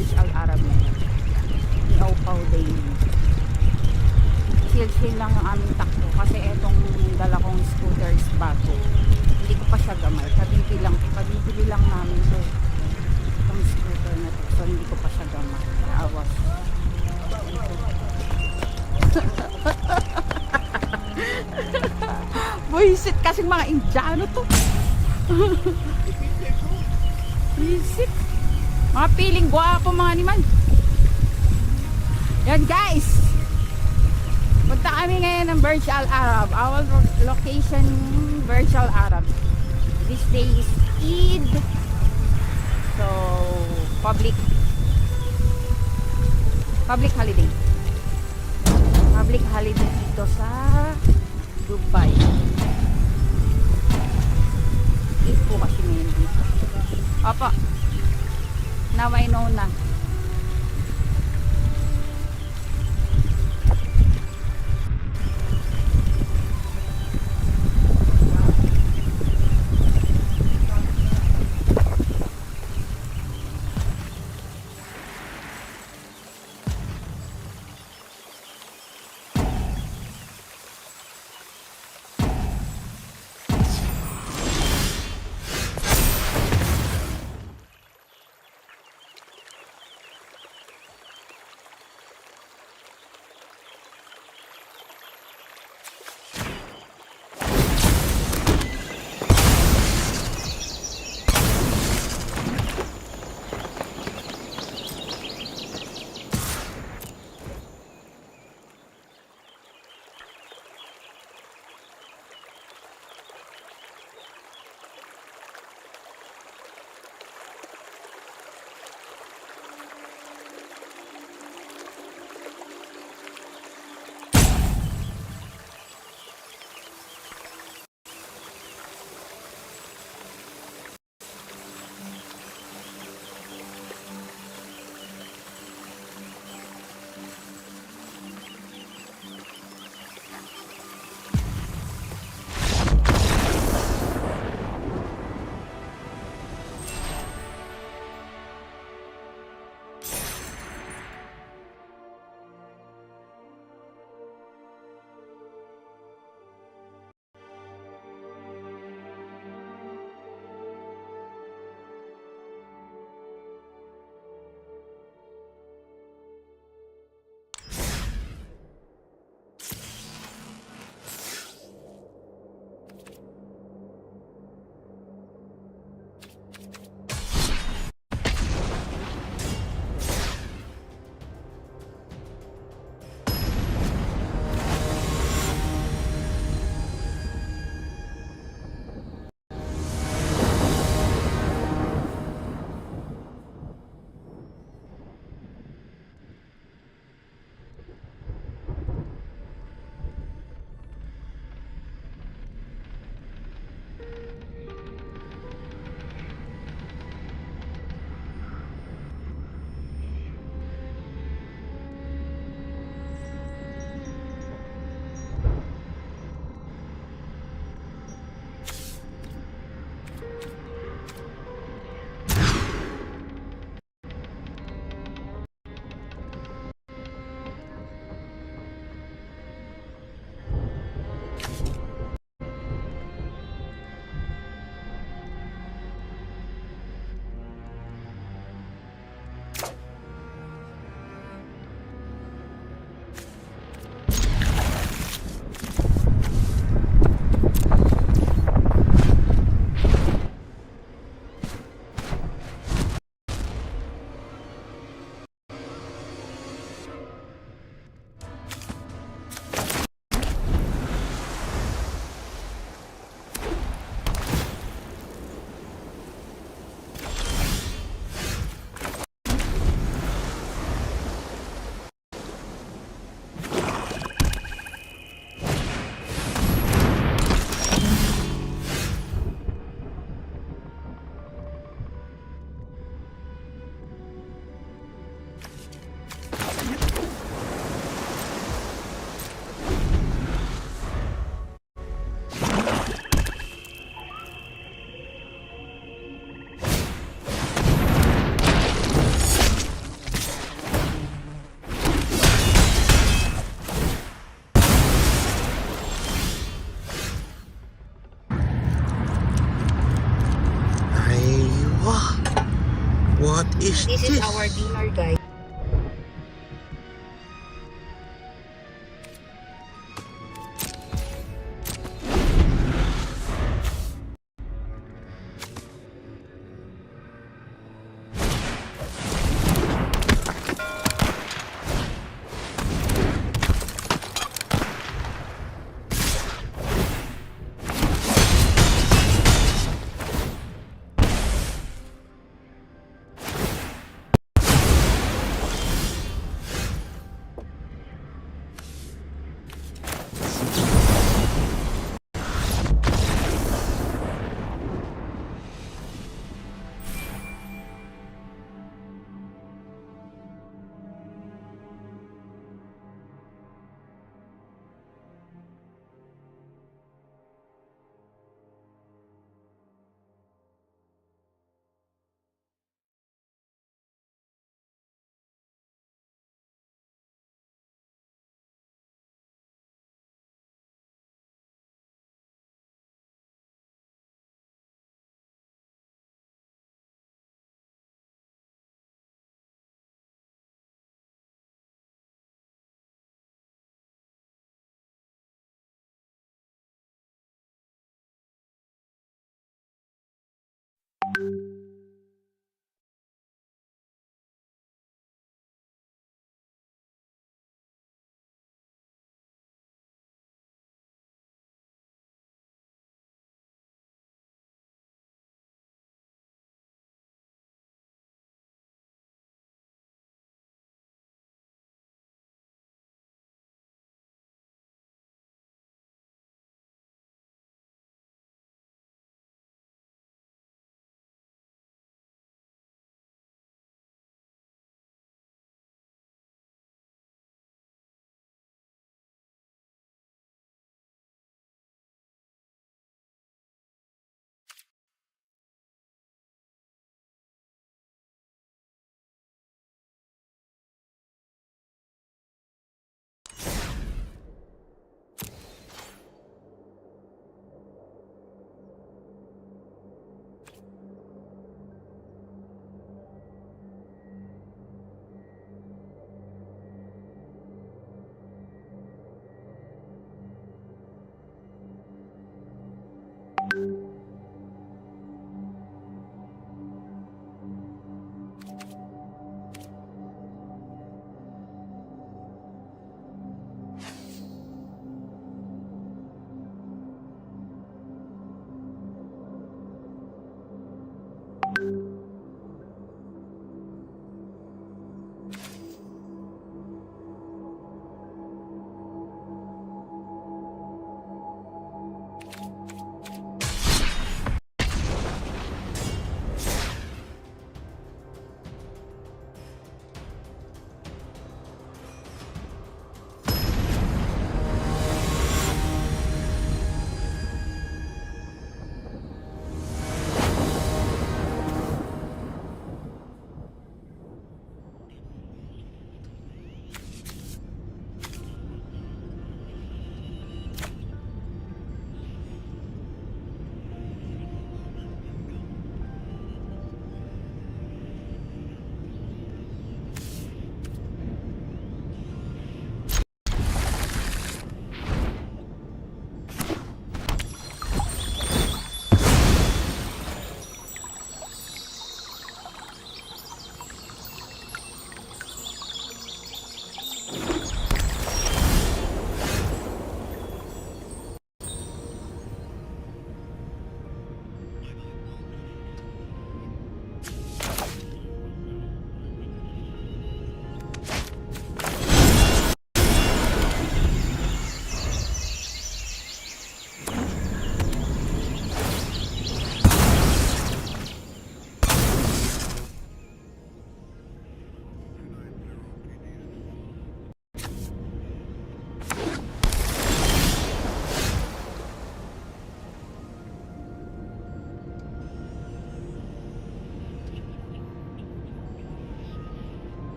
Burj Al Arab na yan. Iaupaw daily. Chill lang ang aming takbo kasi etong dala kong scooter is bago. Hindi ko pa siya gamay. Kabibili lang namin to. Itong scooter na to. So hindi ko pa siya gamay. Awas. Buisit kasi mga Indiano to. Buisit. Mga piling guwapo mga animal. Yan guys. Punta kami ngayon ng Burj Al Arab. Our location, Burj Al Arab. This day is Eid. So, public holiday. Public holiday dito sa Dubai. Eid po kasi ngayon dito. Opo. Now I know na. This is our dinner, guys.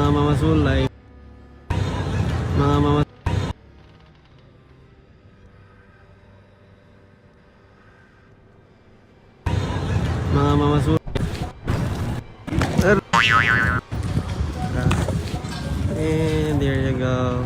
mga mamasulay, mga mama mga mamasulay. And there you go.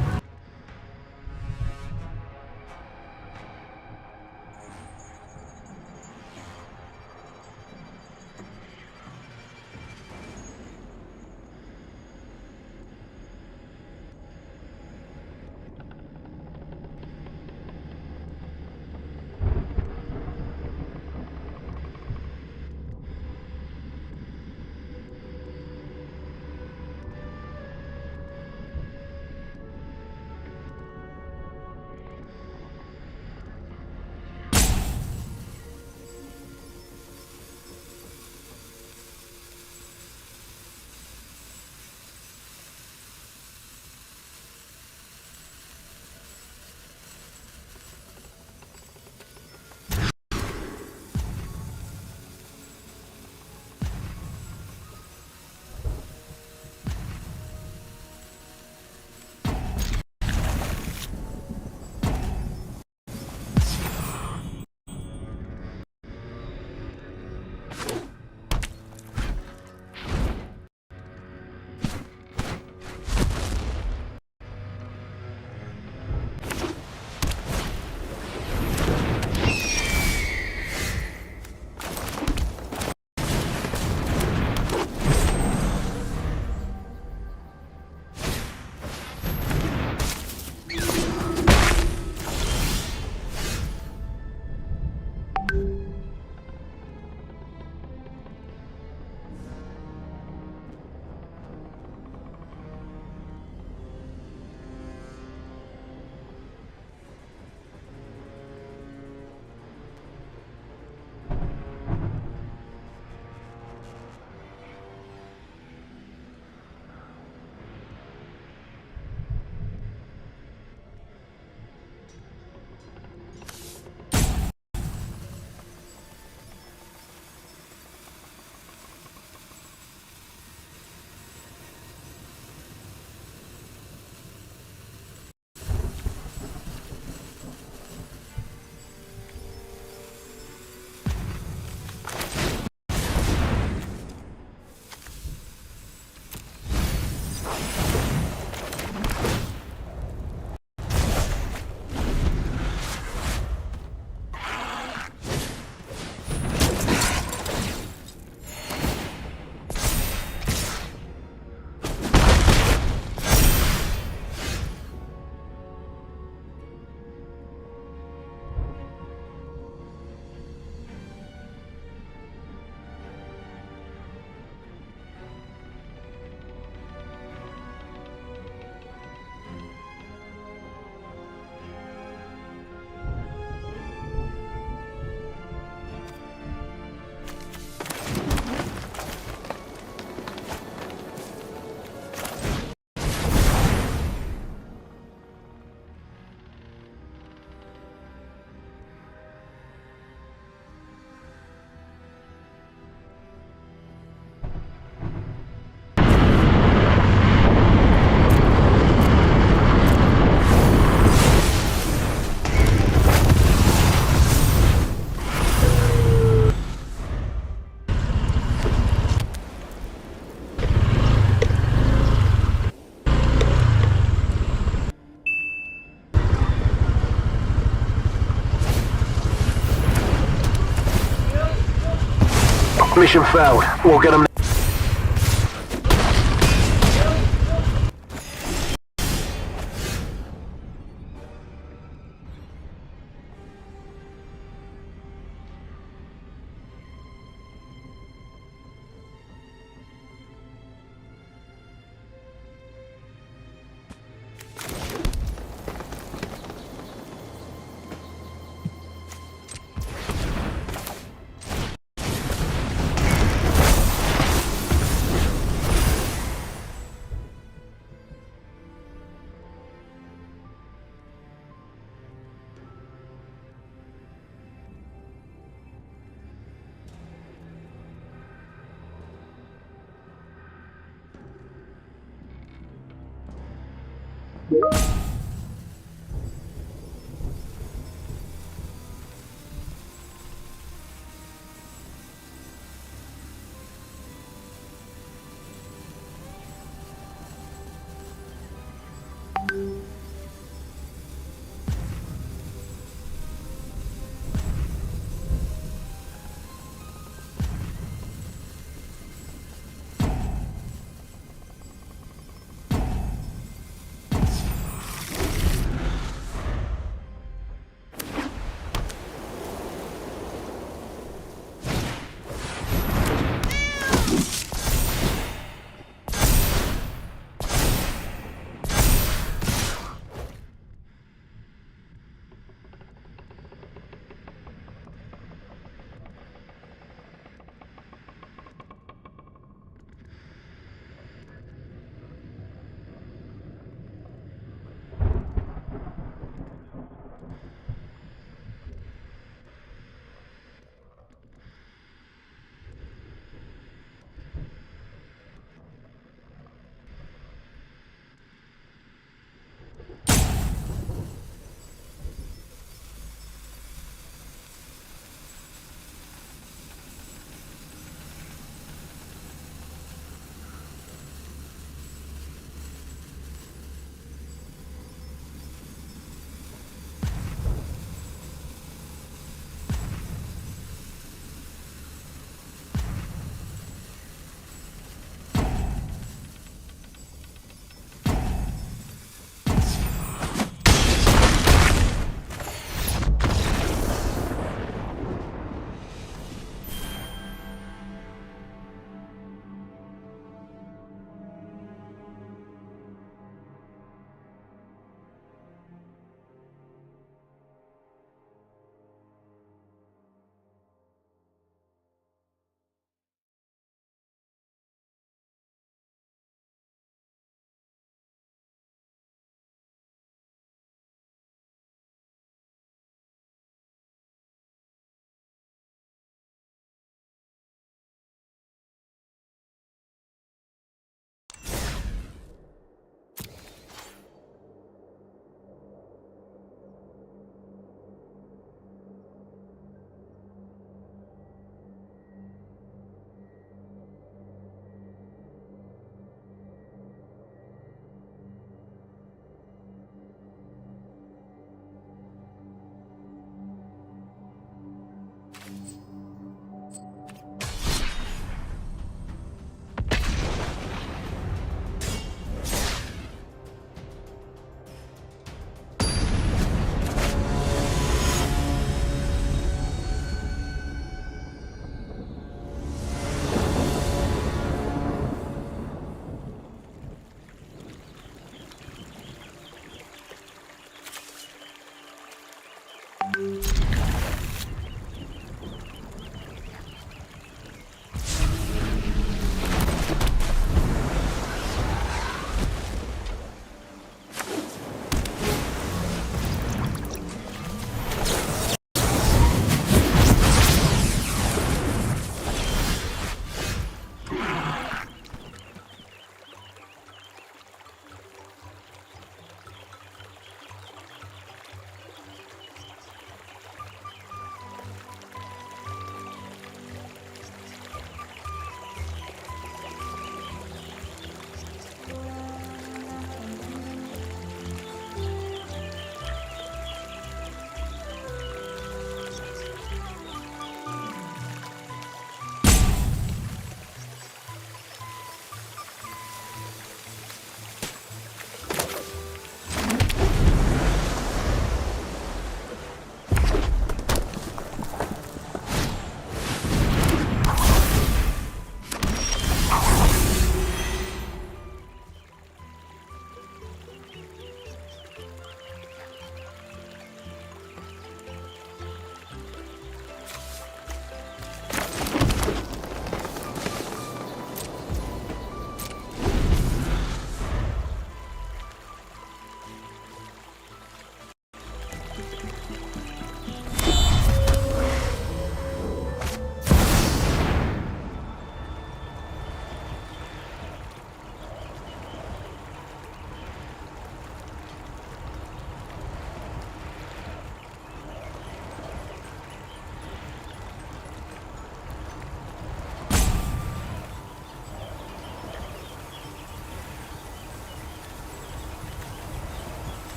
Mission failed. We'll get them.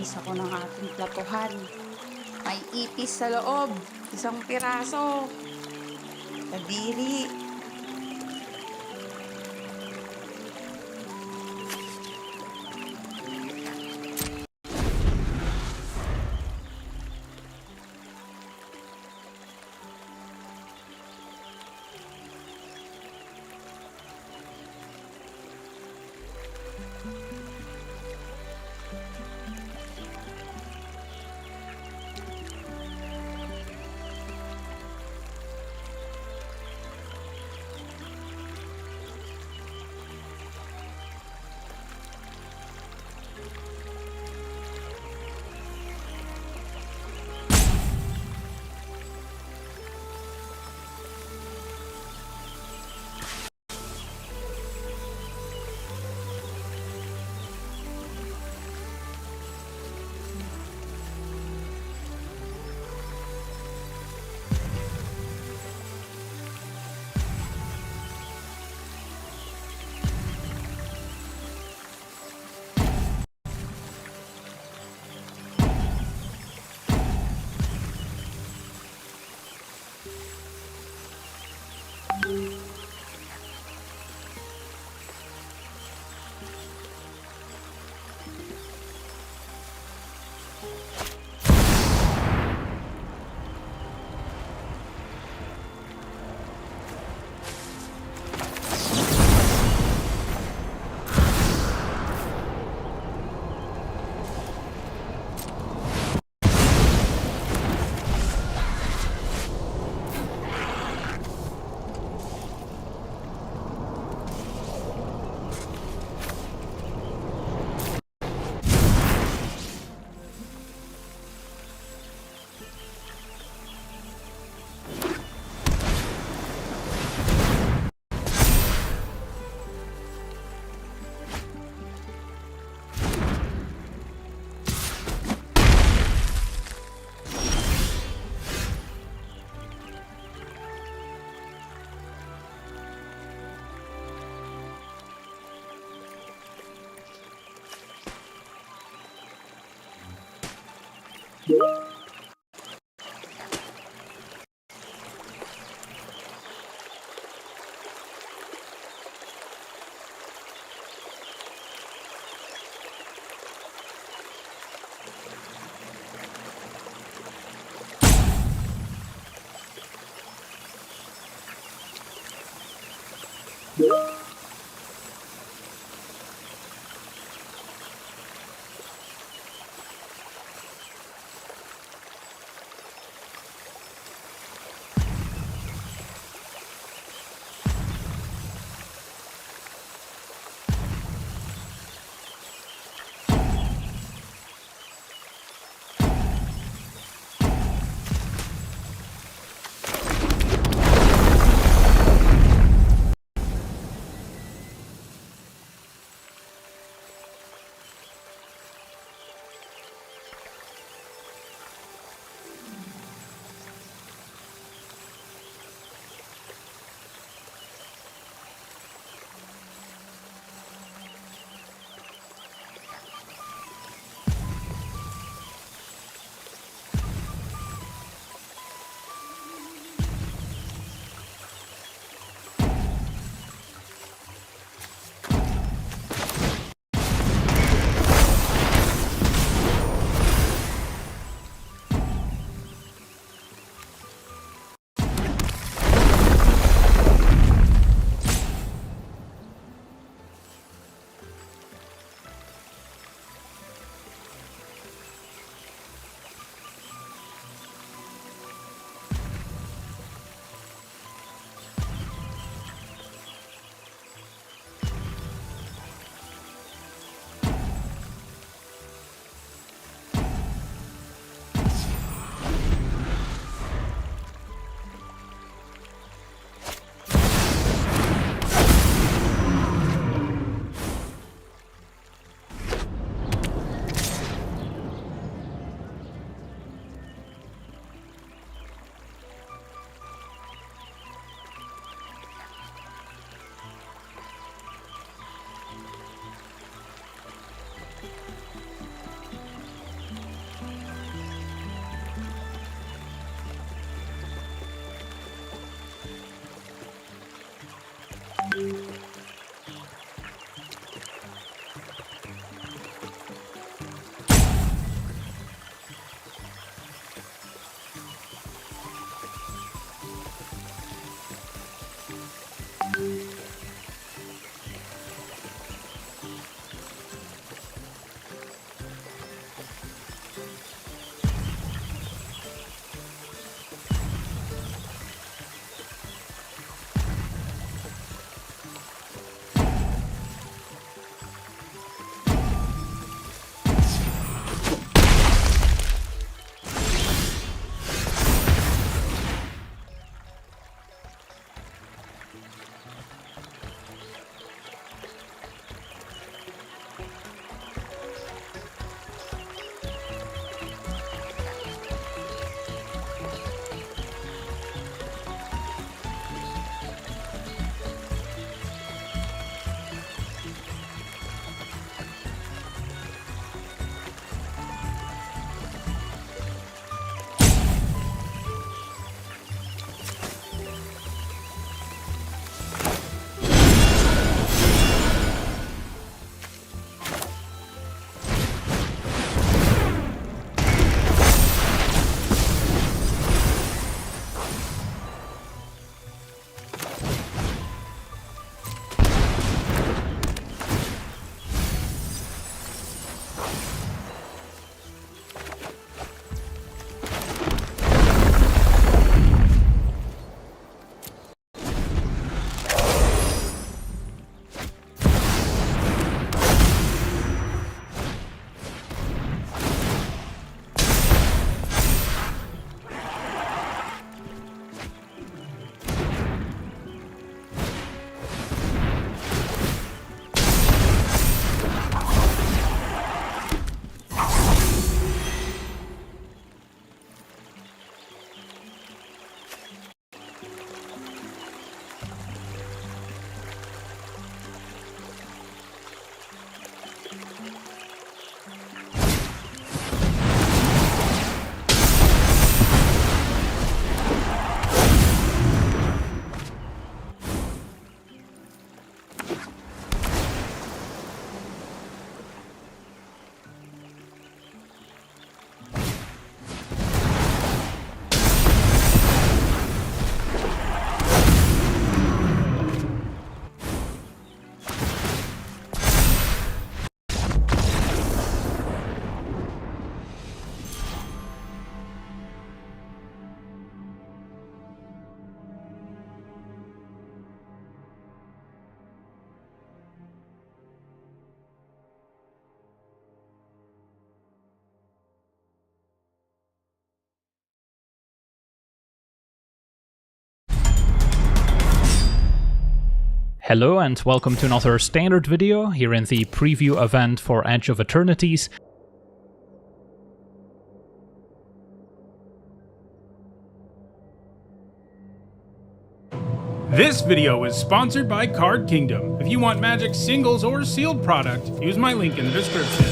Nagigisa ko ng ating platuhan. May ipis sa loob. Isang piraso. Kadiri. Hello and welcome to another standard video here in the preview event for Edge of Eternities. This video is sponsored by Card Kingdom. If you want Magic singles or sealed product, use my link in the description.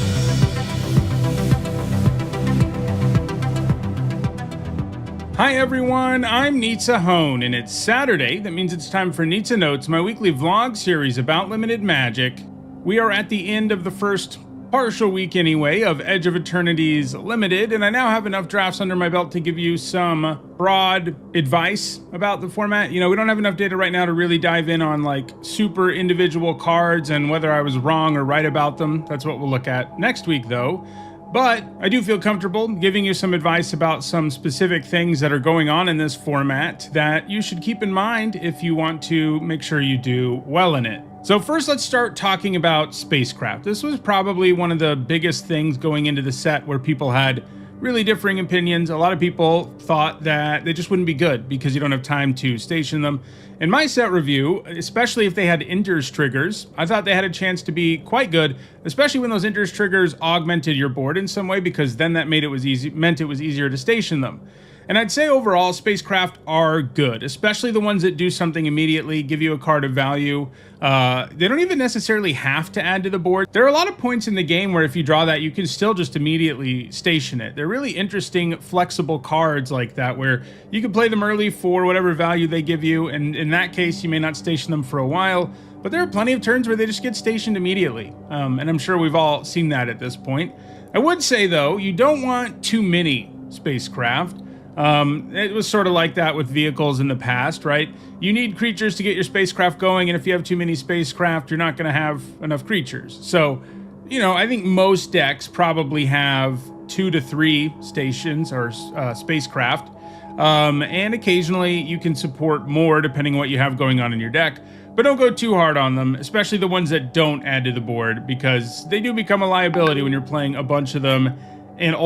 Hi everyone, I'm Nitsa Hone, and it's Saturday. That means it's time for Nitsa Notes, my weekly vlog series about limited Magic. We are at the end of the first partial week anyway of Edge of Eternities Limited, and I now have enough drafts under my belt to give you some broad advice about the format. You know, we don't have enough data right now to really dive in on like super individual cards and whether I was wrong or right about them. That's what we'll look at next week though. But I do feel comfortable giving you some advice about some specific things that are going on in this format that you should keep in mind if you want to make sure you do well in it. So first, let's start talking about spacecraft. This was probably one of the biggest things going into the set where people had really differing opinions. A lot of people thought that they just wouldn't be good because you don't have time to station them. In my set review, especially if they had Inter's triggers, I thought they had a chance to be quite good, especially when those Inter's triggers augmented your board in some way, because then that meant it was easier to station them. And I'd say overall, spacecraft are good, especially the ones that do something immediately, give you a card of value. They don't even necessarily have to add to the board. There are a lot of points in the game where if you draw that, you can still just immediately station it. They're really interesting, flexible cards like that, where you can play them early for whatever value they give you, and in that case, you may not station them for a while, but there are plenty of turns where they just get stationed immediately, and I'm sure we've all seen that at this point. I would say, though, you don't want too many spacecraft. It was sort of like that with vehicles in the past, right? You need creatures to get your spacecraft going, and if you have too many spacecraft, you're not going to have enough creatures. So, you know, I think most decks probably have 2 to 3 stations or spacecraft, and occasionally you can support more depending on what you have going on in your deck. But don't go too hard on them, especially the ones that don't add to the board, because they do become a liability when you're playing a bunch of them, and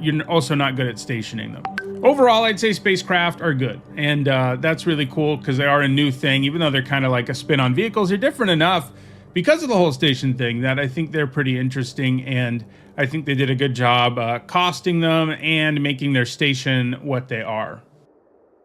you're also not good at stationing them. Overall, I'd say spacecraft are good, and that's really cool because they are a new thing. Even though they're kind of like a spin on vehicles, they're different enough because of the whole station thing that I think they're pretty interesting, and I think they did a good job costing them and making their station what they are.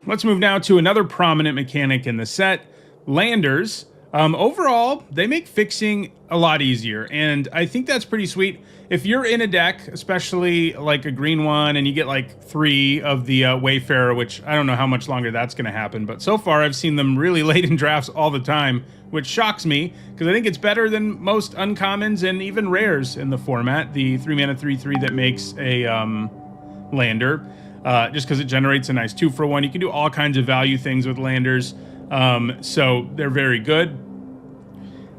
Let's move now to another prominent mechanic in the set, landers. Overall, they make fixing a lot easier, and I think that's pretty sweet. If you're in a deck, especially like a green one, and you get like 3 of the Wayfarer, which I don't know how much longer that's going to happen, but so far I've seen them really late in drafts all the time, which shocks me, because I think it's better than most uncommons and even rares in the format. The 3-mana 3/3 that makes a lander, just because it generates a nice 2-for-1. You can do all kinds of value things with landers. So they're very good.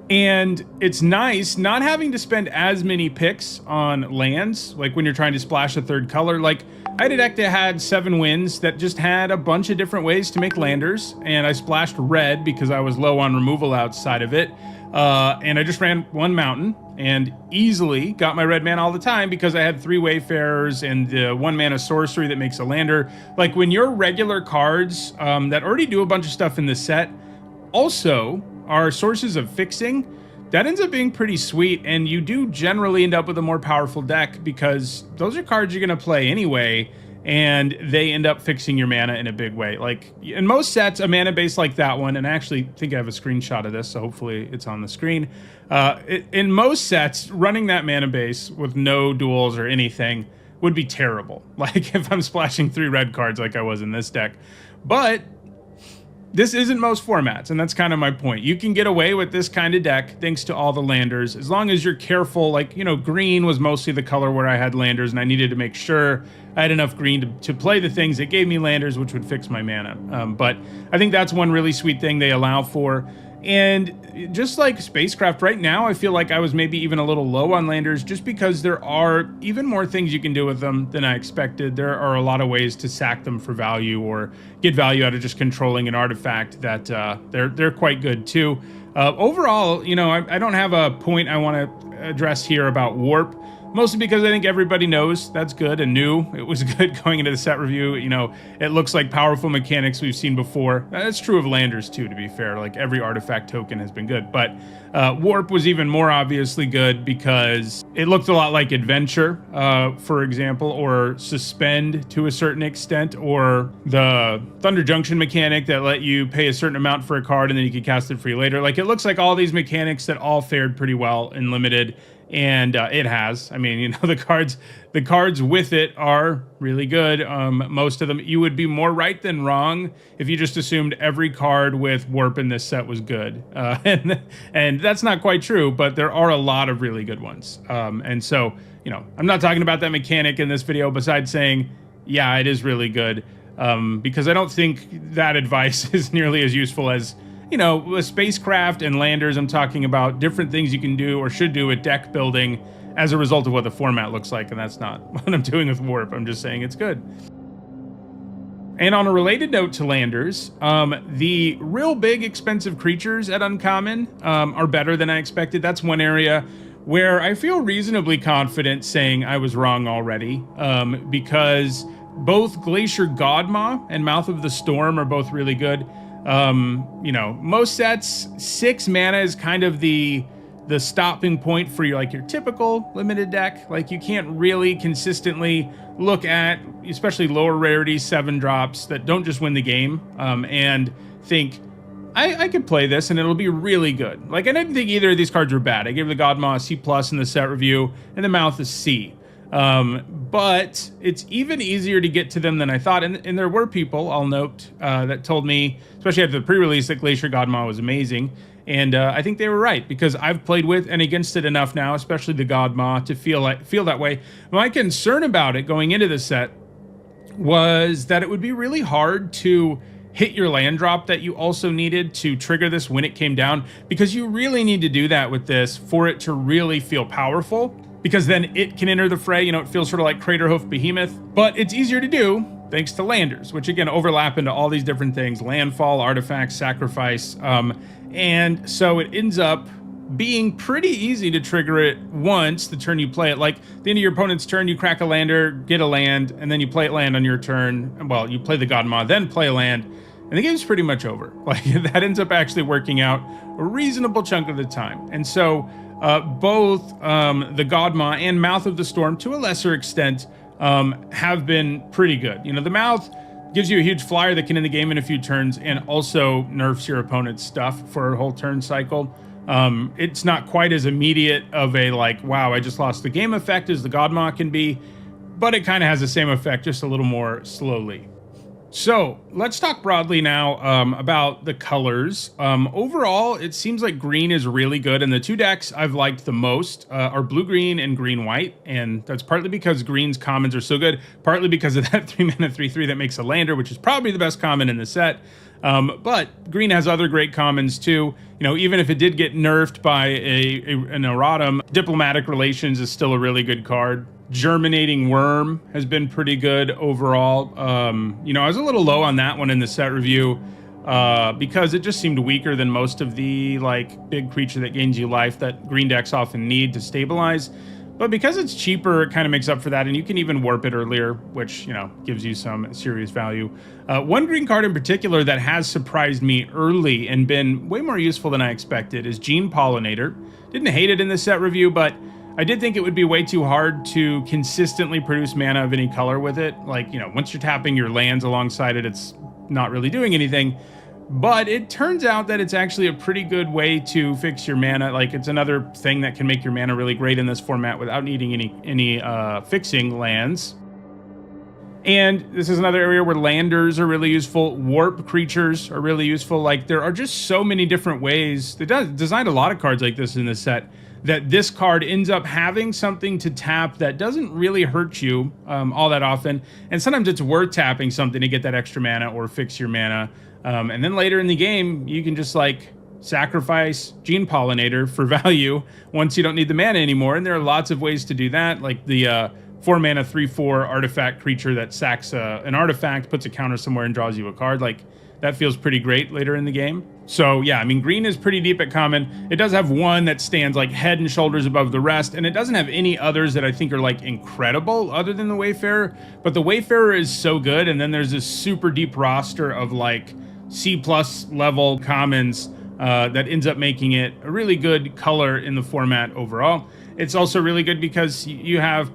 And it's nice not having to spend as many picks on lands, like when you're trying to splash a 3rd color. Like, I had a deck that had 7 wins that just had a bunch of different ways to make landers, and I splashed red because I was low on removal outside of it. And I just ran 1 mountain and easily got my red mana all the time because I had 3 Wayfarers and the 1-mana sorcery that makes a lander. Like, when your regular cards that already do a bunch of stuff in the set also are sources of fixing, that ends up being pretty sweet, and you do generally end up with a more powerful deck because those are cards you're going to play anyway, and they end up fixing your mana in a big way. Like, in most sets, a mana base like that one, and I actually think I have a screenshot of this, so hopefully it's on the screen. In most sets, running that mana base with no duels or anything would be terrible. Like, if I'm splashing 3 red cards like I was in this deck. But this isn't most formats, and that's kind of my point. You can get away with this kind of deck thanks to all the landers, as long as you're careful. Like, you know, green was mostly the color where I had landers, and I needed to make sure I had enough green to play the things that gave me landers, which would fix my mana. But I think that's one really sweet thing they allow for. And just like spacecraft right now, I feel like I was maybe even a little low on landers just because there are even more things you can do with them than I expected. There are a lot of ways to sack them for value or get value out of just controlling an artifact that they're quite good too. Overall, you know, I don't have a point I want to address here about warp. Mostly because I think everybody knows that's good and new. It was good going into the set review. You know, it looks like powerful mechanics we've seen before. That's true of landers too, to be fair. Like, every artifact token has been good. But warp was even more obviously good because it looked a lot like adventure, for example, or suspend to a certain extent, or the Thunder Junction mechanic that let you pay a certain amount for a card and then you can cast it free later. Like, it looks like all these mechanics that all fared pretty well in limited. And it has. I mean, you know, the cards with it are really good. Most of them, you would be more right than wrong if you just assumed every card with warp in this set was good. And that's not quite true, but there are a lot of really good ones. And so, you know, I'm not talking about that mechanic in this video besides saying, yeah, it is really good. Because I don't think that advice is nearly as useful as, you know, with spacecraft and landers. I'm talking about different things you can do or should do with deck building as a result of what the format looks like, and that's not what I'm doing with warp. I'm just saying it's good. And on a related note to landers, the real big expensive creatures at Uncommon are better than I expected. That's one area where I feel reasonably confident saying I was wrong already, because both Glacier Godmaw and Mouth of the Storm are both really good. You know, most sets, 6 mana is kind of the stopping point for your typical limited deck. Like, you can't really consistently look at, especially lower rarity 7 drops that don't just win the game, and think, I could play this and it'll be really good. Like, I didn't think either of these cards were bad. I gave the Godmaw a C+ in the set review, and the Mouth a C. But it's even easier to get to them than I thought. And there were people, I'll note, that told me, especially after the pre-release, that Glacier Godmaw was amazing. And I think they were right, because I've played with and against it enough now, especially the Godmaw, to feel that way. My concern about it going into the set was that it would be really hard to hit your land drop that you also needed to trigger this when it came down, because you really need to do that with this for it to really feel powerful, because then it can enter the fray. You know, it feels sort of like Craterhoof Behemoth, but it's easier to do thanks to landers, which again overlap into all these different things: landfall, artifacts, sacrifice, and so it ends up being pretty easy to trigger it once the turn you play it. Like the end of your opponent's turn, you crack a lander, get a land, and then you play it land on your turn. Well, you play the Godma, then play a land, and the game's pretty much over. Like that ends up actually working out a reasonable chunk of the time. And so both the Godma and Mouth of the Storm, to a lesser extent, have been pretty good. You know, the Mouth gives you a huge flyer that can end the game in a few turns and also nerfs your opponent's stuff for a whole turn cycle. It's not quite as immediate of a like, wow, I just lost the game effect as the Godma can be, but it kind of has the same effect, just a little more slowly. So let's talk broadly now about the colors. Overall, it seems like green is really good, and the two decks I've liked the most are blue-green and green-white, and that's partly because green's commons are so good, partly because of that 3-mana 3/3 that makes a lander, which is probably the best common in the set. But green has other great commons too. You know, even if it did get nerfed by an erratum, Diplomatic Relations is still a really good card. Germinating Worm has been pretty good overall. You know, I was a little low on that one in the set review because it just seemed weaker than most of the like big creature that gains you life that green decks often need to stabilize. But because it's cheaper, it kind of makes up for that, and you can even warp it earlier, which, you know, gives you some serious value. One green card in particular that has surprised me early and been way more useful than I expected is Gene Pollinator. Didn't hate it in the set review, but I did think it would be way too hard to consistently produce mana of any color with it. Like, you know, once you're tapping your lands alongside it, it's not really doing anything. But it turns out that it's actually a pretty good way to fix your mana. Like, it's another thing that can make your mana really great in this format without needing any fixing lands. And this is another area where landers are really useful. Warp creatures are really useful. Like, there are just so many different ways. They designed a lot of cards like this in this set, that this card ends up having something to tap that doesn't really hurt you all that often. And sometimes it's worth tapping something to get that extra mana or fix your mana. And then later in the game, you can just like sacrifice Gene Pollinator for value once you don't need the mana anymore. And there are lots of ways to do that, like the 4-mana 3/4 artifact creature that sacks an artifact, puts a counter somewhere, and draws you a card. Like, that feels pretty great later in the game. So yeah, I mean, green is pretty deep at common. It does have one that stands like head and shoulders above the rest, and it doesn't have any others that I think are like incredible other than the Wayfarer. But the Wayfarer is so good, and then there's this super deep roster of like C+ level commons that ends up making it a really good color in the format overall. It's also really good because you have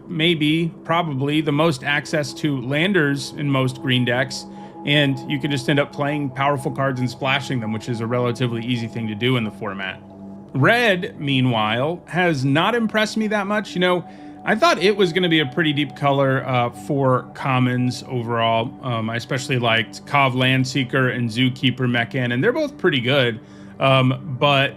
probably the most access to landers in most green decks, and you can just end up playing powerful cards and splashing them, which is a relatively easy thing to do in the format. Red, meanwhile, has not impressed me that much. You know, I thought it was going to be a pretty deep color for commons overall. I especially liked Kov Landseeker and Zookeeper Mechan, and they're both pretty good, but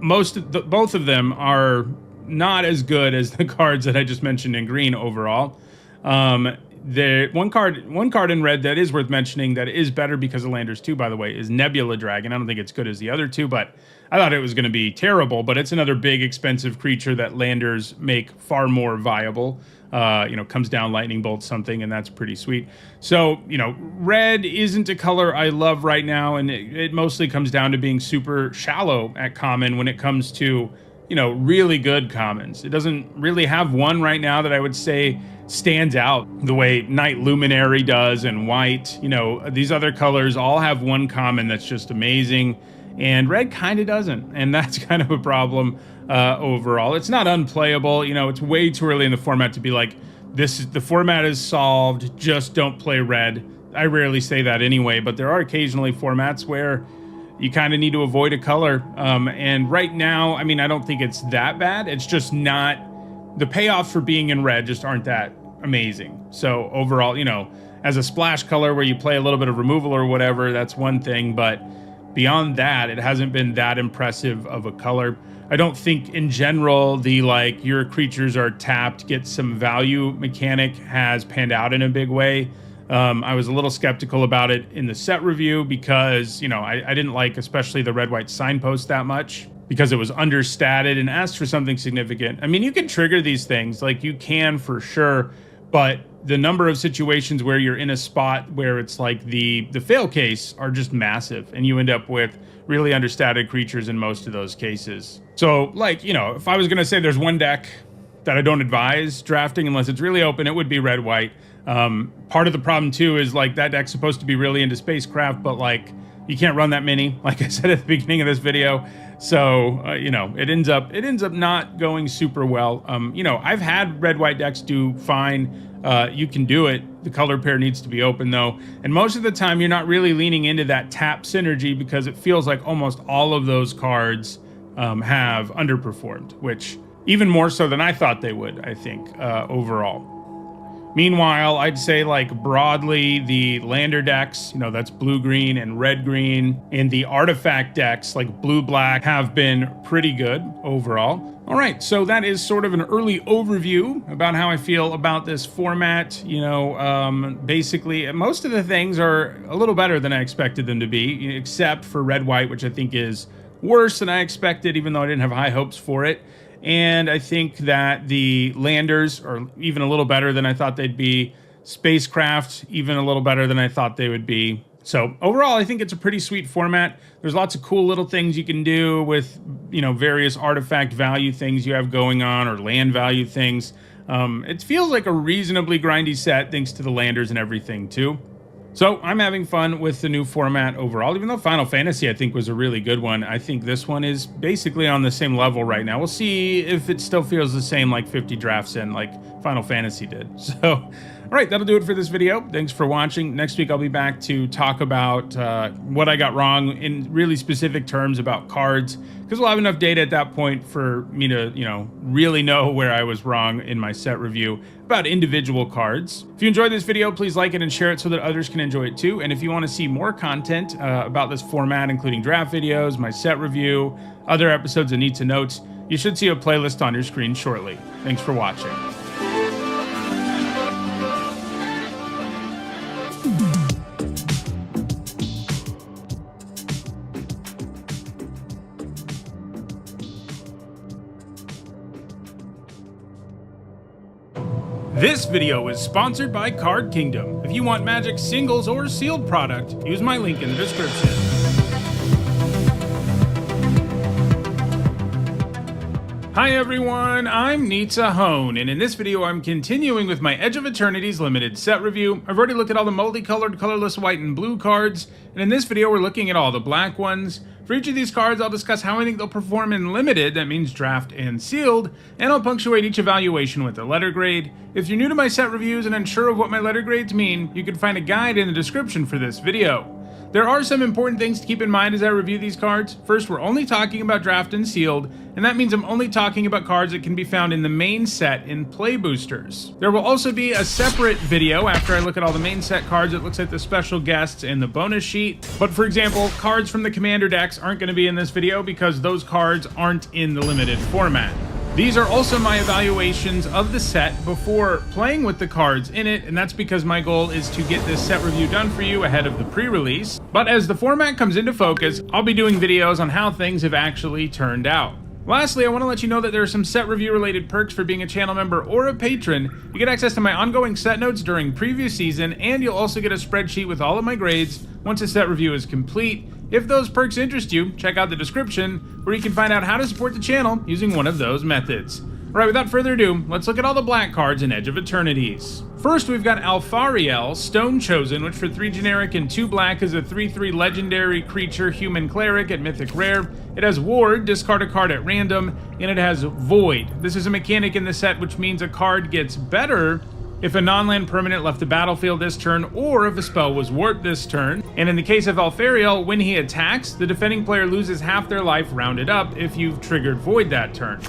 both of them are not as good as the cards that I just mentioned in green overall. One card in red that is worth mentioning that is better because of landers too, by the way, is Nebula Dragon. I don't think it's good as the other two, but I thought it was going to be terrible. But it's another big, expensive creature that landers make far more viable. You know, comes down, lightning bolts something, and that's pretty sweet. So, you know, red isn't a color I love right now, and it mostly comes down to being super shallow at common when it comes to, you know, really good commons. It doesn't really have one right now that I would say stands out the way Night Luminary does and white. You know, these other colors all have one common that's just amazing, and red kind of doesn't, and that's kind of a problem overall. It's not unplayable. You know, it's way too early in the format to be like, the format is solved, just don't play red. I rarely say that anyway, but there are occasionally formats where you kind of need to avoid a color. And right now, I mean, I don't think it's that bad. It's just not, the payoffs for being in red just aren't that amazing. So overall, you know, as a splash color where you play a little bit of removal or whatever, that's one thing. But beyond that, it hasn't been that impressive of a color. I don't think in general the like your creatures are tapped, get some value mechanic has panned out in a big way. I was a little skeptical about it in the set review because, you know, I didn't like especially the red-white signpost that much because it was understated and asked for something significant. I mean, you can trigger these things, like you can for sure, but the number of situations where you're in a spot where it's like the fail case are just massive, and you end up with really understated creatures in most of those cases. So, like, you know, if I was going to say there's one deck that I don't advise drafting unless it's really open, it would be red-white. Part of the problem too is like that deck's supposed to be really into spacecraft, but like you can't run that many, like I said at the beginning of this video. So, you know, it ends up not going super well. You know, I've had red-white decks do fine. You can do it. The color pair needs to be open though. And most of the time you're not really leaning into that tap synergy because it feels like almost all of those cards have underperformed, which even more so than I thought they would, I think, overall. Meanwhile, I'd say like broadly the lander decks, you know, that's blue-green and red-green, and the artifact decks like blue-black have been pretty good overall. All right, so that is sort of an early overview about how I feel about this format. You know, basically most of the things are a little better than I expected them to be, except for red-white, which I think is worse than I expected, even though I didn't have high hopes for it. And I think that the landers are even a little better than I thought they'd be. Spacecraft, even a little better than I thought they would be. So overall, I think it's a pretty sweet format. There's lots of cool little things you can do with, you know, various artifact value things you have going on or land value things. It feels like a reasonably grindy set thanks to the landers and everything too. So I'm having fun with the new format overall, even though Final Fantasy I think was a really good one. I think this one is basically on the same level right now. We'll see if it still feels the same like 50 drafts in like Final Fantasy did. So, all right, that'll do it for this video. Thanks for watching. Next week I'll be back to talk about what I got wrong in really specific terms about cards, because we'll have enough data at that point for me to, you know, really know where I was wrong in my set review about individual cards. If you enjoyed this video, please like it and share it so that others can enjoy it too. And if you want to see more content about this format, including draft videos, my set review, other episodes of Need to Notes, you should see a playlist on your screen shortly. Thanks for watching. This video is sponsored by Card Kingdom. If you want Magic singles or sealed product, use my link in the description. Hi everyone, I'm Nitsa Hone, and in this video I'm continuing with my Edge of Eternities limited set review. I've already looked at all the multicolored, colorless white and blue cards, and in this video we're looking at all the black ones. For each of these cards, I'll discuss how I think they'll perform in limited, that means draft and sealed, and I'll punctuate each evaluation with a letter grade. If you're new to my set reviews and unsure of what my letter grades mean, you can find a guide in the description for this video. There are some important things to keep in mind as I review these cards. First, we're only talking about draft and sealed, and that means I'm only talking about cards that can be found in the main set in play boosters. There will also be a separate video after I look at all the main set cards that looks at the special guests and the bonus sheet. But for example, cards from the commander decks aren't going to be in this video because those cards aren't in the limited format. These are also my evaluations of the set before playing with the cards in it, and that's because my goal is to get this set review done for you ahead of the pre-release. But as the format comes into focus, I'll be doing videos on how things have actually turned out. Lastly, I want to let you know that there are some set review related perks for being a channel member or a patron. You get access to my ongoing set notes during preview season, and you'll also get a spreadsheet with all of my grades once a set review is complete. If those perks interest you, check out the description where you can find out how to support the channel using one of those methods. Alright, without further ado, let's look at all the black cards in Edge of Eternities. First, we've got Alfariel, Stone Chosen, which for 3 generic and 2 black is a 3/3 legendary creature human cleric at Mythic Rare. It has Ward, discard a card at random, and it has Void. This is a mechanic in the set which means a card gets better if a non-land permanent left the battlefield this turn, or if a spell was warped this turn. And in the case of Alfariel, when he attacks, the defending player loses half their life rounded up if you've triggered Void that turn.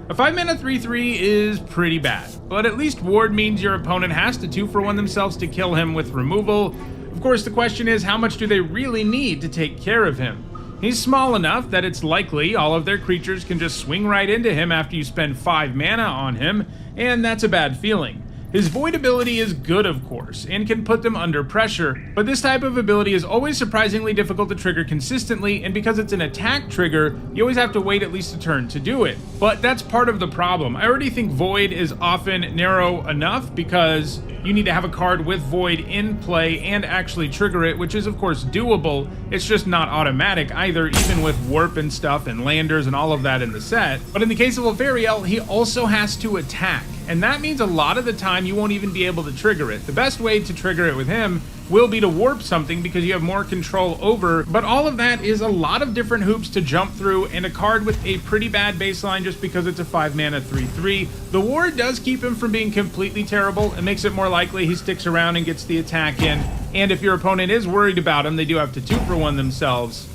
A 5-mana 3/3 is pretty bad, but at least Ward means your opponent has to 2-for-1 themselves to kill him with removal. Of course, the question is, how much do they really need to take care of him? He's small enough that it's likely all of their creatures can just swing right into him after you spend 5 mana on him, and that's a bad feeling. His Void ability is good, of course, and can put them under pressure, but this type of ability is always surprisingly difficult to trigger consistently, and because it's an attack trigger, you always have to wait at least a turn to do it. But that's part of the problem. I already think Void is often narrow enough because you need to have a card with Void in play and actually trigger it, which is of course doable. It's just not automatic either, even with Warp and stuff and Landers and all of that in the set. But in the case of Alfariel, he also has to attack. And that means a lot of the time you won't even be able to trigger it. The best way to trigger it with him will be to warp something because you have more control over, but all of that is a lot of different hoops to jump through, and a card with a pretty bad baseline just because it's a 5-mana 3/3. The ward does keep him from being completely terrible. It makes it more likely he sticks around and gets the attack in, and if your opponent is worried about him, they do have to 2-for-1 themselves.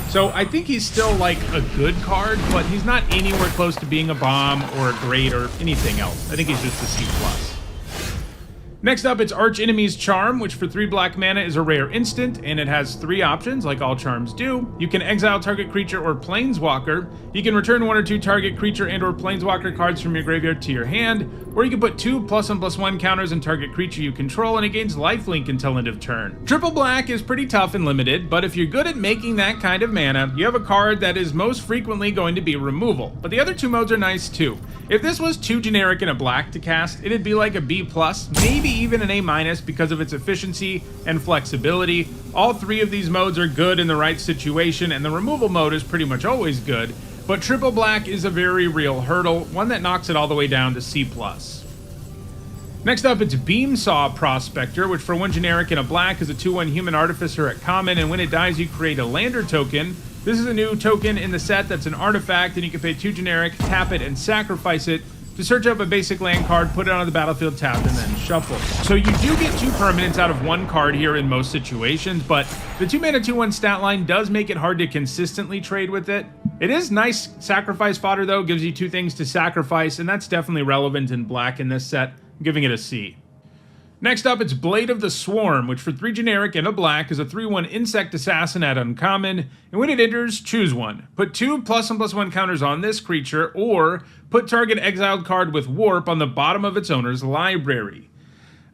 So I think he's still like a good card, but he's not anywhere close to being a bomb or a great or anything else. I think he's just a C+. Next up, it's Arch Enemy's Charm, which for 3 black mana is a rare instant, and it has 3 options, like all charms do. You can exile target creature or planeswalker. You can return 1 or 2 target creature and or planeswalker cards from your graveyard to your hand, or you can put 2 +1/+1 counters on target creature you control, and it gains lifelink until end of turn. Triple black is pretty tough and limited, but if you're good at making that kind of mana, you have a card that is most frequently going to be removal. But the other 2 modes are nice too. If this was too generic in a black to cast, it'd be like a B+, maybe even an A- because of its efficiency and flexibility. All 3 of these modes are good in the right situation, and the removal mode is pretty much always good, but triple black is a very real hurdle, one that knocks it all the way down to C+. Next up, it's Beamsaw Prospector, which for 1 generic and a black is a 2/1 human artificer at common, and when it dies you create a lander token. This is a new token in the set that's an artifact, and you can pay 2 generic, tap it, and sacrifice it to search up a basic land card, put it on the battlefield tapped, and then shuffle. So you do get 2 permanents out of 1 card here in most situations, but the 2-mana 2/1 stat line does make it hard to consistently trade with it. It is nice sacrifice fodder though, gives you 2 things to sacrifice, and that's definitely relevant in black in this set. I'm giving it a C. Next up, it's Blade of the Swarm, which for 3 generic and a black is a 3/1 insect assassin at uncommon, and when it enters, choose 1. Put 2 +1/+1 counters on this creature, or put target exiled card with warp on the bottom of its owner's library.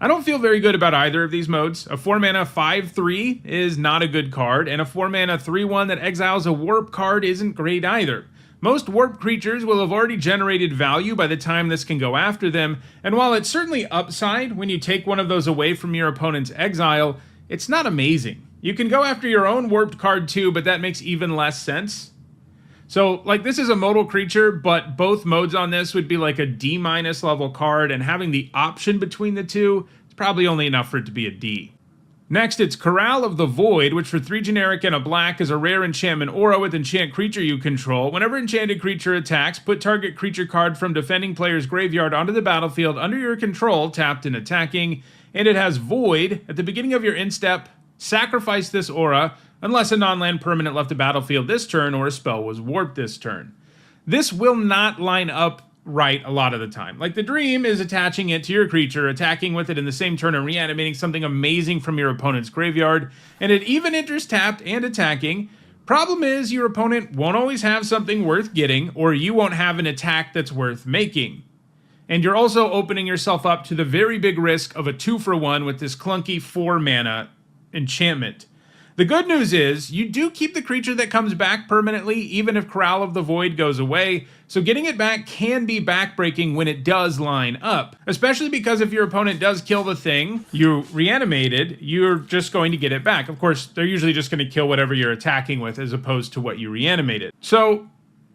I don't feel very good about either of these modes. A 4-mana 5/3 is not a good card, and a 4-mana 3/1 that exiles a warp card isn't great either. Most warp creatures will have already generated value by the time this can go after them, and while it's certainly upside when you take one of those away from your opponent's exile, it's not amazing. You can go after your own warped card too, but that makes even less sense. So, like, this is a modal creature, but both modes on this would be like a D- level card, and having the option between the two is probably only enough for it to be a D. Next, it's Corral of the Void, which for 3 generic and a black is a rare enchantment aura with enchant creature you control. Whenever enchanted creature attacks, put target creature card from defending player's graveyard onto the battlefield under your control, tapped and attacking, and it has Void. At the beginning of your end step, sacrifice this aura, unless a non-land permanent left the battlefield this turn or a spell was warped this turn. This will not line up right a lot of the time. Like, the dream is attaching it to your creature, attacking with it in the same turn and reanimating something amazing from your opponent's graveyard, and it even enters tapped and attacking. Problem is, your opponent won't always have something worth getting, or you won't have an attack that's worth making. And you're also opening yourself up to the very big risk of a 2-for-1 with this clunky 4-mana enchantment. The good news is, you do keep the creature that comes back permanently, even if Corral of the Void goes away, so getting it back can be backbreaking when it does line up. Especially because if your opponent does kill the thing you reanimated, you're just going to get it back. Of course, they're usually just going to kill whatever you're attacking with as opposed to what you reanimated. So,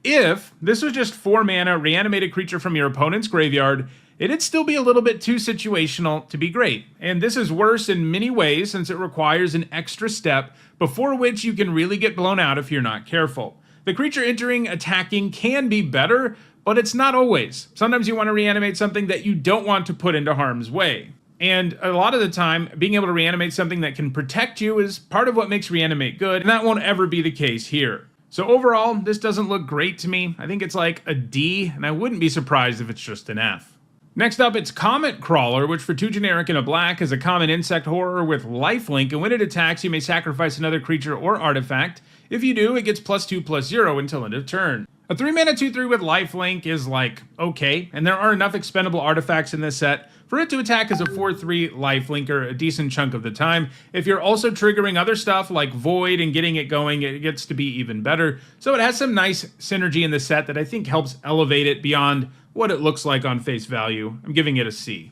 if this was just 4 mana reanimated creature from your opponent's graveyard, it'd still be a little bit too situational to be great. And this is worse in many ways since it requires an extra step before which you can really get blown out if you're not careful. The creature entering attacking can be better, but it's not always. Sometimes you want to reanimate something that you don't want to put into harm's way. And a lot of the time, being able to reanimate something that can protect you is part of what makes reanimate good, and that won't ever be the case here. So overall, this doesn't look great to me. I think it's like a D, and I wouldn't be surprised if it's just an F. Next up, it's Comet Crawler, which for 2 generic and a black is a common insect horror with lifelink, and when it attacks, you may sacrifice another creature or artifact. If you do, it gets +2/+0 until end of turn. A 3-mana 2/3 with lifelink is like, okay, and there are enough expendable artifacts in this set for it to attack as a 4/3 lifelinker a decent chunk of the time. If you're also triggering other stuff like Void and getting it going, it gets to be even better. So it has some nice synergy in the set that I think helps elevate it beyond what it looks like on face value. I'm giving it a C.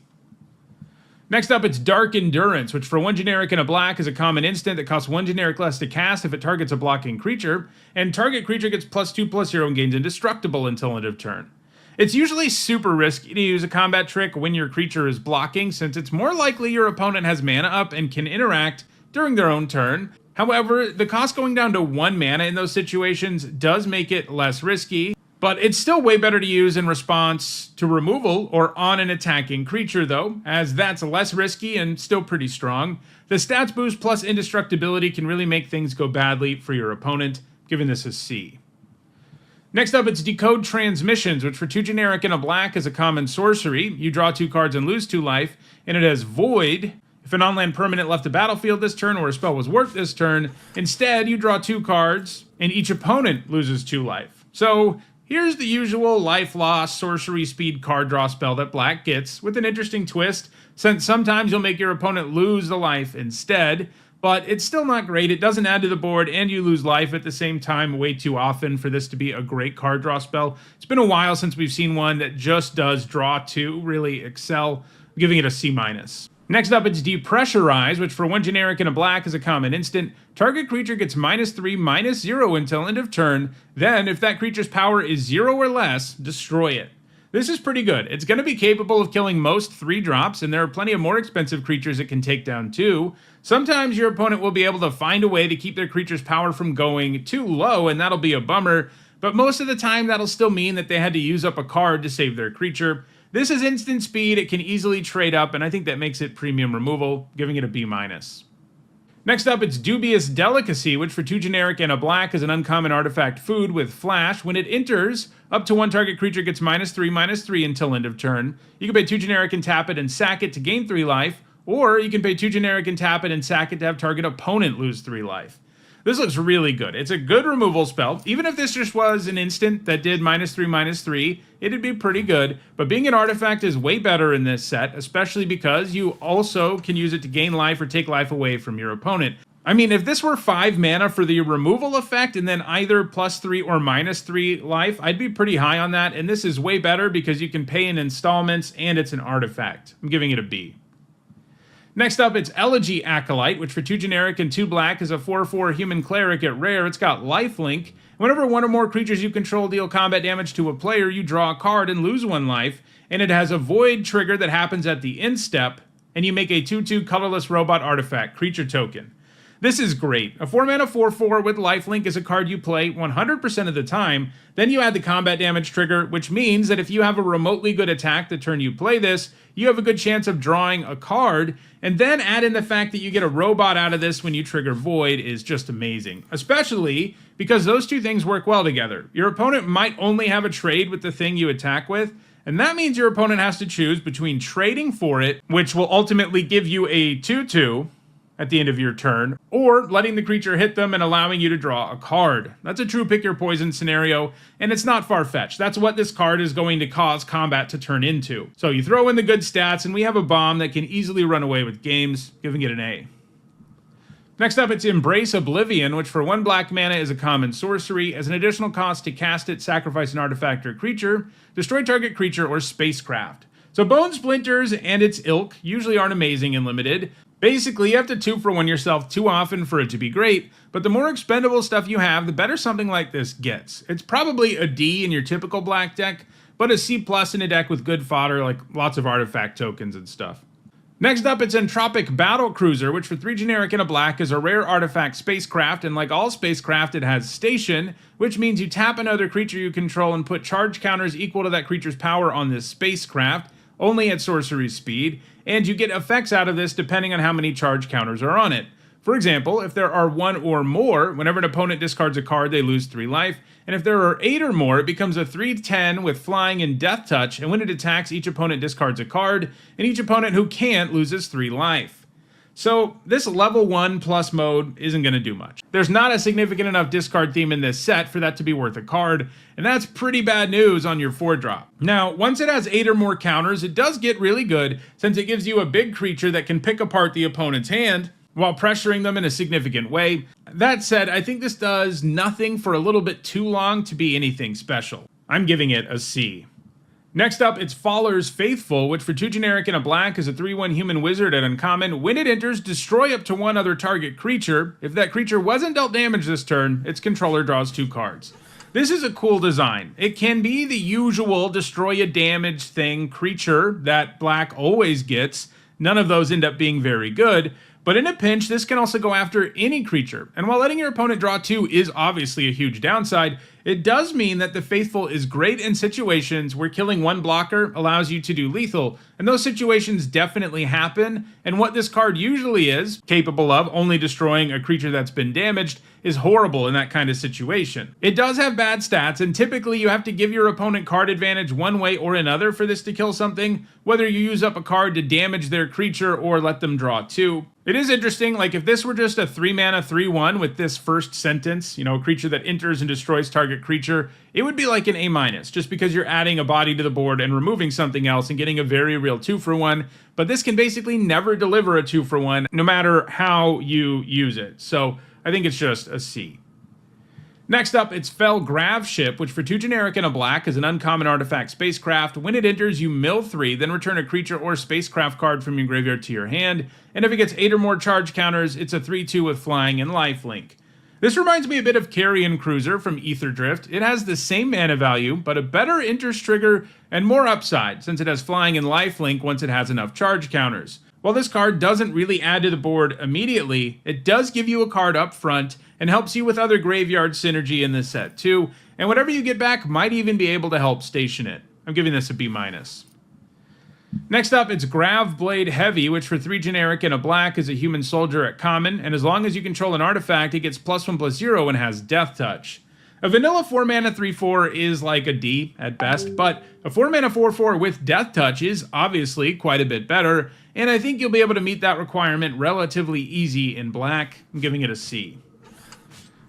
Next up, it's Dark Endurance, which for 1 generic and a black is a common instant that costs 1 generic less to cast if it targets a blocking creature, and target creature gets +2/+0 and gains indestructible until end of turn. It's usually super risky to use a combat trick when your creature is blocking, since it's more likely your opponent has mana up and can interact during their own turn. However, the cost going down to 1 mana in those situations does make it less risky, but it's still way better to use in response to removal or on an attacking creature though, as that's less risky and still pretty strong. The stats boost plus indestructibility can really make things go badly for your opponent, giving this a C. Next up, it's Decode Transmissions, which for 2 generic and a black is a common sorcery. You draw 2 cards and lose 2 life, and it has Void. If an on-land permanent left the battlefield this turn or a spell was warped this turn, instead you draw 2 cards, and each opponent loses 2 life. So here's the usual life loss, sorcery speed card draw spell that black gets, with an interesting twist, since sometimes you'll make your opponent lose the life instead, but it's still not great. It doesn't add to the board, and you lose life at the same time way too often for this to be a great card draw spell. It's been a while since we've seen one that just does draw 2 really excel. I'm giving it a C-. Next up, it's Depressurize, which for 1 generic and a black is a common instant. Target creature gets -3/-0 until end of turn. Then, if that creature's power is 0 or less, destroy it. This is pretty good. It's going to be capable of killing most 3-drops, and there are plenty of more expensive creatures it can take down too. Sometimes your opponent will be able to find a way to keep their creature's power from going too low, and that'll be a bummer, but most of the time that'll still mean that they had to use up a card to save their creature. This is instant speed, it can easily trade up, and I think that makes it premium removal, giving it a B-. Next up, it's Dubious Delicacy, which for 2 generic and a black is an uncommon artifact food with flash. When it enters, up to 1 target creature gets -3/-3 until end of turn. You can pay 2 generic and tap it and sack it to gain 3 life, or you can pay 2 generic and tap it and sack it to have target opponent lose 3 life. This looks really good. It's a good removal spell. Even if this just was an instant that did -3/-3, it'd be pretty good. But being an artifact is way better in this set, especially because you also can use it to gain life or take life away from your opponent. I mean, if this were 5 mana for the removal effect and then either +3 or -3 life, I'd be pretty high on that. And this is way better because you can pay in installments and it's an artifact. I'm giving it a B. Next up, it's Elegy Acolyte, which for 2 generic and 2 black is a 4/4 human cleric at rare. It's got lifelink. Whenever 1 or more creatures you control deal combat damage to a player, you draw a card and lose 1 life. And it has a Void trigger that happens at the end step, and you make a 2/2 colorless robot artifact, creature token. This is great. A 4-mana 4/4 with lifelink is a card you play 100% of the time. Then you add the combat damage trigger, which means that if you have a remotely good attack the turn you play this, you have a good chance of drawing a card. And then add in the fact that you get a robot out of this when you trigger Void is just amazing. Especially because those two things work well together. Your opponent might only have a trade with the thing you attack with, and that means your opponent has to choose between trading for it, which will ultimately give you a 2/2, at the end of your turn, or letting the creature hit them and allowing you to draw a card. That's a true pick your poison scenario, and it's not far-fetched. That's what this card is going to cause combat to turn into. So you throw in the good stats, and we have a bomb that can easily run away with games, giving it an A. Next up, it's Embrace Oblivion, which for 1 black mana is a common sorcery. As an additional cost to cast it, sacrifice an artifact or creature, destroy target creature or spacecraft. So Bone Splinters and its ilk usually aren't amazing in limited. Basically, you have to 2-for-1 yourself too often for it to be great, but the more expendable stuff you have, the better something like this gets. It's probably a D in your typical black deck, but a C+ in a deck with good fodder like lots of artifact tokens and stuff. Next up, it's Entropic Battle Cruiser, which for 3 generic and a black is a rare artifact spacecraft, and like all spacecraft, it has station, which means you tap another creature you control and put charge counters equal to that creature's power on this spacecraft, only at sorcery speed, and you get effects out of this depending on how many charge counters are on it. For example, if there are 1 or more, whenever an opponent discards a card, they lose 3 life, and if there are 8 or more, it becomes a 3/10 with flying and death touch, and when it attacks, each opponent discards a card, and each opponent who can't loses 3 life. So this level 1 plus mode isn't going to do much. There's not a significant enough discard theme in this set for that to be worth a card, and that's pretty bad news on your 4-drop. Now, once it has 8 or more counters, it does get really good since it gives you a big creature that can pick apart the opponent's hand while pressuring them in a significant way. That said, I think this does nothing for a little bit too long to be anything special. I'm giving it a C. Next up, it's Faller's Faithful, which for 2 generic and a black is a 3/1 human wizard at uncommon. When it enters, destroy up to 1 other target creature. If that creature wasn't dealt damage this turn, its controller draws 2 cards. This is a cool design. It can be the usual destroy a damaged thing creature that black always gets. None of those end up being very good. But in a pinch, this can also go after any creature. And while letting your opponent draw 2 is obviously a huge downside, it does mean that the Faithful is great in situations where killing 1 blocker allows you to do lethal. And those situations definitely happen. And what this card usually is, capable of only destroying a creature that's been damaged, is horrible in that kind of situation. It does have bad stats, and typically you have to give your opponent card advantage one way or another for this to kill something, whether you use up a card to damage their creature or let them draw 2. It is interesting, like if this were just a 3-mana 3/1 with this first sentence, a creature that enters and destroys target creature, it would be like an A-, just because you're adding a body to the board and removing something else and getting a very real 2-for-1, but this can basically never deliver a 2-for-1, no matter how you use it. So I think it's just a C. Next up, it's Fell Graveship, which for 2 generic and a black is an uncommon artifact spacecraft. When it enters, you mill 3, then return a creature or spacecraft card from your graveyard to your hand, and if it gets 8 or more charge counters, it's a 3/2 with flying and lifelink. This reminds me a bit of Carrion Cruiser from Aetherdrift. It has the same mana value, but a better enters trigger and more upside, since it has flying and lifelink once it has enough charge counters. While this card doesn't really add to the board immediately, it does give you a card up front and helps you with other graveyard synergy in this set too, and whatever you get back might even be able to help station it. I'm giving this a B-. Next up, it's Graveblade Heavy, which for 3 generic and a black is a human soldier at common, and as long as you control an artifact, it gets +1/+0 and has Death Touch. A vanilla 4-mana 3/4 is like a D at best, but a 4-mana 4/4 with Death Touch is obviously quite a bit better, and I think you'll be able to meet that requirement relatively easy in black. I'm giving it a C.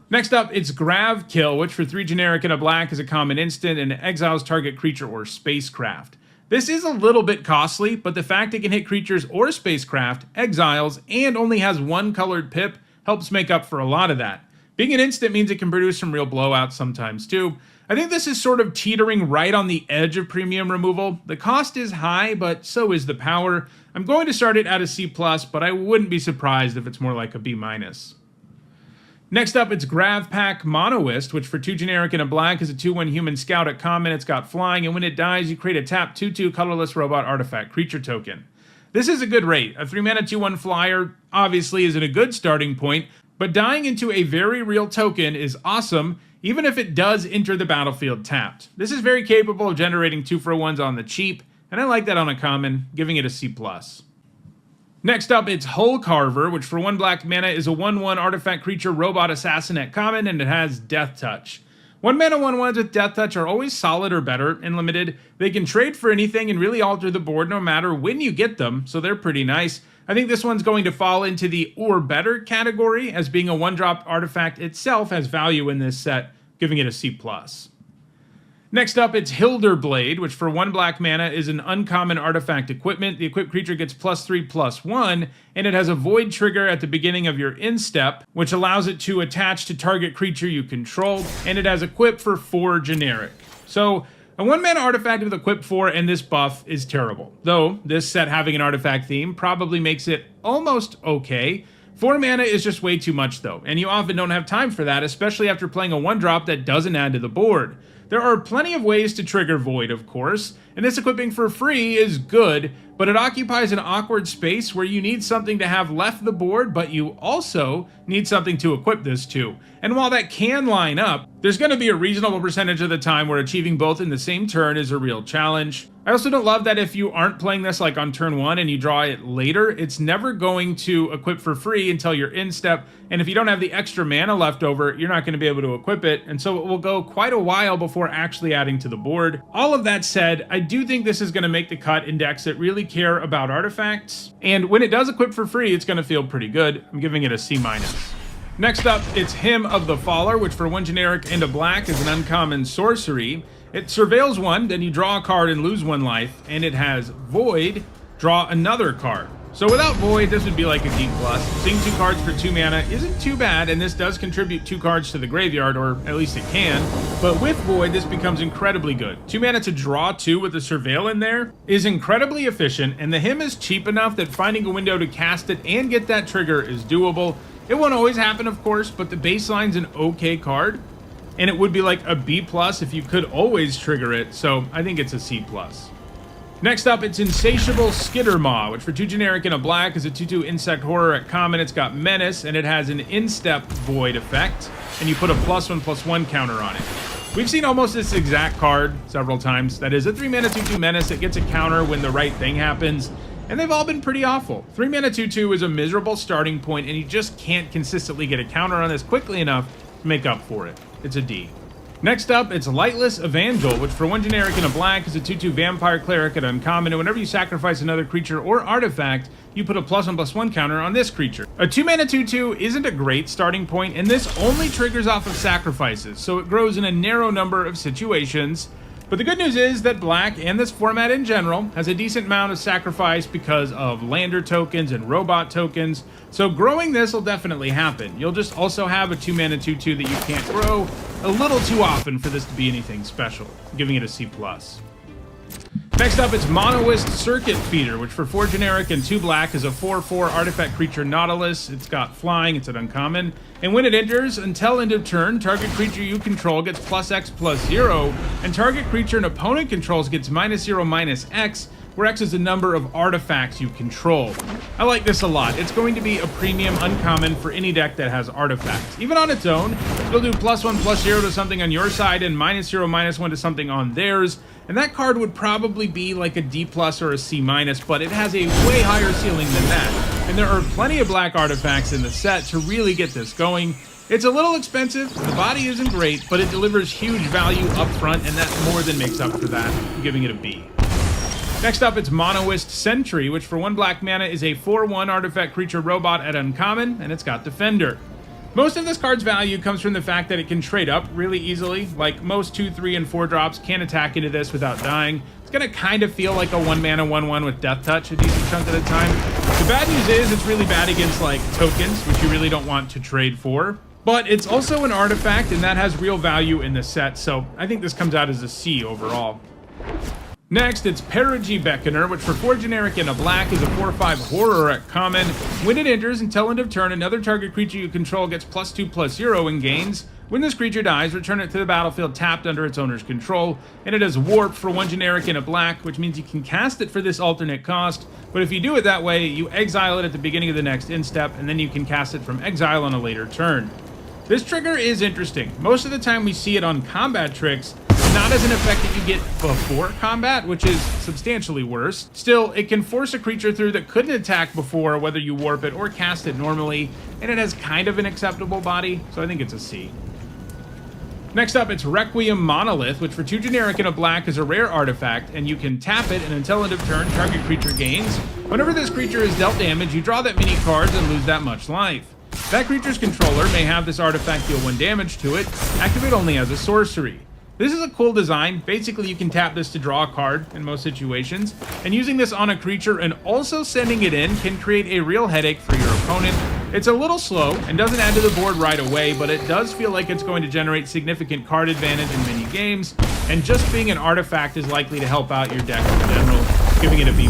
Next up, it's Grav Kill, which for 3 generic and a black is a common instant and exiles target creature or spacecraft. This is a little bit costly, but the fact it can hit creatures or spacecraft, exiles, and only has 1 colored pip helps make up for a lot of that. Being an instant means it can produce some real blowouts sometimes too. I think this is sort of teetering right on the edge of premium removal. The cost is high, but so is the power. I'm going to start it at a C+, but I wouldn't be surprised if it's more like a B-. Next up, it's Gravpack Monoist, which for 2 generic and a black is a 2/1 human scout at common. It's got flying, and when it dies, you create a tap 2/2 colorless robot artifact creature token. This is a good rate. A 3-mana 2/1 flyer obviously isn't a good starting point, but dying into a very real token is awesome, even if it does enter the battlefield tapped. This is very capable of generating 2-for-1s on the cheap, and I like that on a common, giving it a C+. Next up, it's Hull Carver, which for 1 black mana is a 1/1 artifact creature robot assassin at common, and it has Death Touch. 1 mana 1/1s with Death Touch are always solid or better in limited. They can trade for anything and really alter the board no matter when you get them, so they're pretty nice. I think this one's going to fall into the or better category, as being a 1-drop artifact itself has value in this set, giving it a C+. Next up, it's Hilderblade, which for 1 black mana is an uncommon artifact equipment. The equipped creature gets +3/+1, and it has a void trigger at the beginning of your instep, which allows it to attach to target creature you control, and it has equip for 4 generic. So, a 1-mana artifact with equip 4 and this buff is terrible. Though, this set having an artifact theme probably makes it almost okay. 4 mana is just way too much though, and you often don't have time for that, especially after playing a 1-drop that doesn't add to the board. There are plenty of ways to trigger Void, of course, and this equipping for free is good, but it occupies an awkward space where you need something to have left the board, but you also need something to equip this to. And while that can line up, there's going to be a reasonable percentage of the time where achieving both in the same turn is a real challenge. I also don't love that if you aren't playing this like on turn 1 and you draw it later, it's never going to equip for free until you're in step, and if you don't have the extra mana left over, you're not going to be able to equip it, and so it will go quite a while before actually adding to the board. All of that said, I do think this is going to make the cut in decks that really care about artifacts, and when it does equip for free, it's going to feel pretty good. I'm giving it a C-. Next up, it's Hymn of the Faller, which for 1 generic and a black is an uncommon sorcery. It surveils 1, then you draw a card and lose 1 life, and it has Void, draw another card. So without Void, this would be like a D+. Seeing 2 cards for 2 mana isn't too bad, and this does contribute 2 cards to the graveyard, or at least it can. But with Void, this becomes incredibly good. 2 mana to draw 2 with the Surveil in there is incredibly efficient, and the Hymn is cheap enough that finding a window to cast it and get that trigger is doable. It won't always happen, of course, but the baseline's an okay card. And it would be like a B+ if you could always trigger it, so I think it's a C+. Next up, it's Insatiable Skittermaw, which for 2 generic and a black is a 2/2 insect horror at common. It's got Menace, and it has an instep Void effect, and you put a +1/+1 counter on it. We've seen almost this exact card several times. That is a 3 mana 2/2 Menace. It gets a counter when the right thing happens, and they've all been pretty awful. 3 mana 2/2 is a miserable starting point, and you just can't consistently get a counter on this quickly enough to make up for it. It's a D. Next up, it's Lightless Evangel, which for 1 generic and a black is a 2/2 Vampire Cleric at uncommon, and whenever you sacrifice another creature or artifact, you put a +1/+1 counter on this creature. A 2 mana 2/2 isn't a great starting point, and this only triggers off of sacrifices, so it grows in a narrow number of situations. But the good news is that black, and this format in general, has a decent amount of sacrifice because of lander tokens and robot tokens, so growing this will definitely happen. You'll just also have a 2 mana 2/2 that you can't grow a little too often for this to be anything special, giving it a C+. Next up, it's Monoist Circuit Feeder, which for 4 generic and 2 black is a 4/4 artifact creature Nautilus. It's got flying, it's an uncommon, and when it enters, until end of turn, target creature you control gets +X/+0, and target creature an opponent controls gets -0/-X, where X is the number of artifacts you control. I like this a lot. It's going to be a premium uncommon for any deck that has artifacts. Even on its own, it'll do +1/+0 to something on your side and -0/-1 to something on theirs, and that card would probably be like a D+ or a C-, but it has a way higher ceiling than that. And there are plenty of black artifacts in the set to really get this going. It's a little expensive, the body isn't great, but it delivers huge value up front, and that more than makes up for that. I'm giving it a B. Next up, it's Monoist Sentry, which for 1 black mana is a 4/1 artifact creature robot at uncommon, and it's got Defender. Most of this card's value comes from the fact that it can trade up really easily. Like most 2, 3, and 4 drops can attack into this without dying. It's gonna kind of feel like a 1 mana 1/1 with Death Touch a decent chunk of the time. The bad news is it's really bad against like tokens, which you really don't want to trade for. But it's also an artifact, and that has real value in the set, so I think this comes out as a C overall. Next, it's Perigi Beckoner, which for 4 generic and a black is a 4/5 horror at common. When it enters, until end of turn, another target creature you control gets +2/+0 and gains. When this creature dies, return it to the battlefield tapped under its owner's control, and it has Warp for 1 generic and a black, which means you can cast it for this alternate cost, but if you do it that way, you exile it at the beginning of the next instep, and then you can cast it from exile on a later turn. This trigger is interesting. Most of the time we see it on combat tricks, not as an effect that you get before combat, which is substantially worse. Still, it can force a creature through that couldn't attack before, whether you warp it or cast it normally, and it has kind of an acceptable body, so I think it's a C. Next up, it's Requiem Monolith, which for 2 generic and a black is a rare artifact, and you can tap it, and until end of turn, target creature gains. Whenever this creature is dealt damage, you draw that many cards and lose that much life. That creature's controller may have this artifact deal 1 damage to it, activate only as a sorcery. This is a cool design. Basically, you can tap this to draw a card in most situations, and using this on a creature and also sending it in can create a real headache for your opponent. It's a little slow and doesn't add to the board right away, but it does feel like it's going to generate significant card advantage in many games, and just being an artifact is likely to help out your deck in general, giving it a B-.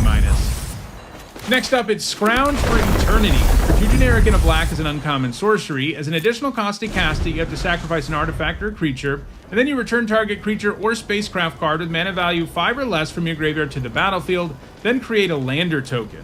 Next up, it's Scrounge for Eternity. For 2 generic and a black is an uncommon sorcery. As an additional cost to cast it, you have to sacrifice an artifact or a creature, and then you return target creature or spacecraft card with mana value 5 or less from your graveyard to the battlefield, then create a lander token.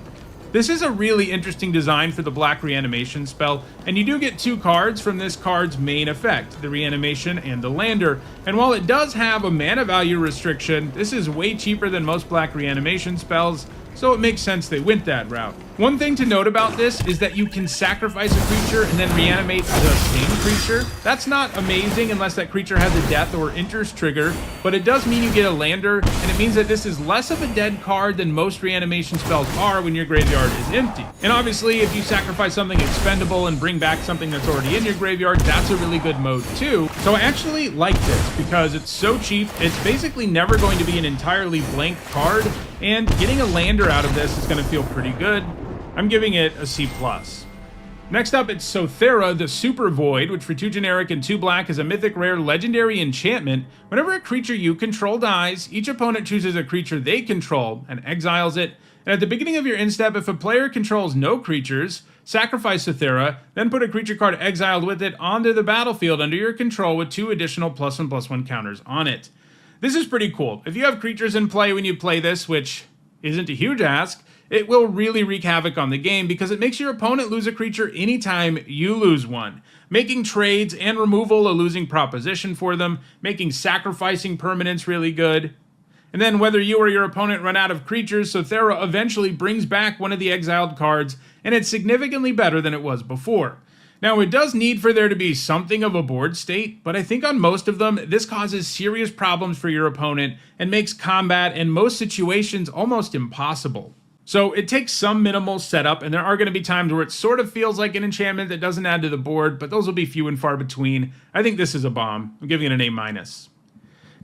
This is a really interesting design for the black reanimation spell, and you do get 2 cards from this card's main effect, the reanimation and the lander. And while it does have a mana value restriction, this is way cheaper than most black reanimation spells, so it makes sense they went that route. One thing to note about this is that you can sacrifice a creature and then reanimate the same creature. That's not amazing unless that creature has a death or enters trigger, but it does mean you get a lander, and it means that this is less of a dead card than most reanimation spells are when your graveyard is empty. And obviously, if you sacrifice something expendable and bring back something that's already in your graveyard, that's a really good mode too. So I actually like this because it's so cheap, it's basically never going to be an entirely blank card, and getting a lander out of this is going to feel pretty good. I'm giving it a C+. Next up, it's Sothera, the Super Void, which for 2 generic and 2 black is a mythic rare legendary enchantment. Whenever a creature you control dies, each opponent chooses a creature they control and exiles it. And at the beginning of your end step, if a player controls no creatures, sacrifice Sothera, then put a creature card exiled with it onto the battlefield under your control with 2 additional +1/+1 counters on it. This is pretty cool. If you have creatures in play when you play this, which isn't a huge ask, it will really wreak havoc on the game because it makes your opponent lose a creature anytime you lose one, making trades and removal a losing proposition for them, making sacrificing permanents really good. And then whether you or your opponent run out of creatures, Sothera eventually brings back one of the exiled cards, and it's significantly better than it was before. Now, it does need for there to be something of a board state, but I think on most of them, this causes serious problems for your opponent and makes combat in most situations almost impossible. So it takes some minimal setup, and there are going to be times where it sort of feels like an enchantment that doesn't add to the board, but those will be few and far between. I think this is a bomb. I'm giving it an A-.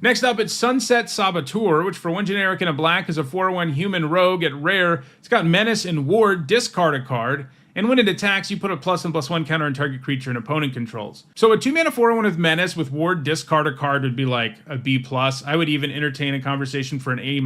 Next up, it's Sunset Saboteur, which for 1 generic and a black is a 4/1 human rogue at rare. It's got Menace and Ward, discard a card, and when it attacks, you put a +1/+1 counter on target creature an opponent controls. So a 2 mana 4/1 with Menace with Ward, discard a card would be like a B+. I would even entertain a conversation for an A-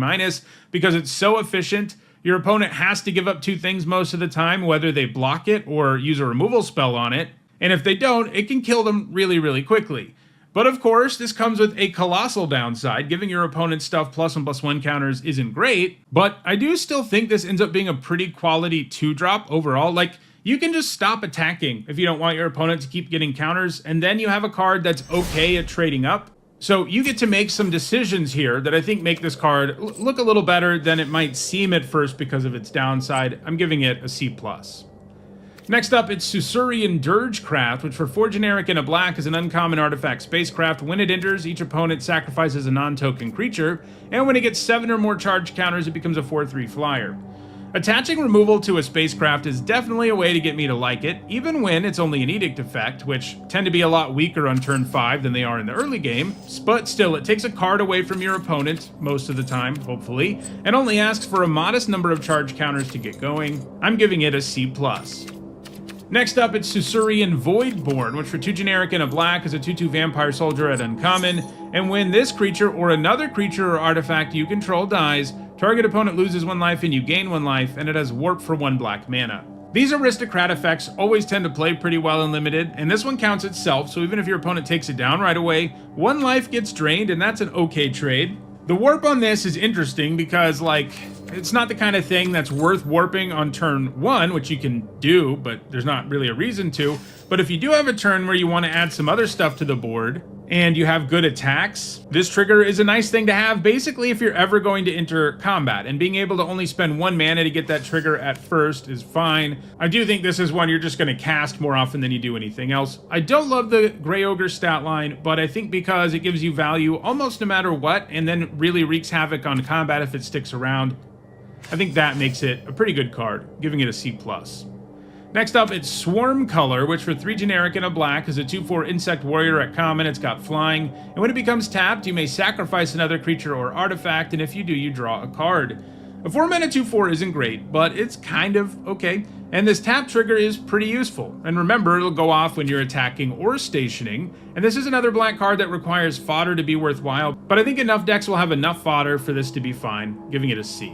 because it's so efficient. Your opponent has to give up 2 things most of the time, whether they block it or use a removal spell on it. And if they don't, it can kill them really, really quickly. But of course, this comes with a colossal downside. Giving your opponent stuff +1/+1 counters isn't great, but I do still think this ends up being a pretty quality 2-drop overall. Like, you can just stop attacking if you don't want your opponent to keep getting counters, and then you have a card that's okay at trading up. So you get to make some decisions here that I think make this card look a little better than it might seem at first because of its downside. I'm giving it a C+. Next up, it's Susurian Dirgecraft, which for 4 generic and a black is an uncommon artifact spacecraft. When it enters, each opponent sacrifices a non-token creature, and when it gets 7 or more charge counters, it becomes a 4/3 flyer. Attaching removal to a spacecraft is definitely a way to get me to like it, even when it's only an edict effect, which tend to be a lot weaker on turn 5 than they are in the early game, but still, it takes a card away from your opponent, most of the time, hopefully, and only asks for a modest number of charge counters to get going. I'm giving it a C+. Next up, it's Susurian Voidborn, which for 2 generic and a black is a 2/2 vampire soldier at uncommon, and when this creature or another creature or artifact you control dies, target opponent loses 1 life and you gain 1 life, and it has warp for 1 black mana. These aristocrat effects always tend to play pretty well in limited, and this one counts itself, so even if your opponent takes it down right away, 1 life gets drained, and that's an okay trade. The warp on this is interesting because, like, it's not the kind of thing that's worth warping on turn 1, which you can do, but there's not really a reason to. But if you do have a turn where you want to add some other stuff to the board, and you have good attacks, this trigger is a nice thing to have basically if you're ever going to enter combat, and being able to only spend 1 mana to get that trigger at first is fine. I do think this is one you're just going to cast more often than you do anything else. I don't love the Grey Ogre stat line, but I think because it gives you value almost no matter what, and then really wreaks havoc on combat if it sticks around, I think that makes it a pretty good card, giving it a C+. Next up, it's Swarm Color, which for 3 generic and a black is a 2/4 insect warrior at common. It's got flying, and when it becomes tapped, you may sacrifice another creature or artifact, and if you do, you draw a card. A 4 mana 2/4 isn't great, but it's kind of okay, and this tap trigger is pretty useful. And remember, it'll go off when you're attacking or stationing, and this is another black card that requires fodder to be worthwhile, but I think enough decks will have enough fodder for this to be fine, giving it a C.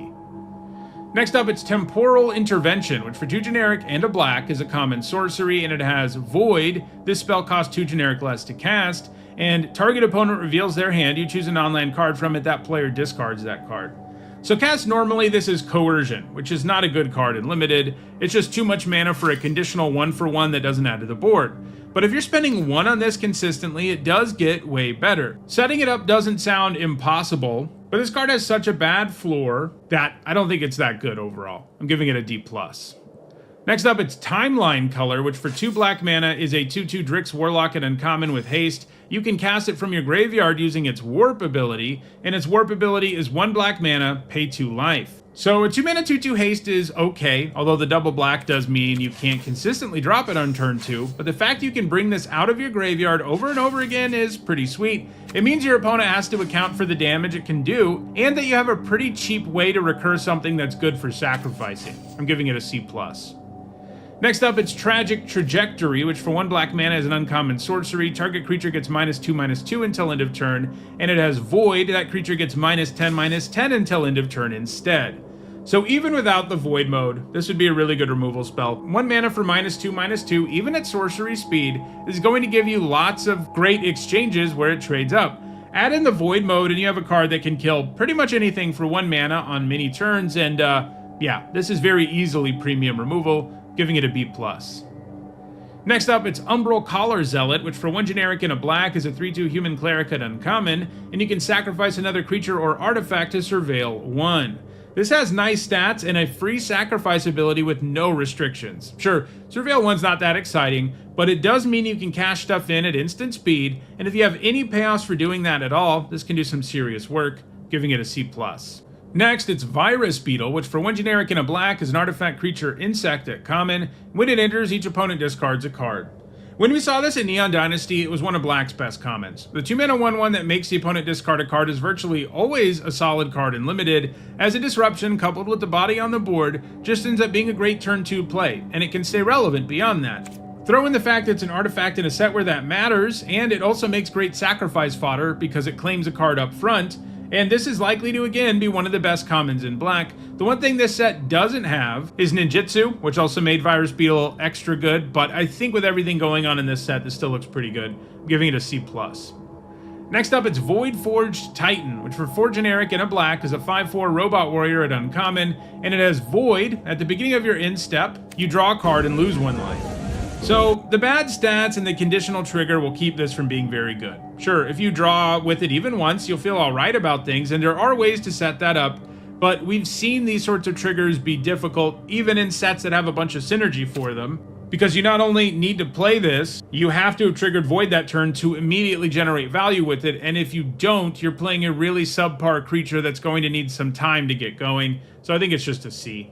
Next up, it's Temporal Intervention, which for 2 generic and a black is a common sorcery, and it has Void. This spell costs 2 generic less to cast, and target opponent reveals their hand. You choose a non-land card from it, that player discards that card. So cast normally, this is Coercion, which is not a good card in Limited. It's just too much mana for a conditional 1-for-1 that doesn't add to the board. But if you're spending 1 on this consistently, it does get way better. Setting it up doesn't sound impossible, but this card has such a bad floor that I don't think it's that good overall. I'm giving it a D+. Next up, it's Timeline Color, which for 2 black mana is a 2/2 Drix Warlock and uncommon with haste. You can cast it from your graveyard using its Warp ability, and its Warp ability is 1 black mana, pay 2 life. So a 2 mana 2/2 haste is okay, although the double black does mean you can't consistently drop it on turn 2, but the fact you can bring this out of your graveyard over and over again is pretty sweet. It means your opponent has to account for the damage it can do, and that you have a pretty cheap way to recur something that's good for sacrificing. I'm giving it a C+. Next up, it's Tragic Trajectory, which for 1 black mana is an uncommon sorcery. Target creature gets -2/-2 until end of turn, and it has Void. That creature gets -10/-10 until end of turn instead. So even without the Void mode, this would be a really good removal spell. 1 mana for -2/-2, even at sorcery speed, is going to give you lots of great exchanges where it trades up. Add in the Void mode, and you have a card that can kill pretty much anything for 1 mana on many turns, and yeah, this is very easily premium removal, giving it a B+. Next up, it's Umbral Collar Zealot, which for 1 generic and a black is a 3/2 human cleric at uncommon, and you can sacrifice another creature or artifact to surveil 1. This has nice stats and a free sacrifice ability with no restrictions. Sure, surveil 1's not that exciting, but it does mean you can cash stuff in at instant speed, and if you have any payoffs for doing that at all, this can do some serious work, giving it a C+. Next, it's Virus Beetle, which for 1 generic and a black is an artifact creature insect at common. When it enters, each opponent discards a card. When we saw this in Neon Dynasty, it was one of Black's best commons. The 2 mana 1/1 that makes the opponent discard a card is virtually always a solid card in Limited, as a disruption coupled with the body on the board just ends up being a great turn 2 play, and it can stay relevant beyond that. Throw in the fact it's an artifact in a set where that matters, and it also makes great sacrifice fodder because it claims a card up front, and this is likely to again be one of the best commons in Black. The one thing this set doesn't have is Ninjutsu, which also made Virus Beetle extra good, but I think with everything going on in this set, this still looks pretty good. I'm giving it a C+. Next up, it's Void Forged Titan, which for 4 generic and a black is a 5/4 robot warrior at uncommon, and it has Void. At the beginning of your end step, you draw a card and lose 1 life. So the bad stats and the conditional trigger will keep this from being very good. Sure, if you draw with it even once, you'll feel alright about things, and there are ways to set that up, but we've seen these sorts of triggers be difficult, even in sets that have a bunch of synergy for them, because you not only need to play this, you have to have triggered Void that turn to immediately generate value with it, and if you don't, you're playing a really subpar creature that's going to need some time to get going, so I think it's just a C.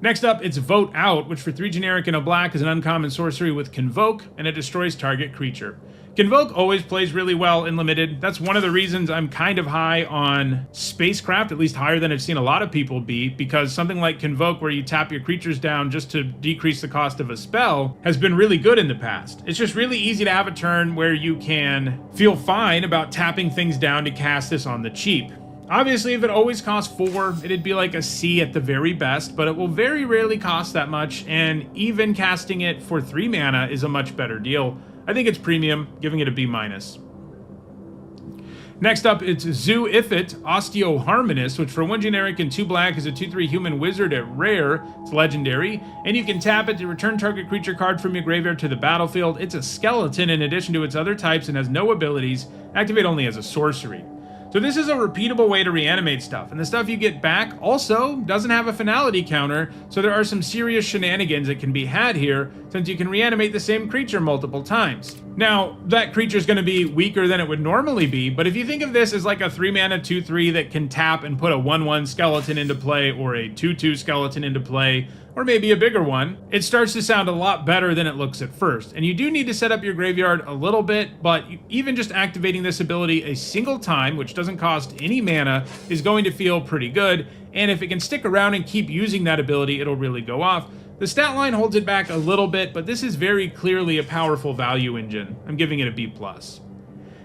Next up, it's Vote Out, which for 3 generic and a black is an uncommon sorcery with Convoke, and it destroys target creature. Convoke always plays really well in Limited. That's one of the reasons I'm kind of high on Spacecraft, at least higher than I've seen a lot of people be, because something like Convoke, where you tap your creatures down just to decrease the cost of a spell, has been really good in the past. It's just really easy to have a turn where you can feel fine about tapping things down to cast this on the cheap. Obviously, if it always costs 4, it'd be like a C at the very best, but it will very rarely cost that much, and even casting it for 3 mana is a much better deal. I think it's premium, giving it a B-. Next up, it's Zoo Ifrit, Osteoharmonist, which for 1 generic and 2 black is a 2/3 human wizard at rare. It's legendary, and you can tap it to return target creature card from your graveyard to the battlefield. It's a skeleton in addition to its other types and has no abilities. Activate only as a sorcery. So this is a repeatable way to reanimate stuff, and the stuff you get back also doesn't have a finality counter, so there are some serious shenanigans that can be had here, since you can reanimate the same creature multiple times. Now, that creature's going to be weaker than it would normally be, but if you think of this as like a 3 mana 2/3 that can tap and put a 1/1 skeleton into play, or a 2/2 skeleton into play, or maybe a bigger one, it starts to sound a lot better than it looks at first. And you do need to set up your graveyard a little bit, but even just activating this ability a single time, which doesn't cost any mana, is going to feel pretty good. And if it can stick around and keep using that ability, it'll really go off. The stat line holds it back a little bit, but this is very clearly a powerful value engine. I'm giving it a B+.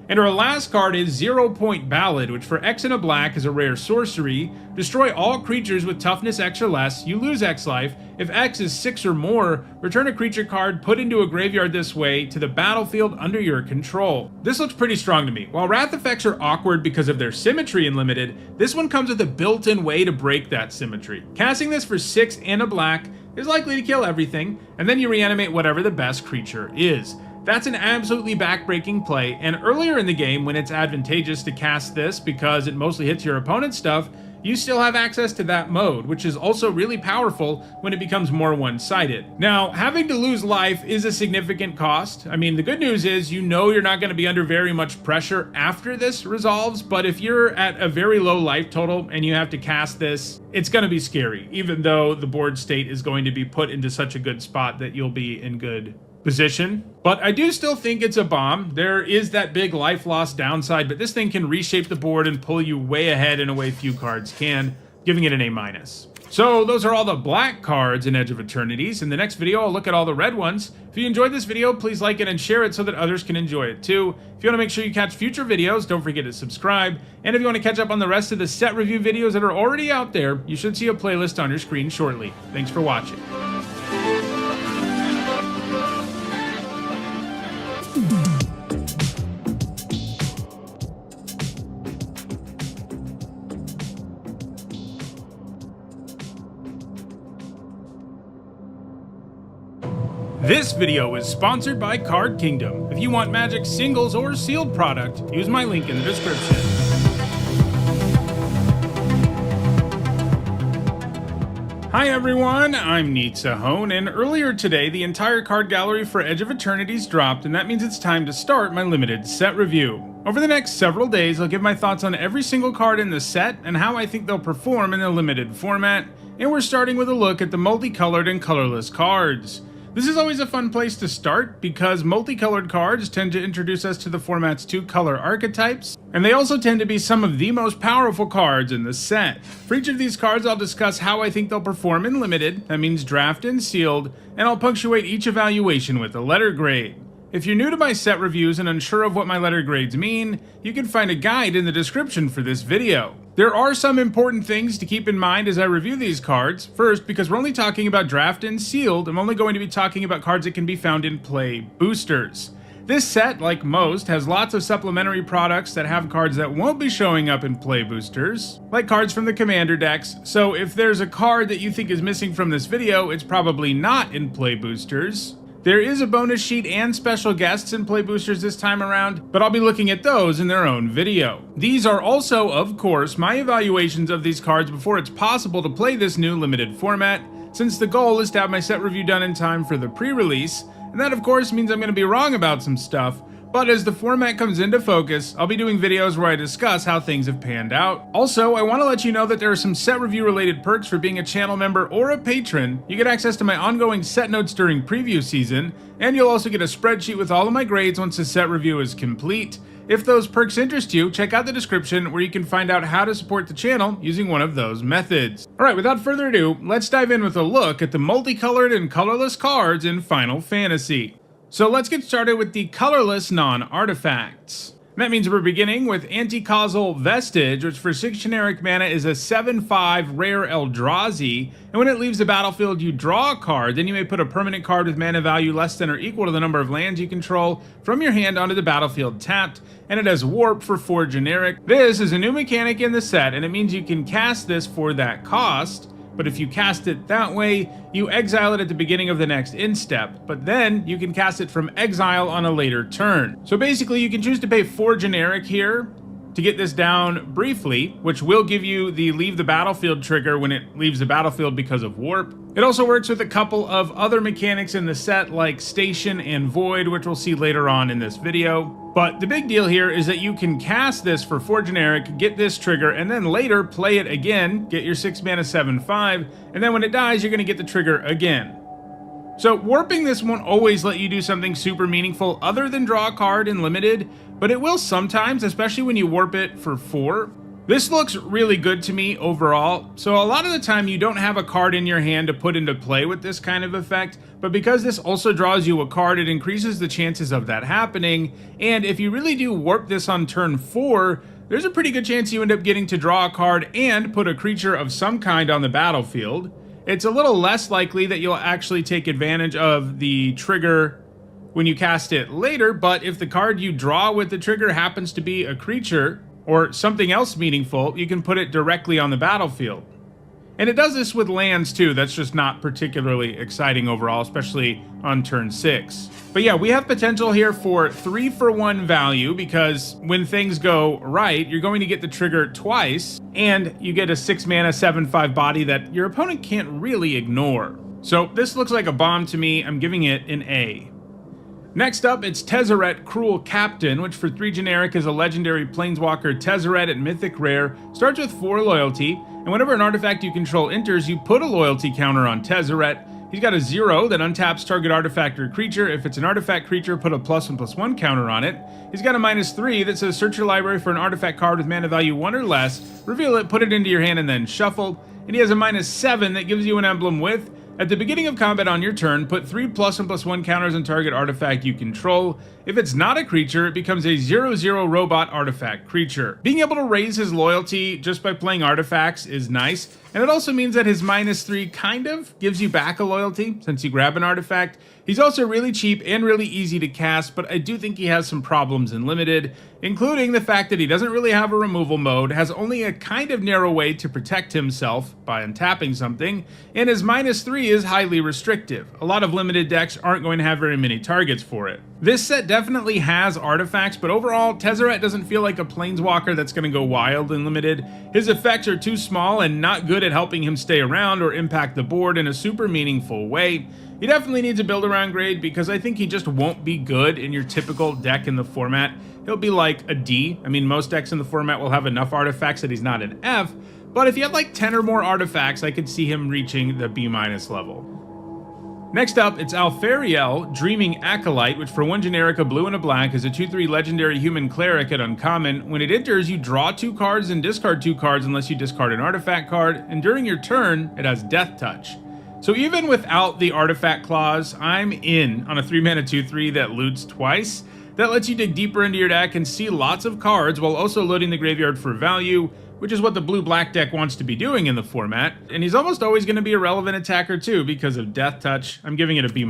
And our last card is 0 Point Ballad, which for X and a black is a rare sorcery. Destroy all creatures with toughness X or less, you lose X life. If X is 6 or more, return a creature card put into a graveyard this way to the battlefield under your control. This looks pretty strong to me. While Wrath effects are awkward because of their symmetry in Limited, this one comes with a built-in way to break that symmetry. Casting this for 6 and a black is likely to kill everything, and then you reanimate whatever the best creature is. That's an absolutely backbreaking play, and earlier in the game when it's advantageous to cast this because it mostly hits your opponent's stuff, you still have access to that mode, which is also really powerful when it becomes more one-sided. Now, having to lose life is a significant cost. I mean, the good news is you know you're not going to be under very much pressure after this resolves, but if you're at a very low life total and you have to cast this, it's going to be scary, even though the board state is going to be put into such a good spot that you'll be in good position. But I do still think it's a bomb. There is that big life loss downside, but this thing can reshape the board and pull you way ahead in a way few cards can, giving it an A-. So those are all the black cards in Edge of Eternities. In the next video, I'll look at all the red ones. If you enjoyed this video, please like it and share it so that others can enjoy it too. If you want to make sure you catch future videos, don't forget to subscribe. And if you want to catch up on the rest of the set review videos that are already out there, you should see a playlist on your screen shortly. Thanks for watching. This video is sponsored by Card Kingdom. If you want Magic singles or sealed product, use my link in the description. Hi everyone, I'm Hone, and earlier today the entire card gallery for Edge of Eternities dropped, and that means it's time to start my limited set review. Over the next several days, I'll give my thoughts on every single card in the set and how I think they'll perform in the limited format, and we're starting with a look at the multicolored and colorless cards. This is always a fun place to start because multicolored cards tend to introduce us to the format's 2 color archetypes, and they also tend to be some of the most powerful cards in the set. For each of these cards, I'll discuss how I think they'll perform in Limited, that means draft and sealed, and I'll punctuate each evaluation with a letter grade. If you're new to my set reviews and unsure of what my letter grades mean, you can find a guide in the description for this video. There are some important things to keep in mind as I review these cards. First, because we're only talking about draft and sealed, I'm only going to be talking about cards that can be found in play boosters. This set, like most, has lots of supplementary products that have cards that won't be showing up in play boosters, like cards from the commander decks, so if there's a card that you think is missing from this video, it's probably not in play boosters. There is a bonus sheet and special guests in play boosters this time around, but I'll be looking at those in their own video. These are also, of course, my evaluations of these cards before it's possible to play this new limited format, since the goal is to have my set review done in time for the pre-release, and that of course means I'm going to be wrong about some stuff, but as the format comes into focus, I'll be doing videos where I discuss how things have panned out. Also, I want to let you know that there are some set review related perks for being a channel member or a patron. You get access to my ongoing set notes during preview season, and you'll also get a spreadsheet with all of my grades once the set review is complete. If those perks interest you, check out the description where you can find out how to support the channel using one of those methods. Alright, without further ado, let's dive in with a look at the multicolored and colorless cards in Final Fantasy. So let's get started with the colorless non-artifacts. That means we're beginning with Anti-Causal Vestige, which for 6 generic mana is a 7/5 rare Eldrazi, and when it leaves the battlefield you draw a card, then you may put a permanent card with mana value less than or equal to the number of lands you control from your hand onto the battlefield tapped, and it has Warp for 4 generic. This is a new mechanic in the set, and it means you can cast this for that cost, but if you cast it that way, you exile it at the beginning of the next end step, but then you can cast it from exile on a later turn. So basically you can choose to pay 4 generic here to get this down briefly, which will give you the leave the battlefield trigger when it leaves the battlefield because of Warp. It also works with a couple of other mechanics in the set like Station and Void, which we'll see later on in this video. But the big deal here is that you can cast this for 4 generic, get this trigger, and then later play it again, get your 6 mana 7/5, and then when it dies, you're going to get the trigger again. So warping this won't always let you do something super meaningful other than draw a card in Limited, but it will sometimes, especially when you warp it for 4. This looks really good to me overall. So a lot of the time you don't have a card in your hand to put into play with this kind of effect, but because this also draws you a card, it increases the chances of that happening. And if you really do warp this on turn 4, there's a pretty good chance you end up getting to draw a card and put a creature of some kind on the battlefield. It's a little less likely that you'll actually take advantage of the trigger when you cast it later, but if the card you draw with the trigger happens to be a creature or something else meaningful, you can put it directly on the battlefield. And it does this with lands too. That's just not particularly exciting overall, especially on turn 6. But yeah, we have potential here for 3-for-1 value, because when things go right, you're going to get the trigger twice, and you get a 6-mana 7/5 body that your opponent can't really ignore. So this looks like a bomb to me. I'm giving it an A. Next up, it's Tezzeret Cruel Captain, which for 3 generic is a legendary planeswalker Tezzeret at Mythic Rare, starts with 4 loyalty, and whenever an artifact you control enters, you put a loyalty counter on Tezzeret. He's got a 0 that untaps target artifact or creature. If it's an artifact creature, put a +1/+1 counter on it. He's got a -3 that says search your library for an artifact card with mana value 1 or less, reveal it, put it into your hand, and then shuffle. And he has a -7 that gives you an emblem with, at the beginning of combat on your turn, put 3 +1/+1 counters on target artifact you control. If it's not a creature, it becomes a 0/0 robot artifact creature. Being able to raise his loyalty just by playing artifacts is nice, and it also means that his -3 kind of gives you back a loyalty since you grab an artifact. He's also really cheap and really easy to cast, but I do think he has some problems in Limited, including the fact that he doesn't really have a removal mode, has only a kind of narrow way to protect himself by untapping something, and his -3 is highly restrictive. A lot of Limited decks aren't going to have very many targets for it. This set definitely has artifacts, but overall, Tezzeret doesn't feel like a planeswalker that's going to go wild in Limited. His effects are too small and not good at helping him stay around or impact the board in a super meaningful way. He definitely needs a build around grade, because I think he just won't be good in your typical deck in the format. He'll be like a D. I mean, most decks in the format will have enough artifacts that he's not an F, but if he had like 10 or more artifacts, I could see him reaching the B- level. Next up, it's Alfariel, Dreaming Acolyte, which for 1 generic, a blue and a black, is a 2/3 legendary human cleric at uncommon. When it enters, you draw 2 cards and discard 2 cards unless you discard an artifact card, and during your turn, it has Death Touch. So even without the artifact clause, I'm in on a 3-mana 2/3 that loots twice. That lets you dig deeper into your deck and see lots of cards while also loading the graveyard for value, which is what the blue-black deck wants to be doing in the format. And he's almost always going to be a relevant attacker too because of Death Touch. I'm giving it a B-.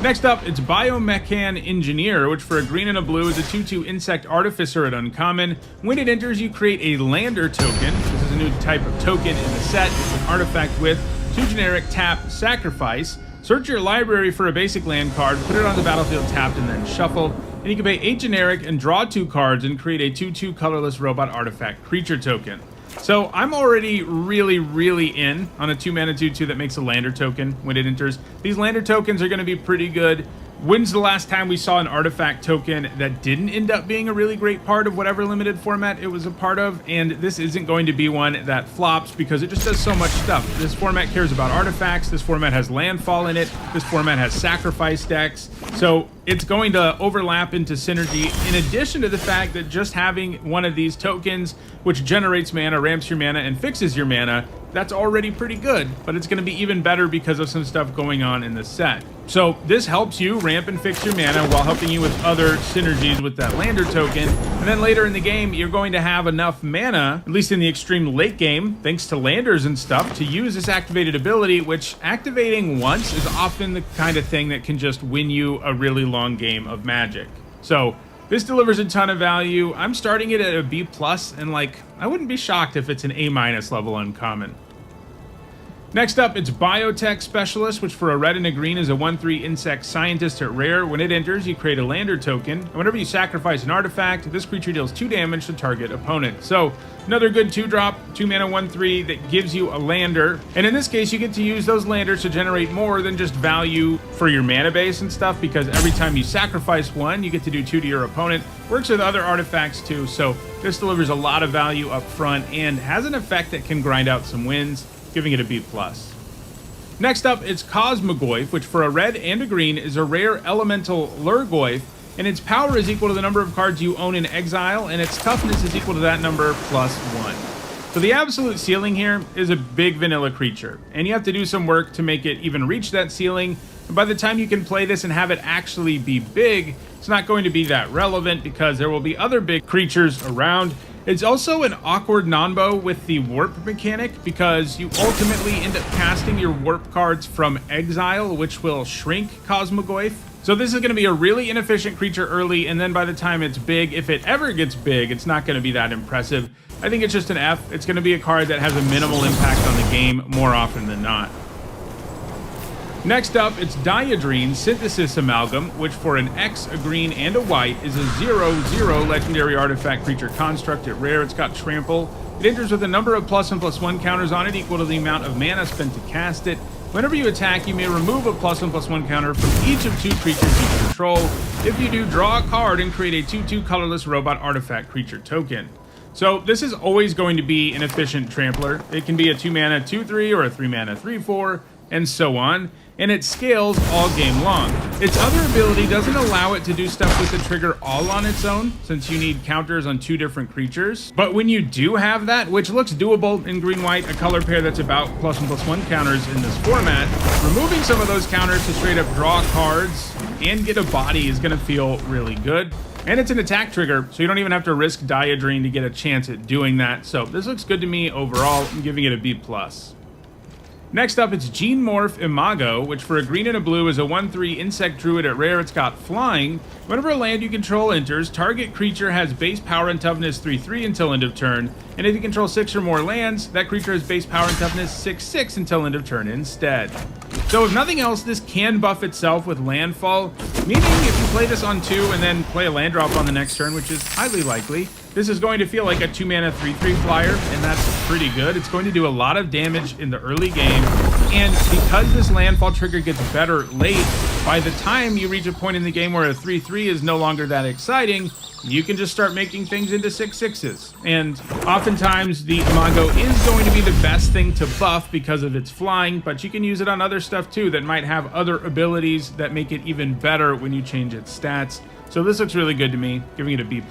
Next up, it's Biomechan Engineer, which for a green and a blue is a 2/2 Insect Artificer at uncommon. When it enters, you create a Lander token. This is a new type of token in the set. It's an artifact with 2 generic, tap, sacrifice. Search your library for a basic land card, put it on the battlefield tapped, and then shuffle. And you can pay 8 generic and draw 2 cards and create a 2/2 colorless robot artifact creature token. So I'm already really in on a 2-mana 2/2 that makes a Lander token when it enters. These Lander tokens are going to be pretty good. When's the last time we saw an artifact token that didn't end up being a really great part of whatever Limited format it was a part of? And this isn't going to be one that flops because it just does so much stuff. This format cares about artifacts. This format has landfall in it. This format has sacrifice decks. So it's going to overlap into synergy, in addition to the fact that just having one of these tokens, which generates mana, ramps your mana, and fixes your mana, that's already pretty good, but it's going to be even better because of some stuff going on in the set. So this helps you ramp and fix your mana while helping you with other synergies with that Lander token. And then later in the game, you're going to have enough mana, at least in the extreme late game, thanks to Landers and stuff, to use this activated ability, which activating once is often the kind of thing that can just win you a really long game of Magic. So this delivers a ton of value. I'm starting it at a B+, and like, I wouldn't be shocked if it's an A- level uncommon. Next up, it's Biotech Specialist, which for a red and a green is a 1/3 Insect Scientist at rare. When it enters, you create a Lander token, and whenever you sacrifice an artifact, this creature deals 2 damage to target opponent. So, another good 2-drop, 2-mana 1/3 that gives you a Lander, and in this case, you get to use those Landers to generate more than just value for your mana base and stuff, because every time you sacrifice one, you get to do 2 to your opponent. Works with other artifacts too, so this delivers a lot of value up front and has an effect that can grind out some wins, giving it a B+. Next up, it's Cosmogoyf, which for a red and a green is a rare elemental Lurgoyf. and its power is equal to the number of cards you own in exile, and its toughness is equal to that number plus 1. So the absolute ceiling here is a big vanilla creature, and you have to do some work to make it even reach that ceiling. And by the time you can play this and have it actually be big, it's not going to be that relevant because there will be other big creatures around. It's also an awkward non-bow with the warp mechanic because you ultimately end up casting your warp cards from exile, which will shrink Cosmogoyf. So this is going to be a really inefficient creature early, and then by the time it's big, if it ever gets big, it's not going to be that impressive. I think it's just an F. It's going to be a card that has a minimal impact on the game more often than not. Next up, it's Diadrine Synthesis Amalgam, which for an X, a green, and a white is a 0/0 legendary artifact creature construct. At rare, it's got Trample. It enters with a number of +1/+1 counters on it equal to the amount of mana spent to cast it. Whenever you attack, you may remove a +1/+1 counter from each of 2 creatures you control. If you do, draw a card and create a 2/2 colorless robot artifact creature token. So this is always going to be an efficient trampler. It can be a 2 mana 2/3 or a 3 mana 3/4 and so on, and it scales all game long. Its other ability doesn't allow it to do stuff with the trigger all on its own, since you need counters on 2 different creatures. But when you do have that, which looks doable in green-white, a color pair that's about +1/+1 counters in this format, removing some of those counters to straight up draw cards and get a body is going to feel really good. And it's an attack trigger, so you don't even have to risk Diadrine to get a chance at doing that. So this looks good to me overall. I'm giving it a B+. Next up, it's Gene Morph Imago, which for a green and a blue is a 1/3 insect druid. At rare, it's got flying. Whenever a land you control enters, target creature has base power and toughness 3/3 until end of turn. And if you control 6 or more lands, that creature has base power and toughness 6/6 until end of turn instead. So if nothing else, this can buff itself with landfall, meaning if you play this on 2 and then play a land drop on the next turn, which is highly likely, this is going to feel like a 2 mana 3/3 flyer, and that's pretty good. It's going to do a lot of damage in the early game, and because this landfall trigger gets better late, by the time you reach a point in the game where a 3/3 is no longer that exciting, you can just start making things into 6/6s. And oftentimes the Imago is going to be the best thing to buff because of its flying, but you can use it on other stuff too that might have other abilities that make it even better when you change its stats. So this looks really good to me, giving it a B+.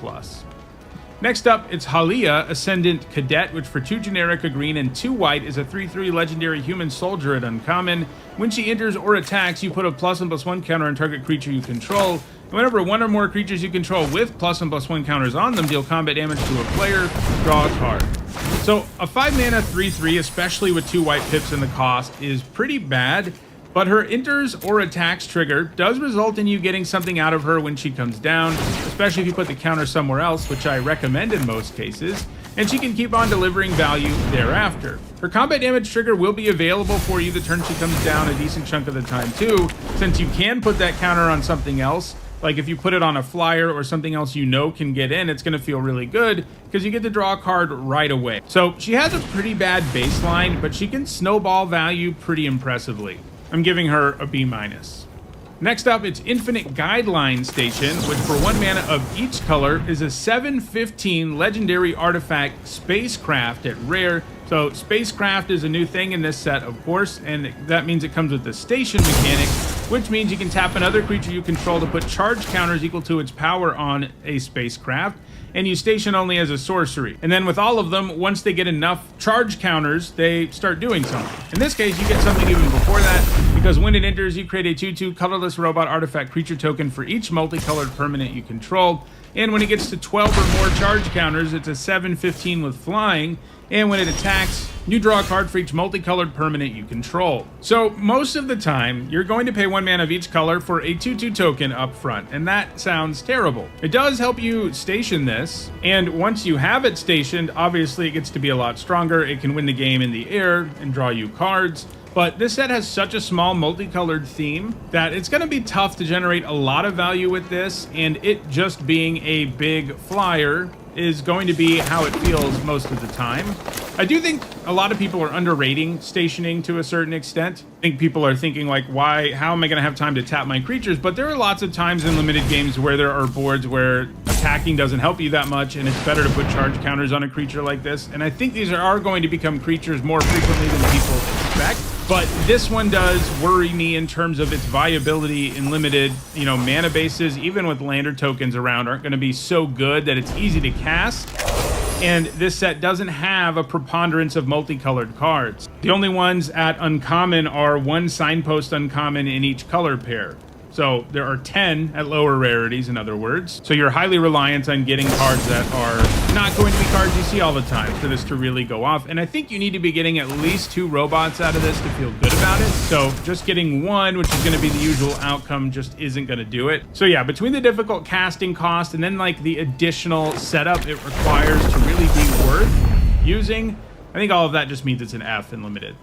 Next up, it's Halia, Ascendant Cadet, which for 2 generic, a green, and 2 white is a 3/3 legendary human soldier at uncommon. When she enters or attacks, you put a +1/+1 counter on target creature you control. And whenever 1 or more creatures you control with +1/+1 counters on them deal combat damage to a player, draw a card. So a 5 mana 3/3, especially with 2 white pips in the cost, is pretty bad. But her enters or attacks trigger does result in you getting something out of her when she comes down, especially if you put the counter somewhere else, which I recommend in most cases, and she can keep on delivering value thereafter. Her combat damage trigger will be available for you the turn she comes down a decent chunk of the time too, since you can put that counter on something else. Like if you put it on a flyer or something else you know can get in, it's going to feel really good because you get to draw a card right away. So she has a pretty bad baseline, but she can snowball value pretty impressively. I'm giving her a B-. Next up, it's Infinite Guideline Station, which for 1 mana of each color is a 7/15 legendary artifact spacecraft at rare. So spacecraft is a new thing in this set, of course, and that means it comes with the station mechanic, which means you can tap another creature you control to put charge counters equal to its power on a spacecraft, and you station only as a sorcery. And then with all of them, once they get enough charge counters, they start doing something. In this case, you get something even before that, because when it enters, you create a 2/2 colorless robot artifact creature token for each multicolored permanent you control. And when it gets to 12 or more charge counters, it's a 7/15 with flying. And when it attacks, you draw a card for each multicolored permanent you control. So most of the time, you're going to pay 1 mana of each color for a 2/2 token up front, and that sounds terrible. It does help you station this, and once you have it stationed, obviously it gets to be a lot stronger. It can win the game in the air and draw you cards. But this set has such a small multicolored theme that it's going to be tough to generate a lot of value with this, and it just being a big flyer is going to be how it feels most of the time. I do think a lot of people are underrating stationing to a certain extent. I think people are thinking like, how am I going to have time to tap my creatures? But there are lots of times in limited games where there are boards where attacking doesn't help you that much, and it's better to put charge counters on a creature like this. And I think these are going to become creatures more frequently than people expect. But this one does worry me in terms of its viability in limited, mana bases. Even with lander tokens around, aren't going to be so good that it's easy to cast. And this set doesn't have a preponderance of multicolored cards. The only ones at uncommon are 1 signpost uncommon in each color pair. So there are 10 at lower rarities, in other words. So you're highly reliant on getting cards that are not going to be cards you see all the time for this to really go off. And I think you need to be getting at least 2 robots out of this to feel good about it. So just getting 1, which is going to be the usual outcome, just isn't going to do it. So yeah, between the difficult casting cost and then like the additional setup it requires to really be worth using, I think all of that just means it's an F in limited.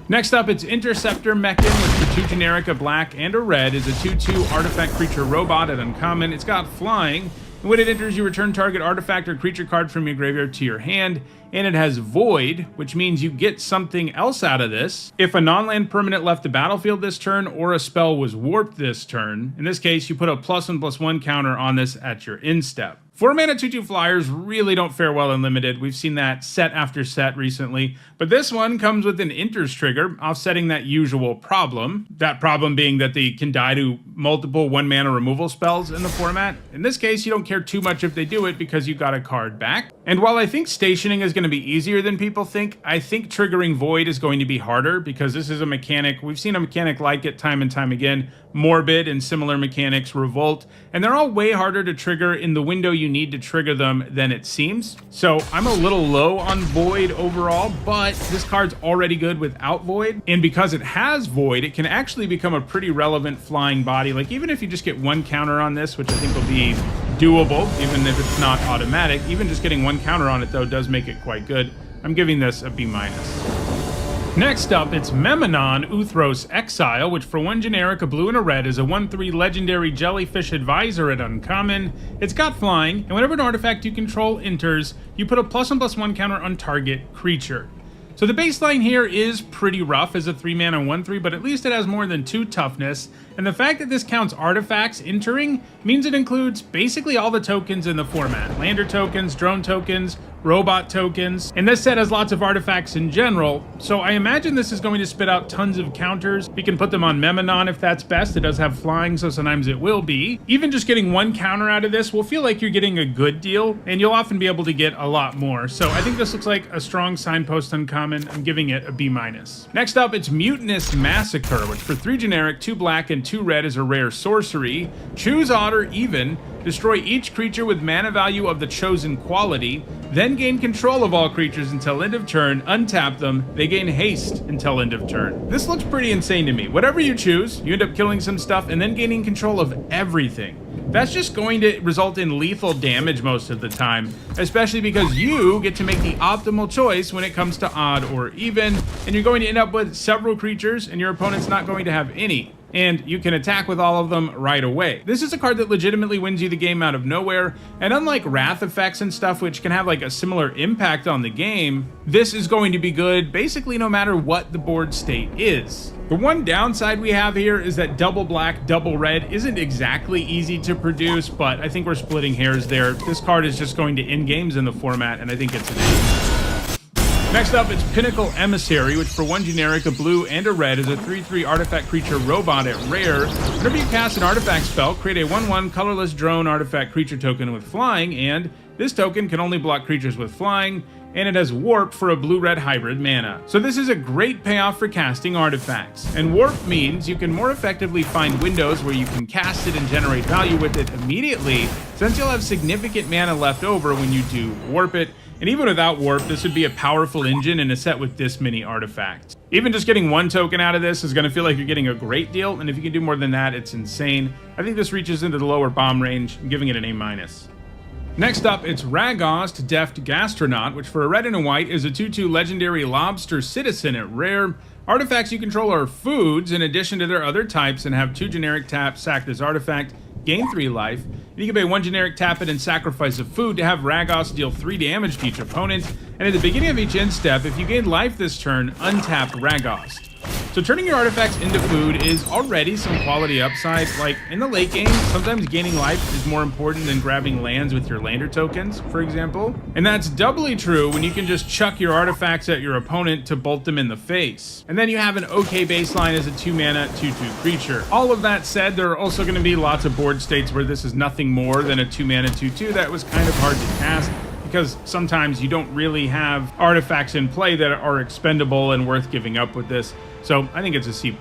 Next up, it's Interceptor Mechan, which for 2 generic, a black and a red, is a 2/2 artifact creature robot at uncommon. It's got flying, and when it enters, you return target artifact or creature card from your graveyard to your hand, and it has Void, which means you get something else out of this. If a non-land permanent left the battlefield this turn, or a spell was warped this turn, in this case, you put a +1/+1 counter on this at your end step. 4 mana 2/2 flyers really don't fare well in limited. We've seen that set after set recently, but this one comes with an enters trigger, offsetting that usual problem. That problem being that they can die to multiple 1 mana removal spells in the format. In this case, you don't care too much if they do it because you got a card back. And while I think stationing is going to be easier than people think, I think triggering Void is going to be harder because this is a mechanic. We've seen a mechanic like it time and time again. Morbid and similar mechanics, Revolt, and they're all way harder to trigger in the window you need to trigger them than it seems. So I'm a little low on Void overall, but this card's already good without Void, and because it has Void, it can actually become a pretty relevant flying body. Like even if you just get 1 counter on this, which I think will be doable, even if it's not automatic, even just getting 1 counter on it though does make it quite good. I'm giving this a B-. Next up, it's Memnon Uthros Exile, which for 1 generic, a blue and a red, is a 1/3 legendary jellyfish advisor at uncommon. It's got flying, and whenever an artifact you control enters, you put a +1/+1 counter on target creature. So the baseline here is pretty rough as a 3 mana 1/3, but at least it has more than 2 toughness. And the fact that this counts artifacts entering means it includes basically all the tokens in the format. Lander tokens, drone tokens, robot tokens, and this set has lots of artifacts in general, so I imagine this is going to spit out tons of counters. We can put them on Memnon if that's best. It does have flying, so sometimes it will be. Even just getting 1 counter out of this will feel like you're getting a good deal, and you'll often be able to get a lot more. So I think this looks like a strong signpost uncommon. I'm giving it a B-. Next up, it's Mutinous Massacre, which for 3 generic, 2 black, and 2 red is a rare sorcery. Choose odd or even. Destroy each creature with mana value of the chosen quality, then gain control of all creatures until end of turn, untap them, they gain haste until end of turn. This looks pretty insane to me. Whatever you choose, you end up killing some stuff and then gaining control of everything. That's just going to result in lethal damage most of the time, especially because you get to make the optimal choice when it comes to odd or even, and you're going to end up with several creatures and your opponent's not going to have any. And you can attack with all of them right away. This is a card that legitimately wins you the game out of nowhere, and unlike Wrath effects and stuff, which can have like a similar impact on the game, this is going to be good basically no matter what the board state is. The one downside we have here is that double black, double red isn't exactly easy to produce, but I think we're splitting hairs there. This card is just going to end games in the format, and I think it's an A. Next up, it's Pinnacle Emissary, which for 1 generic, a blue and a red, is a 3/3 artifact creature robot at rare. Whenever you cast an artifact spell, create a 1/1 colorless drone artifact creature token with flying, and this token can only block creatures with flying, and it has Warp for a blue-red hybrid mana. So this is a great payoff for casting artifacts. And Warp means you can more effectively find windows where you can cast it and generate value with it immediately, since you'll have significant mana left over when you do Warp it. And even without Warp, this would be a powerful engine in a set with this many artifacts. Even just getting 1 token out of this is going to feel like you're getting a great deal, and if you can do more than that, it's insane. I think this reaches into the lower bomb range. I'm giving it an A-. Next up, it's Ragost Deft Gastronaut, which for a red and a white is a 2/2 legendary lobster citizen at rare. Artifacts you control are foods in addition to their other types and have 2 generic taps, sack this artifact, gain 3 life. And you can pay 1 generic, tap it, and sacrifice a food to have Ragost deal 3 damage to each opponent. And at the beginning of each end step, if you gain life this turn, untap Ragost. So turning your artifacts into food is already some quality upside. Like in the late game, sometimes gaining life is more important than grabbing lands with your lander tokens, for example. And that's doubly true when you can just chuck your artifacts at your opponent to bolt them in the face. And then you have an okay baseline as a 2-mana 2/2 creature. All of that said, there are also going to be lots of board states where this is nothing more than a 2-mana 2/2 that was kind of hard to cast, because sometimes you don't really have artifacts in play that are expendable and worth giving up with this. So I think it's a C+.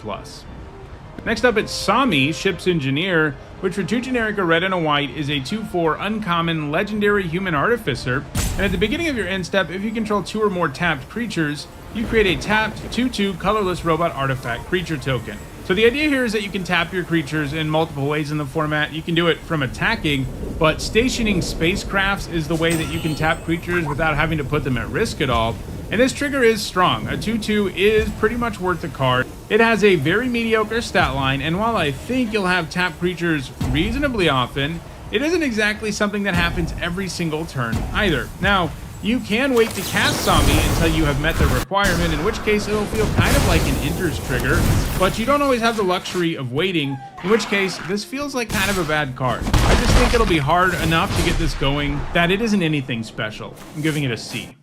Next up, it's Sami, Ship's Engineer, which for 2 generic, a red and a white, is a 2/4 uncommon legendary human artificer. And at the beginning of your end step, if you control 2 or more tapped creatures, you create a tapped 2/2 colorless robot artifact creature token. So the idea here is that you can tap your creatures in multiple ways in the format. You can do it from attacking, but stationing spacecrafts is the way that you can tap creatures without having to put them at risk at all. And this trigger is strong. A 2/2 is pretty much worth the card. It has a very mediocre stat line, and while I think you'll have tapped creatures reasonably often, it isn't exactly something that happens every single turn either. Now, you can wait to cast Sami until you have met the requirement, in which case it'll feel kind of like an enters trigger, but you don't always have the luxury of waiting, in which case this feels like kind of a bad card. I just think it'll be hard enough to get this going that it isn't anything special. I'm giving it a C.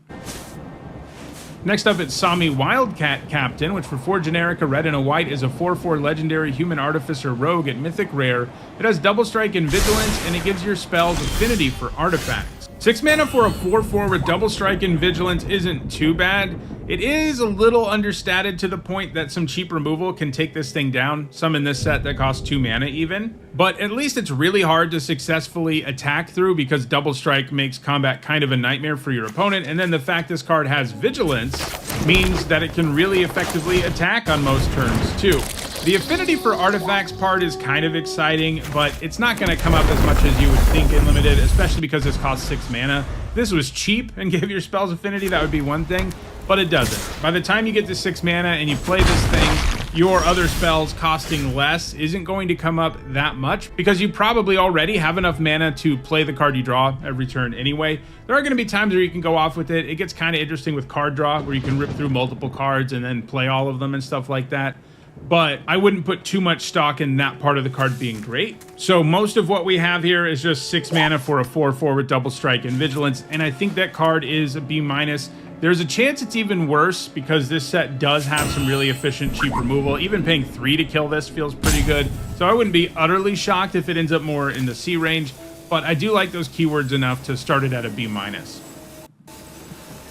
Next up, it's Sami Wildcat Captain, which for 4 generic, a red and a white, is a 4/4 legendary human artificer rogue at Mythic rare. It has double strike and vigilance, and it gives your spells affinity for artifacts. 6 mana for a 4/4 with double strike and vigilance isn't too bad. It is a little understated to the point that some cheap removal can take this thing down, some in this set that cost 2 mana even. But at least it's really hard to successfully attack through because double strike makes combat kind of a nightmare for your opponent, and then the fact this card has vigilance means that it can really effectively attack on most turns too. The affinity for artifacts part is kind of exciting, but it's not going to come up as much as you would think in limited, especially because this costs 6 mana. If this was cheap and gave your spells affinity, that would be one thing, but it doesn't. By the time you get to 6 mana and you play this thing, your other spells costing less isn't going to come up that much because you probably already have enough mana to play the card you draw every turn anyway. There are going to be times where you can go off with it. It gets kind of interesting with card draw, where you can rip through multiple cards and then play all of them and stuff like that. But I wouldn't put too much stock in that part of the card being great. So most of what we have here is just 6 mana for a 4/4 with double strike and vigilance, and I think that card is a B-. There's a chance it's even worse because this set does have some really efficient cheap removal. Even paying 3 to kill this feels pretty good. So I wouldn't be utterly shocked if it ends up more in the C range, but I do like those keywords enough to start it at a B-.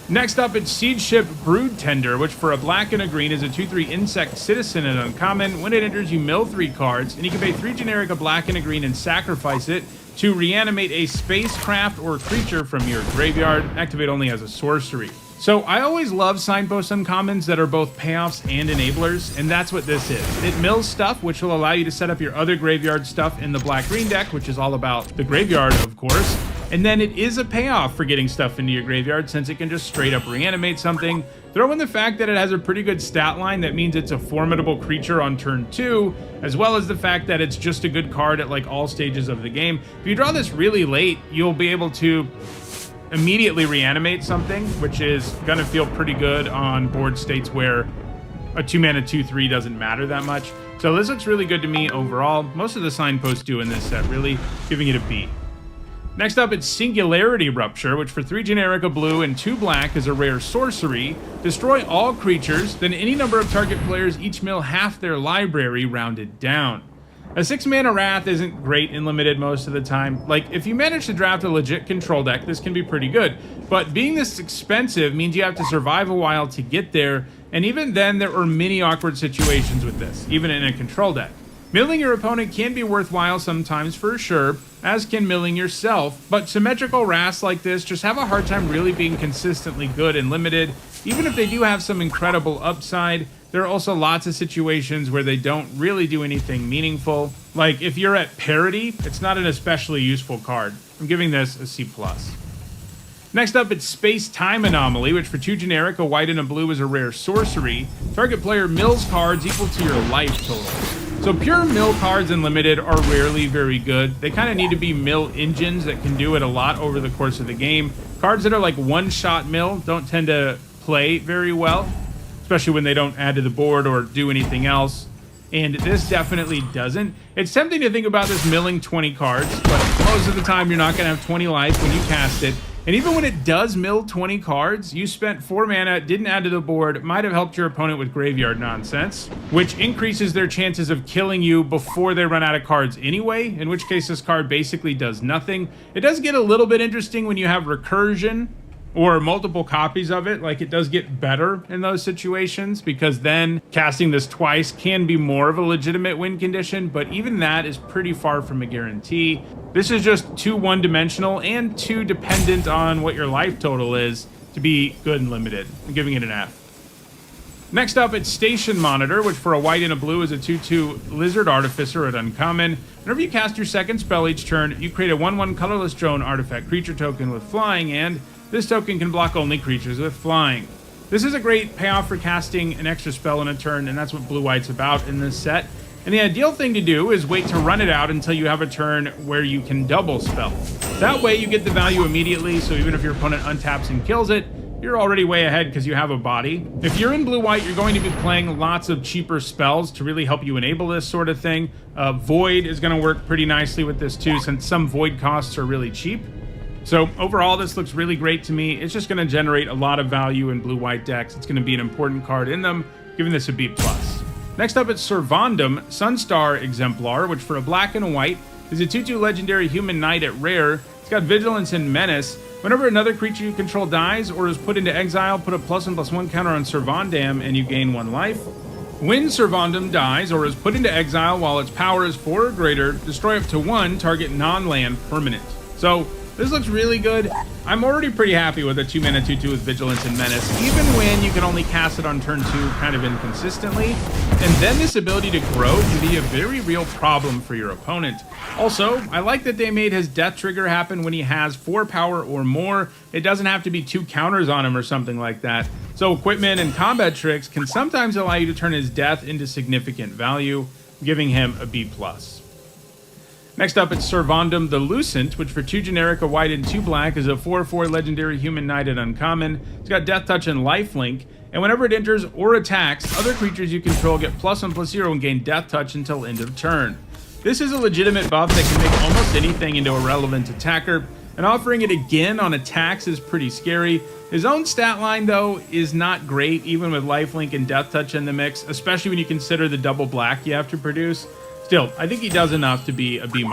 Next up, it's Siege Ship Brood Tender, which for a black and a green is a 2/3 insect citizen and uncommon. When it enters, you mill 3 cards, and you can pay 3 generic, a black and a green, and sacrifice it to reanimate a spacecraft or creature from your graveyard. Activate only as a sorcery. So I always love signpost uncommons that are both payoffs and enablers, and that's what this is. It mills stuff, which will allow you to set up your other graveyard stuff in the black-green deck, which is all about the graveyard, of course. And then it is a payoff for getting stuff into your graveyard, since it can just straight up reanimate something. Throw in the fact that it has a pretty good stat line that means it's a formidable creature on turn 2, as well as the fact that it's just a good card at like all stages of the game. If you draw this really late, you'll be able to immediately reanimate something, which is going to feel pretty good on board states where a 2-mana 2/3 doesn't matter that much. So this looks really good to me overall. Most of the signposts do in this set, really, giving it a B. Next up, it's Singularity Rupture, which for 3 generic, a blue, and 2 black is a rare sorcery. Destroy all creatures, then any number of target players each mill half their library rounded down. A 6 mana Wrath isn't great in limited most of the time. Like, if you manage to draft a legit control deck, this can be pretty good. But being this expensive means you have to survive a while to get there, and even then there are many awkward situations with this, even in a control deck. Milling your opponent can be worthwhile sometimes for sure, as can milling yourself, but symmetrical Wraths like this just have a hard time really being consistently good and limited. Even if they do have some incredible upside, there are also lots of situations where they don't really do anything meaningful. Like, if you're at parity, it's not an especially useful card. I'm giving this a C+. Next up, it's Space-Time Anomaly, which for 2 generic, a white and a blue is a rare sorcery. Target player mills cards equal to your life total. So pure mill cards in limited are rarely very good. They kind of need to be mill engines that can do it a lot over the course of the game. Cards that are like one-shot mill don't tend to play very well, especially when they don't add to the board or do anything else. And this definitely doesn't. It's tempting to think about this milling 20 cards, but most of the time you're not going to have 20 life when you cast it. And even when it does mill 20 cards, you spent 4 mana, didn't add to the board, might have helped your opponent with graveyard nonsense, which increases their chances of killing you before they run out of cards anyway, in which case this card basically does nothing. It does get a little bit interesting when you have recursion, or multiple copies of it. Like, it does get better in those situations, because then casting this twice can be more of a legitimate win condition, but even that is pretty far from a guarantee. This is just too one-dimensional and too dependent on what your life total is to be good and limited. I'm giving it an F. Next up, it's Station Monitor, which for a white and a blue is a 2/2 Lizard Artificer at uncommon. Whenever you cast your second spell each turn, you create a 1/1 colorless drone artifact creature token with flying, and this token can block only creatures with flying. This is a great payoff for casting an extra spell in a turn, and that's what blue-white's about in this set. And the ideal thing to do is wait to run it out until you have a turn where you can double spell. That way you get the value immediately, so even if your opponent untaps and kills it, you're already way ahead because you have a body. If you're in blue-white, you're going to be playing lots of cheaper spells to really help you enable this sort of thing. Void is going to work pretty nicely with this too, since some void costs are really cheap. So overall, this looks really great to me. It's just going to generate a lot of value in blue-white decks. It's going to be an important card in them, giving this a B+. Next up, it's Servandum, Sunstar Exemplar, which for a black and a white is a 2/2 legendary human knight at rare. It's got Vigilance and Menace. Whenever another creature you control dies or is put into exile, put a +1/+1 counter on Servandam and you gain 1 life. When Servandum dies or is put into exile while its power is 4 or greater, destroy up to 1 target non-land permanent. So this looks really good. I'm already pretty happy with a 2-mana 2/2 with Vigilance and Menace, even when you can only cast it on turn 2 kind of inconsistently. And then this ability to grow can be a very real problem for your opponent. Also, I like that they made his death trigger happen when he has 4 power or more. It doesn't have to be 2 counters on him or something like that. So equipment and combat tricks can sometimes allow you to turn his death into significant value, giving him a B+. Next up, it's Servandum the Lucent, which for 2 generic, a white, and 2 black is a 4/4 legendary human knight at uncommon. It's got Death Touch and Lifelink, and whenever it enters or attacks, other creatures you control get +1/+0 and gain Death Touch until end of turn. This is a legitimate buff that can make almost anything into a relevant attacker, and offering it again on attacks is pretty scary. His own stat line, though, is not great, even with Lifelink and Death Touch in the mix, especially when you consider the double black you have to produce. Still, I think he does enough to be a B-.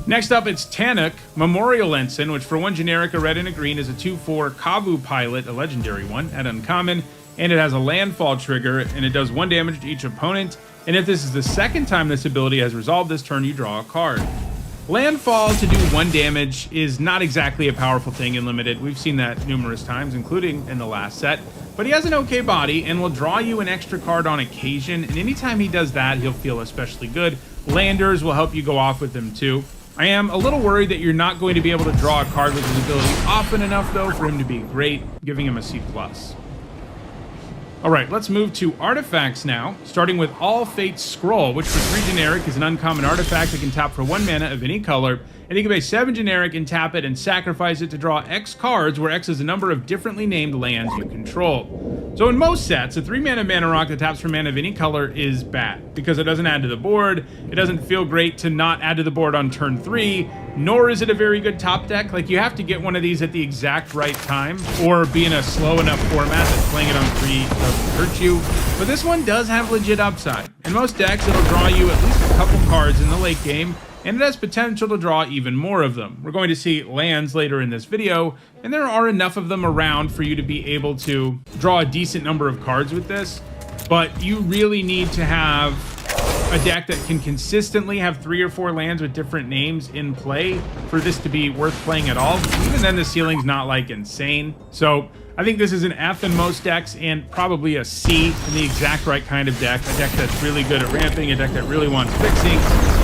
Next up, it's Tanuk, Memorial Ensign, which for 1 generic, a red and a green, is a 2/4 Kavu Pilot, a legendary one, at uncommon, and it has a landfall trigger, and it does 1 damage to each opponent, and if this is the second time this ability has resolved this turn, you draw a card. Landfall to do 1 damage is not exactly a powerful thing in Limited. We've seen that numerous times, including in the last set. But he has an okay body and will draw you an extra card on occasion, and anytime he does that, he'll feel especially good. Landers will help you go off with them too. I am a little worried that you're not going to be able to draw a card with his ability often enough, though, for him to be great, giving him a C+. Alright, let's move to artifacts now, starting with All Fate's Scroll, which for 3 generic is an uncommon artifact that can tap for 1 mana of any color, and you can pay 7 generic and tap it and sacrifice it to draw X cards, where X is the number of differently named lands you control. So in most sets, a 3 mana rock that taps for mana of any color is bad, because it doesn't add to the board, it doesn't feel great to not add to the board on turn 3, nor is it a very good top deck. Like, you have to get one of these at the exact right time, or be in a slow enough format that playing it on 3 doesn't hurt you. But this one does have legit upside. In most decks, it'll draw you at least a couple cards in the late game, and it has potential to draw even more of them. We're going to see lands later in this video, and there are enough of them around for you to be able to draw a decent number of cards with this, but you really need to have a deck that can consistently have 3 or 4 lands with different names in play for this to be worth playing at all. Even then, the ceiling's not like insane. So I think this is an F in most decks, and probably a C in the exact right kind of deck. A deck that's really good at ramping, a deck that really wants fixing,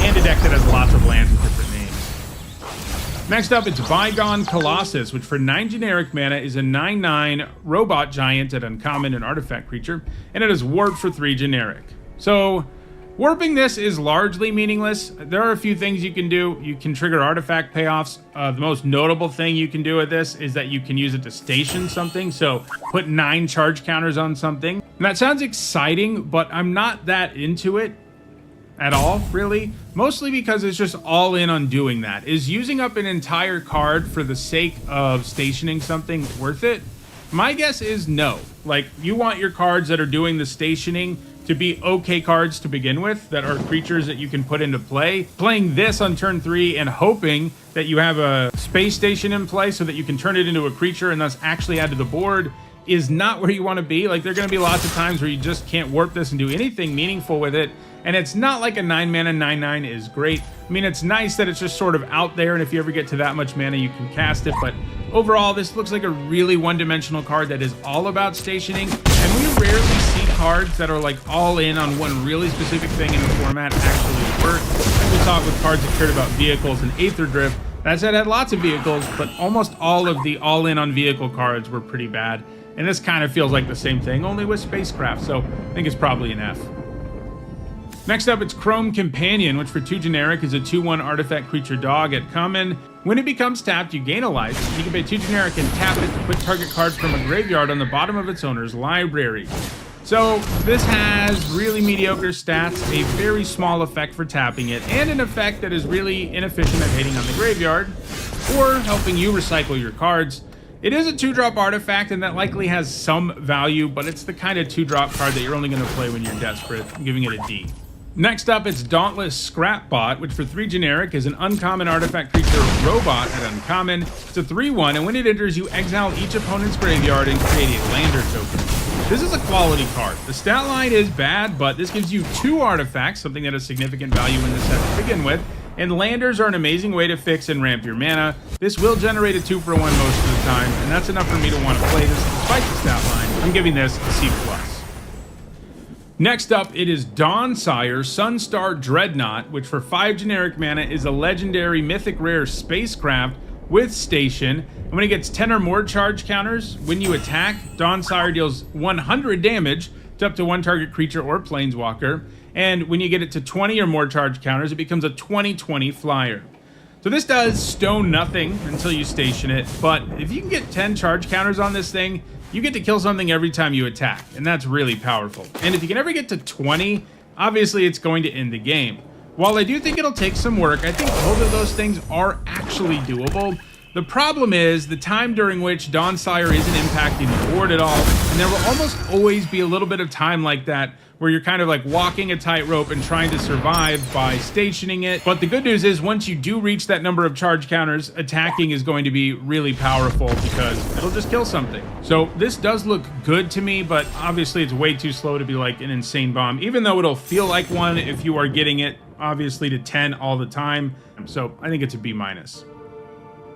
and a deck that has lots of lands with different names. Next up, it's Bygone Colossus, which for 9 generic mana is a 9/9 robot giant at uncommon, an artifact creature, and it is warped for 3 generic. So Warping this is largely meaningless. There are a few things you can do. You can trigger artifact payoffs. The most notable thing you can do with this is that you can use it to station something. So put 9 charge counters on something. And that sounds exciting, but I'm not that into it at all, really. Mostly because it's just all in on doing that. Is using up an entire card for the sake of stationing something worth it? My guess is no. Like, you want your cards that are doing the stationing to be okay cards to begin with, that are creatures that you can put into play. Playing this on turn 3 and hoping that you have a space station in play so that you can turn it into a creature and thus actually add to the board is not where you want to be. Like, there are going to be lots of times where you just can't warp this and do anything meaningful with it. And it's not like a 9-mana 9/9 is great. I mean, it's nice that it's just sort of out there, and if you ever get to that much mana, you can cast it. But overall, this looks like a really one-dimensional card that is all about stationing. And we rarely see cards that are like all in on one really specific thing in the format actually work. Like we saw it with cards that cared about vehicles and Aether Drift. That said, it had lots of vehicles, but almost all of the all-in on vehicle cards were pretty bad. And this kind of feels like the same thing, only with spacecraft, so I think it's probably an F. Next up, it's Chrome Companion, which for 2 generic is a 2/1 artifact creature dog at common. When it becomes tapped, you gain a life. You can pay 2 generic and tap it to put target card from a graveyard on the bottom of its owner's library. So this has really mediocre stats, a very small effect for tapping it, and an effect that is really inefficient at hitting on the graveyard, or helping you recycle your cards. It is a 2-drop artifact, and that likely has some value, but it's the kind of 2-drop card that you're only going to play when you're desperate. I'm giving it a D. Next up, it's Dauntless Scrapbot, which for 3 generic is an uncommon artifact creature robot at uncommon. It's a 3/1, and when it enters, you exile each opponent's graveyard and create a lander token. This is a quality card. The stat line is bad, but this gives you 2 artifacts, something that has significant value in the set to begin with. And landers are an amazing way to fix and ramp your mana. This will generate a 2-for-1 most of the time, and that's enough for me to want to play this despite the stat line. I'm giving this a C+. Next up, it is Dawnsire Sunstar Dreadnought, which for 5 generic mana is a legendary mythic rare spacecraft with station. And when it gets 10 or more charge counters, when you attack, Dawnsire deals 100 damage to up to 1 target creature or planeswalker. And when you get it to 20 or more charge counters, it becomes a 20/20 flyer. So this does stone nothing until you station it, but if you can get 10 charge counters on this thing, you get to kill something every time you attack, and that's really powerful. And if you can ever get to 20, obviously it's going to end the game. While I do think it'll take some work, I think both of those things are actually doable. The problem is the time during which Dawnsire isn't impacting the board at all, and there will almost always be a little bit of time like that where you're kind of like walking a tightrope and trying to survive by stationing it. But the good news is once you do reach that number of charge counters, attacking is going to be really powerful because it'll just kill something. So this does look good to me, but obviously it's way too slow to be like an insane bomb, even though it'll feel like one if you are getting it obviously to 10 all the time. So I think it's a B-.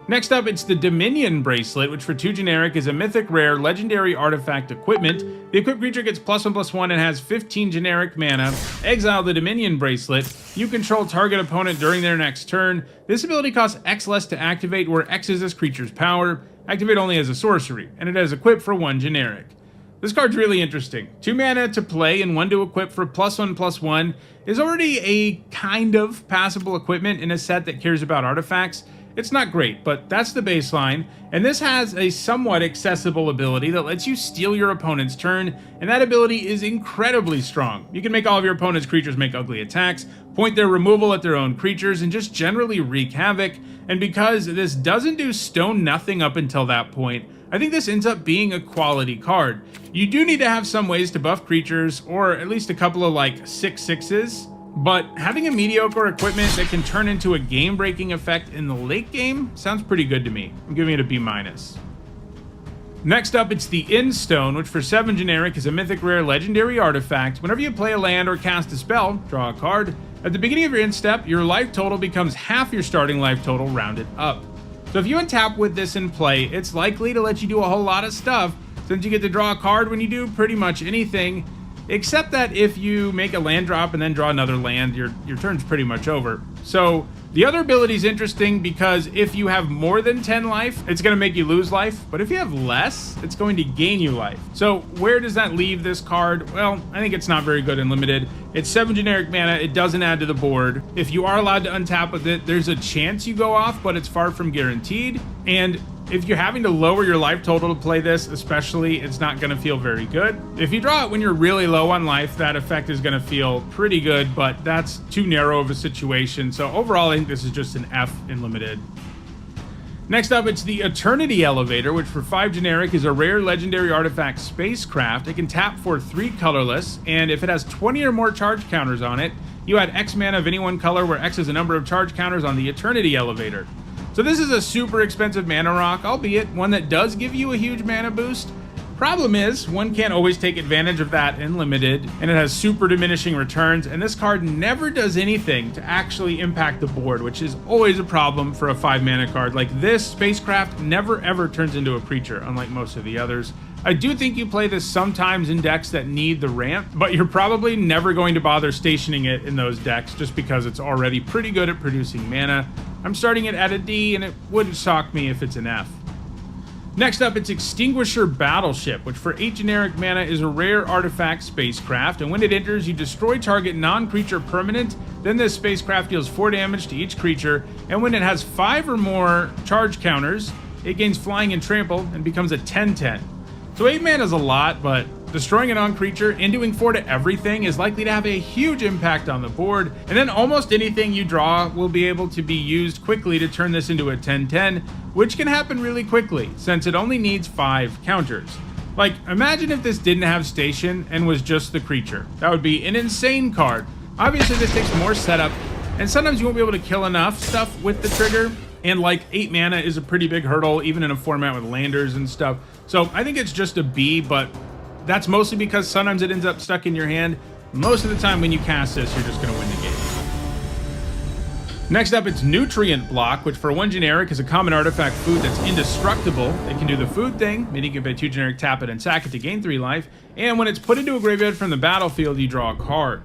Next up, it's the Dominion Bracelet, which for 2 generic is a mythic rare legendary artifact equipment. The equipped creature gets +1/+1 and has 15 generic mana. Exile the Dominion Bracelet. You control target opponent during their next turn. This ability costs X less to activate, where X is this creature's power. Activate only as a sorcery, and it has equipped for 1 generic. This card's really interesting. 2 mana to play and 1 to equip for +1/+1 is already a kind of passable equipment in a set that cares about artifacts. It's not great, but that's the baseline, and this has a somewhat accessible ability that lets you steal your opponent's turn, and that ability is incredibly strong. You can make all of your opponent's creatures make ugly attacks, point their removal at their own creatures, and just generally wreak havoc, and because this doesn't do stone nothing up until that point, I think this ends up being a quality card. You do need to have some ways to buff creatures, or at least a couple of like 6/6s, but having a mediocre equipment that can turn into a game-breaking effect in the late game sounds pretty good to me. I'm giving it a B-. Next up, it's the Instone, which for 7 generic is a mythic rare legendary artifact. Whenever you play a land or cast a spell, draw a card. At the beginning of your end step, your life total becomes half your starting life total rounded up. So if you untap with this in play, it's likely to let you do a whole lot of stuff, since you get to draw a card when you do pretty much anything, except that if you make a land drop and then draw another land, your turn's pretty much over. So The other ability is interesting because if you have more than 10 life, it's going to make you lose life. But if you have less, it's going to gain you life. So where does that leave this card? Well, I think it's not very good in limited. It's 7 generic mana. It doesn't add to the board. If you are allowed to untap with it, there's a chance you go off, but it's far from guaranteed. And if you're having to lower your life total to play this, especially, it's not going to feel very good. If you draw it when you're really low on life, that effect is going to feel pretty good, but that's too narrow of a situation. So overall, I think this is just an F in limited. Next up, it's the Eternity Elevator, which for 5 generic is a rare legendary artifact spacecraft. It can tap for 3 colorless, and if it has 20 or more charge counters on it, you add X mana of any one color where X is the number of charge counters on the Eternity Elevator. So this is a super expensive mana rock, albeit one that does give you a huge mana boost. Problem is, one can't always take advantage of that in limited, and it has super diminishing returns, and this card never does anything to actually impact the board, which is always a problem for a 5 mana card. Like this, Spacecraft never ever turns into a creature, unlike most of the others. I do think you play this sometimes in decks that need the ramp, but you're probably never going to bother stationing it in those decks just because it's already pretty good at producing mana. I'm starting it at a D, and it wouldn't shock me if it's an F. Next up, it's Extinguisher Battleship, which for 8 generic mana is a rare artifact spacecraft, and when it enters, you destroy target non-creature permanent, then this spacecraft deals 4 damage to each creature, and when it has 5 or more charge counters, it gains flying and trample and becomes a 10/10. So 8 mana is a lot, but destroying a non-creature and doing 4 to everything is likely to have a huge impact on the board, and then almost anything you draw will be able to be used quickly to turn this into a 10/10, which can happen really quickly, since it only needs 5 counters. Like, imagine if this didn't have station and was just the creature. That would be an insane card. Obviously this takes more setup, and sometimes you won't be able to kill enough stuff with the trigger, and like 8 mana is a pretty big hurdle, even in a format with landers and stuff. So I think it's just a B, but that's mostly because sometimes it ends up stuck in your hand. Most of the time when you cast this, you're just going to win the game. Next up, it's Nutrient Block, which for 1 generic is a common artifact food that's indestructible. It can do the food thing, meaning you can pay 2 generic, tap it, and sack it to gain 3 life. And when it's put into a graveyard from the battlefield, you draw a card.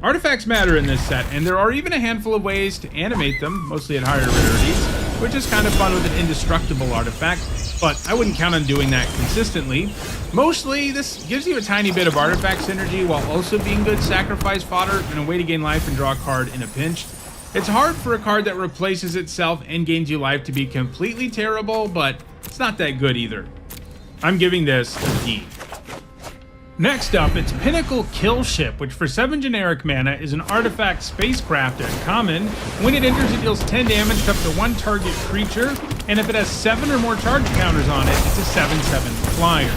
Artifacts matter in this set, and there are even a handful of ways to animate them, mostly at higher rarities, which is kind of fun with an indestructible artifact, but I wouldn't count on doing that consistently. Mostly, this gives you a tiny bit of artifact synergy while also being good sacrifice fodder and a way to gain life and draw a card in a pinch. It's hard for a card that replaces itself and gains you life to be completely terrible, but it's not that good either. I'm giving this a D. Next up, it's Pinnacle Kill Ship, which for 7 generic mana is an artifact spacecraft at common. When it enters, it deals 10 damage to up to 1 target creature, and if it has 7 or more charge counters on it, it's a 7/7 flyer.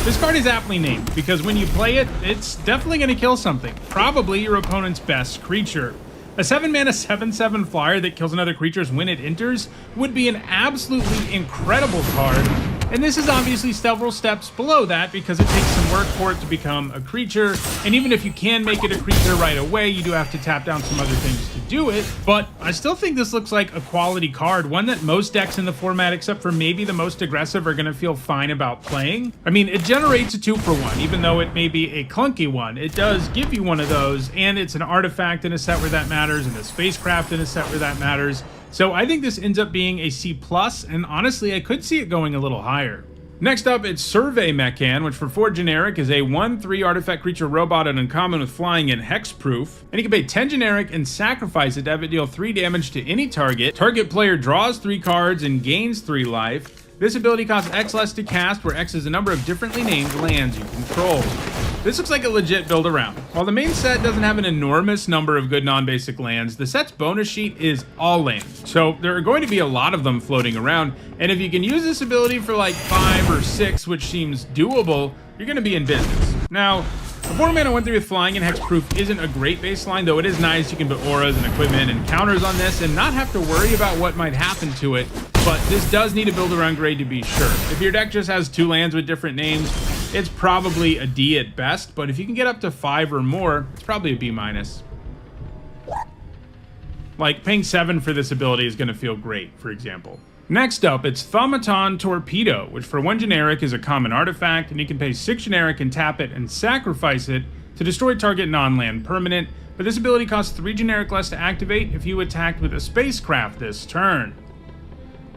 This card is aptly named, because when you play it, it's definitely going to kill something, probably your opponent's best creature. A 7 mana 7/7 flyer that kills another creature when it enters would be an absolutely incredible card, and this is obviously several steps below that because it takes some work for it to become a creature, and even if you can make it a creature right away, you do have to tap down some other things to do it. But I still think this looks like a quality card, one that most decks in the format, except for maybe the most aggressive, are going to feel fine about playing. I mean, it generates a 2-for-1, even though it may be a clunky one. It does give you one of those, and it's an artifact in a set where that matters, and a spacecraft in a set where that matters. So I think this ends up being a C+, and honestly, I could see it going a little higher. Next up, it's Survey Mechan, which for 4 generic is a 1/3 artifact creature robot and uncommon with flying and hexproof. And you can pay 10 generic and sacrifice it to have it deal 3 damage to any target. Target player draws 3 cards and gains 3 life. This ability costs X less to cast, where X is the number of differently named lands you control. This looks like a legit build around. While the main set doesn't have an enormous number of good non-basic lands, the set's bonus sheet is all lands. So there are going to be a lot of them floating around, and if you can use this ability for like 5 or 6, which seems doable, you're going to be in business. Now, a 4 mana 1/3 with flying and hexproof isn't a great baseline, though it is nice. You can put auras and equipment and counters on this and not have to worry about what might happen to it, but this does need a build around grade to be sure. If your deck just has 2 lands with different names, it's probably a D at best, but if you can get up to 5 or more, it's probably a B-. Like, paying 7 for this ability is going to feel great, for example. Next up, it's Thaumaton Torpedo, which for 1 generic is a common artifact, and you can pay 6 generic and tap it and sacrifice it to destroy target non-land permanent, but this ability costs 3 generic less to activate if you attacked with a spacecraft this turn.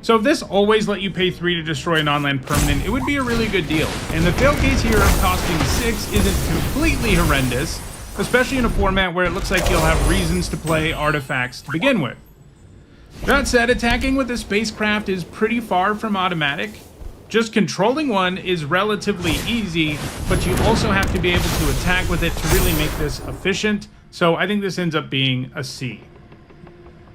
So if this always let you pay 3 to destroy a non-land permanent, it would be a really good deal. And the fail case here of costing 6 isn't completely horrendous, especially in a format where it looks like you'll have reasons to play artifacts to begin with. That said, attacking with a spacecraft is pretty far from automatic. Just controlling one is relatively easy, but you also have to be able to attack with it to really make this efficient, so I think this ends up being a C.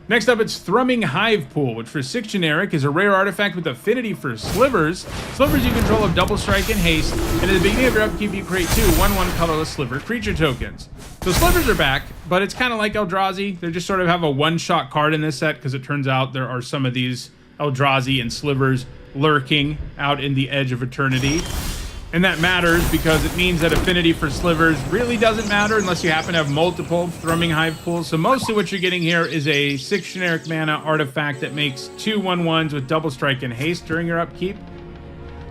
Next up, it's Thrumming Hive Pool, which for 6 generic is a rare artifact with affinity for slivers. Slivers you control have double strike and haste, and at the beginning of your upkeep you create 2 1/1 colorless sliver creature tokens. So slivers are back, but it's kind of like Eldrazi. They just sort of have a one-shot card in this set, because it turns out there are some of these Eldrazi and slivers lurking out in the edge of eternity. And that matters because it means that affinity for slivers really doesn't matter unless you happen to have multiple Thrumming Hive pools. So mostly what you're getting here is a 6 generic mana artifact that makes 2 1/1s with double strike and haste during your upkeep.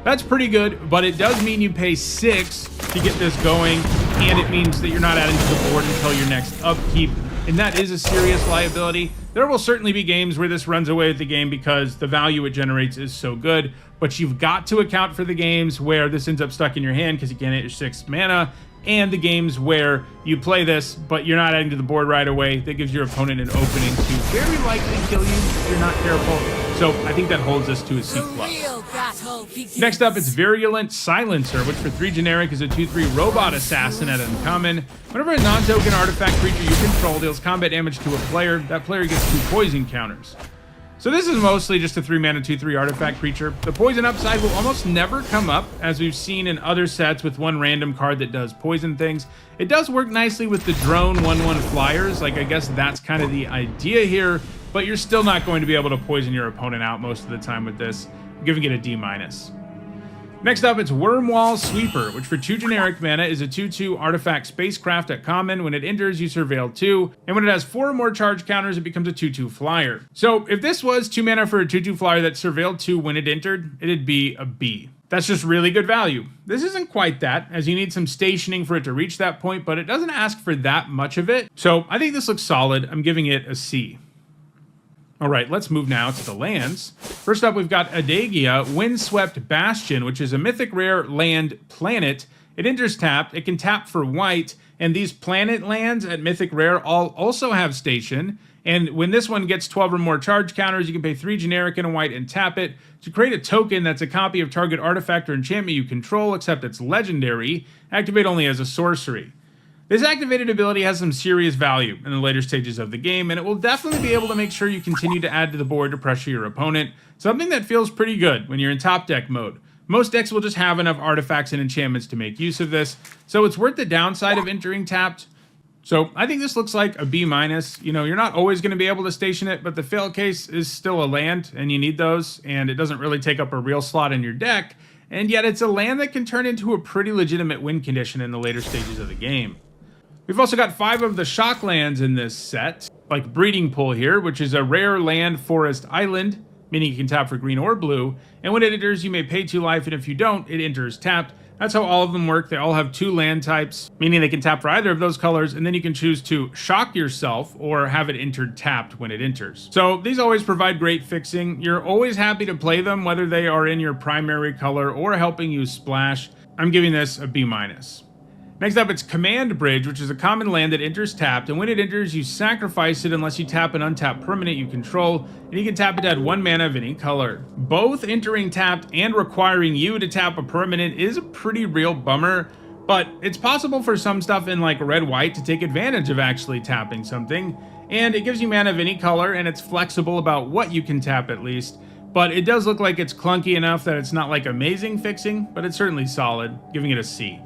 That's pretty good, but it does mean you pay 6 to get this going, and it means that you're not adding to the board until your next upkeep, and that is a serious liability. There will certainly be games where this runs away with the game because the value it generates is so good, but you've got to account for the games where this ends up stuck in your hand because you can't hit your 6 mana, and the games where you play this, but you're not adding to the board right away. That gives your opponent an opening to very likely kill you if you're not careful. So I think that holds us to a C+. Next up, it's Virulent Silencer, which for 3 generic is a 2/3 robot assassin at uncommon. Whenever a non-token artifact creature you control deals combat damage to a player, that player gets 2 poison counters. So this is mostly just a 3 mana 2/3 artifact creature. The poison upside will almost never come up, as we've seen in other sets with one random card that does poison things. It does work nicely with the drone 1/1 flyers, like I guess that's kind of the idea here, but you're still not going to be able to poison your opponent out most of the time with this. I'm giving it a D-. Next up, it's Wormwall Sweeper, which for 2 generic mana is a 2/2 artifact spacecraft at common. When it enters, you surveil 2, and when it has 4 or more charge counters, it becomes a 2/2 flyer. So if this was 2 mana for a 2/2 flyer that surveilled 2 when it entered, it'd be a B. That's just really good value. This isn't quite that, as you need some stationing for it to reach that point, but it doesn't ask for that much of it. So I think this looks solid. I'm giving it a C. All right, let's move now to the lands. First up, we've got Adagia, Windswept Bastion, which is a mythic rare land planet. It enters tapped, it can tap for white, and these planet lands at mythic rare all also have station. And when this one gets 12 or more charge counters, you can pay 3 generic and a white and tap it to create a token that's a copy of target artifact or enchantment you control, except it's legendary. Activate only as a sorcery. This activated ability has some serious value in the later stages of the game, and it will definitely be able to make sure you continue to add to the board to pressure your opponent, something that feels pretty good when you're in top deck mode. Most decks will just have enough artifacts and enchantments to make use of this, so it's worth the downside of entering tapped. So I think this looks like a B-. You know, you're not always going to be able to station it, but the fail case is still a land, and you need those, and it doesn't really take up a real slot in your deck, and yet it's a land that can turn into a pretty legitimate win condition in the later stages of the game. We've also got 5 of the shock lands in this set, like Breeding Pool here, which is a rare land forest island, meaning you can tap for green or blue, and when it enters, you may pay 2 life, and if you don't, it enters tapped. That's how all of them work. They all have 2 land types, meaning they can tap for either of those colors, and then you can choose to shock yourself or have it entered tapped when it enters. So these always provide great fixing. You're always happy to play them, whether they are in your primary color or helping you splash. I'm giving this a B-. Next up, it's Command Bridge, which is a common land that enters tapped, and when it enters, you sacrifice it unless you tap an untapped permanent you control, and you can tap it to add 1 mana of any color. Both entering tapped and requiring you to tap a permanent is a pretty real bummer, but it's possible for some stuff in like red-white to take advantage of actually tapping something, and it gives you mana of any color, and it's flexible about what you can tap at least, but it does look like it's clunky enough that it's not like amazing fixing, but it's certainly solid, giving it a C.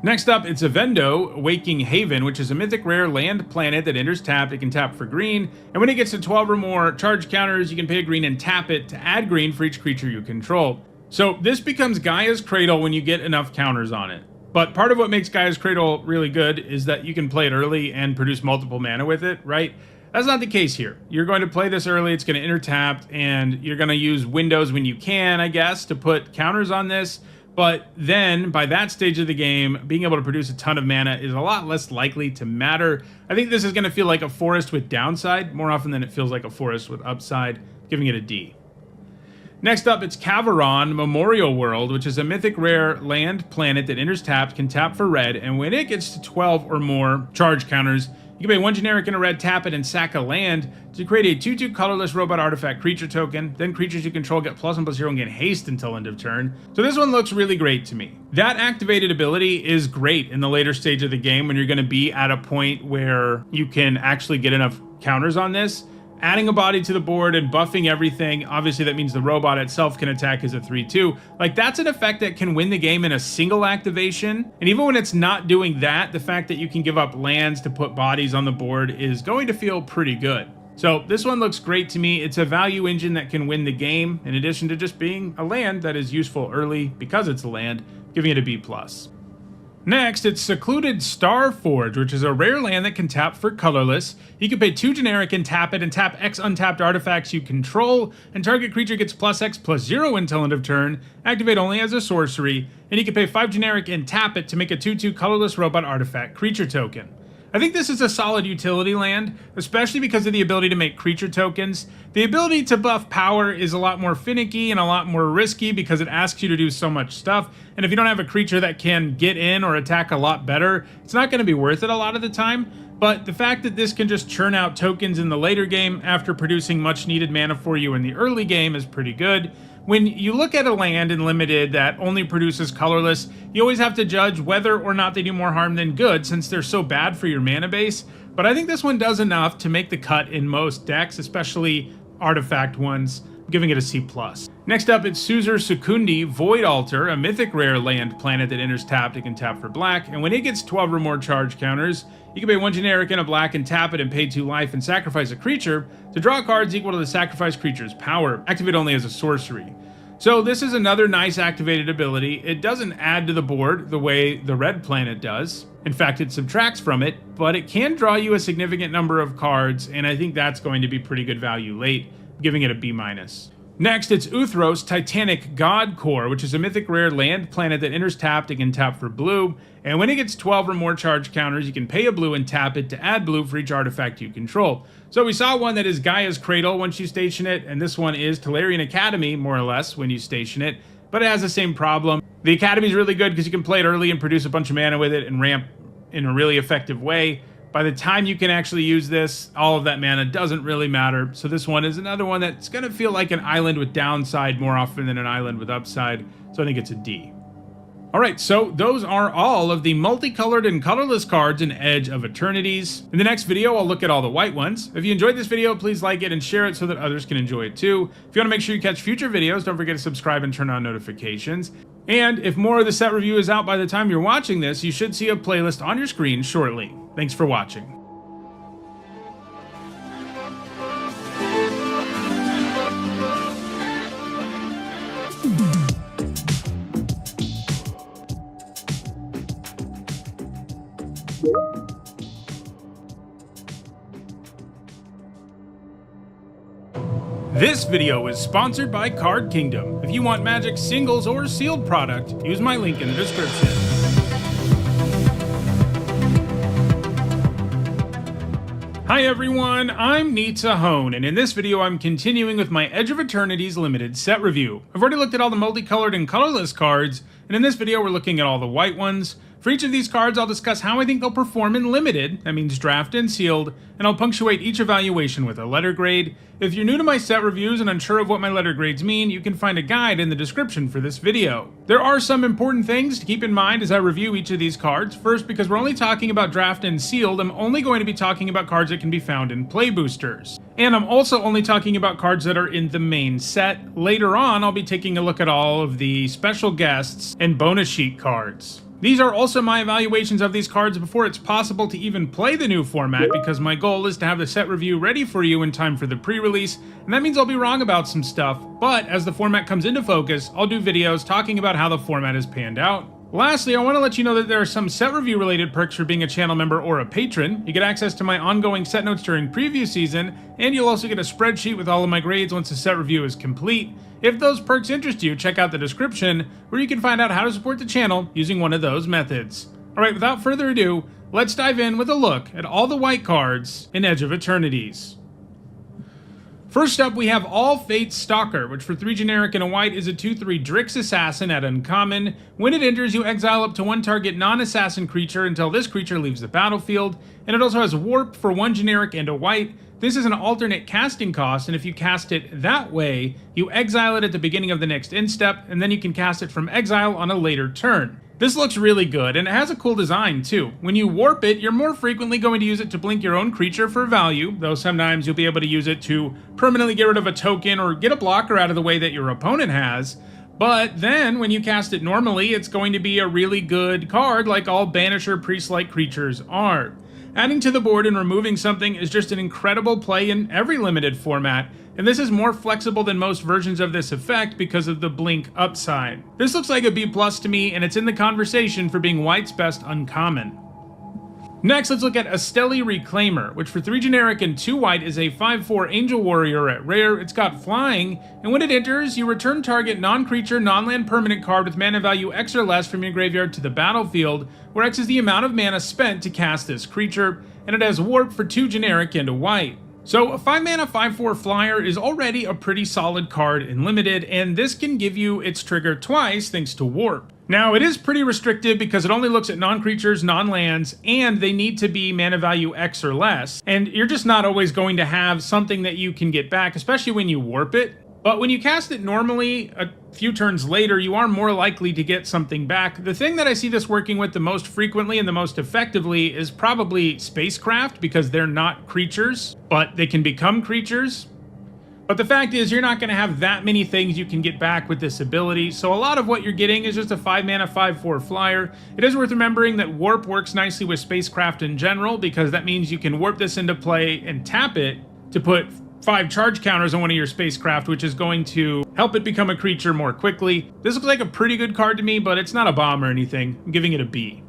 Next up, it's Avendo, Waking Haven, which is a mythic rare land planet that enters tapped. It can tap for green, and when it gets to 12 or more charge counters, you can pay a green and tap it to add green for each creature you control. So this becomes Gaia's Cradle when you get enough counters on it. But part of what makes Gaia's Cradle really good is that you can play it early and produce multiple mana with it, right? That's not the case here. You're going to play this early, it's going to enter tapped, and you're going to use windows when you can, I guess, to put counters on this. But then, by that stage of the game, being able to produce a ton of mana is a lot less likely to matter. I think this is going to feel like a forest with downside, more often than it feels like a forest with upside, giving it a D. Next up, it's Cavaron Memorial World, which is a mythic rare land planet that enters tapped, can tap for red, and when it gets to 12 or more charge counters, you can pay 1 generic and a red, tap it, and sack a land to create a 2/2 colorless robot artifact creature token. Then creatures you control get +1/+0 and gain haste until end of turn. So this one looks really great to me. That activated ability is great in the later stage of the game when you're going to be at a point where you can actually get enough counters on this. Adding a body to the board and buffing everything, obviously that means the robot itself can attack as a 3/2. Like, that's an effect that can win the game in a single activation. And even when it's not doing that, the fact that you can give up lands to put bodies on the board is going to feel pretty good. So this one looks great to me. It's a value engine that can win the game, in addition to just being a land that is useful early because it's a land, giving it a B+. Next, it's Secluded Starforge, which is a rare land that can tap for colorless. You can pay 2 generic and tap it, and tap X untapped artifacts you control, and target creature gets +X/+0 until end of turn, activate only as a sorcery, and you can pay 5 generic and tap it to make a 2/2 colorless robot artifact creature token. I think this is a solid utility land, especially because of the ability to make creature tokens. The ability to buff power is a lot more finicky and a lot more risky because it asks you to do so much stuff, and if you don't have a creature that can get in or attack a lot better, it's not going to be worth it a lot of the time. But the fact that this can just churn out tokens in the later game after producing much needed mana for you in the early game is pretty good. When you look at a land in Limited that only produces colorless, you always have to judge whether or not they do more harm than good, since they're so bad for your mana base. But I think this one does enough to make the cut in most decks, especially artifact ones, giving it a C+. Next up, it's Suzur Sukundi Void Altar, a mythic rare land planet that enters tapped. It can tap for black, and when it gets 12 or more charge counters, you can pay 1 generic and a black and tap it and pay 2 life and sacrifice a creature to draw cards equal to the sacrificed creature's power. Activate only as a sorcery. So this is another nice activated ability. It doesn't add to the board the way the red planet does. In fact, it subtracts from it, but it can draw you a significant number of cards, and I think that's going to be pretty good value late, giving it a B-. Next, it's Uthros Titanic God Core, which is a mythic rare land planet that enters tapped. It can tap for blue, and when it gets 12 or more charge counters, you can pay a blue and tap it to add blue for each artifact you control. So we saw one that is Gaia's Cradle once you station it, and this one is Tolarian Academy, more or less, when you station it, but it has the same problem. The Academy is really good because you can play it early and produce a bunch of mana with it and ramp in a really effective way. By the time you can actually use this, all of that mana doesn't really matter. So this one is another one that's going to feel like an island with downside more often than an island with upside. So I think it's a D. Alright, so those are all of the multicolored and colorless cards in Edge of Eternities. In the next video, I'll look at all the white ones. If you enjoyed this video, please like it and share it so that others can enjoy it too. If you want to make sure you catch future videos, don't forget to subscribe and turn on notifications. And if more of the set review is out by the time you're watching this, you should see a playlist on your screen shortly. Thanks for watching. This video is sponsored by Card Kingdom. If you want Magic singles or sealed product, use my link in the description. Hi everyone, I'm Hone, and in this video I'm continuing with my Edge of Eternities limited set review. I've already looked at all the multicolored and colorless cards, and in this video we're looking at all the white ones. For each of these cards, I'll discuss how I think they'll perform in limited, that means draft and sealed, and I'll punctuate each evaluation with a letter grade. If you're new to my set reviews and unsure of what my letter grades mean, you can find a guide in the description for this video. There are some important things to keep in mind as I review each of these cards. First, because we're only talking about draft and sealed, I'm only going to be talking about cards that can be found in play boosters. And I'm also only talking about cards that are in the main set. Later on, I'll be taking a look at all of the special guests and bonus sheet cards. These are also my evaluations of these cards before it's possible to even play the new format, because my goal is to have the set review ready for you in time for the pre-release, and that means I'll be wrong about some stuff, but as the format comes into focus, I'll do videos talking about how the format is panned out. Lastly, I want to let you know that there are some set review related perks for being a channel member or a patron. You get access to my ongoing set notes during preview season, and you'll also get a spreadsheet with all of my grades once the set review is complete. If those perks interest you, check out the description, where you can find out how to support the channel using one of those methods. Alright, without further ado, let's dive in with a look at all the white cards in Edge of Eternities. First up, we have All Fate's Stalker, which for 3 generic and a white is a 2/3 Drix Assassin at uncommon. When it enters, you exile up to 1 target non-assassin creature until this creature leaves the battlefield, and it also has Warp for 1 generic and a white. This is an alternate casting cost, and if you cast it that way, you exile it at the beginning of the next end step, and then you can cast it from exile on a later turn. This looks really good, and it has a cool design too. When you warp it, you're more frequently going to use it to blink your own creature for value, though sometimes you'll be able to use it to permanently get rid of a token or get a blocker out of the way that your opponent has. But then, when you cast it normally, it's going to be a really good card like all Banisher Priest-like creatures are. Adding to the board and removing something is just an incredible play in every limited format, and this is more flexible than most versions of this effect because of the blink upside. This looks like a B+ to me, and it's in the conversation for being white's best uncommon. Next, let's look at Esteli Reclaimer, which for 3 generic and 2 white is a 5/4 Angel Warrior at rare. It's got flying, and when it enters, you return target non-creature, non-land permanent card with mana value X or less from your graveyard to the battlefield, where X is the amount of mana spent to cast this creature, and it has Warp for 2 generic and a white. So a 5 mana 5/4 flyer is already a pretty solid card in limited, and this can give you its trigger twice thanks to Warp. Now, it is pretty restrictive because it only looks at non-creatures, non-lands, and they need to be mana value X or less. And you're just not always going to have something that you can get back, especially when you warp it. But when you cast it normally, a few turns later, you are more likely to get something back. The thing that I see this working with the most frequently and the most effectively is probably Spacecraft, because they're not creatures, but they can become creatures. But the fact is, you're not going to have that many things you can get back with this ability, so a lot of what you're getting is just a 5 mana 5/4 flyer. It is worth remembering that Warp works nicely with Spacecraft in general, because that means you can warp this into play and tap it to put 5 charge counters on one of your Spacecraft, which is going to help it become a creature more quickly. This looks like a pretty good card to me, but it's not a bomb or anything. I'm giving it a B.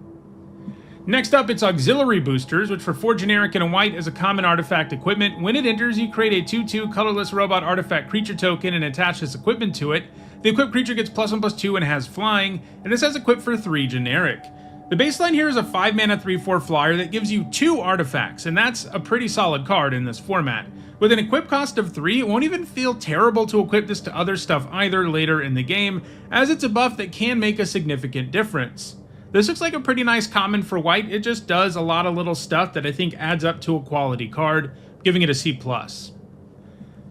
Next up, it's Auxiliary Boosters, which for 4 generic and a white is a common artifact equipment. When it enters, you create a 2/2 colorless robot artifact creature token and attach this equipment to it. The equipped creature gets +1/+2 and has flying, and this has equipped for 3 generic. The baseline here is a 5 mana 3/4 flyer that gives you 2 artifacts, and that's a pretty solid card in this format. With an equip cost of 3, it won't even feel terrible to equip this to other stuff either later in the game, as it's a buff that can make a significant difference. This looks like a pretty nice common for white. It just does a lot of little stuff that I think adds up to a quality card, giving it a C+.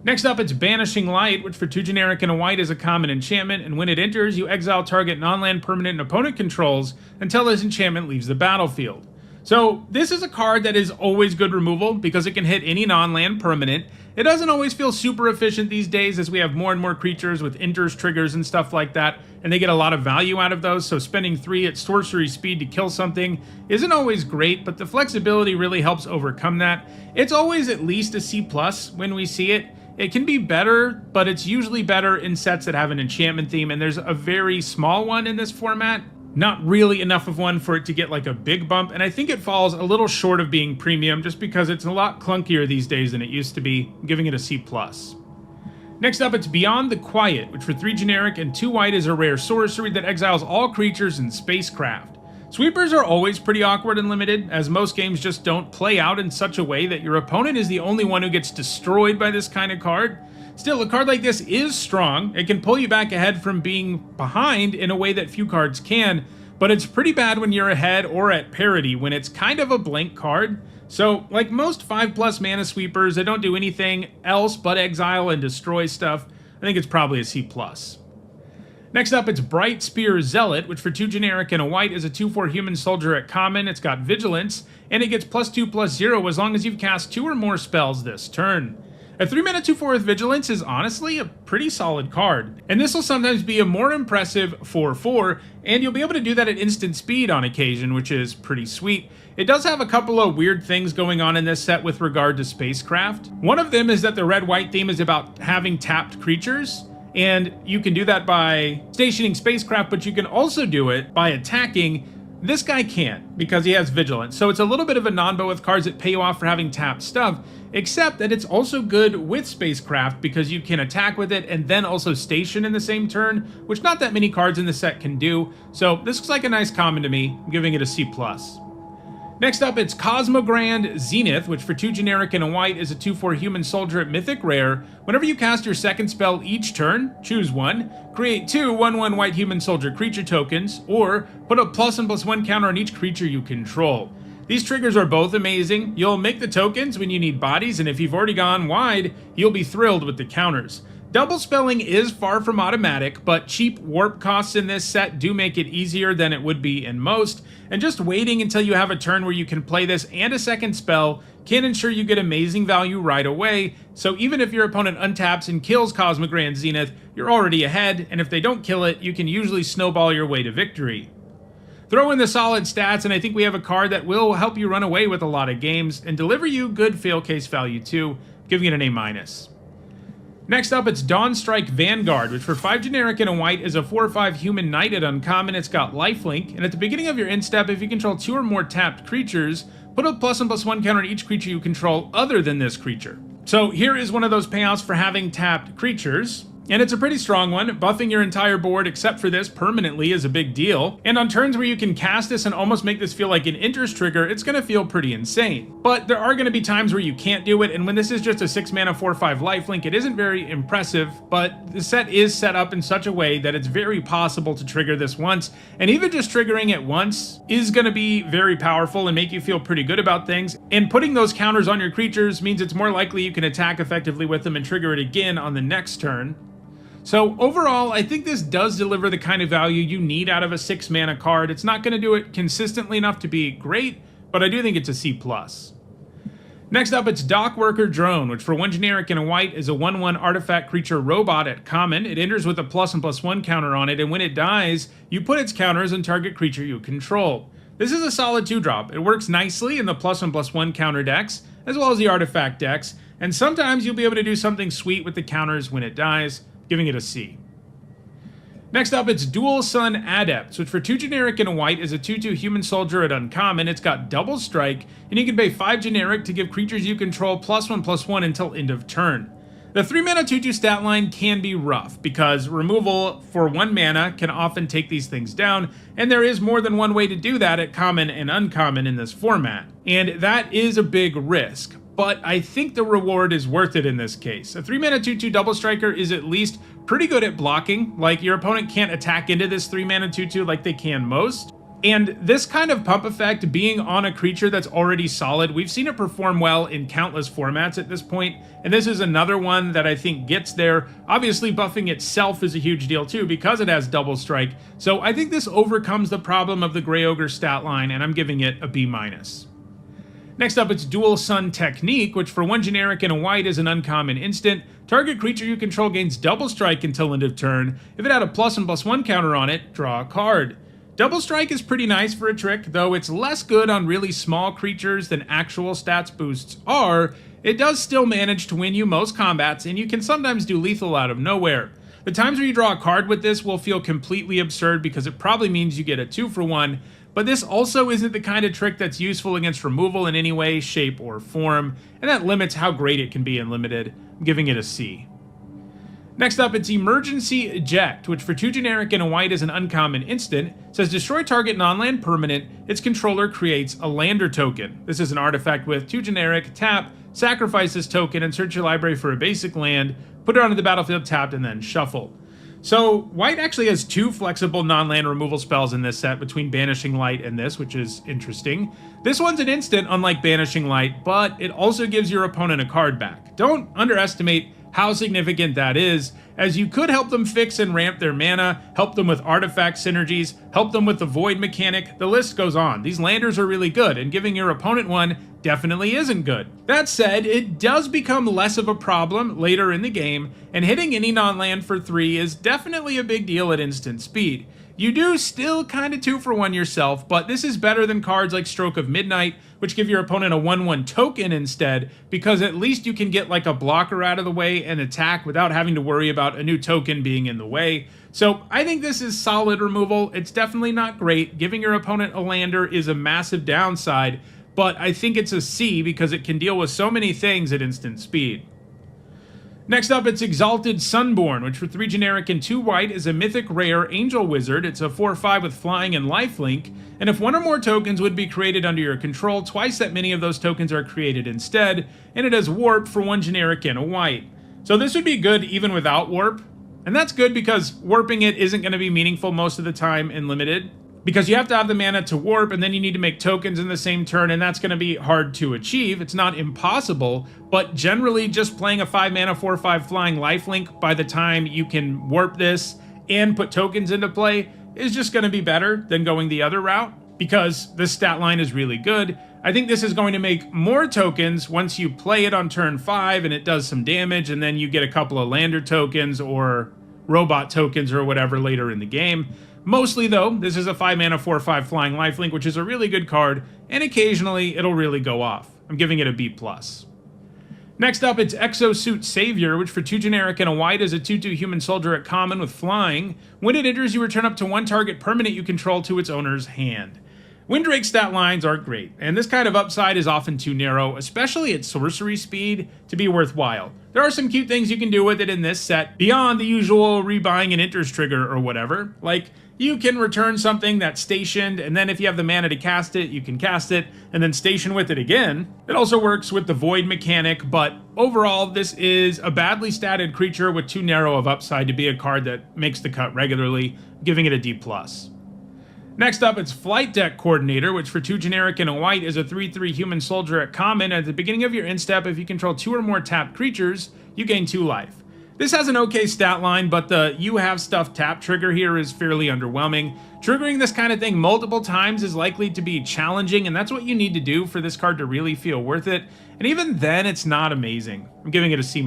Next up, it's Banishing Light, which for 2 generic and a white is a common enchantment, and when it enters, you exile target non-land permanent an opponent controls until this enchantment leaves the battlefield. So this is a card that is always good removal because it can hit any non-land permanent. It doesn't always feel super efficient these days as we have more and more creatures with enters, triggers, and stuff like that, and they get a lot of value out of those, so spending 3 at sorcery speed to kill something isn't always great, but the flexibility really helps overcome that. It's always at least a C+ when we see it. It can be better, but it's usually better in sets that have an enchantment theme, and there's a very small one in this format. Not really enough of one for it to get like a big bump, and I think it falls a little short of being premium just because it's a lot clunkier these days than it used to be, giving it a C+. Next up, it's Beyond the Quiet, which for 3 generic and 2 white is a rare sorcery that exiles all creatures in Spacecraft. Sweepers are always pretty awkward and limited, as most games just don't play out in such a way that your opponent is the only one who gets destroyed by this kind of card. Still, a card like this is strong. It can pull you back ahead from being behind in a way that few cards can, but it's pretty bad when you're ahead or at parity when it's kind of a blank card. So, like most 5+ mana sweepers that don't do anything else but exile and destroy stuff, I think it's probably a C+. Next up, it's Bright Spear Zealot, which for 2 generic and a white is a 2/4 human soldier at common. It's got vigilance, and it gets +2/+0 as long as you've cast 2 or more spells this turn. A 3 mana 2/4 with vigilance is honestly a pretty solid card, and this will sometimes be a more impressive 4/4, and you'll be able to do that at instant speed on occasion, which is pretty sweet. It does have a couple of weird things going on in this set with regard to Spacecraft. One of them is that the red-white theme is about having tapped creatures, And you can do that by stationing spacecraft, but you can also do it by attacking. This guy can't because he has vigilance. So it's a little bit of a non-bo with cards that pay you off for having tapped stuff, except that it's also good with spacecraft because you can attack with it and then also station in the same turn, which not that many cards in the set can do. So this looks like a nice common to me. I'm giving it a C+. Next up, it's Cosmogrand Zenith, which for 2 generic and a white is a 2/4 human soldier at Mythic Rare. Whenever you cast your second spell each turn, choose one, create 2 1/1 white human soldier creature tokens, or put a +1/+1 counter on each creature you control. These triggers are both amazing. You'll make the tokens when you need bodies, and if you've already gone wide, you'll be thrilled with the counters. Double spelling is far from automatic, but cheap warp costs in this set do make it easier than it would be in most, and just waiting until you have a turn where you can play this and a second spell can ensure you get amazing value right away, so even if your opponent untaps and kills Cosmogrand Zenith, you're already ahead, and if they don't kill it, you can usually snowball your way to victory. Throw in the solid stats, and I think we have a card that will help you run away with a lot of games, and deliver you good fail case value too, giving it an A-. Next up, it's Dawnstrike Vanguard, which for 5 generic and a white is a 4/5 human knight at uncommon. It's got lifelink, and at the beginning of your end step, if you control 2 or more tapped creatures, put a +1/+1 counter on each creature you control other than this creature. So here is one of those payouts for having tapped creatures. And it's a pretty strong one. Buffing your entire board except for this permanently is a big deal. And on turns where you can cast this and almost make this feel like an interest trigger, it's going to feel pretty insane. But there are going to be times where you can't do it, and when this is just a 6 mana 4/5 lifelink, it isn't very impressive, but the set is set up in such a way that it's very possible to trigger this once, and even just triggering it once is going to be very powerful and make you feel pretty good about things. And putting those counters on your creatures means it's more likely you can attack effectively with them and trigger it again on the next turn. So overall, I think this does deliver the kind of value you need out of a 6 mana card. It's not going to do it consistently enough to be great, but I do think it's a C+. Next up, it's Dockworker Drone, which for 1 generic and a white is a 1/1 artifact creature robot at common. It enters with a +1/+1 counter on it, and when it dies, you put its counters on target creature you control. This is a solid 2-drop. It works nicely in the +1/+1 counter decks, as well as the artifact decks, and sometimes you'll be able to do something sweet with the counters when it dies, giving it a C. Next up, it's Dual Sun Adepts, which for 2 generic and a white is a 2/2 human soldier at uncommon. It's got double strike, and you can pay 5 generic to give creatures you control +1/+1 until end of turn. The 3 mana 2/2 stat line can be rough, because removal for 1 mana can often take these things down, and there is more than one way to do that at common and uncommon in this format. And that is a big risk, but I think the reward is worth it in this case. A 3 mana 2/2 double striker is at least pretty good at blocking. Like, your opponent can't attack into this 3 mana 2/2 like they can most. And this kind of pump effect being on a creature that's already solid, we've seen it perform well in countless formats at this point, and this is another one that I think gets there. Obviously, buffing itself is a huge deal too because it has double strike, so I think this overcomes the problem of the Grey Ogre stat line, and I'm giving it a B-. Next up, it's Dual Sun Technique, which for 1 generic and a white is an uncommon instant. Target creature you control gains double strike until end of turn. If it had a +1/+1 counter on it, draw a card. Double strike is pretty nice for a trick, though it's less good on really small creatures than actual stats boosts are. It does still manage to win you most combats, and you can sometimes do lethal out of nowhere. The times where you draw a card with this will feel completely absurd because it probably means you get a 2-for-1, but this also isn't the kind of trick that's useful against removal in any way, shape, or form, and that limits how great it can be in Limited. I'm giving it a C. Next up, it's Emergency Eject, which for 2 generic and a white is an uncommon instant. It says destroy target non-land permanent. Its controller creates a lander token. This is an artifact with 2 generic, tap, sacrifice this token, and search your library for a basic land, put it onto the battlefield tapped, and then shuffle. So white actually has 2 flexible non-land removal spells in this set between Banishing Light and this, which is interesting. This one's an instant, unlike Banishing Light, but it also gives your opponent a card back. Don't underestimate how significant that is, as you could help them fix and ramp their mana, help them with artifact synergies, help them with the void mechanic, the list goes on. These landers are really good, and giving your opponent one definitely isn't good. That said, it does become less of a problem later in the game, and hitting any non-land for 3 is definitely a big deal at instant speed. You do still kind of 2-for-1 yourself, but this is better than cards like Stroke of Midnight, which give your opponent a 1/1 token instead, because at least you can get like a blocker out of the way and attack without having to worry about a new token being in the way. So I think this is solid removal. It's definitely not great. Giving your opponent a lander is a massive downside, but I think it's a C because it can deal with so many things at instant speed. Next up, it's Exalted Sunborn, which for 3 generic and 2 white is a mythic rare angel wizard. It's a 4/5 with flying and lifelink, and if one or more tokens would be created under your control, twice that many of those tokens are created instead, and it has warp for 1 generic and a white. So this would be good even without warp, and that's good because warping it isn't going to be meaningful most of the time in limited, because you have to have the mana to warp, and then you need to make tokens in the same turn, and that's going to be hard to achieve. It's not impossible, but generally just playing a 5 mana 4/5 flying lifelink by the time you can warp this and put tokens into play is just going to be better than going the other route, because this stat line is really good. I think this is going to make more tokens once you play it on turn 5 and it does some damage, and then you get a couple of lander tokens or robot tokens or whatever later in the game. Mostly, though, this is a 5 mana 4/5 flying lifelink, which is a really good card, and occasionally it'll really go off. I'm giving it a B+. Next up, it's Exosuit Savior, which for 2 generic and a white is a 2/2 human soldier at common with flying. When it enters, you return up to 1 target permanent you control to its owner's hand. Windrake stat lines aren't great, and this kind of upside is often too narrow, especially at sorcery speed, to be worthwhile. There are some cute things you can do with it in this set, beyond the usual rebuying an enters trigger or whatever. Like, you can return something that's stationed, and then if you have the mana to cast it, you can cast it, and then station with it again. It also works with the void mechanic, but overall, this is a badly statted creature with too narrow of upside to be a card that makes the cut regularly, giving it a D+. Next up, it's Flight Deck Coordinator, which for 2 generic and a white is a 3/3 human soldier at common. At the beginning of your end step, if you control 2 or more tapped creatures, you gain 2 life. This has an okay stat line, but the you have stuff tap trigger here is fairly underwhelming. Triggering this kind of thing multiple times is likely to be challenging, and that's what you need to do for this card to really feel worth it. And even then, it's not amazing. I'm giving it a C-.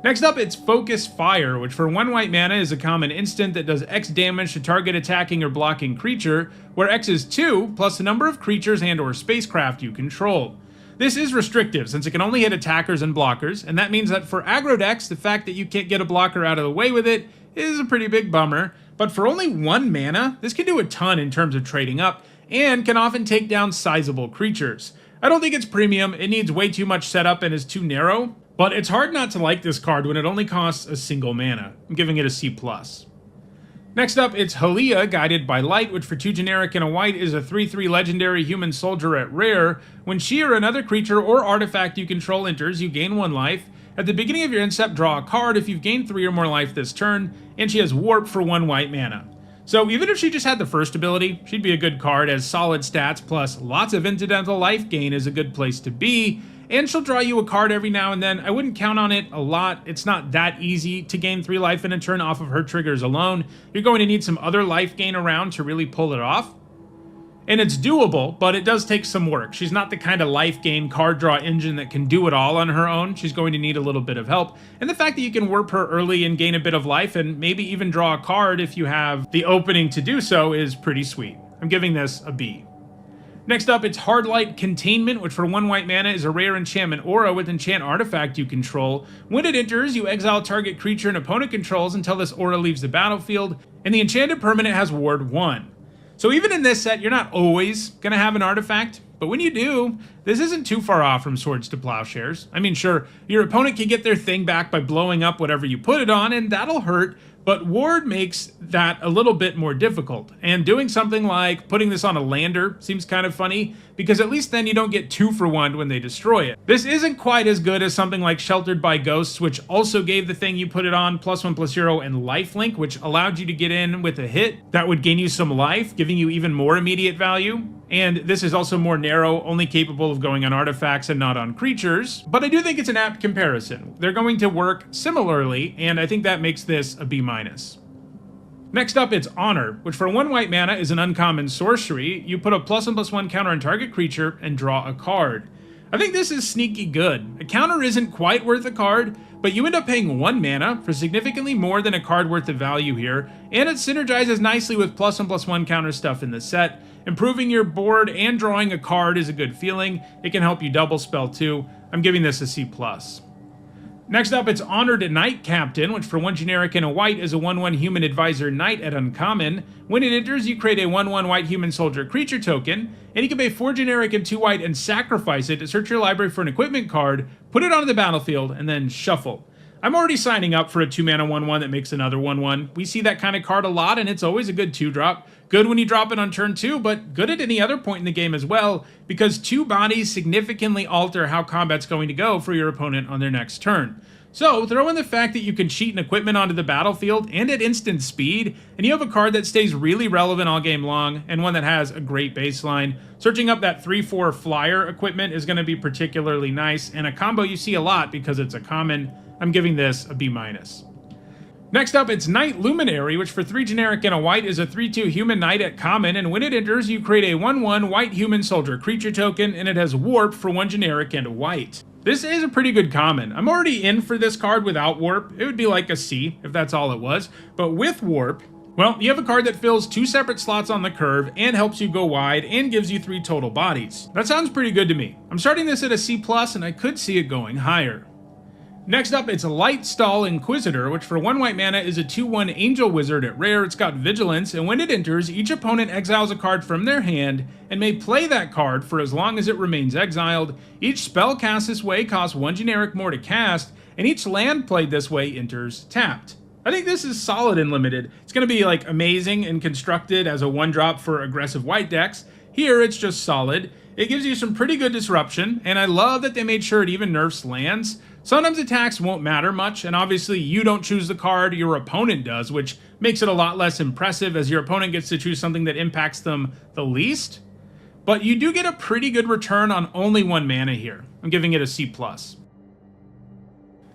Next up, it's Focus Fire, which for 1 white mana is a common instant that does X damage to target attacking or blocking creature, where X is 2, plus the number of creatures and or spacecraft you control. This is restrictive, since it can only hit attackers and blockers, and that means that for aggro decks, the fact that you can't get a blocker out of the way with it is a pretty big bummer, but for only 1 mana, this can do a ton in terms of trading up, and can often take down sizable creatures. I don't think it's premium, it needs way too much setup and is too narrow, but it's hard not to like this card when it only costs a single mana. I'm giving it a C+. Next up, it's Halia, Guided by Light, which for 2 generic and a white is a 3/3 legendary human soldier at rare. When she or another creature or artifact you control enters, you gain 1 life. At the beginning of your end step, draw a card if you've gained 3 or more life this turn, and she has warp for 1 white mana. So even if she just had the first ability, she'd be a good card, as solid stats plus lots of incidental life gain is a good place to be, and she'll draw you a card every now and then. I wouldn't count on it a lot. It's not that easy to gain 3 life in a turn off of her triggers alone. You're going to need some other life gain around to really pull it off. And it's doable, but it does take some work. She's not the kind of life gain card draw engine that can do it all on her own. She's going to need a little bit of help. And the fact that you can warp her early and gain a bit of life and maybe even draw a card if you have the opening to do so is pretty sweet. I'm giving this a B. Next up, it's Hardlight Containment, which for 1 white mana is a rare enchantment aura with enchant artifact you control. When it enters, you exile target creature an opponent controls until this aura leaves the battlefield, and the enchanted permanent has ward 1. So even in this set, you're not always going to have an artifact, but when you do, this isn't too far off from Swords to Plowshares. I mean, sure, your opponent can get their thing back by blowing up whatever you put it on, and that'll hurt, but Ward makes that a little bit more difficult. And doing something like putting this on a lander seems kind of funny, because at least then you don't get 2 for 1 when they destroy it. This isn't quite as good as something like Sheltered by Ghosts, which also gave the thing you put it on +1/+0 and lifelink, which allowed you to get in with a hit that would gain you some life, giving you even more immediate value. And this is also more narrow, only capable of going on artifacts and not on creatures. But I do think it's an apt comparison. They're going to work similarly, and I think that makes this a B-. Next up, it's Honor, which for 1 white mana is an uncommon sorcery. You put a +1/+1 counter on target creature and draw a card. I think this is sneaky good. A counter isn't quite worth a card, but you end up paying 1 mana for significantly more than a card worth of value here, and it synergizes nicely with +1/+1 counter stuff in the set. Improving your board and drawing a card is a good feeling. It can help you double spell too. I'm giving this a C+. Next up, it's Honored Knight Captain, which for 1 generic and a white is a 1/1 Human Advisor Knight at uncommon. When it enters, you create a 1/1 white Human Soldier creature token, and you can pay 4 generic and 2 white and sacrifice it to search your library for an equipment card, put it onto the battlefield, and then shuffle. I'm already signing up for a 2-mana 1/1 that makes another 1/1. We see that kind of card a lot, and it's always a good 2-drop. Good when you drop it on turn 2, but good at any other point in the game as well, because 2 bodies significantly alter how combat's going to go for your opponent on their next turn. So throw in the fact that you can cheat an equipment onto the battlefield and at instant speed, and you have a card that stays really relevant all game long, and one that has a great baseline. Searching up that 3/4 flyer equipment is going to be particularly nice, and a combo you see a lot because it's a common. I'm giving this a B-. Next up, it's Knight Luminary, which for 3 generic and a white is a 3/2 human knight at common, and when it enters, you create a 1/1 white human soldier creature token, and it has warp for 1 generic and a white. This is a pretty good common. I'm already in for this card without warp. It would be like a C if that's all it was, but with warp, well, you have a card that fills 2 separate slots on the curve and helps you go wide and gives you 3 total bodies. That sounds pretty good to me. I'm starting this at a C+, and I could see it going higher. Next up, it's Lightstall Inquisitor, which for 1 white mana is a 2/1 Angel Wizard at rare. It's got Vigilance, and when it enters, each opponent exiles a card from their hand and may play that card for as long as it remains exiled. Each spell cast this way costs 1 generic more to cast, and each land played this way enters tapped. I think this is solid in limited. It's going to be like amazing and constructed as a 1-drop for aggressive white decks. Here, it's just solid. It gives you some pretty good disruption, and I love that they made sure it even nerfs lands. Sometimes attacks won't matter much, and obviously you don't choose the card, your opponent does, which makes it a lot less impressive as your opponent gets to choose something that impacts them the least. But you do get a pretty good return on only 1 mana here. I'm giving it a C+.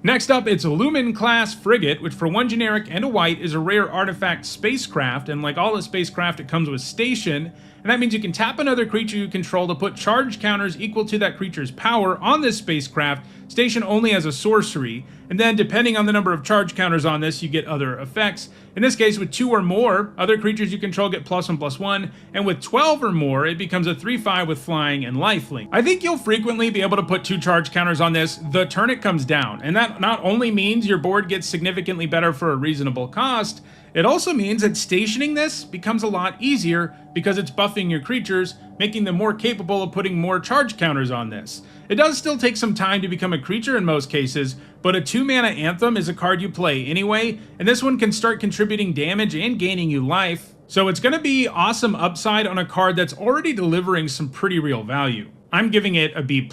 Next up, it's Lumen Class Frigate, which for 1 generic and a white is a rare artifact spacecraft, and like all the spacecraft, it comes with Station, and that means you can tap another creature you control to put charge counters equal to that creature's power on this spacecraft. Station only as a sorcery, and then depending on the number of charge counters on this, you get other effects. In this case, with 2 or more, other creatures you control get +1/+1, and with 12 or more, it becomes a 3/5 with flying and lifelink. I think you'll frequently be able to put 2 charge counters on this the turn it comes down, and that not only means your board gets significantly better for a reasonable cost, it also means that stationing this becomes a lot easier because it's buffing your creatures, making them more capable of putting more charge counters on this. It does still take some time to become a creature in most cases, but a 2-mana Anthem is a card you play anyway, and this one can start contributing damage and gaining you life, so it's going to be awesome upside on a card that's already delivering some pretty real value. I'm giving it a B+.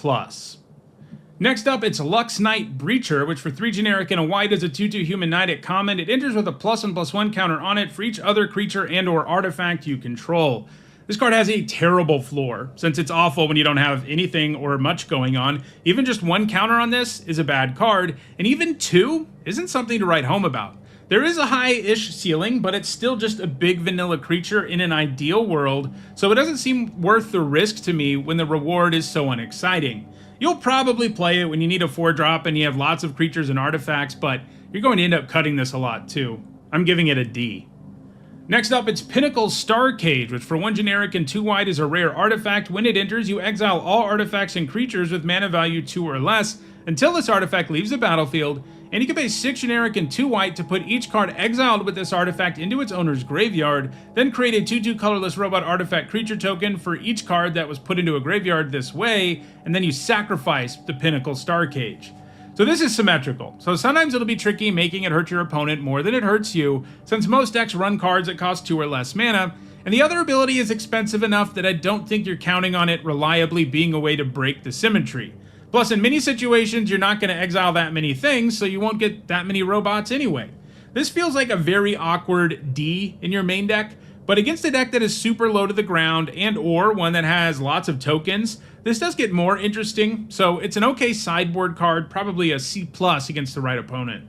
Next up, it's Lux Knight Breacher, which for 3 generic and a white is a 2/2 human knight at common. It enters with a +1/+1 counter on it for each other creature and or artifact you control. This card has a terrible floor, since it's awful when you don't have anything or much going on. Even just 1 counter on this is a bad card, and even 2 isn't something to write home about. There is a high-ish ceiling, but it's still just a big vanilla creature in an ideal world, so it doesn't seem worth the risk to me when the reward is so unexciting. You'll probably play it when you need a 4-drop and you have lots of creatures and artifacts, but you're going to end up cutting this a lot too. I'm giving it a D. Next up, it's Pinnacle Starcage, which for 1 generic and 2 white is a rare artifact. When it enters, you exile all artifacts and creatures with mana value 2 or less until this artifact leaves the battlefield, and you can pay 6 generic and 2 white to put each card exiled with this artifact into its owner's graveyard, then create a 2/2 colorless robot artifact creature token for each card that was put into a graveyard this way, and then you sacrifice the Pinnacle Starcage. So this is symmetrical, so sometimes it'll be tricky making it hurt your opponent more than it hurts you, since most decks run cards that cost 2 or less mana, and the other ability is expensive enough that I don't think you're counting on it reliably being a way to break the symmetry. Plus, in many situations, you're not going to exile that many things, so you won't get that many robots anyway. This feels like a very awkward D in your main deck, but against a deck that is super low to the ground and or one that has lots of tokens, this does get more interesting, so it's an okay sideboard card, probably a C+ against the right opponent.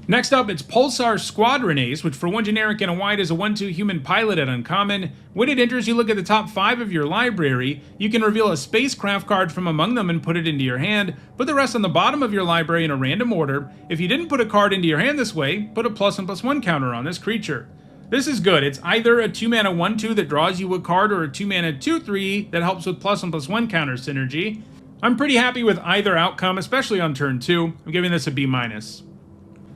Next up, it's Pulsar Squadron Ace, which for 1 generic and a white is a 1/2 human pilot at uncommon. When it enters, you look at the top 5 of your library. You can reveal a spacecraft card from among them and put it into your hand. Put the rest on the bottom of your library in a random order. If you didn't put a card into your hand this way, put a +1/+1 counter on this creature. This is good. It's either a 2-mana 1/2 that draws you a card or a 2-mana 2/3 that helps with +1/+1 counter synergy. I'm pretty happy with either outcome, especially on turn 2. I'm giving this a B-.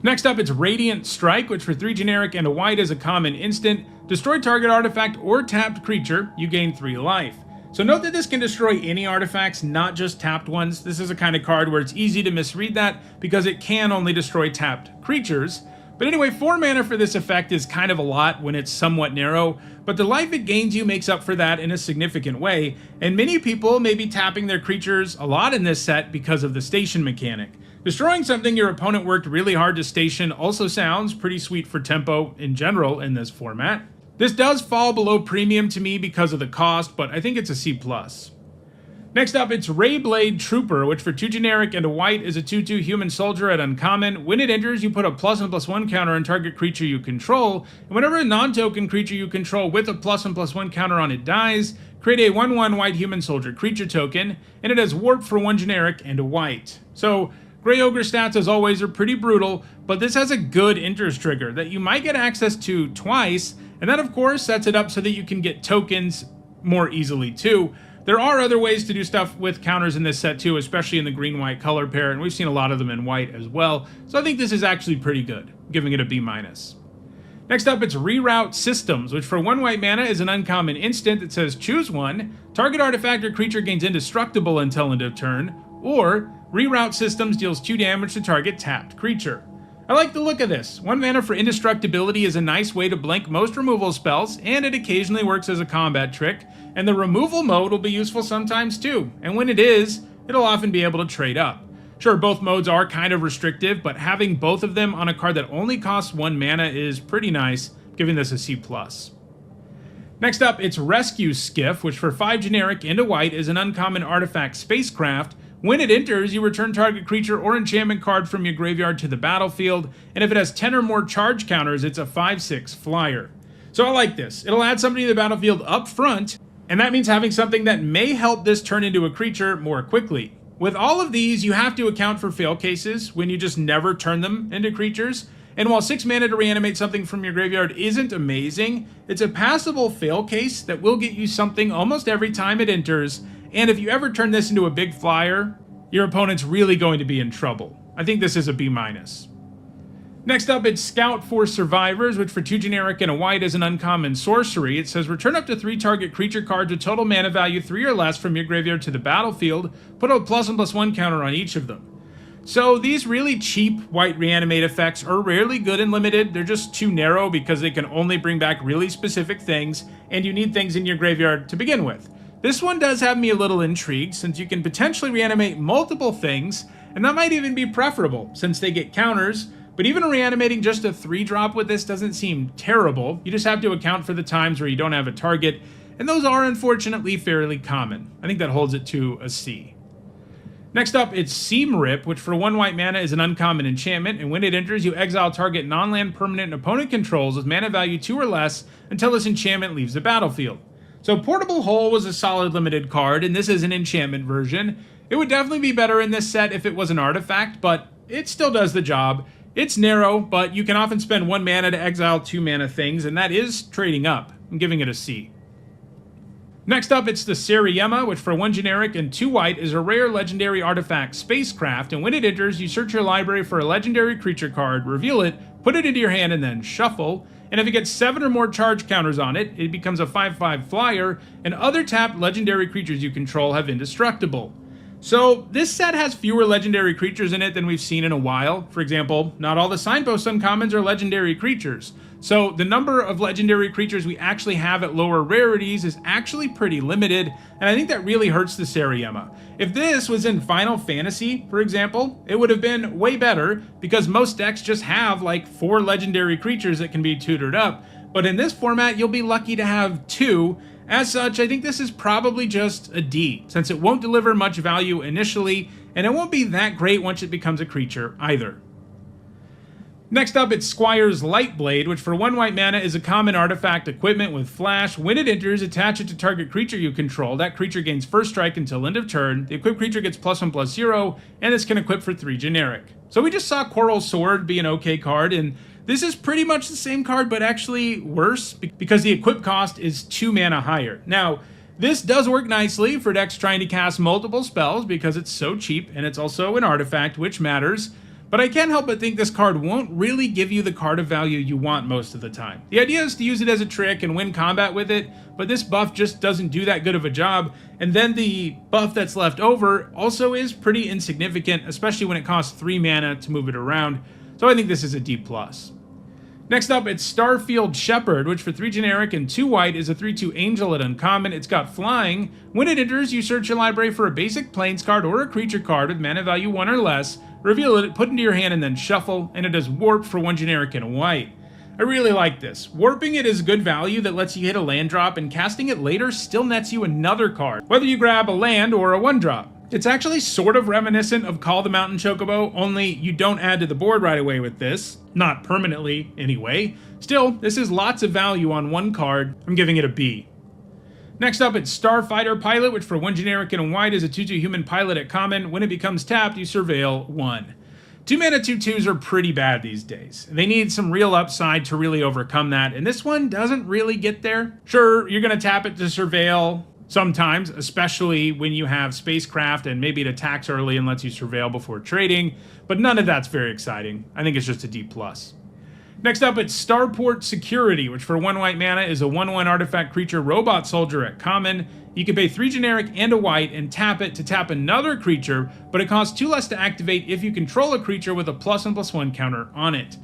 Next up, it's Radiant Strike, which for 3 generic and a white is a common instant. Destroy target artifact or tapped creature, you gain 3 life. So note that this can destroy any artifacts, not just tapped ones. This is a kind of card where it's easy to misread that because it can only destroy tapped creatures. But anyway, 4 mana for this effect is kind of a lot when it's somewhat narrow, but the life it gains you makes up for that in a significant way, and many people may be tapping their creatures a lot in this set because of the station mechanic. Destroying something your opponent worked really hard to station also sounds pretty sweet for tempo in general in this format. This does fall below premium to me because of the cost, but I think it's a C+. Next up, it's Rayblade Trooper, which for 2 generic and a white is a 2/2 human soldier at uncommon. When it enters, you put a +1/+1 counter on target creature you control, and whenever a non-token creature you control with a +1/+1 counter on it dies, create a 1/1 white human soldier creature token, and it has warp for 1 generic and a white. So, Grey Ogre stats, as always, are pretty brutal, but this has a good enters trigger that you might get access to twice, and that of course sets it up so that you can get tokens more easily too. There are other ways to do stuff with counters in this set too, especially in the green-white color pair, and we've seen a lot of them in white as well, so I think this is actually pretty good, giving it a B-. Next up, it's Reroute Systems, which for 1 white mana is an uncommon instant that says choose one, target artifact or creature gains indestructible until end of turn, or Reroute Systems deals 2 damage to target tapped creature. I like the look of this. 1 mana for indestructibility is a nice way to blank most removal spells, and it occasionally works as a combat trick, and the removal mode will be useful sometimes too, and when it is, it'll often be able to trade up. Sure, both modes are kind of restrictive, but having both of them on a card that only costs 1 mana is pretty nice, giving this a C+. Next up, it's Rescue Skiff, which for 5 generic and a white is an uncommon artifact spacecraft. When it enters, you return target creature or enchantment card from your graveyard to the battlefield, and if it has 10 or more charge counters, it's a 5/6 flyer. So I like this. It'll add somebody to the battlefield up front, and that means having something that may help this turn into a creature more quickly. With all of these, you have to account for fail cases when you just never turn them into creatures, and while 6 mana to reanimate something from your graveyard isn't amazing, it's a passable fail case that will get you something almost every time it enters, and if you ever turn this into a big flyer, your opponent's really going to be in trouble. I think this is a B-. Next up, it's Scout for Survivors, which for 2 generic and a white is an uncommon sorcery. It says return up to 3 target creature cards with total mana value 3 or less from your graveyard to the battlefield. Put a +1/+1 counter on each of them. So these really cheap white reanimate effects are rarely good and limited. They're just too narrow because they can only bring back really specific things, and you need things in your graveyard to begin with. This one does have me a little intrigued, since you can potentially reanimate multiple things, and that might even be preferable, since they get counters, but even reanimating just a 3-drop with this doesn't seem terrible. You just have to account for the times where you don't have a target, and those are unfortunately fairly common. I think that holds it to a C. Next up, it's Seam Rip, which for 1 white mana is an uncommon enchantment, and when it enters, you exile target non-land permanent opponent controls with mana value 2 or less until this enchantment leaves the battlefield. So Portable Hole was a solid limited card, and this is an enchantment version. It would definitely be better in this set if it was an artifact, but it still does the job. It's narrow, but you can often spend 1 mana to exile 2 mana things, and that is trading up. I'm giving it a C. Next up, it's the Seriema, which for 1 generic and 2 white is a rare legendary artifact spacecraft, and when it enters, you search your library for a legendary creature card, reveal it, put it into your hand, and then shuffle. And if it gets 7 or more charge counters on it, it becomes a 5/5 flyer, and other tapped legendary creatures you control have indestructible. So this set has fewer legendary creatures in it than we've seen in a while. For example, not all the Signpost uncommons are legendary creatures. So the number of legendary creatures we actually have at lower rarities is actually pretty limited, and I think that really hurts the Seriema. If this was in Final Fantasy, for example, it would have been way better, because most decks just have like 4 legendary creatures that can be tutored up, but in this format you'll be lucky to have 2. As such, I think this is probably just a D, since it won't deliver much value initially, and it won't be that great once it becomes a creature either. Next up, it's Squire's Lightblade, which for 1 white mana is a common artifact equipment with flash. When it enters, attach it to target creature you control. That creature gains first strike until end of turn. The equipped creature gets +1/+0, and this can equip for 3 generic. So we just saw Coral Sword be an okay card, and this is pretty much the same card, but actually worse, because the equip cost is 2 mana higher. Now, this does work nicely for decks trying to cast multiple spells because it's so cheap, and it's also an artifact, which matters. But I can't help but think this card won't really give you the card of value you want most of the time. The idea is to use it as a trick and win combat with it, but this buff just doesn't do that good of a job, and then the buff that's left over also is pretty insignificant, especially when it costs 3 mana to move it around, so I think this is a D+. Next up, it's Starfield Shepherd, which for 3 generic and 2 white is a 3/2 angel at uncommon. It's got flying. When it enters, you search your library for a basic plains card or a creature card with mana value 1 or less, reveal it, put it into your hand, and then shuffle, and it does warp for 1 generic and a white. I really like this. Warping it is good value that lets you hit a land drop, and casting it later still nets you another card, whether you grab a land or a 1-drop. It's actually sort of reminiscent of Call the Mountain Chocobo, only you don't add to the board right away with this. Not permanently, anyway. Still, this is lots of value on 1 card. I'm giving it a B. Next up, it's Starfighter Pilot, which for 1 generic and a white is a 2/2 human pilot at common. When it becomes tapped, you surveil 1. 2 mana 2/2s are pretty bad these days. They need some real upside to really overcome that, and this one doesn't really get there. Sure, you're going to tap it to surveil sometimes, especially when you have spacecraft and maybe it attacks early and lets you surveil before trading, but none of that's very exciting. I think it's just a D+. Next up, it's Starport Security, which for 1 white mana is a 1/1 artifact creature robot soldier at common. You can pay 3 generic and a white and tap it to tap another creature, but it costs 2 less to activate if you control a creature with a +1/+1 counter on it.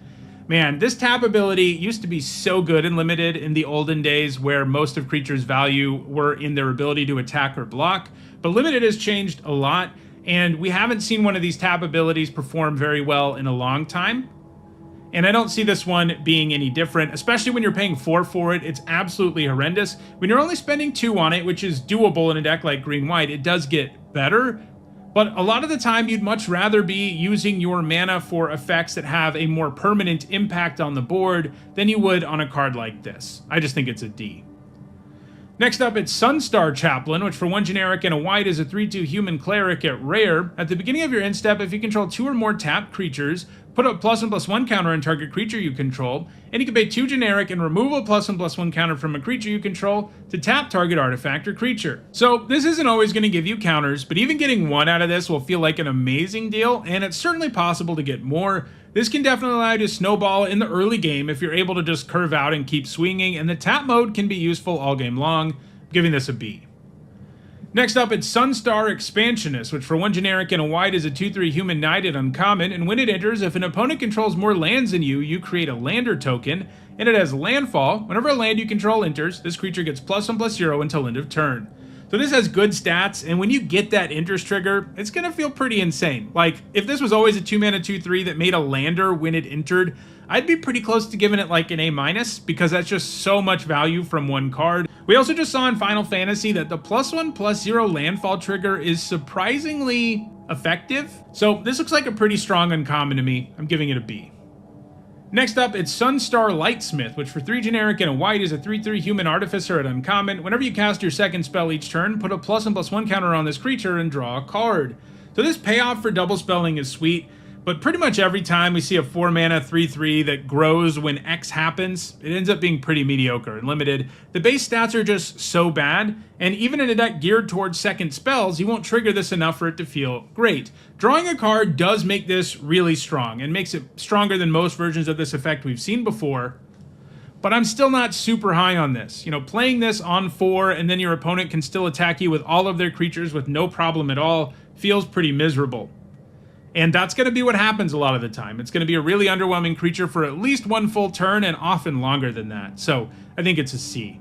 Man, this tap ability used to be so good in Limited in the olden days where most of creatures' value were in their ability to attack or block, but Limited has changed a lot, and we haven't seen one of these tap abilities perform very well in a long time. And I don't see this one being any different, especially when you're paying 4 for it. It's absolutely horrendous. When you're only spending 2 on it, which is doable in a deck like Green-White, it does get better. But a lot of the time, you'd much rather be using your mana for effects that have a more permanent impact on the board than you would on a card like this. I just think it's a D. Next up, it's Sunstar Chaplain, which for 1 generic and a white is a 3/2 human cleric at rare. At the beginning of your end step, if you control 2 or more tapped creatures, put a +1/+1 counter on target creature you control, and you can pay 2 generic and remove a +1/+1 counter from a creature you control to tap target artifact or creature. So this isn't always going to give you counters, but even getting 1 out of this will feel like an amazing deal, and it's certainly possible to get more. This can definitely allow you to snowball in the early game if you're able to just curve out and keep swinging, and the tap mode can be useful all game long. I'm giving this a B. Next up, it's Sunstar Expansionist, which for 1 generic and a white is a 2/3 human knight at uncommon, and when it enters, if an opponent controls more lands than you, you create a lander token, and it has landfall. Whenever a land you control enters, this creature gets +1/+0 until end of turn. So this has good stats, and when you get that enters trigger, it's going to feel pretty insane. Like, if this was always a 2 mana 2/3 that made a lander when it entered, I'd be pretty close to giving it like an A-, because that's just so much value from 1 card. We also just saw in Final Fantasy that the +1/+0 landfall trigger is surprisingly effective. So this looks like a pretty strong uncommon to me. I'm giving it a B. Next up, it's Sunstar Lightsmith, which for 3 generic and a white is a 3/3 human artificer at uncommon. Whenever you cast your second spell each turn, put a +1/+1 counter on this creature and draw a card. So this payoff for double spelling is sweet, but pretty much every time we see a 4 mana 3/3 that grows when X happens, it ends up being pretty mediocre and limited. The base stats are just so bad, and even in a deck geared towards second spells, you won't trigger this enough for it to feel great. Drawing a card does make this really strong, and makes it stronger than most versions of this effect we've seen before, but I'm still not super high on this. You know, playing this on 4 and then your opponent can still attack you with all of their creatures with no problem at all feels pretty miserable. And that's going to be what happens a lot of the time. It's going to be a really underwhelming creature for at least 1 full turn and often longer than that. So I think it's a C.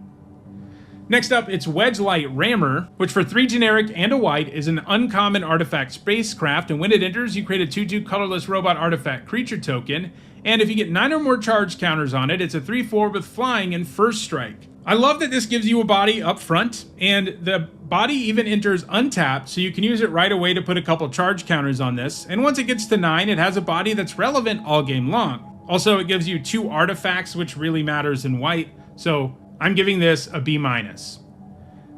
Next up, it's Wedgelight Rammer, which for 3 generic and a white is an uncommon artifact spacecraft, and when it enters, you create a 2/2 colorless robot artifact creature token, and if you get 9 or more charge counters on it, it's a 3/4 with flying and first strike. I love that this gives you a body up front, and the body even enters untapped, so you can use it right away to put a couple charge counters on this, and once it gets to 9, it has a body that's relevant all game long. Also, it gives you 2 artifacts, which really matters in white, so I'm giving this a B-.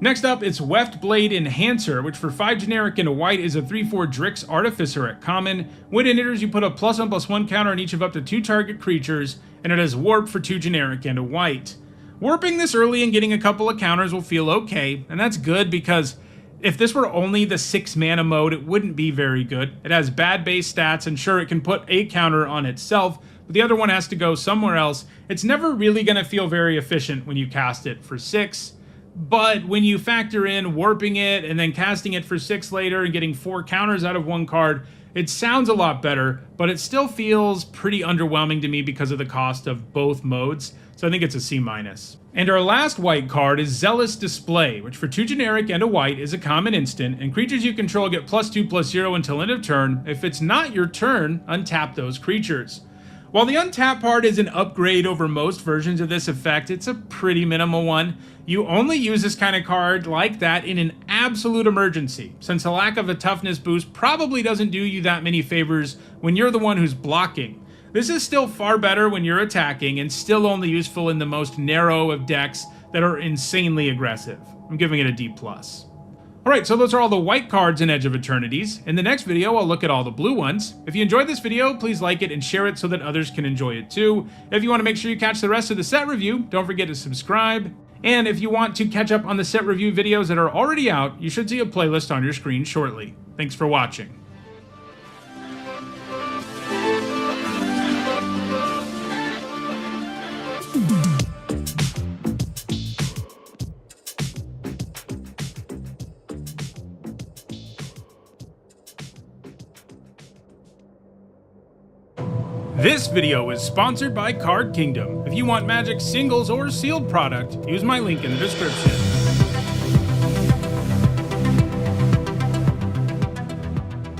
Next up, it's Weft Blade Enhancer, which for 5 generic and a white is a 3/4 Drix Artificer at common. When it enters, you put a +1/+1 counter on each of up to 2 target creatures, and it has Warp for 2 generic and a white. Warping this early and getting a couple of counters will feel okay, and that's good because if this were only the 6 mana mode, it wouldn't be very good. It has bad base stats, and sure, it can put a counter on itself, but the other one has to go somewhere else. It's never really going to feel very efficient when you cast it for 6. But when you factor in warping it and then casting it for 6 later and getting 4 counters out of 1 card, it sounds a lot better, but it still feels pretty underwhelming to me because of the cost of both modes, so I think it's a C-. And our last white card is Zealous Display, which for 2 generic and a white is a common instant, and creatures you control get +2/+0 until end of turn. If it's not your turn, untap those creatures. While the untap part is an upgrade over most versions of this effect, it's a pretty minimal one. You only use this kind of card like that in an absolute emergency, since the lack of a toughness boost probably doesn't do you that many favors when you're the one who's blocking. This is still far better when you're attacking, and still only useful in the most narrow of decks that are insanely aggressive. I'm giving it a D+. Alright, so those are all the white cards in Edge of Eternities. In the next video, I'll look at all the blue ones. If you enjoyed this video, please like it and share it so that others can enjoy it too. If you want to make sure you catch the rest of the set review, don't forget to subscribe. And if you want to catch up on the set review videos that are already out, you should see a playlist on your screen shortly. Thanks for watching. This video is sponsored by Card Kingdom. If you want Magic singles or sealed product, use my link in the description.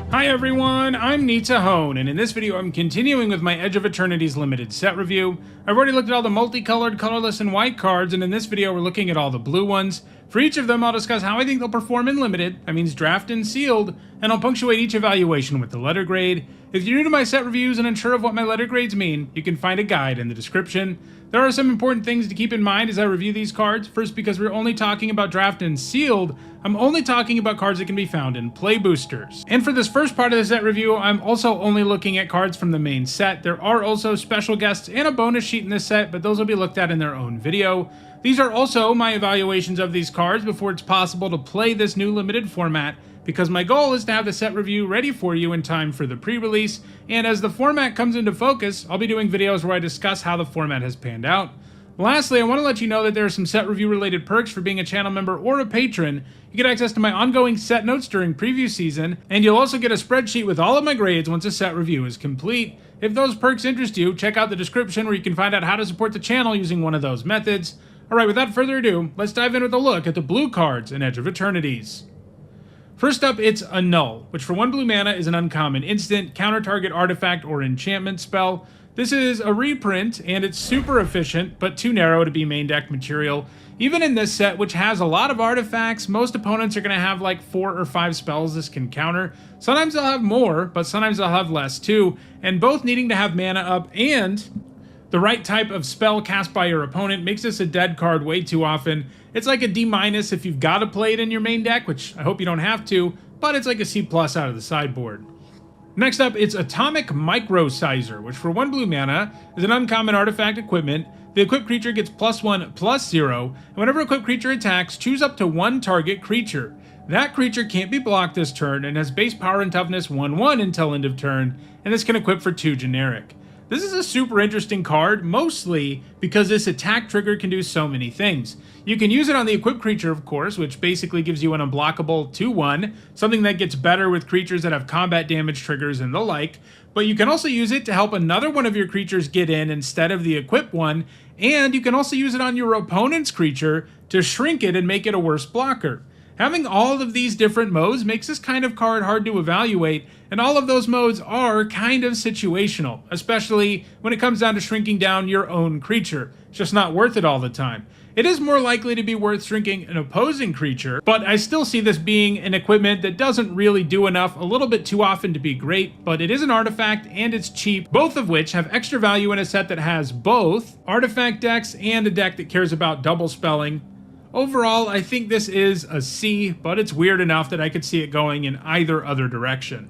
Hi everyone, I'm Nita Hone, and in this video I'm continuing with my Edge of Eternities limited set review. I've already looked at all the multicolored, colorless, and white cards, and in this video we're looking at all the blue ones. For each of them, I'll discuss how I think they'll perform in limited, that means draft and sealed, and I'll punctuate each evaluation with the letter grade. If you're new to my set reviews and unsure of what my letter grades mean, you can find a guide in the description. There are some important things to keep in mind as I review these cards. First, because we're only talking about draft and sealed, I'm only talking about cards that can be found in play boosters. And for this first part of the set review, I'm also only looking at cards from the main set. There are also special guests and a bonus sheet in this set, but those will be looked at in their own video. These are also my evaluations of these cards before it's possible to play this new limited format, because my goal is to have the set review ready for you in time for the pre-release, and as the format comes into focus, I'll be doing videos where I discuss how the format has panned out. Lastly, I want to let you know that there are some set review related perks for being a channel member or a patron. You get access to my ongoing set notes during preview season, and you'll also get a spreadsheet with all of my grades once a set review is complete. If those perks interest you, check out the description where you can find out how to support the channel using one of those methods. Alright, without further ado, let's dive in with a look at the blue cards in Edge of Eternities. First up, it's Annul, which for 1 blue mana is an uncommon instant, counter target artifact or enchantment spell. This is a reprint, and it's super efficient, but too narrow to be main deck material. Even in this set, which has a lot of artifacts, most opponents are going to have like 4 or 5 spells this can counter. Sometimes they'll have more, but sometimes they'll have less too, and both needing to have mana up and the right type of spell cast by your opponent makes this a dead card way too often. It's like a D- if you've got to play it in your main deck, which I hope you don't have to, but it's like a C+ out of the sideboard. Next up, it's Atomic Microsizer, which for 1 blue mana is an uncommon artifact equipment. The equipped creature gets +1/+0, and whenever equipped creature attacks, choose up to 1 target creature. That creature can't be blocked this turn and has base power and toughness 1/1 until end of turn, and this can equip for 2 generic. This is a super interesting card, mostly because this attack trigger can do so many things. You can use it on the equipped creature, of course, which basically gives you an unblockable 2/1, something that gets better with creatures that have combat damage triggers and the like, but you can also use it to help another one of your creatures get in instead of the equipped one, and you can also use it on your opponent's creature to shrink it and make it a worse blocker. Having all of these different modes makes this kind of card hard to evaluate, and all of those modes are kind of situational, especially when it comes down to shrinking down your own creature. It's just not worth it all the time. It is more likely to be worth shrinking an opposing creature, but I still see this being an equipment that doesn't really do enough a little bit too often to be great, but it is an artifact and it's cheap, both of which have extra value in a set that has both artifact decks and a deck that cares about double spelling. Overall, I think this is a C, but it's weird enough that I could see it going in either other direction.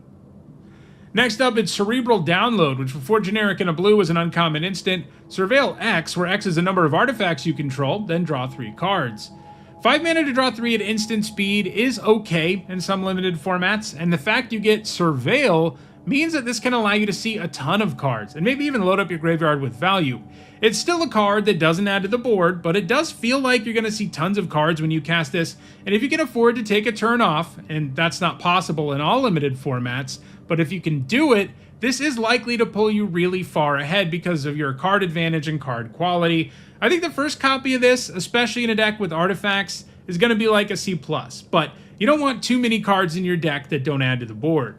Next up, it's Cerebral Download, which for 4 generic and a blue is an uncommon instant. Surveil X, where X is the number of artifacts you control, then draw 3 cards. 5 mana to draw 3 at instant speed is okay in some limited formats, and the fact you get Surveil means that this can allow you to see a ton of cards, and maybe even load up your graveyard with value. It's still a card that doesn't add to the board, but it does feel like you're going to see tons of cards when you cast this, and if you can afford to take a turn off, and that's not possible in all limited formats, but if you can do it, this is likely to pull you really far ahead because of your card advantage and card quality. I think the first copy of this, especially in a deck with artifacts, is going to be like a C+, but you don't want too many cards in your deck that don't add to the board.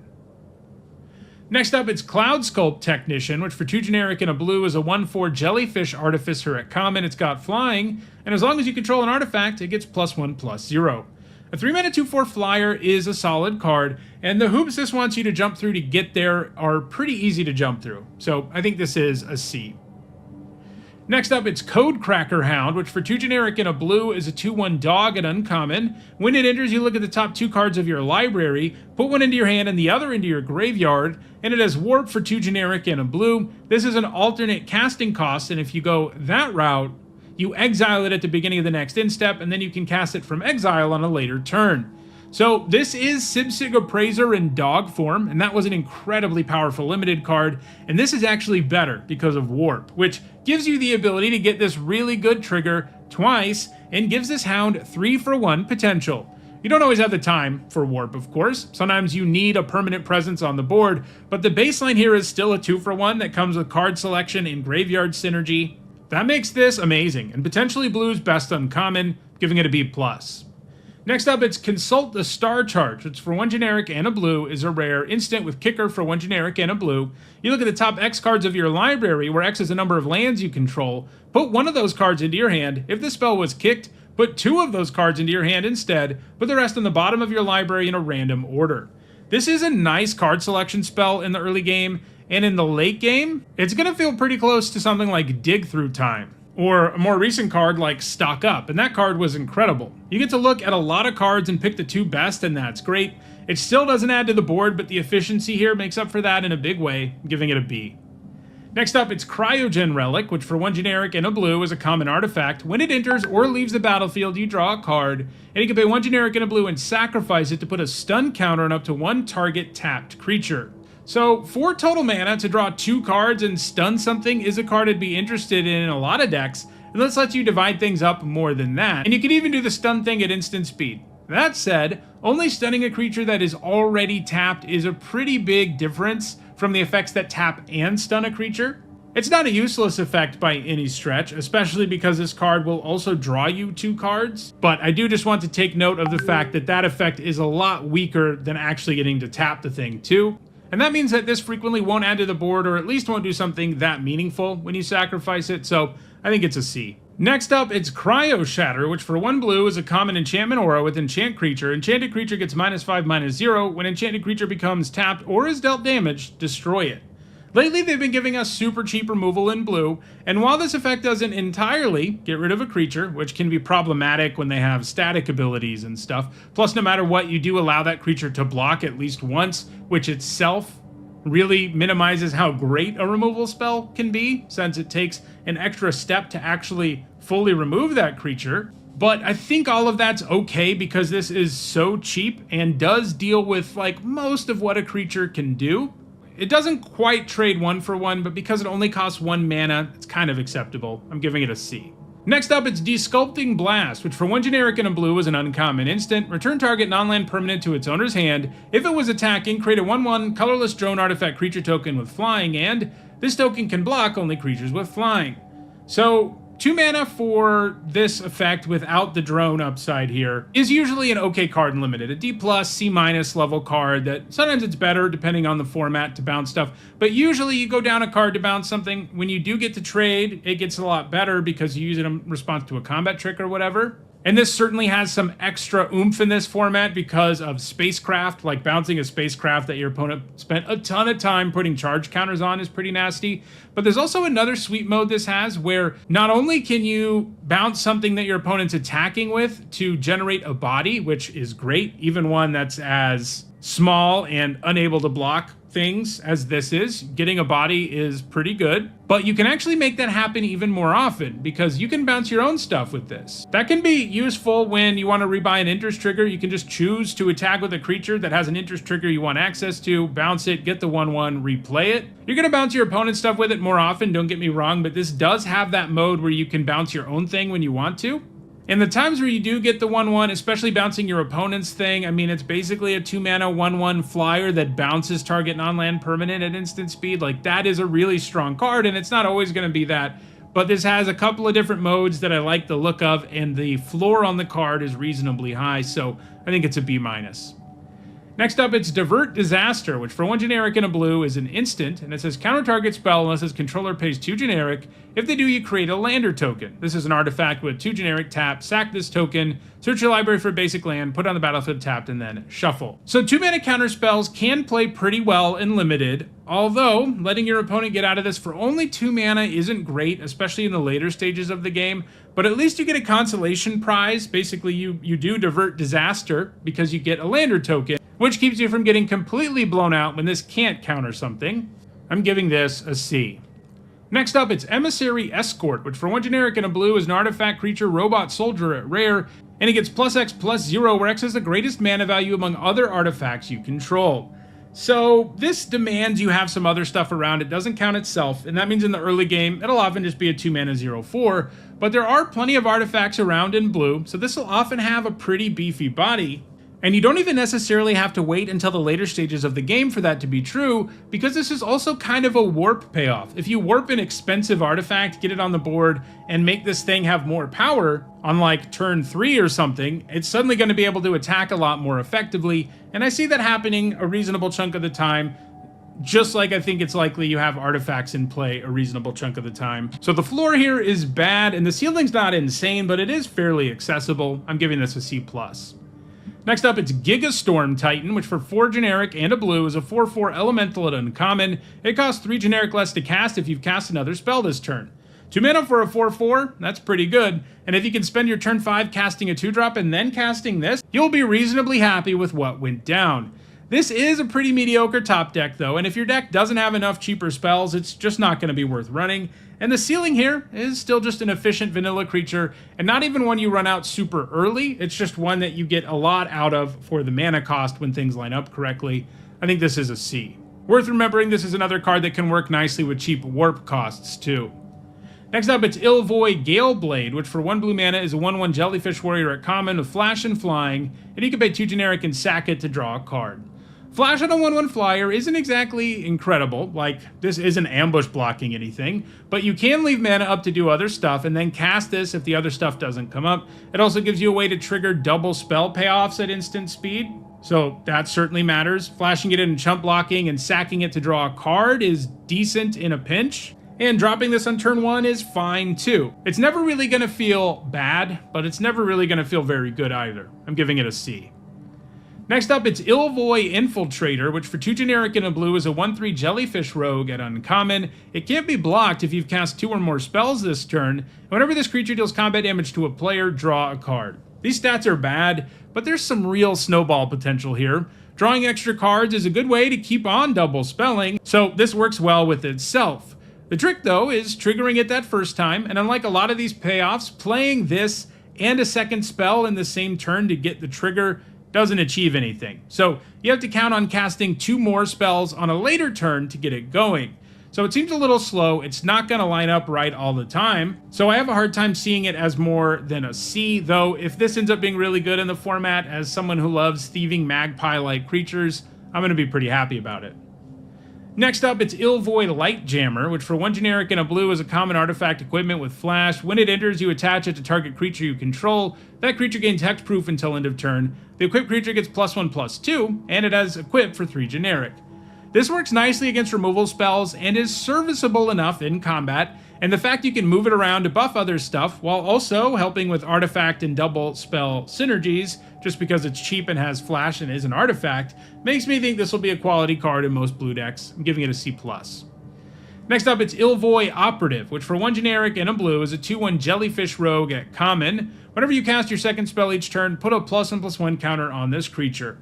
Next up, it's Cloud Sculpt Technician, which for 2 generic and a blue is a 1/4 Jellyfish Artificer at common. It's got flying, and as long as you control an artifact, it gets +1/+0. A 3 mana 2/4 flyer is a solid card, and the hoops this wants you to jump through to get there are pretty easy to jump through, so I think this is a C. Next up, it's Code Cracker Hound, which for 2 generic and a blue is a 2/1 dog at uncommon. When it enters, you look at the top 2 cards of your library, put one into your hand and the other into your graveyard, and it has Warp for 2 generic and a blue. This is an alternate casting cost, and if you go that route, you exile it at the beginning of the next instep, and then you can cast it from exile on a later turn. So this is Sibsig Appraiser in dog form, and that was an incredibly powerful limited card, and this is actually better because of Warp, which gives you the ability to get this really good trigger twice, and gives this hound 3-for-1 potential. You don't always have the time for Warp, of course. Sometimes you need a permanent presence on the board, but the baseline here is still a 2-for-1 that comes with card selection and graveyard synergy. That makes this amazing, and potentially blue's best uncommon, giving it a B+. Next up, it's Consult the Star Charge, which for 1 generic and a blue is a rare instant with kicker for 1 generic and a blue. You look at the top X cards of your library, where X is the number of lands you control. Put one of those cards into your hand. If the spell was kicked, put 2 of those cards into your hand instead. Put the rest on the bottom of your library in a random order. This is a nice card selection spell in the early game, and in the late game, it's going to feel pretty close to something like Dig Through Time, or a more recent card like Stock Up, and that card was incredible. You get to look at a lot of cards and pick the 2 best, and that's great. It still doesn't add to the board, but the efficiency here makes up for that in a big way, giving it a B. Next up, it's Cryogen Relic, which for 1 generic and a blue is a common artifact. When it enters or leaves the battlefield, you draw a card, and you can pay 1 generic and a blue and sacrifice it to put a stun counter on up to 1 target tapped creature. So 4 total mana to draw 2 cards and stun something is a card I'd be interested in a lot of decks, and this lets you divide things up more than that. And you can even do the stun thing at instant speed. That said, only stunning a creature that is already tapped is a pretty big difference from the effects that tap and stun a creature. It's not a useless effect by any stretch, especially because this card will also draw you 2 cards, but I do just want to take note of the fact that that effect is a lot weaker than actually getting to tap the thing too. And that means that this frequently won't add to the board, or at least won't do something that meaningful when you sacrifice it, so I think it's a C. Next up, it's Cryo Shatter, which for 1 blue is a common enchantment aura with Enchant Creature. Enchanted creature gets -5/-0. When enchanted creature becomes tapped or is dealt damage, destroy it. Lately, they've been giving us super cheap removal in blue, and while this effect doesn't entirely get rid of a creature, which can be problematic when they have static abilities and stuff, plus no matter what, you do allow that creature to block at least once, which itself really minimizes how great a removal spell can be, since it takes an extra step to actually fully remove that creature. But I think all of that's okay because this is so cheap and does deal with like most of what a creature can do. It doesn't quite trade 1-for-1, but because it only costs 1 mana, it's kind of acceptable. I'm giving it a C. Next up, it's Desculpting Blast, which for 1 generic and a blue is an uncommon instant. Return target non-land permanent to its owner's hand. If it was attacking, create a 1/1 colorless drone artifact creature token with flying, and this token can block only creatures with flying. So 2 mana for this effect without the drone upside here is usually an okay card in Limited. A D+, C- level card that sometimes it's better depending on the format to bounce stuff, but usually you go down a card to bounce something. When you do get to trade, it gets a lot better because you use it in response to a combat trick or whatever. And this certainly has some extra oomph in this format because of spacecraft, like bouncing a spacecraft that your opponent spent a ton of time putting charge counters on is pretty nasty. But there's also another sweet mode this has where not only can you bounce something that your opponent's attacking with to generate a body, which is great, even one that's as small and unable to block things as this is. Getting a body is pretty good, but you can actually make that happen even more often because you can bounce your own stuff with this. That can be useful when you want to rebuy an interest trigger. You can just choose to attack with a creature that has an interest trigger you want access to, bounce it, get the 1/1, replay it. You're going to bounce your opponent's stuff with it more often, don't get me wrong, but this does have that mode where you can bounce your own thing when you want to. And the times where you do get the 1/1, especially bouncing your opponent's thing, I mean, it's basically a 2-mana 1/1 flyer that bounces target non-land permanent at instant speed. Like, that is a really strong card, and it's not always going to be that. But this has a couple of different modes that I like the look of, and the floor on the card is reasonably high, so I think it's a B-. Next up, it's Divert Disaster, which for 1 generic and a blue is an instant, and it says counter target spell unless its controller pays 2 generic. If they do, you create a lander token. This is an artifact with 2 generic, tap, sack this token, search your library for a basic land, put it on the battlefield tapped, and then shuffle. So 2 mana counter spells can play pretty well in Limited, although letting your opponent get out of this for only 2 mana isn't great, especially in the later stages of the game, but at least you get a consolation prize. Basically, you do Divert Disaster because you get a lander token, which keeps you from getting completely blown out when this can't counter something. I'm giving this a C. Next up, it's Emissary Escort, which for 1 generic and a blue is an artifact creature robot soldier at rare, and it gets +X/+0, where X is the greatest mana value among other artifacts you control. So this demands you have some other stuff around. It doesn't count itself, and that means in the early game, it'll often just be a 2-mana 0/4, but there are plenty of artifacts around in blue, so this will often have a pretty beefy body. And you don't even necessarily have to wait until the later stages of the game for that to be true, because this is also kind of a warp payoff. If you warp an expensive artifact, get it on the board, and make this thing have more power, on like turn 3 or something, it's suddenly going to be able to attack a lot more effectively, and I see that happening a reasonable chunk of the time, just like I think it's likely you have artifacts in play a reasonable chunk of the time. So the floor here is bad, and the ceiling's not insane, but it is fairly accessible. I'm giving this a C+. Next up, it's Gigastorm Titan, which for 4 generic and a blue is a 4/4 elemental at uncommon. It costs 3 generic less to cast if you've cast another spell this turn. 2 mana for a 4/4, that's pretty good. And if you can spend your turn 5 casting a 2-drop and then casting this, you'll be reasonably happy with what went down. This is a pretty mediocre top deck though, and if your deck doesn't have enough cheaper spells, it's just not going to be worth running. And the ceiling here is still just an efficient vanilla creature, and not even one you run out super early, it's just one that you get a lot out of for the mana cost when things line up correctly. I think this is a C. Worth remembering, this is another card that can work nicely with cheap warp costs too. Next up, it's Ilvoy Galeblade, which for 1 blue mana is a 1/1 Jellyfish Warrior at common with flash and flying, and you can pay 2 generic and sack it to draw a card. Flash on a 1/1 flyer isn't exactly incredible, like this isn't ambush blocking anything, but you can leave mana up to do other stuff and then cast this if the other stuff doesn't come up. It also gives you a way to trigger double spell payoffs at instant speed, so that certainly matters. Flashing it in chump blocking and sacking it to draw a card is decent in a pinch. And dropping this on turn 1 is fine too. It's never really going to feel bad, but it's never really going to feel very good either. I'm giving it a C. Next up, it's Ilvoy Infiltrator, which for 2 generic and a blue is a 1/3 Jellyfish Rogue at uncommon. It can't be blocked if you've cast 2 or more spells this turn. Whenever this creature deals combat damage to a player, draw a card. These stats are bad, but there's some real snowball potential here. Drawing extra cards is a good way to keep on double spelling, so this works well with itself. The trick, though, is triggering it that first time, and unlike a lot of these payoffs, playing this and a second spell in the same turn to get the trigger doesn't achieve anything. So you have to count on casting 2 more spells on a later turn to get it going. So it seems a little slow. It's not going to line up right all the time. So I have a hard time seeing it as more than a C, though if this ends up being really good in the format, as someone who loves thieving magpie-like creatures, I'm going to be pretty happy about it. Next up, it's Ilvoy Light Jammer, which for 1 generic and a blue is a common artifact equipment with flash. When it enters, you attach it to target creature you control. That creature gains hexproof until end of turn. The equipped creature gets +1/+2, and it has equip for 3 generic. This works nicely against removal spells and is serviceable enough in combat, and the fact you can move it around to buff other stuff while also helping with artifact and double spell synergies, just because it's cheap and has flash and is an artifact, makes me think this will be a quality card in most blue decks. I'm giving it a C+. Next up, it's Ilvoy Operative, which for 1 generic and a blue is a 2/1 Jellyfish Rogue at common. Whenever you cast your second spell each turn, put a +1/+1 counter on this creature.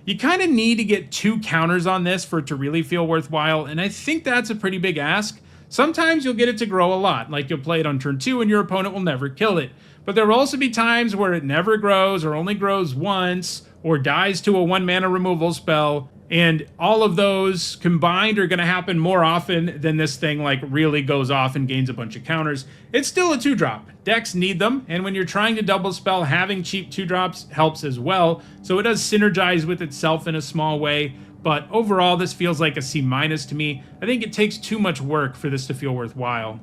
You kind of need to get 2 counters on this for it to really feel worthwhile, and I think that's a pretty big ask. Sometimes you'll get it to grow a lot, like you'll play it on turn 2 and your opponent will never kill it. But there will also be times where it never grows or only grows once or dies to a 1 mana removal spell, and all of those combined are going to happen more often than this thing like really goes off and gains a bunch of counters. It's still a 2-drop. Decks need them, and when you're trying to double spell, having cheap 2-drops helps as well, so it does synergize with itself in a small way. But overall, this feels like a C- to me. I think it takes too much work for this to feel worthwhile.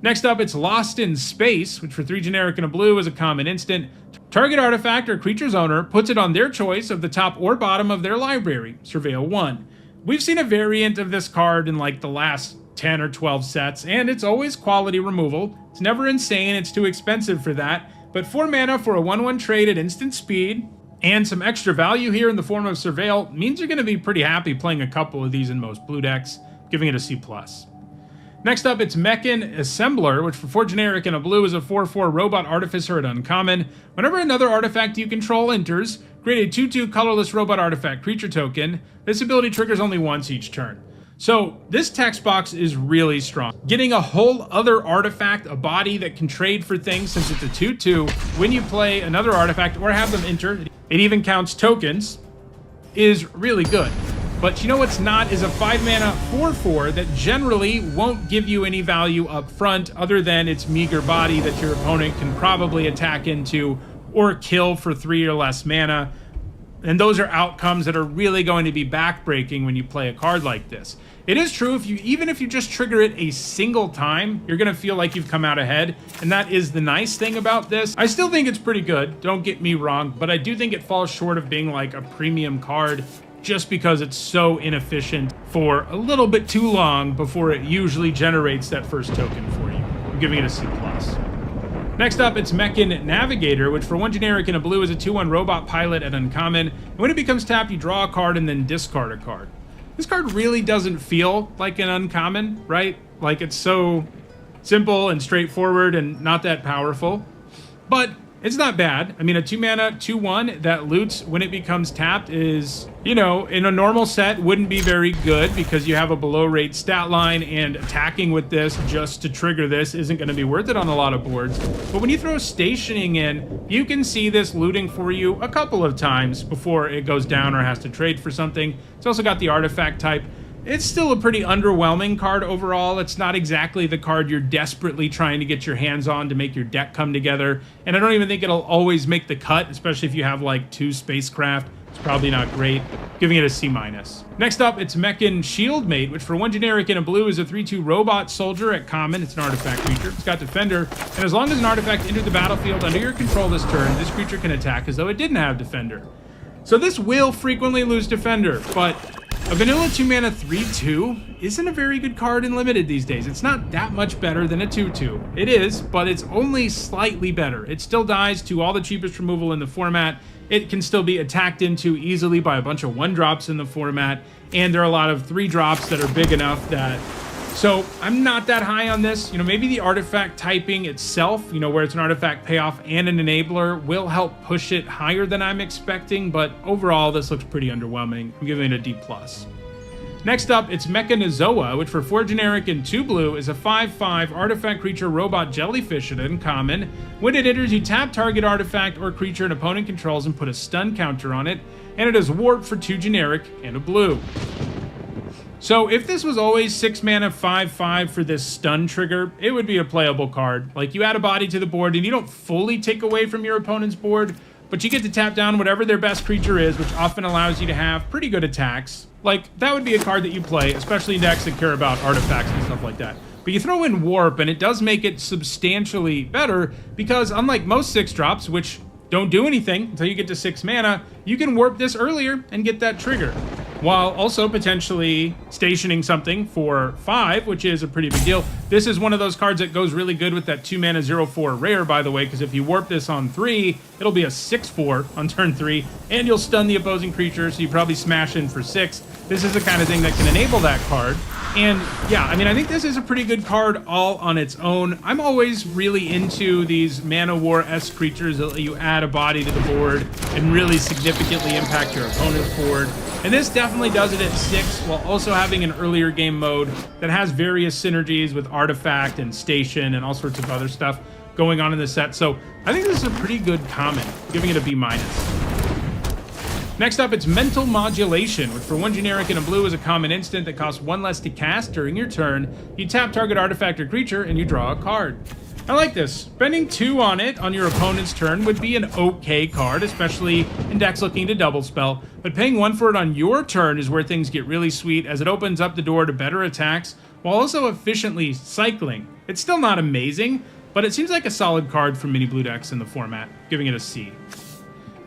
Next up, it's Lost in Space, which for 3 generic and a blue is a common instant. Target artifact or creature's owner puts it on their choice of the top or bottom of their library, Surveil 1. We've seen a variant of this card in like the last 10 or 12 sets, and it's always quality removal. It's never insane, it's too expensive for that, but 4 mana for a 1/1 trade at instant speed, and some extra value here in the form of Surveil means you're going to be pretty happy playing a couple of these in most blue decks, giving it a C+. Next up, it's Mechan Assembler, which for 4 generic and a blue is a 4/4 Robot Artificer at uncommon. Whenever another artifact you control enters, create a 2/2 colorless Robot Artifact creature token. This ability triggers only once each turn. So this text box is really strong. Getting a whole other artifact, a body that can trade for things since it's a 2/2, when you play another artifact or have them enter, it even counts tokens, is really good. But you know what's not is a 5 mana 4/4 that generally won't give you any value up front other than its meager body that your opponent can probably attack into or kill for 3 or less mana. And those are outcomes that are really going to be backbreaking when you play a card like this. It is true, even if you just trigger it a single time, you're going to feel like you've come out ahead, and that is the nice thing about this. I still think it's pretty good, don't get me wrong, but I do think it falls short of being like a premium card just because it's so inefficient for a little bit too long before it usually generates that first token for you. I'm giving it a C+. Next up, it's Mechan Navigator, which for 1 generic and a blue is a 2/1 Robot Pilot at uncommon. And when it becomes tapped, you draw a card and then discard a card. This card really doesn't feel like an uncommon, right? Like it's so simple and straightforward and not that powerful. But it's not bad. I mean, a 2 mana 2/1 that loots when it becomes tapped is, you know, in a normal set wouldn't be very good because you have a below rate stat line, and attacking with this just to trigger this isn't going to be worth it on a lot of boards. But when you throw stationing in, you can see this looting for you a couple of times before it goes down or has to trade for something. It's also got the artifact type. It's still a pretty underwhelming card overall. It's not exactly the card you're desperately trying to get your hands on to make your deck come together. And I don't even think it'll always make the cut, especially if you have like 2 spacecraft. It's probably not great. Giving it a C-. Next up, it's Mechan Shieldmate, which for 1 generic and a blue is a 3/2 Robot Soldier at common. It's an artifact creature. It's got Defender, and as long as an artifact entered the battlefield under your control this turn, this creature can attack as though it didn't have Defender. So this will frequently lose Defender, but a vanilla 2 mana 3/2 isn't a very good card in Limited these days. It's not that much better than a 2/2. It is, but it's only slightly better. It still dies to all the cheapest removal in the format. It can still be attacked into easily by a bunch of 1-drops in the format, and there are a lot of 3-drops that are big enough that... So I'm not that high on this. You know, maybe the artifact typing itself, you know, where it's an artifact payoff and an enabler, will help push it higher than I'm expecting, but overall this looks pretty underwhelming. I'm giving it a D+. Next up, it's Mechanizoa, which for 4 generic and 2 blue is a 5/5 artifact creature Robot Jellyfish at uncommon. When it enters, you tap target artifact or creature an opponent controls and put a stun counter on it, and it is warp for 2 generic and a blue. So if this was always 6 mana 5/5 for this stun trigger, it would be a playable card. Like, you add a body to the board and you don't fully take away from your opponent's board, but you get to tap down whatever their best creature is, which often allows you to have pretty good attacks. Like, that would be a card that you play, especially in decks that care about artifacts and stuff like that. But you throw in Warp, and it does make it substantially better, because unlike most 6-drops, which don't do anything until you get to 6 mana, you can Warp this earlier and get that trigger, while also potentially stationing something for 5, which is a pretty big deal. This is one of those cards that goes really good with that 2-mana 0/4 rare, by the way, because if you Warp this on 3, it'll be a 6/4 on turn 3, and you'll stun the opposing creature, so you probably smash in for 6. This is the kind of thing that can enable that card. And yeah, I mean, I think this is a pretty good card all on its own. I'm always really into these Mana War-esque creatures that let you add a body to the board and really significantly impact your opponent's board. And this definitely does it at 6, while also having an earlier game mode that has various synergies with Artifact and Station and all sorts of other stuff going on in the set. So I think this is a pretty good comment, giving it a B-. Next up, it's Mental Modulation, which for 1 generic and a blue is a common instant that costs 1 less to cast during your turn. You tap target artifact or creature, and you draw a card. I like this. Spending 2 on it on your opponent's turn would be an okay card, especially in decks looking to double spell, but paying 1 for it on your turn is where things get really sweet, as it opens up the door to better attacks, while also efficiently cycling. It's still not amazing, but it seems like a solid card for mini blue decks in the format, giving it a C.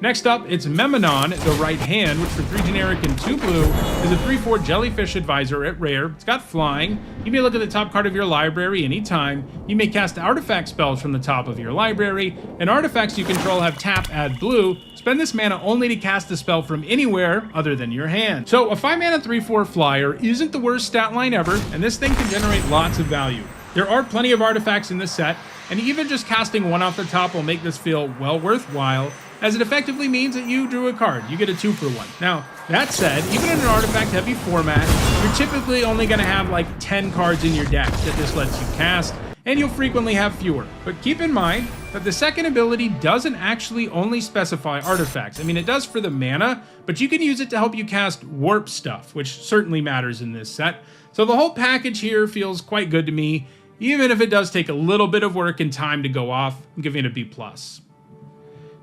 Next up, it's Memenon, the Right Hand, which for 3 generic and 2 blue is a 3/4 Jellyfish Advisor at rare. It's got flying. You may look at the top card of your library anytime. You may cast artifact spells from the top of your library, and artifacts you control have tap, add blue. Spend this mana only to cast the spell from anywhere other than your hand. So a 5 mana 3/4 flyer isn't the worst stat line ever, and this thing can generate lots of value. There are plenty of artifacts in this set, and even just casting 1 off the top will make this feel well worthwhile, as it effectively means that you drew a card. You get a 2-for-1. Now, that said, even in an artifact-heavy format, you're typically only going to have like 10 cards in your deck that this lets you cast, and you'll frequently have fewer. But keep in mind that the second ability doesn't actually only specify artifacts. I mean, it does for the mana, but you can use it to help you cast warp stuff, which certainly matters in this set. So the whole package here feels quite good to me, even if it does take a little bit of work and time to go off. I'm giving it a B+.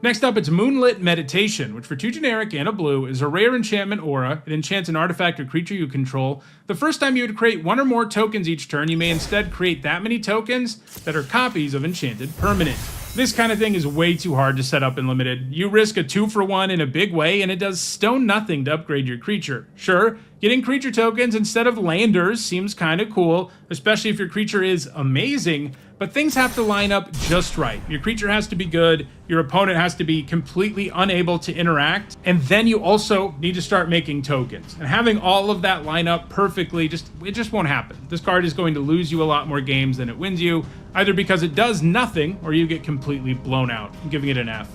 Next up, it's Moonlit Meditation, which for 2 generic and a blue is a rare enchantment aura. It enchants an artifact or creature you control. The first time you would create 1 or more tokens each turn, you may instead create that many tokens that are copies of enchanted permanent. This kind of thing is way too hard to set up in Limited. You risk a 2-for-1 in a big way, and it does stone nothing to upgrade your creature. Sure, getting creature tokens instead of landers seems kind of cool, especially if your creature is amazing, but things have to line up just right. Your creature has to be good, your opponent has to be completely unable to interact, and then you also need to start making tokens. And having all of that line up perfectly, it just won't happen. This card is going to lose you a lot more games than it wins you, either because it does nothing, or you get completely blown out. I'm giving it an F.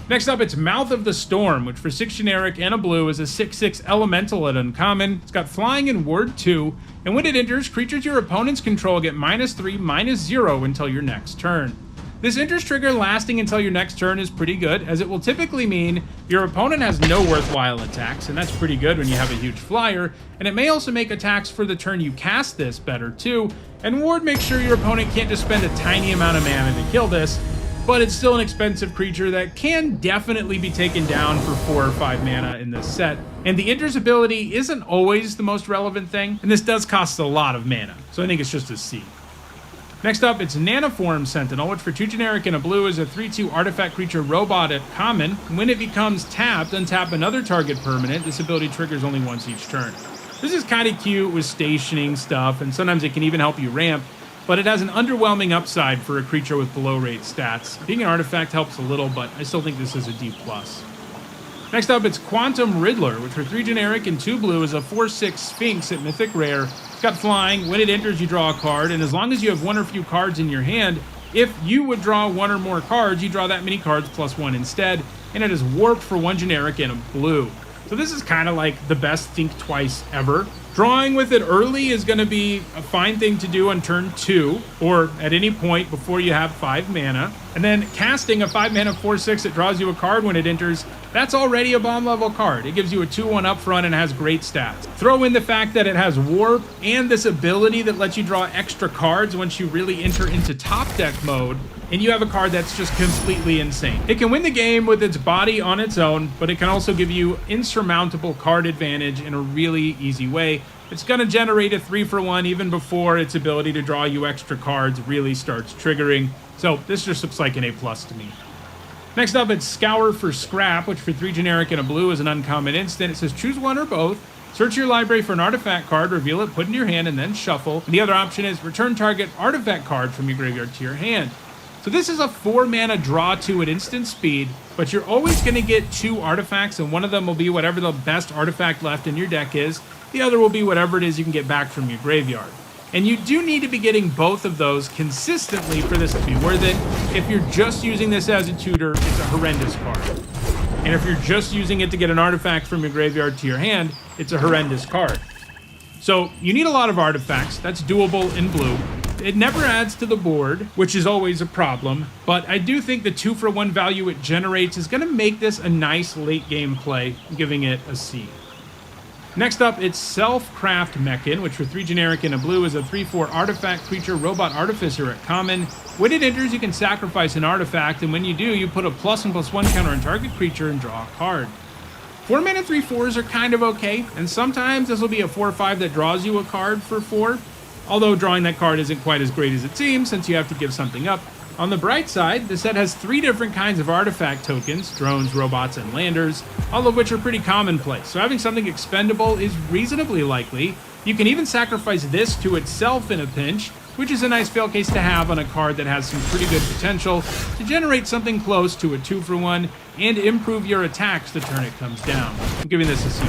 Next up, it's Mouth of the Storm, which for 6 generic and a blue is a 6/6 elemental at uncommon. It's got flying and word 2, and when it enters, creatures your opponents control get -3/-0 until your next turn. This enters trigger lasting until your next turn is pretty good, as it will typically mean your opponent has no worthwhile attacks, and that's pretty good when you have a huge flyer, and it may also make attacks for the turn you cast this better too, and ward makes sure your opponent can't just spend a tiny amount of mana to kill this, but it's still an expensive creature that can definitely be taken down for 4 or 5 mana in this set. And the Enter's ability isn't always the most relevant thing, and this does cost a lot of mana, so I think it's just a C. Next up, it's Nanoform Sentinel, which for 2 generic and a blue is a 3/2 artifact creature robot at common. When it becomes tapped, untap another target permanent. This ability triggers only once each turn. This is kind of cute with stationing stuff, and sometimes it can even help you ramp, but it has an underwhelming upside for a creature with below rate stats. Being an artifact helps a little, but I still think this is a D+. Next up, it's Quantum Riddler, which for 3 generic and 2 blue is a 4/6 Sphinx at Mythic Rare. It's got flying. When it enters, you draw a card, and as long as you have 1 or few cards in your hand, if you would draw 1 or more cards, you draw that many cards +1 instead, and it is warped for 1 generic and a blue. So this is kind of like the best Think Twice ever. Drawing with it early is going to be a fine thing to do on turn 2, or at any point before you have 5 mana. And then casting a 5 mana 4/6 that draws you a card when it enters, that's already a bomb level card. It gives you a 2/1 up front and has great stats. Throw in the fact that it has warp and this ability that lets you draw extra cards once you really enter into top deck mode, and you have a card that's just completely insane. It can win the game with its body on its own, but it can also give you insurmountable card advantage in a really easy way. It's going to generate a 3-for-1 even before its ability to draw you extra cards really starts triggering. So this just looks like an A+ to me. Next up, it's Scour for Scrap, which for 3 generic and a blue is an uncommon instant. It says choose one or both. Search your library for an artifact card, reveal it, put it in your hand, and then shuffle. And the other option is return target artifact card from your graveyard to your hand. So this is a 4 mana draw 2 at instant speed, but you're always going to get 2 artifacts, and one of them will be whatever the best artifact left in your deck is. The other will be whatever it is you can get back from your graveyard. And you do need to be getting both of those consistently for this to be worth it. If you're just using this as a tutor, it's a horrendous card. And if you're just using it to get an artifact from your graveyard to your hand, it's a horrendous card. So you need a lot of artifacts. That's doable in blue. It never adds to the board, which is always a problem, but I do think the 2-for-1 value it generates is going to make this a nice late game play, giving it a C. Next up, it's Self-Craft Mechan, which for 3 generic and a blue is a 3/4 artifact creature, robot artificer at common. When it enters, you can sacrifice an artifact, and when you do, you put a +1/+1 counter on target creature and draw a card. 4 mana 3/4s are kind of okay, and sometimes this will be a 4/5 that draws you a card for 4. Although drawing that card isn't quite as great as it seems, since you have to give something up. On the bright side, the set has 3 different kinds of artifact tokens, drones, robots, and landers, all of which are pretty commonplace. So having something expendable is reasonably likely. You can even sacrifice this to itself in a pinch, which is a nice fail case to have on a card that has some pretty good potential to generate something close to a 2-for-1 and improve your attacks the turn it comes down. I'm giving this a C+.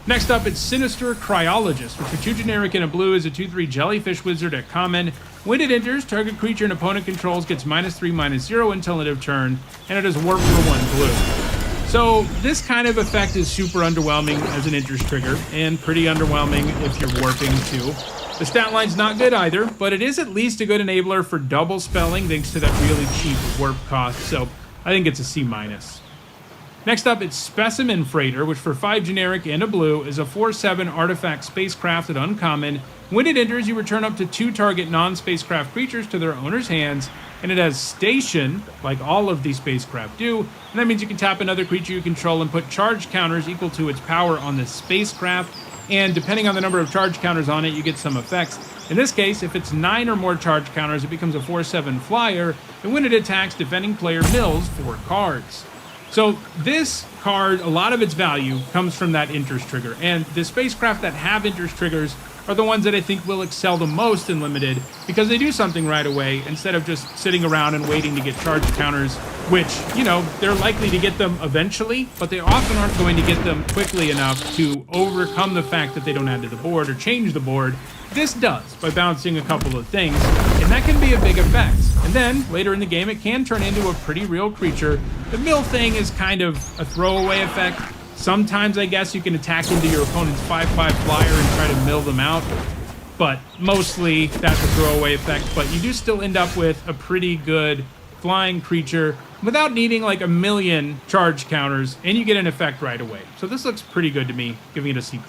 Next up, it's Sinister Cryologist, which for 2 generic and a blue is a 2/3 jellyfish wizard at common. When it enters, target creature an opponent controls gets -3/-0 until end of turn, and it has warp for 1 blue. So this kind of effect is super underwhelming as an interest trigger, and pretty underwhelming if you're warping too. The stat line's not good either, but it is at least a good enabler for double spelling thanks to that really cheap warp cost, so I think it's a C-. Next up, it's Specimen Freighter, which for 5 generic and a blue is a 4/7 artifact spacecraft at uncommon. When it enters, you return up to 2 target non-spacecraft creatures to their owner's hands, and it has Station, like all of these spacecraft do, and that means you can tap another creature you control and put charge counters equal to its power on this spacecraft, and depending on the number of charge counters on it, you get some effects. In this case, if it's 9 or more charge counters, it becomes a 4/7 flyer, and when it attacks, defending player mills 4 cards. So this card, a lot of its value comes from that interest trigger, and the spacecraft that have interest triggers are the ones that I think will excel the most in Limited because they do something right away instead of just sitting around and waiting to get charge counters, which, you know, they're likely to get them eventually, but they often aren't going to get them quickly enough to overcome the fact that they don't add to the board or change the board. This does, by bouncing a couple of things, and that can be a big effect. And then, later in the game, it can turn into a pretty real creature. The mill thing is kind of a throwaway effect. Sometimes, I guess, you can attack into your opponent's 5/5 flyer and try to mill them out, but mostly that's a throwaway effect, but you do still end up with a pretty good flying creature without needing like a million charge counters, and you get an effect right away. So this looks pretty good to me, giving it a C+.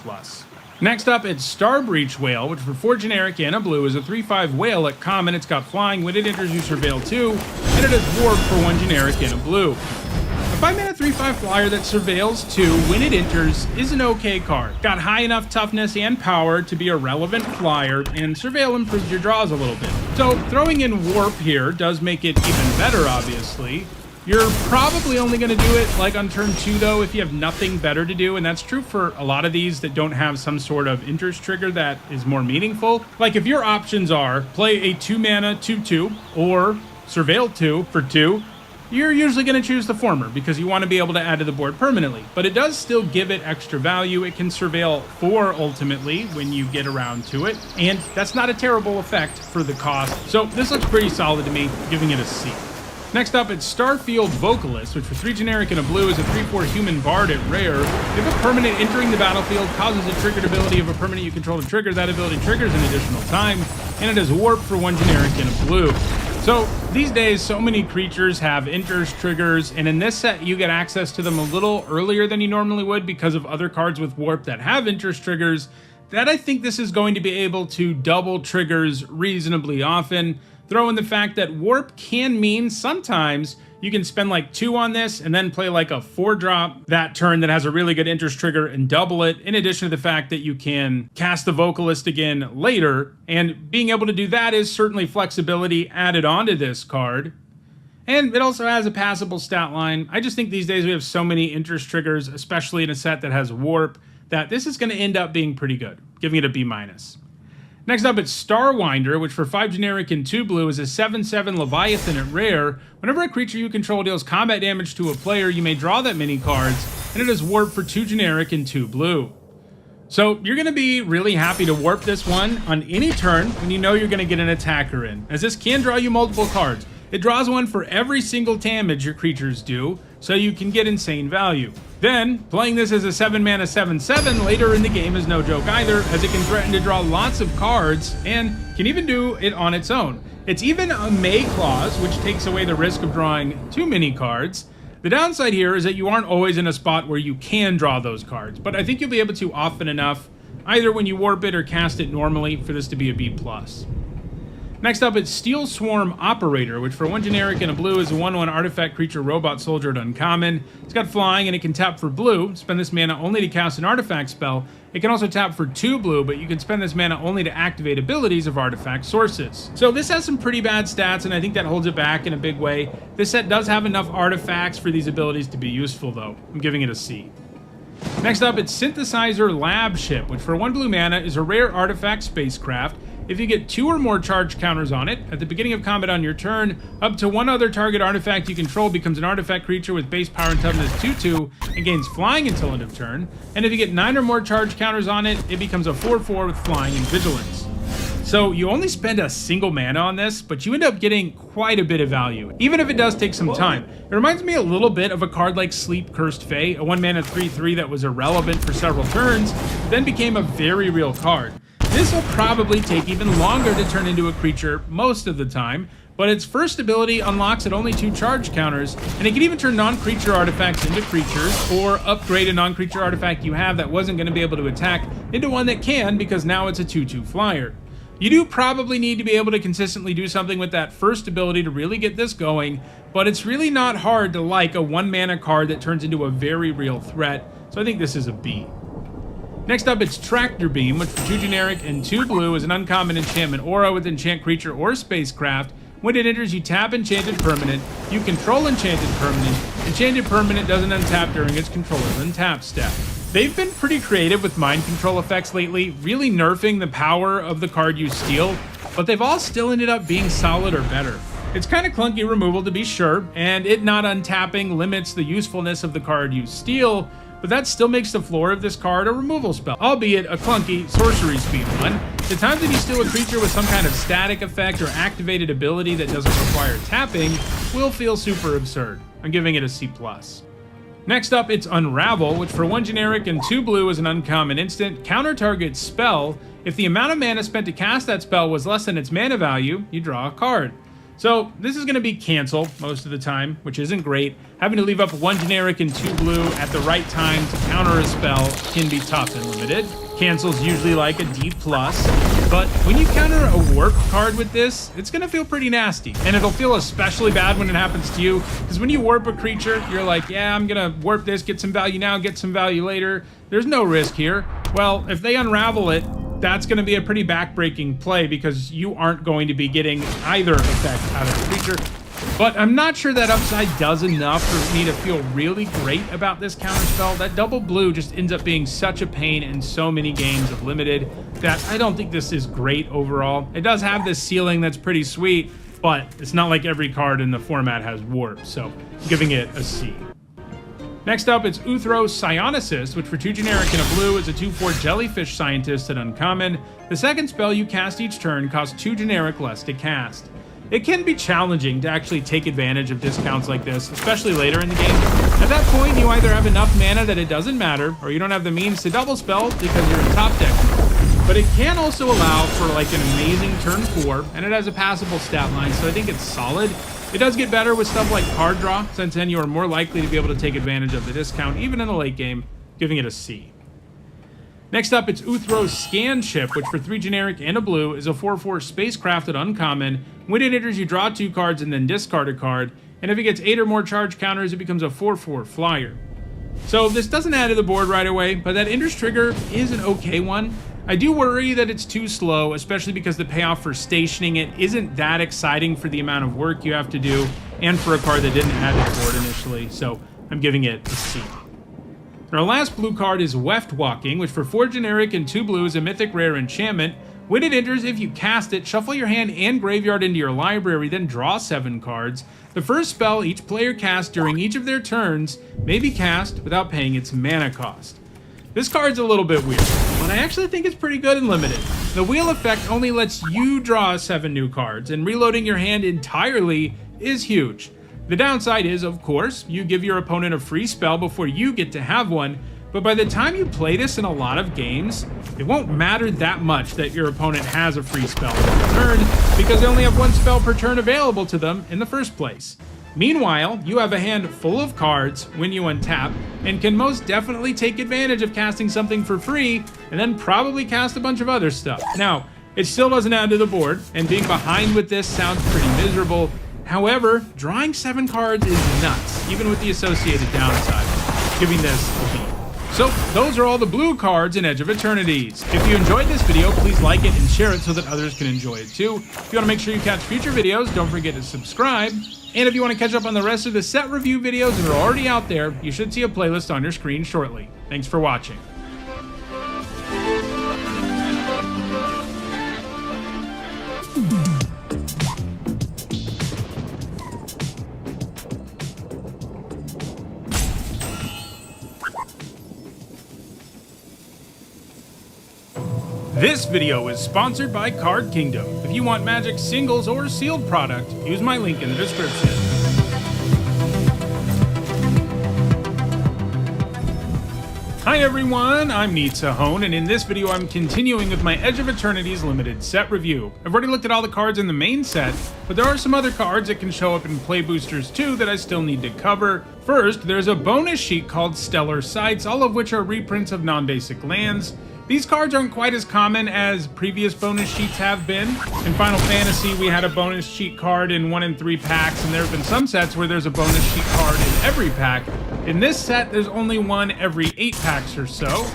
Next up, it's Starbreach Whale, which for 4 generic and a blue is a 3/5 whale at common. It's got flying. When it enters, you surveil 2, and it has warp for 1 generic and a blue. A 5 mana 3/5 flyer that surveils 2 when it enters is an okay card. Got high enough toughness and power to be a relevant flyer, and surveil improves your draws a little bit. So throwing in warp here does make it even better, obviously. You're probably only going to do it like on turn 2 though if you have nothing better to do, and that's true for a lot of these that don't have some sort of interest trigger that is more meaningful. Like if your options are play a 2 mana 2/2 or surveil 2 for 2, you're usually going to choose the former because you want to be able to add to the board permanently. But it does still give it extra value. It can surveil 4 ultimately when you get around to it, and that's not a terrible effect for the cost. So this looks pretty solid to me, giving it a C. Next up, it's Starfield Vocalist, which for 3 generic and a blue is a 3/4 human bard at rare. If a permanent entering the battlefield causes a triggered ability of a permanent you control to trigger, that ability triggers an additional time, and it has warp for 1 generic and a blue. So these days, so many creatures have enters, triggers, and in this set you get access to them a little earlier than you normally would because of other cards with warp that have enters, triggers, that I think this is going to be able to double triggers reasonably often. Throw in the fact that warp can mean sometimes you can spend like 2 on this and then play like a 4-drop that turn that has a really good interest trigger and double it, in addition to the fact that you can cast the Vocalist again later, and being able to do that is certainly flexibility added onto this card. And it also has a passable stat line. I just think these days we have so many interest triggers, especially in a set that has warp, that this is going to end up being pretty good, giving it a B-. Next up, it's Starwinder, which for 5 generic and 2 blue is a 7/7 Leviathan at rare. Whenever a creature you control deals combat damage to a player, you may draw that many cards, and it is warp for 2 generic and 2 blue. So you're going to be really happy to warp this one on any turn when you know you're going to get an attacker in, as this can draw you multiple cards. It draws one for every single damage your creatures do, so you can get insane value. Then, playing this as a 7-mana 7/7 later in the game is no joke either, as it can threaten to draw lots of cards, and can even do it on its own. It's even a May clause, which takes away the risk of drawing too many cards. The downside here is that you aren't always in a spot where you can draw those cards, but I think you'll be able to often enough, either when you warp it or cast it normally, for this to be a B+. Next up, it's Steel Swarm Operator, which for 1 generic and a blue is a 1/1 artifact creature robot soldier at uncommon. It's got flying and it can tap for blue, spend this mana only to cast an artifact spell. It can also tap for 2 blue, but you can spend this mana only to activate abilities of artifact sources. So this has some pretty bad stats, and I think that holds it back in a big way. This set does have enough artifacts for these abilities to be useful, though. I'm giving it a C. Next up, it's Synthesizer Lab Ship, which for 1 blue mana is a rare artifact spacecraft. If you get 2 or more charge counters on it, at the beginning of combat on your turn, up to 1 other target artifact you control becomes an artifact creature with base power and toughness 2/2 and gains flying until end of turn. And if you get 9 or more charge counters on it, it becomes a 4/4 with flying and vigilance. So you only spend a single mana on this, but you end up getting quite a bit of value, even if it does take some time. It reminds me a little bit of a card like Sleep Cursed Fae, a 1 mana 3/3 that was irrelevant for several turns, then became a very real card. This will probably take even longer to turn into a creature most of the time, but its first ability unlocks at only 2 charge counters, and it can even turn non-creature artifacts into creatures, or upgrade a non-creature artifact you have that wasn't going to be able to attack into one that can, because now it's a 2/2 flyer. You do probably need to be able to consistently do something with that first ability to really get this going, but it's really not hard to like a 1 mana card that turns into a very real threat, so I think this is a B. Next up, it's Tractor Beam, which for 2 generic and 2 blue is an uncommon enchantment aura with enchant creature or spacecraft. When it enters, you tap enchanted permanent. You control enchanted permanent. Enchanted permanent doesn't untap during its controller's untap step. They've been pretty creative with mind control effects lately, really nerfing the power of the card you steal, but they've all still ended up being solid or better. It's kind of clunky removal to be sure, and it not untapping limits the usefulness of the card you steal, but that still makes the floor of this card a removal spell, albeit a clunky sorcery speed one. The times that you steal a creature with some kind of static effect or activated ability that doesn't require tapping will feel super absurd. I'm giving it a C+. Next up, it's Unravel, which for 1 generic and 2 blue is an uncommon instant. Counter target spell. If the amount of mana spent to cast that spell was less than its mana value, you draw a card. So this is going to be cancel most of the time, which isn't great. Having to leave up 1 generic and 2 blue at the right time to counter a spell can be tough and limited. Cancel's usually like a D+, but when you counter a warp card with this, it's going to feel pretty nasty. And it'll feel especially bad when it happens to you, because when you warp a creature, you're like, yeah, I'm going to warp this, get some value now, get some value later. There's no risk here. Well, if they unravel it, that's going to be a pretty backbreaking play because you aren't going to be getting either effect out of the creature. But I'm not sure that upside does enough for me to feel really great about this counterspell. That double blue just ends up being such a pain in so many games of limited that I don't think this is great overall. It does have this ceiling that's pretty sweet, but it's not like every card in the format has warp, so I'm giving it a C. Next up, it's Uthros Psionicist, which for 2 generic and a blue is a 2/4 jellyfish scientist at uncommon. The second spell you cast each turn costs 2 generic less to cast. it can be challenging to actually take advantage of discounts like this, especially later in the game. At that point, you either have enough mana that it doesn't matter, or you don't have the means to double spell because you're in top deck mode. But it can also allow for like an amazing turn 4, and it has a passable stat line, so I think it's solid. It does get better with stuff like card draw, since then you are more likely to be able to take advantage of the discount, even in the late game, giving it a C. Next up, it's Uthro's Scan Ship, which for 3 generic and a blue is a 4/4 spacecrafted uncommon. When it enters, you draw 2 cards and then discard a card, and if it gets 8 or more charge counters, it becomes a 4/4 flyer. So this doesn't add to the board right away, but that enters trigger is an okay one. I do worry that it's too slow, especially because the payoff for stationing it isn't that exciting for the amount of work you have to do, and for a card that didn't add to the board initially, so I'm giving it a C. Our last blue card is Weft Walking, which for 4 generic and 2 blue is a mythic rare enchantment. When it enters, if you cast it, shuffle your hand and graveyard into your library, then draw 7 cards. The first spell each player casts during each of their turns may be cast without paying its mana cost. This card's a little bit weird, but I actually think it's pretty good and limited. The wheel effect only lets you draw 7 new cards, and reloading your hand entirely is huge. The downside is, of course, you give your opponent a free spell before you get to have one, but by the time you play this in a lot of games, it won't matter that much that your opponent has a free spell per turn, because they only have 1 spell per turn available to them in the first place. Meanwhile, you have a hand full of cards when you untap, and can most definitely take advantage of casting something for free, and then probably cast a bunch of other stuff. Now, it still doesn't add to the board, and being behind with this sounds pretty miserable. However, drawing 7 cards is nuts, even with the associated downside, giving this a B. So, those are all the blue cards in Edge of Eternities. If you enjoyed this video, please like it and share it so that others can enjoy it too. If you want to make sure you catch future videos, don't forget to subscribe. And if you want to catch up on the rest of the set review videos that are already out there, you should see a playlist on your screen shortly. Thanks for watching. This video is sponsored by Card Kingdom. If you want Magic singles or sealed product, use my link in the description. Hi everyone, I'm Mythic, and in this video I'm continuing with my Edge of Eternities limited set review. I've already looked at all the cards in the main set, but there are some other cards that can show up in play boosters too that I still need to cover. First, there's a bonus sheet called Stellar Sights, all of which are reprints of non-basic lands. These cards aren't quite as common as previous bonus sheets have been. In Final Fantasy, we had a bonus sheet card in 1 in 3 packs, and there have been some sets where there's a bonus sheet card in every pack. In this set, there's only one every 8 packs or so.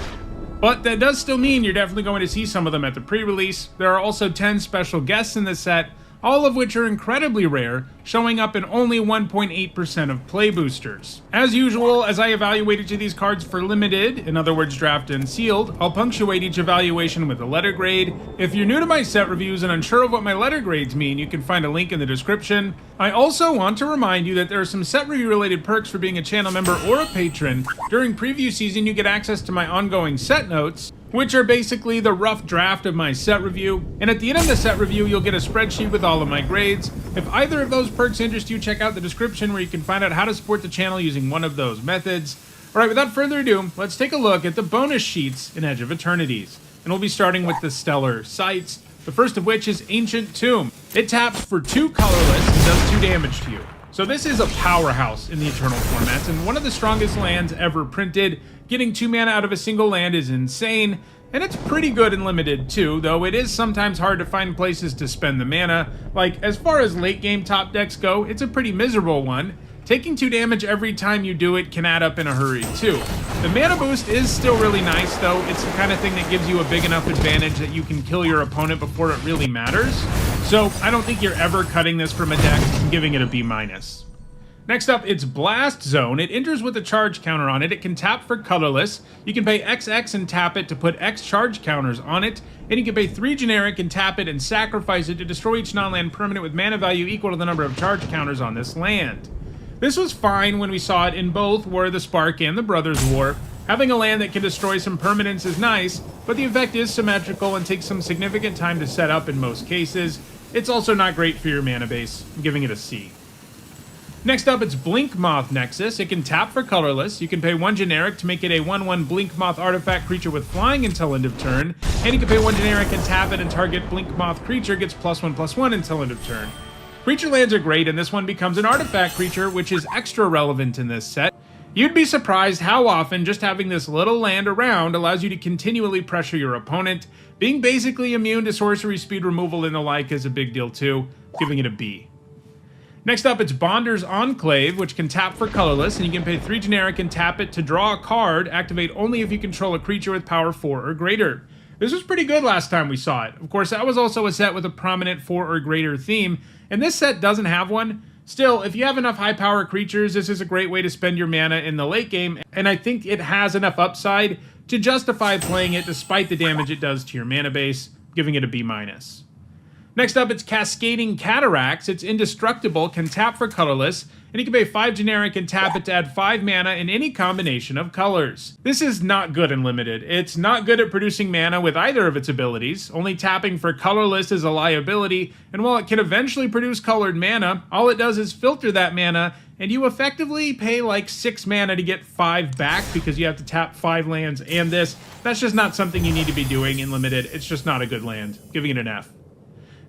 But that does still mean you're definitely going to see some of them at the pre-release. There are also 10 special guests in this set, all of which are incredibly rare, showing up in only 1.8% of play boosters. As usual, as I evaluate each of these cards for limited, in other words draft and sealed, I'll punctuate each evaluation with a letter grade. If you're new to my set reviews and unsure of what my letter grades mean, you can find a link in the description. I also want to remind you that there are some set review related perks for being a channel member or a patron. During preview season, you get access to my ongoing set notes, which are basically the rough draft of my set review. And at the end of the set review, you'll get a spreadsheet with all of my grades. If either of those perks interest you, check out the description where you can find out how to support the channel using one of those methods. Alright, without further ado, let's take a look at the bonus sheets in Edge of Eternities. And we'll be starting with the Stellar Sights, the first of which is Ancient Tomb. It taps for 2 colorless and does 2 damage to you. So this is a powerhouse in the Eternal formats, and one of the strongest lands ever printed. Getting 2 mana out of a single land is insane, and it's pretty good and limited too, though it is sometimes hard to find places to spend the mana. Like, as far as late game top decks go, it's a pretty miserable one. Taking 2 damage every time you do it can add up in a hurry too. The mana boost is still really nice though. It's the kind of thing that gives you a big enough advantage that you can kill your opponent before it really matters. So I don't think you're ever cutting this from a deck and giving it a B-. Next up, it's Blast Zone. It enters with a charge counter on it. It can tap for colorless. You can pay XX and tap it to put X charge counters on it. And you can pay 3 generic and tap it and sacrifice it to destroy each non-land permanent with mana value equal to the number of charge counters on this land. This was fine when we saw it in both War of the Spark and the Brothers' War. Having a land that can destroy some permanents is nice, but the effect is symmetrical and takes some significant time to set up in most cases. It's also not great for your mana base. I'm giving it a C. Next up, it's Blink Moth Nexus. It can tap for colorless. You can pay 1 generic to make it a 1/1 Blink Moth artifact creature with flying until end of turn. And you can pay 1 generic and tap it, and target Blink Moth creature gets +1/+1 until end of turn. Creature lands are great, and this one becomes an artifact creature, which is extra relevant in this set. You'd be surprised how often just having this little land around allows you to continually pressure your opponent. Being basically immune to sorcery speed removal and the like is a big deal too, giving it a B. Next up, it's Bonder's Enclave, which can tap for colorless, and you can pay 3 generic and tap it to draw a card, activate only if you control a creature with power 4 or greater. This was pretty good last time we saw it. Of course, that was also a set with a prominent 4 or greater theme, and this set doesn't have one. Still, if you have enough high power creatures, this is a great way to spend your mana in the late game, and I think it has enough upside to justify playing it despite the damage it does to your mana base, giving it a B-. Next up, it's Cascading Cataracts. It's indestructible, can tap for colorless, and you can pay 5 generic and tap it to add 5 mana in any combination of colors. This is not good in Limited. It's not good at producing mana with either of its abilities. Only tapping for colorless is a liability, and while it can eventually produce colored mana, all it does is filter that mana, and you effectively pay like 6 mana to get 5 back because you have to tap 5 lands and this. That's just not something you need to be doing in Limited. It's just not a good land. Giving it an F.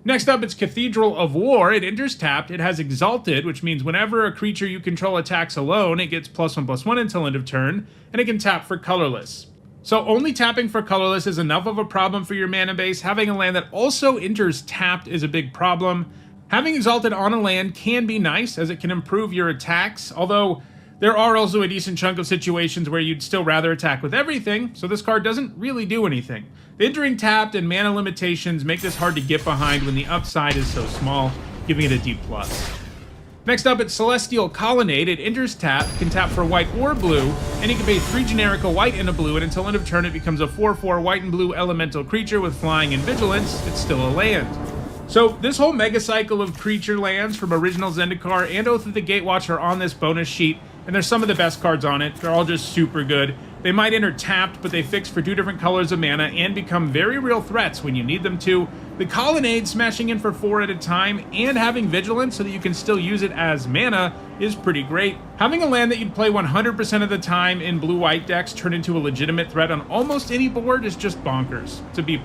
Next up, it's Cathedral of War. It enters tapped. It has Exalted, which means whenever a creature you control attacks alone, it gets +1/+1 until end of turn, and it can tap for colorless. So only tapping for colorless is enough of a problem for your mana base. Having a land that also enters tapped is a big problem. Having Exalted on a land can be nice, as it can improve your attacks, although there are also a decent chunk of situations where you'd still rather attack with everything, so this card doesn't really do anything. The entering tapped and mana limitations make this hard to get behind when the upside is so small, giving it a D+. Next up, it's Celestial Colonnade. It enters tapped, can tap for white or blue, and you can pay 3 generic, a white and a blue, and until end of turn it becomes a 4/4 white and blue elemental creature with flying and vigilance. It's still a land. So this whole mega cycle of creature lands from original Zendikar and Oath of the Gatewatch are on this bonus sheet, and there's some of the best cards on it. They're all just super good. They might enter tapped, but they fix for 2 different colors of mana and become very real threats when you need them to. The Colonnade smashing in for 4 at a time and having Vigilance so that you can still use it as mana is pretty great. Having a land that you'd play 100% of the time in blue-white decks turn into a legitimate threat on almost any board is just bonkers. It's a B+.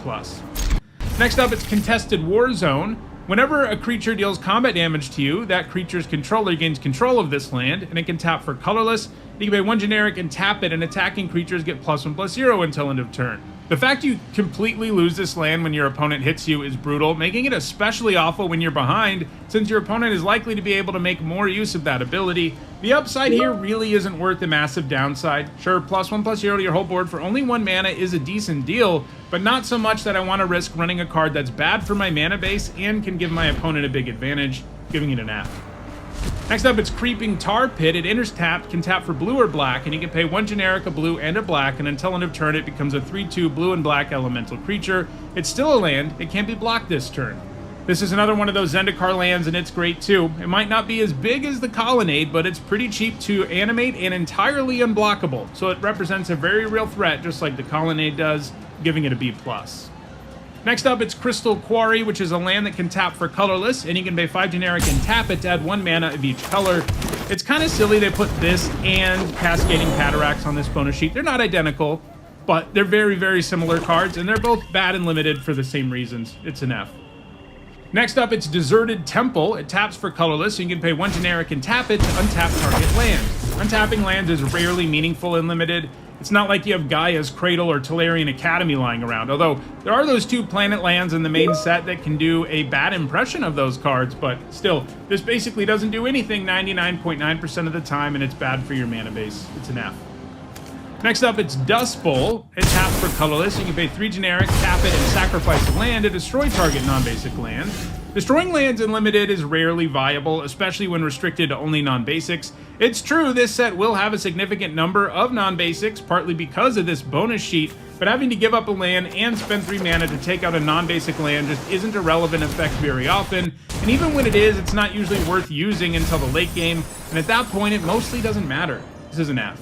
Next up, it's Contested War Zone. Whenever a creature deals combat damage to you, that creature's controller gains control of this land, and it can tap for colorless. You can pay 1 generic and tap it, and attacking creatures get +1/+0 until end of turn. The fact you completely lose this land when your opponent hits you is brutal, making it especially awful when you're behind, since your opponent is likely to be able to make more use of that ability. The upside here really isn't worth the massive downside. Sure, +1/+0 to your whole board for only 1 mana is a decent deal, but not so much that I want to risk running a card that's bad for my mana base and can give my opponent a big advantage, giving it an F. Next up, it's Creeping Tar Pit. It enters tapped, can tap for blue or black, and you can pay 1 generic, a blue, and a black, and until end of turn it becomes a 3/2 blue and black elemental creature. It's still a land. It can't be blocked this turn. This is another one of those Zendikar lands, and it's great too. It might not be as big as the Colonnade, but it's pretty cheap to animate and entirely unblockable, so it represents a very real threat, just like the Colonnade does, giving it a B+. Next up, it's Crystal Quarry, which is a land that can tap for colorless, and you can pay 5 generic and tap it to add 1 mana of each color. It's kind of silly they put this and Cascading Cataracts on this bonus sheet. They're not identical, but they're very, very similar cards, and they're both bad and limited for the same reasons. It's an F. Next up, it's Deserted Temple. It taps for colorless, so you can pay 1 generic and tap it to untap target land. Untapping lands is rarely meaningful in Limited. It's not like you have Gaia's Cradle or Tolarian Academy lying around, although there are those 2 planet lands in the main set that can do a bad impression of those cards, but still, this basically doesn't do anything 99.9% of the time, and it's bad for your mana base. It's an F. Next up, it's Dust Bowl. It taps for colorless. You can pay 3 generic, tap it, and sacrifice a land to destroy target non-basic land. Destroying lands in Limited is rarely viable, especially when restricted to only non-basics. It's true this set will have a significant number of non-basics, partly because of this bonus sheet, but having to give up a land and spend 3 mana to take out a non-basic land just isn't a relevant effect very often, and even when it is, it's not usually worth using until the late game, and at that point it mostly doesn't matter. This is an F.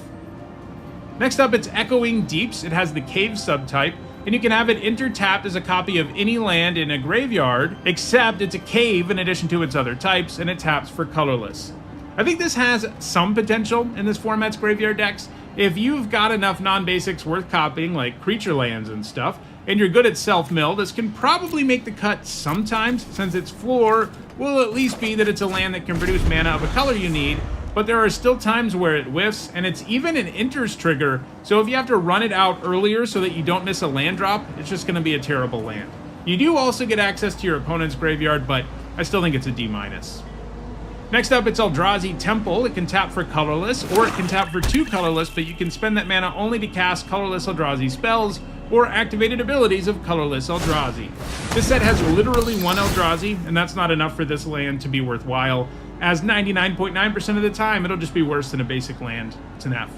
Next up, it's Echoing Deeps. It has the Cave subtype. and you can have it enter tapped as a copy of any land in a graveyard, except it's a cave in addition to its other types, and it taps for colorless. I think this has some potential in this format's graveyard decks. If you've got enough non-basics worth copying, like creature lands and stuff, and you're good at self-mill, this can probably make the cut sometimes, since its floor will at least be that it's a land that can produce mana of a color you need, but there are still times where it whiffs, and it's even an enters trigger, so if you have to run it out earlier so that you don't miss a land drop, it's just going to be a terrible land. You do also get access to your opponent's graveyard, but I still think it's a D-. Next up, it's Eldrazi Temple. It can tap for colorless, or it can tap for 2 colorless, but you can spend that mana only to cast colorless Eldrazi spells or activated abilities of colorless Eldrazi. This set has literally 1 Eldrazi, and that's not enough for this land to be worthwhile, as 99.9% of the time it'll just be worse than a basic land. It's an F.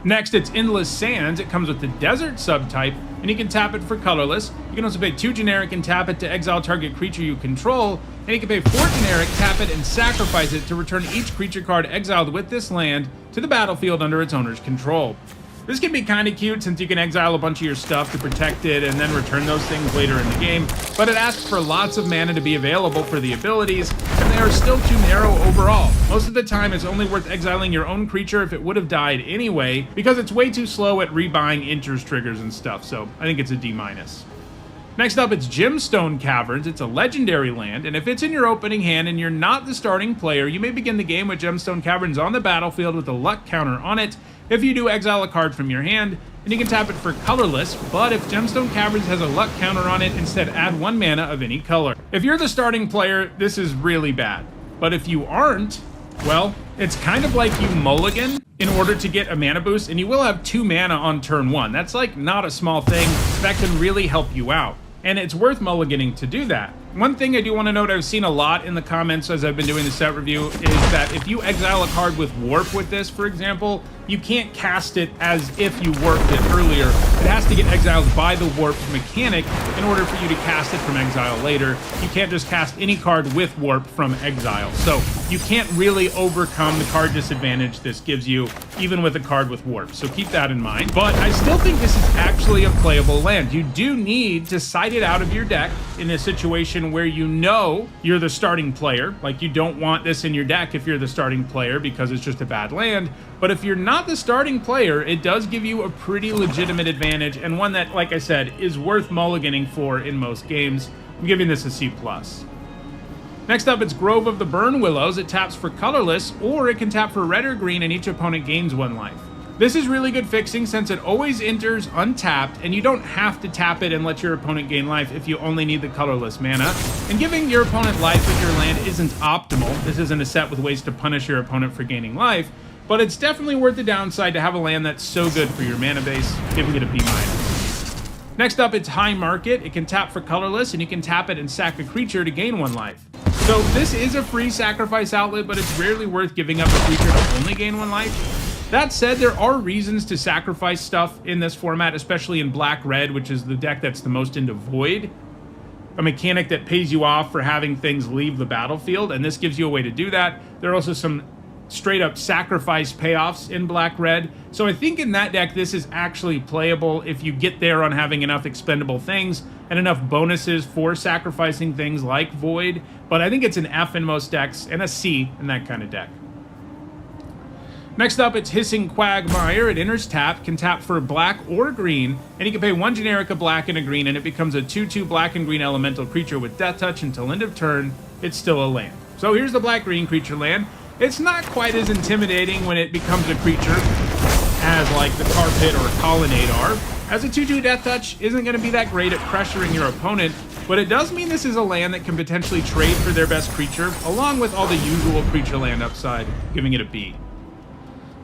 Next, it's Endless Sands. It comes with the Desert subtype, and you can tap it for colorless. You can also pay 2 generic and tap it to exile target creature you control, and you can pay 4 generic, tap it, and sacrifice it to return each creature card exiled with this land to the battlefield under its owner's control. This can be kind of cute since you can exile a bunch of your stuff to protect it and then return those things later in the game, but it asks for lots of mana to be available for the abilities, and they are still too narrow overall. Most of the time, it's only worth exiling your own creature if it would have died anyway, because it's way too slow at rebuying enters triggers and stuff, so I think it's a D-. Next up, it's Gemstone Caverns. It's a legendary land, and if it's in your opening hand and you're not the starting player, you may begin the game with Gemstone Caverns on the battlefield with a luck counter on it. If you do, exile a card from your hand, and you can tap it for colorless, but if Gemstone Caverns has a luck counter on it, instead add 1 mana of any color. If you're the starting player, this is really bad. But if you aren't, well, it's kind of like you mulligan in order to get a mana boost, and you will have 2 mana on turn 1. That's like not a small thing. That can really help you out. And it's worth mulliganing to do that. One thing I do want to note I've seen a lot in the comments as I've been doing the set review is that if you exile a card with Warp with this, for example, you can't cast it as if you warped it earlier. It has to get exiled by the Warp mechanic in order for you to cast it from exile later. You can't just cast any card with Warp from exile. So you can't really overcome the card disadvantage this gives you, even with a card with Warp. So keep that in mind. But I still think this is actually a playable land. You do need to side it out of your deck in a situation where you know you're the starting player. Like, you don't want this in your deck if you're the starting player because it's just a bad land. But if you're not the starting player, it does give you a pretty legitimate advantage, and one that, like I said, is worth mulliganing for in most games. I'm giving this a C+. Next up, it's Grove of the Burn Willows. It taps for colorless, or it can tap for red or green, and each opponent gains 1 life. This is really good fixing since it always enters untapped, and you don't have to tap it and let your opponent gain life if you only need the colorless mana. And giving your opponent life with your land isn't optimal. This isn't a set with ways to punish your opponent for gaining life, but it's definitely worth the downside to have a land that's so good for your mana base, giving it a B-. Next up, it's High Market. It can tap for colorless, and you can tap it and sack a creature to gain 1 life. So this is a free sacrifice outlet, but it's rarely worth giving up a creature to only gain 1 life. That said, there are reasons to sacrifice stuff in this format, especially in Black-Red, which is the deck that's the most into Void, a mechanic that pays you off for having things leave the battlefield, and this gives you a way to do that. There are also some straight-up sacrifice payoffs in Black-Red, so I think in that deck this is actually playable if you get there on having enough expendable things and enough bonuses for sacrificing things like Void, but I think it's an F in most decks and a C in that kind of deck. Next up, it's Hissing Quagmire. It enters tap, can tap for black or green, and you can pay 1 generic, a black, and a green, and it becomes a 2/2 black and green elemental creature with Death Touch until end of turn. It's still a land. So here's the black-green creature land. It's not quite as intimidating when it becomes a creature as like the Tar Pit or Colonnade are, as a 2/2 Death Touch isn't going to be that great at pressuring your opponent, but it does mean this is a land that can potentially trade for their best creature, along with all the usual creature land upside, giving it a B.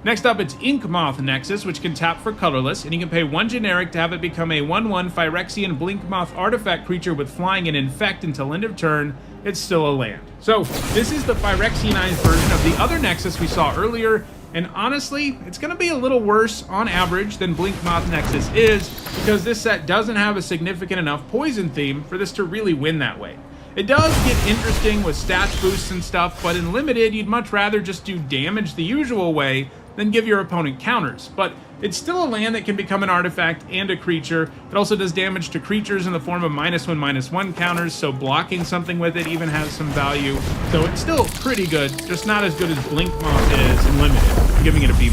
Next up, it's Inkmoth Nexus, which can tap for colorless, and you can pay 1 generic to have it become a 1/1 Phyrexian Blinkmoth artifact creature with flying and infect until end of turn. It's still a land. So this is the Phyrexianized version of the other Nexus we saw earlier, and honestly, it's going to be a little worse on average than Blinkmoth Nexus is, because this set doesn't have a significant enough poison theme for this to really win that way. It does get interesting with stats boosts and stuff, but in Limited, you'd much rather just do damage the usual way than give your opponent counters. But It's still a land that can become an artifact and a creature. It also does damage to creatures in the form of -1/-1 counters, so blocking something with it even has some value. So it's still pretty good, just not as good as Blink Moth is in Limited. I'm giving it a B-.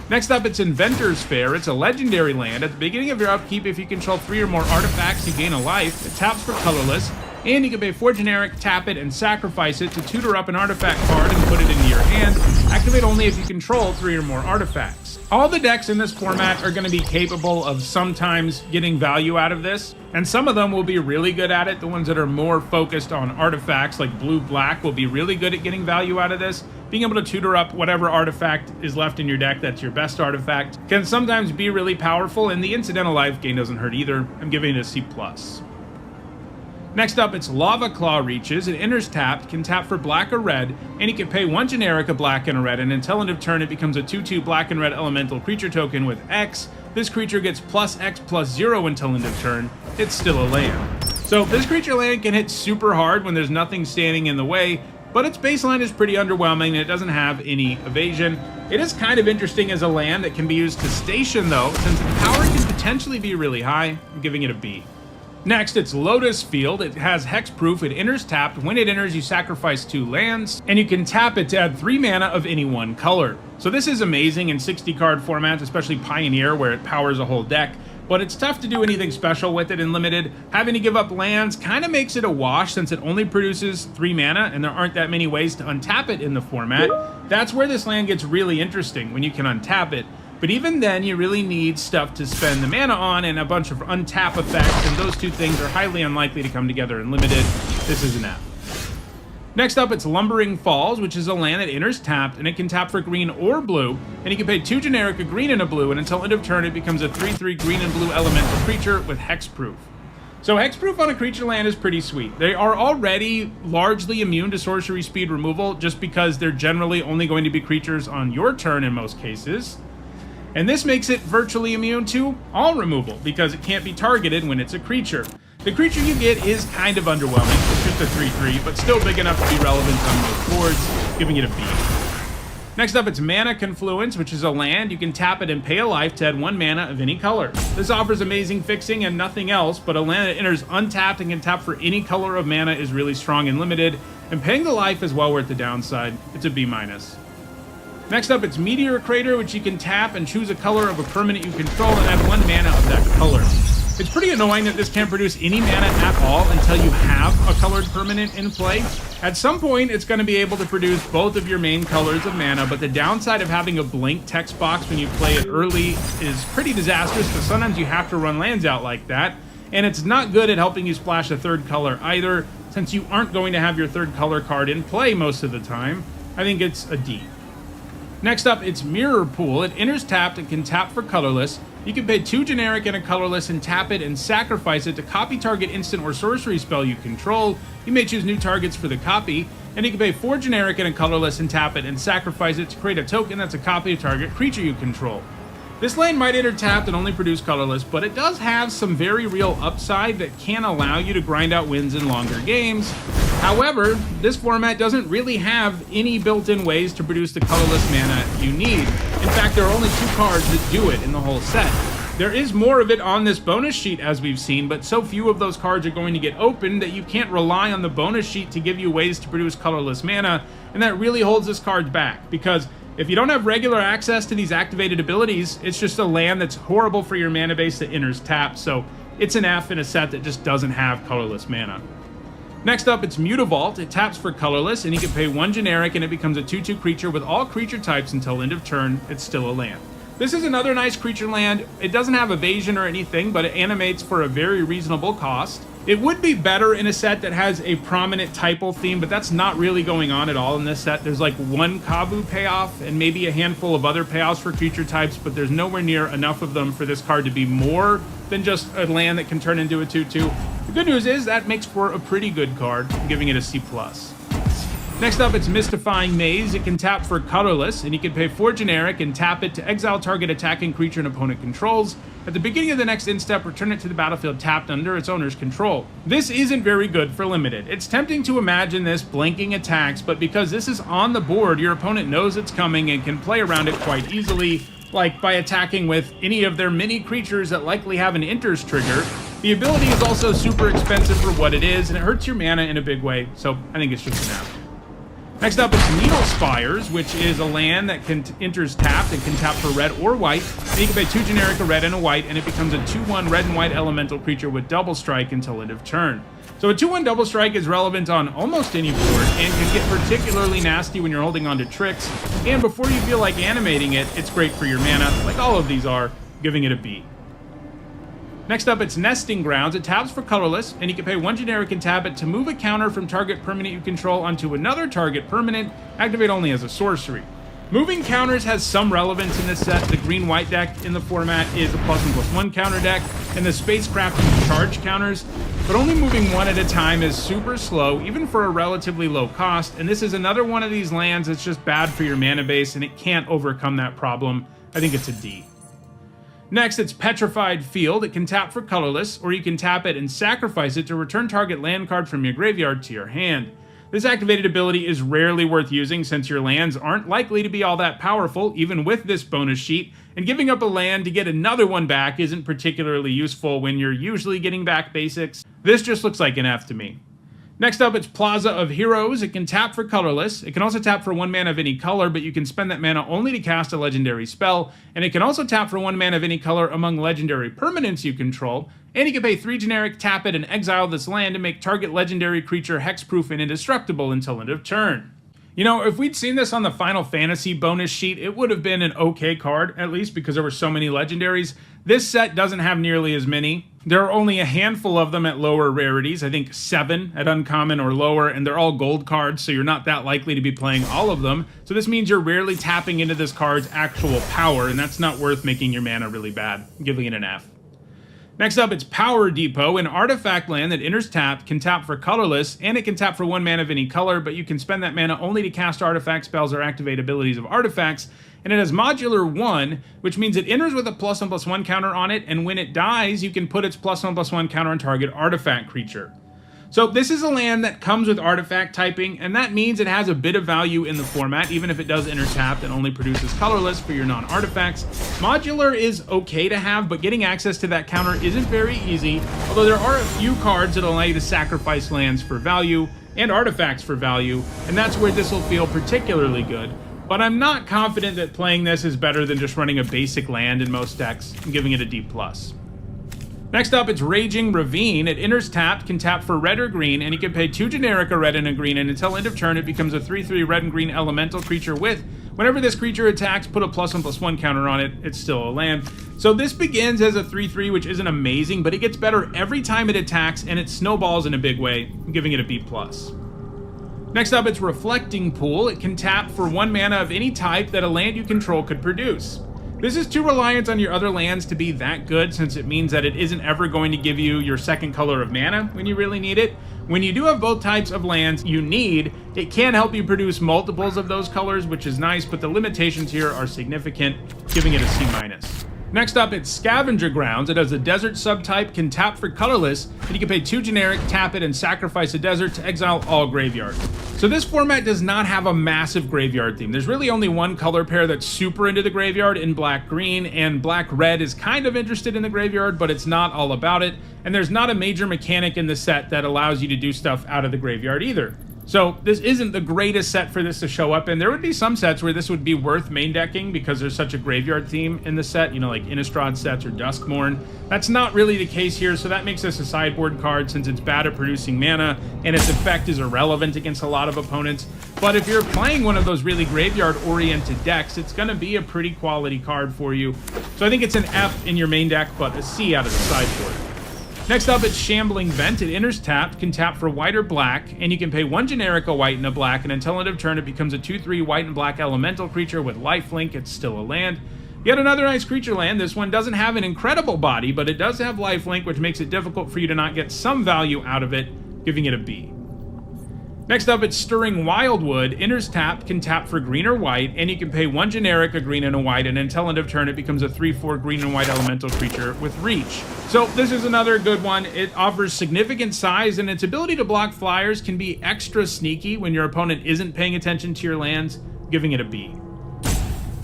Next up, it's Inventor's Fair. It's a legendary land. At the beginning of your upkeep, if you control 3 or more artifacts, you gain a life. It taps for colorless, and you can pay 4 generic, tap it, and sacrifice it to tutor up an artifact card and put it into your hand. Activate only if you control 3 or more artifacts. All the decks in this format are going to be capable of sometimes getting value out of this, and some of them will be really good at it. The ones that are more focused on artifacts, like blue-black, will be really good at getting value out of this. Being able to tutor up whatever artifact is left in your deck that's your best artifact can sometimes be really powerful, and the incidental life gain doesn't hurt either. I'm giving it a C+. Next up, it's Lava Claw Reaches. It enters tapped, can tap for black or red, and you can pay 1 generic, a black and a red, and until end of turn it becomes a 2/2 black and red elemental creature token with X. This creature gets +X+0 until end of turn. It's still a land. So this creature land can hit super hard when there's nothing standing in the way, but its baseline is pretty underwhelming and it doesn't have any evasion. It is kind of interesting as a land that can be used to station though, since the power can potentially be really high. I'm giving it a B. Next, it's Lotus Field. It has hexproof. It enters tapped. When it enters, you sacrifice 2 lands, and you can tap it to add 3 mana of any one color. So this is amazing in 60-card formats, especially Pioneer, where it powers a whole deck. But it's tough to do anything special with it in Limited. Having to give up lands kind of makes it a wash since it only produces 3 mana, and there aren't that many ways to untap it in the format. That's where this land gets really interesting, when you can untap it. But even then, you really need stuff to spend the mana on and a bunch of untap effects, and those two things are highly unlikely to come together in Limited. This is an F. Next up, it's Lumbering Falls, which is a land that enters tapped, and it can tap for green or blue, and you can pay 2 generic, a green and a blue, and until end of turn, it becomes a 3/3 green and blue elemental creature with hexproof. So hexproof on a creature land is pretty sweet. They are already largely immune to sorcery speed removal, just because they're generally only going to be creatures on your turn in most cases. And this makes it virtually immune to all removal, because it can't be targeted when it's a creature. The creature you get is kind of underwhelming. It's just a 3/3, but still big enough to be relevant on most boards, giving it a B. Next up, it's Mana Confluence, which is a land. You can tap it and pay a life to add 1 mana of any color. This offers amazing fixing and nothing else, but a land that enters untapped and can tap for any color of mana is really strong and limited, and paying the life is well worth the downside. It's a B-. Next up, it's Meteor Crater, which you can tap and choose a color of a permanent you control and add 1 mana of that color. It's pretty annoying that this can't produce any mana at all until you have a colored permanent in play. At some point, it's going to be able to produce both of your main colors of mana, but the downside of having a blank text box when you play it early is pretty disastrous, because sometimes you have to run lands out like that, and it's not good at helping you splash a 3rd color either, since you aren't going to have your 3rd color card in play most of the time. I think it's a D. Next up, it's Mirror Pool. It enters tapped and can tap for colorless. You can pay 2 generic and a colorless and tap it and sacrifice it to copy target instant or sorcery spell you control. You may choose new targets for the copy, and you can pay 4 generic and a colorless and tap it and sacrifice it to create a token that's a copy of target creature you control. This lane might enter tapped and only produce colorless, but it does have some very real upside that can allow you to grind out wins in longer games. However, this format doesn't really have any built-in ways to produce the colorless mana you need. In fact, there are only 2 cards that do it in the whole set. There is more of it on this bonus sheet, as we've seen, but so few of those cards are going to get opened that you can't rely on the bonus sheet to give you ways to produce colorless mana, and that really holds this card back, because if you don't have regular access to these activated abilities, it's just a land that's horrible for your mana base that enters tapped, so it's an F in a set that just doesn't have colorless mana. Next up, it's Mutavault. It taps for colorless, and you can pay 1 generic, and it becomes a 2/2 creature with all creature types until end of turn. It's still a land. This is another nice creature land. It doesn't have evasion or anything, but it animates for a very reasonable cost. It would be better in a set that has a prominent typal theme, but that's not really going on at all in this set. There's like 1 Kavu payoff and maybe a handful of other payoffs for creature types, but there's nowhere near enough of them for this card to be more than just a land that can turn into a 2/2. The good news is that makes for a pretty good card. I'm giving it a C+. Next up, it's Mystifying Maze. It can tap for colorless, and you can pay 4 generic and tap it to exile target attacking creature an opponent controls. At the beginning of the next end step, return it to the battlefield tapped under its owner's control. This isn't very good for limited. It's tempting to imagine this blanking attacks, but because this is on the board, your opponent knows it's coming and can play around it quite easily. like by attacking with any of their mini creatures that likely have an enters trigger. The ability is also super expensive for what it is, and it hurts your mana in a big way, so I think it's just an F. Next up is Needle Spires, which is a land that enters tapped and can tap for red or white. And you can pay 2 generic, a red and a white, and it becomes a 2/1 red and white elemental creature with double strike until end of turn. So a 2/1 double strike is relevant on almost any board and can get particularly nasty when you're holding on to tricks. And before you feel like animating it, it's great for your mana, like all of these are, giving it a B. Next up, it's Nesting Grounds. It taps for colorless, and you can pay 1 generic and tap it to move a counter from target permanent you control onto another target permanent, activate only as a sorcery. Moving counters has some relevance in this set. The green-white deck in the format is a +1/+1 counter deck, and the spacecraft is charge counters, but only moving one at a time is super slow, even for a relatively low cost, and this is another one of these lands that's just bad for your mana base, and it can't overcome that problem. I think it's a D. Next, it's Petrified Field. It can tap for colorless, or you can tap it and sacrifice it to return target land card from your graveyard to your hand. This activated ability is rarely worth using since your lands aren't likely to be all that powerful, even with this bonus sheet, and giving up a land to get another one back isn't particularly useful when you're usually getting back basics. This just looks like an F to me. Next up, it's Plaza of Heroes. It can tap for colorless. It can also tap for 1 mana of any color, but you can spend that mana only to cast a legendary spell. And it can also tap for 1 mana of any color among legendary permanents you control. And you can pay 3 generic, tap it, and exile this land to make target legendary creature hexproof and indestructible until end of turn. You know, if we'd seen this on the Final Fantasy bonus sheet, it would have been an okay card, at least because there were so many legendaries. This set doesn't have nearly as many. There are only a handful of them at lower rarities, I think 7 at uncommon or lower, and they're all gold cards, so you're not that likely to be playing all of them. So this means you're rarely tapping into this card's actual power, and that's not worth making your mana really bad. I'm giving it an F. Next up, it's Power Depot, an artifact land that enters tapped, can tap for colorless, and it can tap for 1 mana of any color, but you can spend that mana only to cast artifact spells or activate abilities of artifacts, and it has modular 1, which means it enters with a +1/+1 counter on it, and when it dies, you can put its +1/+1 counter on target artifact creature. So this is a land that comes with artifact typing, and that means it has a bit of value in the format, even if it does enter tapped and only produces colorless for your non-artifacts. Modular is okay to have, but getting access to that counter isn't very easy, although there are a few cards that allow you to sacrifice lands for value and artifacts for value, and that's where this will feel particularly good. But I'm not confident that playing this is better than just running a basic land in most decks. I'm giving it a D+. Next up, it's Raging Ravine. It enters tapped, can tap for red or green, and you can pay 2 generic, a red and a green, and until end of turn, it becomes a 3/3 red and green elemental creature with, whenever this creature attacks, put a +1/+1 counter on it. It's still a land. So this begins as a 3/3, which isn't amazing, but it gets better every time it attacks, and it snowballs in a big way. I'm giving it a B+. Next up, it's Reflecting Pool. It can tap for 1 mana of any type that a land you control could produce. This is too reliant on your other lands to be that good, since it means that it isn't ever going to give you your second color of mana when you really need it. When you do have both types of lands you need, it can help you produce multiples of those colors, which is nice, but the limitations here are significant, giving it a C-. Next up, it's Scavenger Grounds. It has a desert subtype, can tap for colorless, and you can pay 2 generic, tap it, and sacrifice a desert to exile all graveyard. So this format does not have a massive graveyard theme. There's really only one color pair that's super into the graveyard in black-green, and black-red is kind of interested in the graveyard, but it's not all about it, and there's not a major mechanic in the set that allows you to do stuff out of the graveyard either. So this isn't the greatest set for this to show up in. There would be some sets where this would be worth main decking because there's such a graveyard theme in the set, you know, like Innistrad sets or Duskmourn. That's not really the case here, so that makes this a sideboard card since it's bad at producing mana and its effect is irrelevant against a lot of opponents. But if you're playing one of those really graveyard-oriented decks, it's going to be a pretty quality card for you. So I think it's an F in your main deck, but a C out of the sideboard. Next up, it's Shambling Vent. It enters tapped, can tap for white or black, and you can pay 1 generic, a white, and a black, and until end of turn, it becomes a 2/3 white and black elemental creature with lifelink. It's still a land. Yet another nice creature land. This one doesn't have an incredible body, but it does have lifelink, which makes it difficult for you to not get some value out of it, giving it a B. Next up, it's Stirring Wildwood. Enters tapped, can tap for green or white, and you can pay 1 generic, a green and a white, and until end of turn, it becomes a 3/4 green and white elemental creature with reach. So this is another good one. It offers significant size, and its ability to block flyers can be extra sneaky when your opponent isn't paying attention to your lands, giving it a B.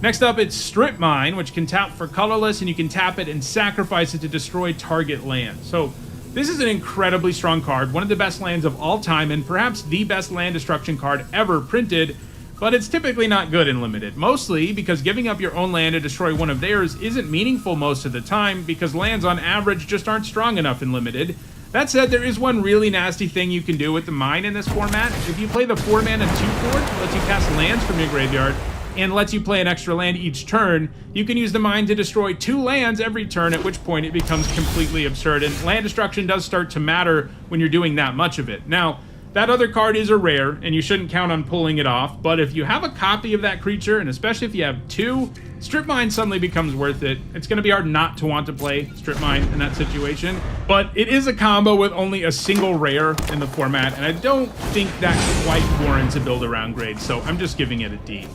Next up, it's Strip Mine, which can tap for colorless, and you can tap it and sacrifice it to destroy target land. So this is an incredibly strong card, one of the best lands of all time, and perhaps the best land destruction card ever printed, but it's typically not good in Limited. Mostly because giving up your own land to destroy one of theirs isn't meaningful most of the time, because lands on average just aren't strong enough in Limited. That said, there is one really nasty thing you can do with the Mine in this format. If you play the 4-mana 2/4, it lets you cast lands from your graveyard, and lets you play an extra land each turn, you can use the Mine to destroy 2 lands every turn, at which point it becomes completely absurd, and land destruction does start to matter when you're doing that much of it. Now, that other card is a rare, and you shouldn't count on pulling it off, but if you have a copy of that creature, and especially if you have 2, Strip Mine suddenly becomes worth it. It's going to be hard not to want to play Strip Mine in that situation, but it is a combo with only a single rare in the format, and I don't think that quite warrants a build around grade, so I'm just giving it a D.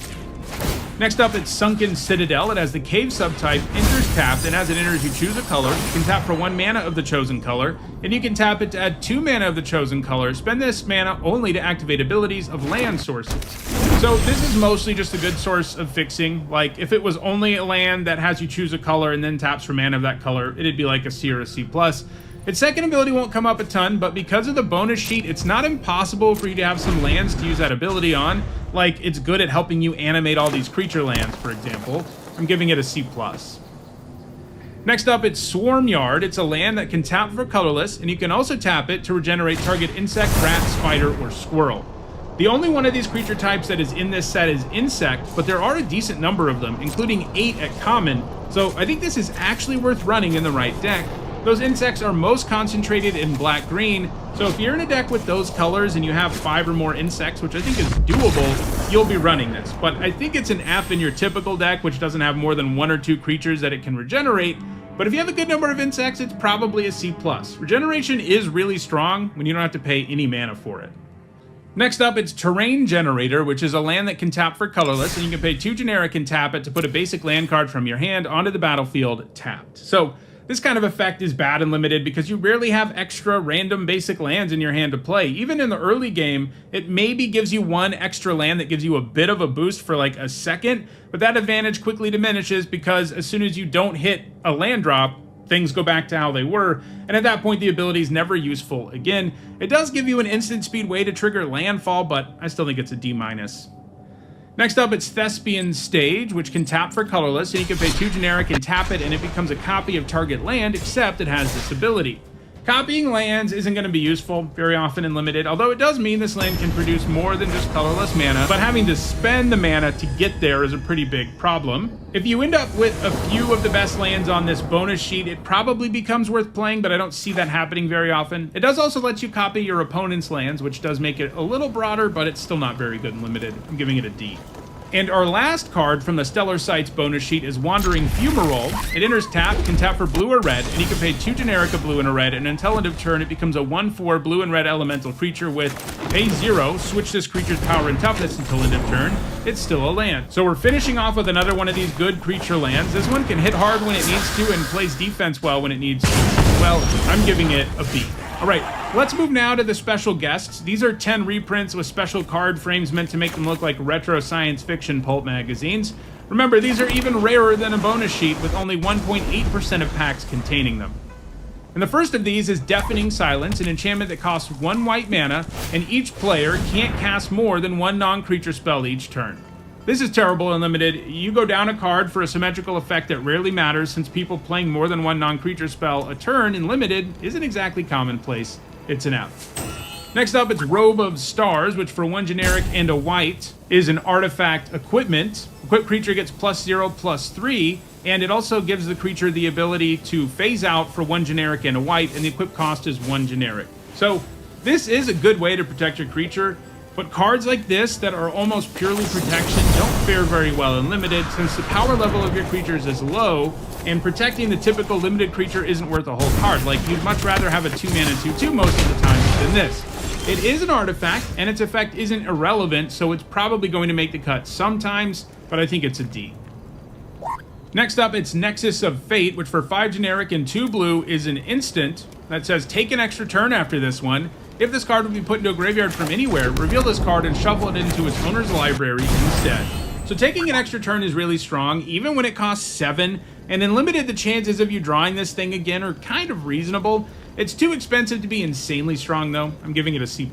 Next up, it's Sunken Citadel. It has the Cave subtype, enters tapped, and as it enters, you choose a color. You can tap for 1 mana of the chosen color, and you can tap it to add 2 mana of the chosen color. Spend this mana only to activate abilities of land sources. So this is mostly just a good source of fixing. Like, if it was only a land that has you choose a color and then taps for mana of that color, it'd be like a C or a C+. Its second ability won't come up a ton, but because of the bonus sheet, it's not impossible for you to have some lands to use that ability on. Like, it's good at helping you animate all these creature lands, for example. I'm giving it a C+. Next up, it's Swarm Yard. It's a land that can tap for colorless, and you can also tap it to regenerate target insect, rat, spider, or squirrel. The only one of these creature types that is in this set is insect, but there are a decent number of them, including 8 at common, so I think this is actually worth running in the right deck. Those insects are most concentrated in black-green, so if you're in a deck with those colors and you have 5 or more insects, which I think is doable, you'll be running this. But I think it's an F in your typical deck, which doesn't have more than 1 or 2 creatures that it can regenerate. But if you have a good number of insects, it's probably a C+. Regeneration is really strong when you don't have to pay any mana for it. Next up, it's Terrain Generator, which is a land that can tap for colorless, and you can pay 2 generic and tap it to put a basic land card from your hand onto the battlefield tapped. So this kind of effect is bad in Limited because you rarely have extra random basic lands in your hand to play. Even in the early game, it maybe gives you 1 extra land that gives you a bit of a boost for like a second, but that advantage quickly diminishes because as soon as you don't hit a land drop, things go back to how they were, and at that point the ability is never useful again. It does give you an instant speed way to trigger landfall, but I still think it's a D-. Next up, it's Thespian Stage, which can tap for colorless, and you can pay 2 generic and tap it, and it becomes a copy of target land, except it has this ability. Copying lands isn't going to be useful very often in Limited, although it does mean this land can produce more than just colorless mana, but having to spend the mana to get there is a pretty big problem. If you end up with a few of the best lands on this bonus sheet, it probably becomes worth playing, but I don't see that happening very often. It does also let you copy your opponent's lands, which does make it a little broader, but it's still not very good in Limited. I'm giving it a D. And our last card from the Stellar Sights bonus sheet is Wandering Fumarole. It enters tapped, can tap for blue or red, and you can pay 2 generic, a blue and a red, and until end of turn, it becomes a 1/4 blue and red elemental creature with pay 0, switch this creature's power and toughness until end of turn. It's still a land. So we're finishing off with another one of these good creature lands. This one can hit hard when it needs to and plays defense well when it needs to. Well, I'm giving it a B. All right, let's move now to the special guests. These are 10 reprints with special card frames meant to make them look like retro science fiction pulp magazines. Remember, these are even rarer than a bonus sheet with only 1.8% of packs containing them. And the first of these is Deafening Silence, an enchantment that costs 1 white mana, and each player can't cast more than 1 non-creature spell each turn. This is terrible in Limited. You go down a card for a symmetrical effect that rarely matters since people playing more than 1 non-creature spell a turn in Limited isn't exactly commonplace. It's an F. Next up, it's Robe of Stars, which for 1 generic and a white is an artifact equipment. Equipped creature gets +0/+3, and it also gives the creature the ability to phase out for 1 generic and a white, and the equip cost is 1 generic. So this is a good way to protect your creature. But cards like this that are almost purely protection don't fare very well in Limited since the power level of your creatures is low, and protecting the typical Limited creature isn't worth a whole card. Like, you'd much rather have a 2-mana 2/2 most of the time than this. It is an artifact, and its effect isn't irrelevant, so it's probably going to make the cut sometimes, but I think it's a D. Next up, it's Nexus of Fate, which for 5 generic and 2 blue is an instant that says take an extra turn after this one. If this card would be put into a graveyard from anywhere, reveal this card and shuffle it into its owner's library instead. So taking an extra turn is really strong, even when it costs 7, and in limited the chances of you drawing this thing again are kind of reasonable. It's too expensive to be insanely strong though. I'm giving it a C+.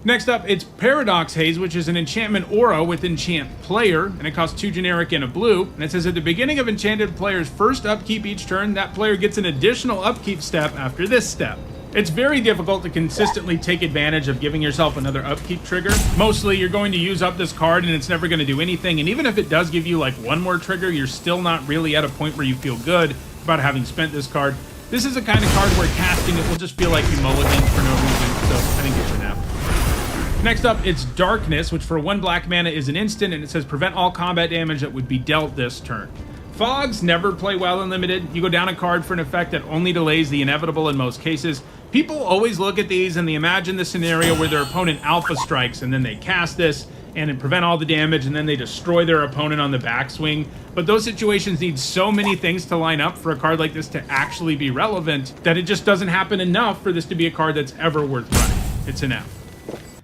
Next up, it's Paradox Haze, which is an enchantment aura with enchant player, and it costs 2 generic and a blue, and it says at the beginning of enchanted player's first upkeep each turn, that player gets an additional upkeep step after this step. It's very difficult to consistently take advantage of giving yourself another upkeep trigger. Mostly you're going to use up this card and it's never going to do anything, and even if it does give you like one more trigger, you're still not really at a point where you feel good about having spent this card. This is a kind of card where casting it will just feel like you mulligan for no reason, so I think it's an F. Next up, it's Darkness, which for 1 black mana is an instant, and it says prevent all combat damage that would be dealt this turn. Fogs never play well in Limited. You go down a card for an effect that only delays the inevitable in most cases. People always look at these and they imagine the scenario where their opponent alpha strikes and then they cast this and prevent all the damage and then they destroy their opponent on the backswing. But those situations need so many things to line up for a card like this to actually be relevant that it just doesn't happen enough for this to be a card that's ever worth running. It's an F.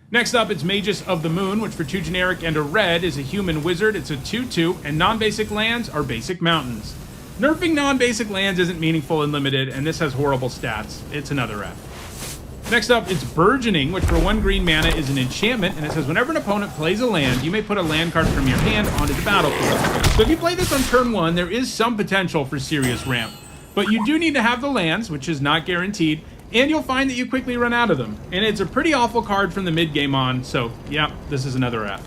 Next up, it's Magus of the Moon, which for 2 generic and a red is a human wizard. It's a 2/2, and non-basic lands are basic mountains. Nerfing non-basic lands isn't meaningful in Limited, and this has horrible stats. It's another F. Next up, it's Burgeoning, which for 1 green mana is an enchantment, and it says whenever an opponent plays a land, you may put a land card from your hand onto the battlefield. So if you play this on turn 1, there is some potential for serious ramp. But you do need to have the lands, which is not guaranteed, and you'll find that you quickly run out of them. And it's a pretty awful card from the mid-game on, so yeah, this is another F.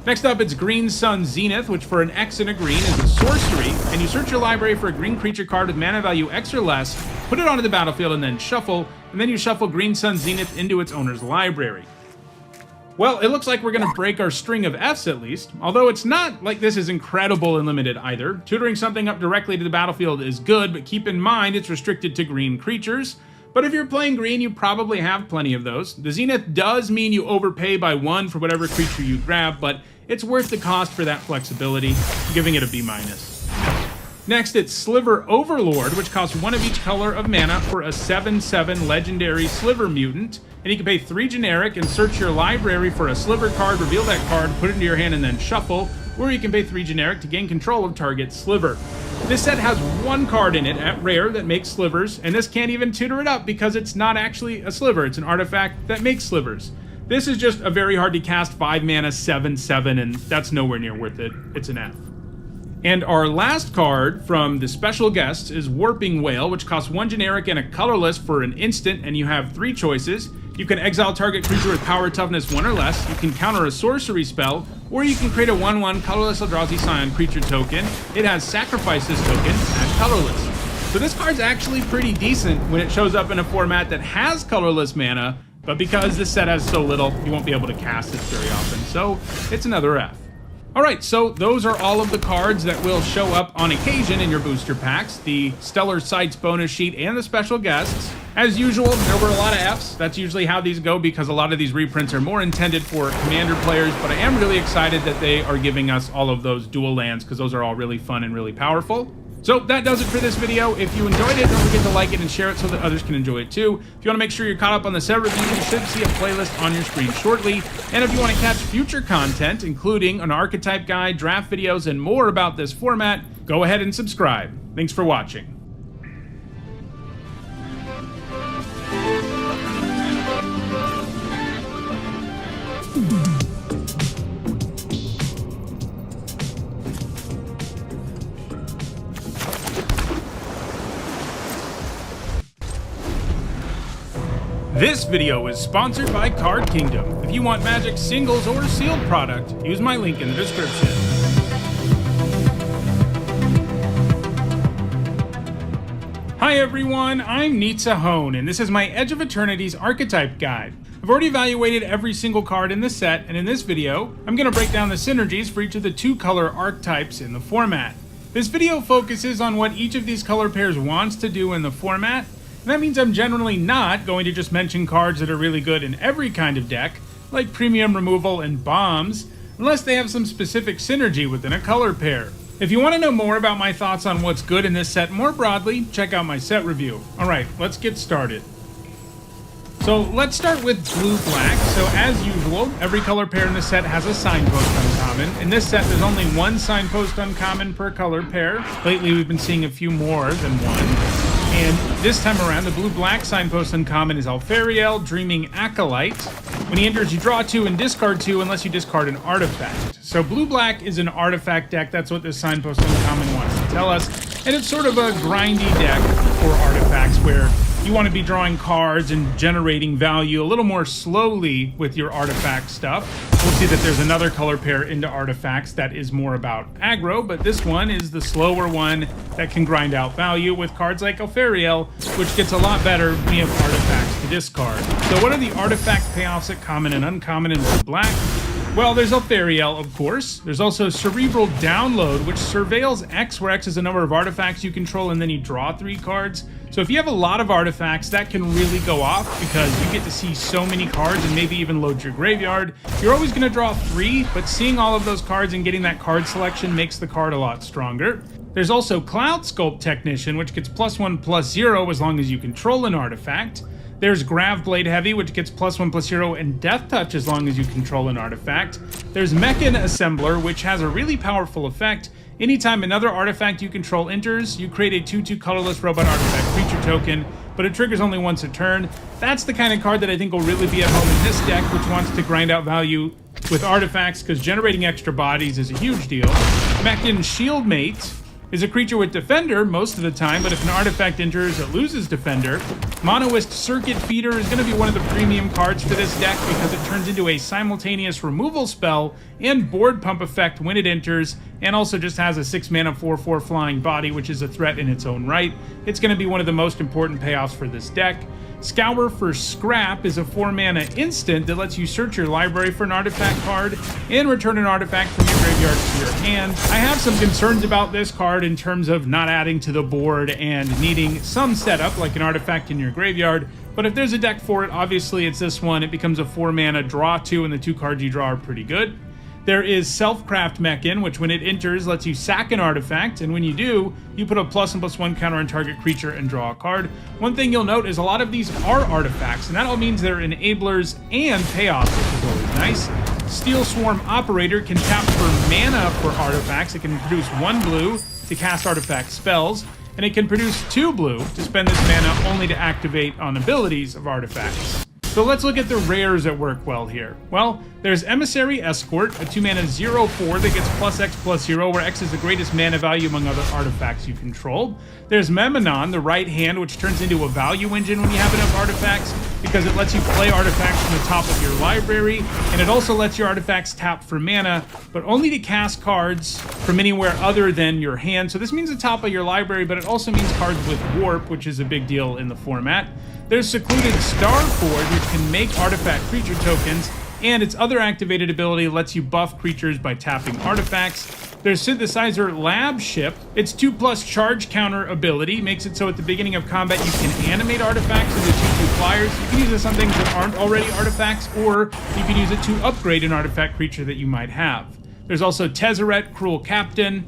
Next up, it's Green Sun Zenith, which for an X and a green is a sorcery, and you search your library for a green creature card with mana value X or less, put it onto the battlefield, and then you shuffle Green Sun Zenith into its owner's library. Well, it looks like we're going to break our string of Fs at least, although it's not like this is incredible in Limited either. Tutoring something up directly to the battlefield is good, but keep in mind it's restricted to green creatures. But if you're playing green, you probably have plenty of those. The Zenith does mean you overpay by 1 for whatever creature you grab, but it's worth the cost for that flexibility. I'm giving it a B-. Next, it's Sliver Overlord, which costs 1 of each color of mana for a 7/7 legendary Sliver mutant. And you can pay 3 generic and search your library for a Sliver card, reveal that card, put it into your hand, and then shuffle. Or you can pay 3 generic to gain control of target Sliver. This set has 1 card in it at rare that makes slivers, and this can't even tutor it up because it's not actually a sliver, it's an artifact that makes slivers. This is just a very hard to cast 5 mana 7/7, and that's nowhere near worth it. It's an F. And our last card from the special guests is Warping Whale, which costs 1 generic and a colorless for an instant, and you have 3 choices. You can exile target creature with power toughness 1 or less, you can counter a sorcery spell, or you can create a 1/1 colorless Eldrazi Scion creature token. It has sacrifice this token at colorless. So this card's actually pretty decent when it shows up in a format that has colorless mana, but because this set has so little, you won't be able to cast it very often, so it's another F. Alright, so those are all of the cards that will show up on occasion in your booster packs, the Stellar Sights bonus sheet and the special guests. As usual, there were a lot of Fs. That's usually how these go because a lot of these reprints are more intended for Commander players, but I am really excited that they are giving us all of those dual lands because those are all really fun and really powerful. So that does it for this video. If you enjoyed it, don't forget to like it and share it so that others can enjoy it too. If you want to make sure you're caught up on the set reviews, you should see a playlist on your screen shortly. And if you want to catch future content, including an archetype guide, draft videos, and more about this format, go ahead and subscribe. Thanks for watching. This video is sponsored by Card Kingdom. If you want Magic singles or sealed product, use my link in the description. Hi everyone, I'm Nitsa Hone, and this is my Edge of Eternities archetype guide. I've already evaluated every single card in the set, and in this video, I'm going to break down the synergies for each of the 2 color archetypes in the format. This video focuses on what each of these color pairs wants to do in the format. And that means I'm generally not going to just mention cards that are really good in every kind of deck, like premium removal and bombs, unless they have some specific synergy within a color pair. If you want to know more about my thoughts on what's good in this set more broadly, check out my set review. Alright, let's get started. So let's start with blue-black. So as usual, every color pair in this set has a signpost uncommon. In this set, there's only one signpost uncommon per color pair. Lately, we've been seeing a few more than one. And this time around, the blue-black signpost uncommon is Alfariel, Dreaming Acolyte. When he enters, you draw 2 and discard 2 unless you discard an artifact. So blue-black is an artifact deck. That's what this signpost uncommon wants to tell us. And it's sort of a grindy deck for artifacts where you want to be drawing cards and generating value a little more slowly with your artifact stuff. We'll see that there's another color pair into artifacts that is more about aggro, but this one is the slower one that can grind out value with cards like Alfariel, which gets a lot better when you have artifacts to discard. So what are the artifact payoffs at common and uncommon in blue-black? Well, there's Alfariel, of course. There's also Cerebral Download, which surveils X, where X is the number of artifacts you control, and then you draw 3 cards. So if you have a lot of artifacts, that can really go off because you get to see so many cards and maybe even load your graveyard. You're always going to draw 3, but seeing all of those cards and getting that card selection makes the card a lot stronger. There's also Cloud Sculpt Technician, which gets +1/+0 as long as you control an artifact. There's Gravblade Heavy, which gets +1/+0 and Death Touch as long as you control an artifact. There's Mechan Assembler, which has a really powerful effect. Anytime another artifact you control enters, you create a 2/2 colorless robot artifact creature token, but it triggers only once a turn. That's the kind of card that I think will really be at home in this deck, which wants to grind out value with artifacts, because generating extra bodies is a huge deal. Mechan Shieldmate is a creature with Defender most of the time, but if an artifact enters, it loses Defender. Monoist Circuit Feeder is going to be one of the premium cards for this deck because it turns into a simultaneous removal spell and board pump effect when it enters, and also just has a 6 mana 4/4 flying body, which is a threat in its own right. It's going to be one of the most important payoffs for this deck. Scour for Scrap is a 4 mana instant that lets you search your library for an artifact card and return an artifact from your graveyard to your hand. I have some concerns about this card in terms of not adding to the board and needing some setup like an artifact in your graveyard, but if there's a deck for it, obviously it's this one. It becomes a 4 mana draw 2, and the 2 cards you draw are pretty good. There is Self-Craft Mechan, which when it enters lets you sack an artifact, and when you do, you put a +1/+1 counter on target creature and draw a card. One thing you'll note is a lot of these are artifacts, and that all means they're enablers and payoffs, which is always nice. Steel Swarm Operator can tap for mana for artifacts. It can produce 1 blue to cast artifact spells, and it can produce 2 blue to spend this mana only to activate on abilities of artifacts. So let's look at the rares that work well here. Well, there's Emissary Escort, a 2 mana 0/4 that gets +X/+0, where X is the greatest mana value among other artifacts you control. There's Memanon, the right hand, which turns into a value engine when you have enough artifacts, because it lets you play artifacts from the top of your library, and it also lets your artifacts tap for mana, but only to cast cards from anywhere other than your hand. So this means the top of your library, but it also means cards with warp, which is a big deal in the format. There's Secluded Starforge, which can make artifact creature tokens, and its other activated ability lets you buff creatures by tapping artifacts. There's Synthesizer Lab Ship. Its 2+ charge counter ability makes it so at the beginning of combat you can animate artifacts into 2/2 flyers. You can use this on things that aren't already artifacts, or you can use it to upgrade an artifact creature that you might have. There's also Tezzeret, Cruel Captain.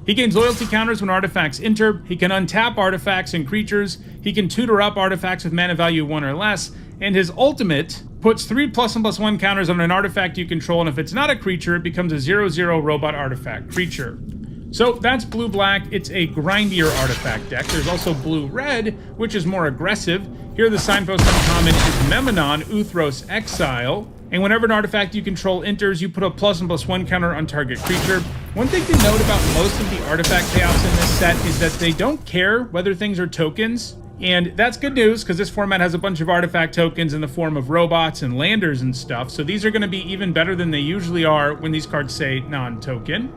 He gains loyalty counters when artifacts enter. He can untap artifacts and creatures. He can tutor up artifacts with mana value 1 or less. And his ultimate puts 3 +1/+1 counters on an artifact you control, and if it's not a creature, it becomes a 0/0 robot artifact creature. So that's blue-black. It's a grindier artifact deck. There's also blue-red, which is more aggressive. Here the signpost uncommon is Memanon, Uthros Exile. And whenever an artifact you control enters, you put a +1/+1 counter on target creature. One thing to note about most of the artifact payoffs in this set is that they don't care whether things are tokens. And that's good news, because this format has a bunch of artifact tokens in the form of robots and landers and stuff. So these are going to be even better than they usually are when these cards say non-token.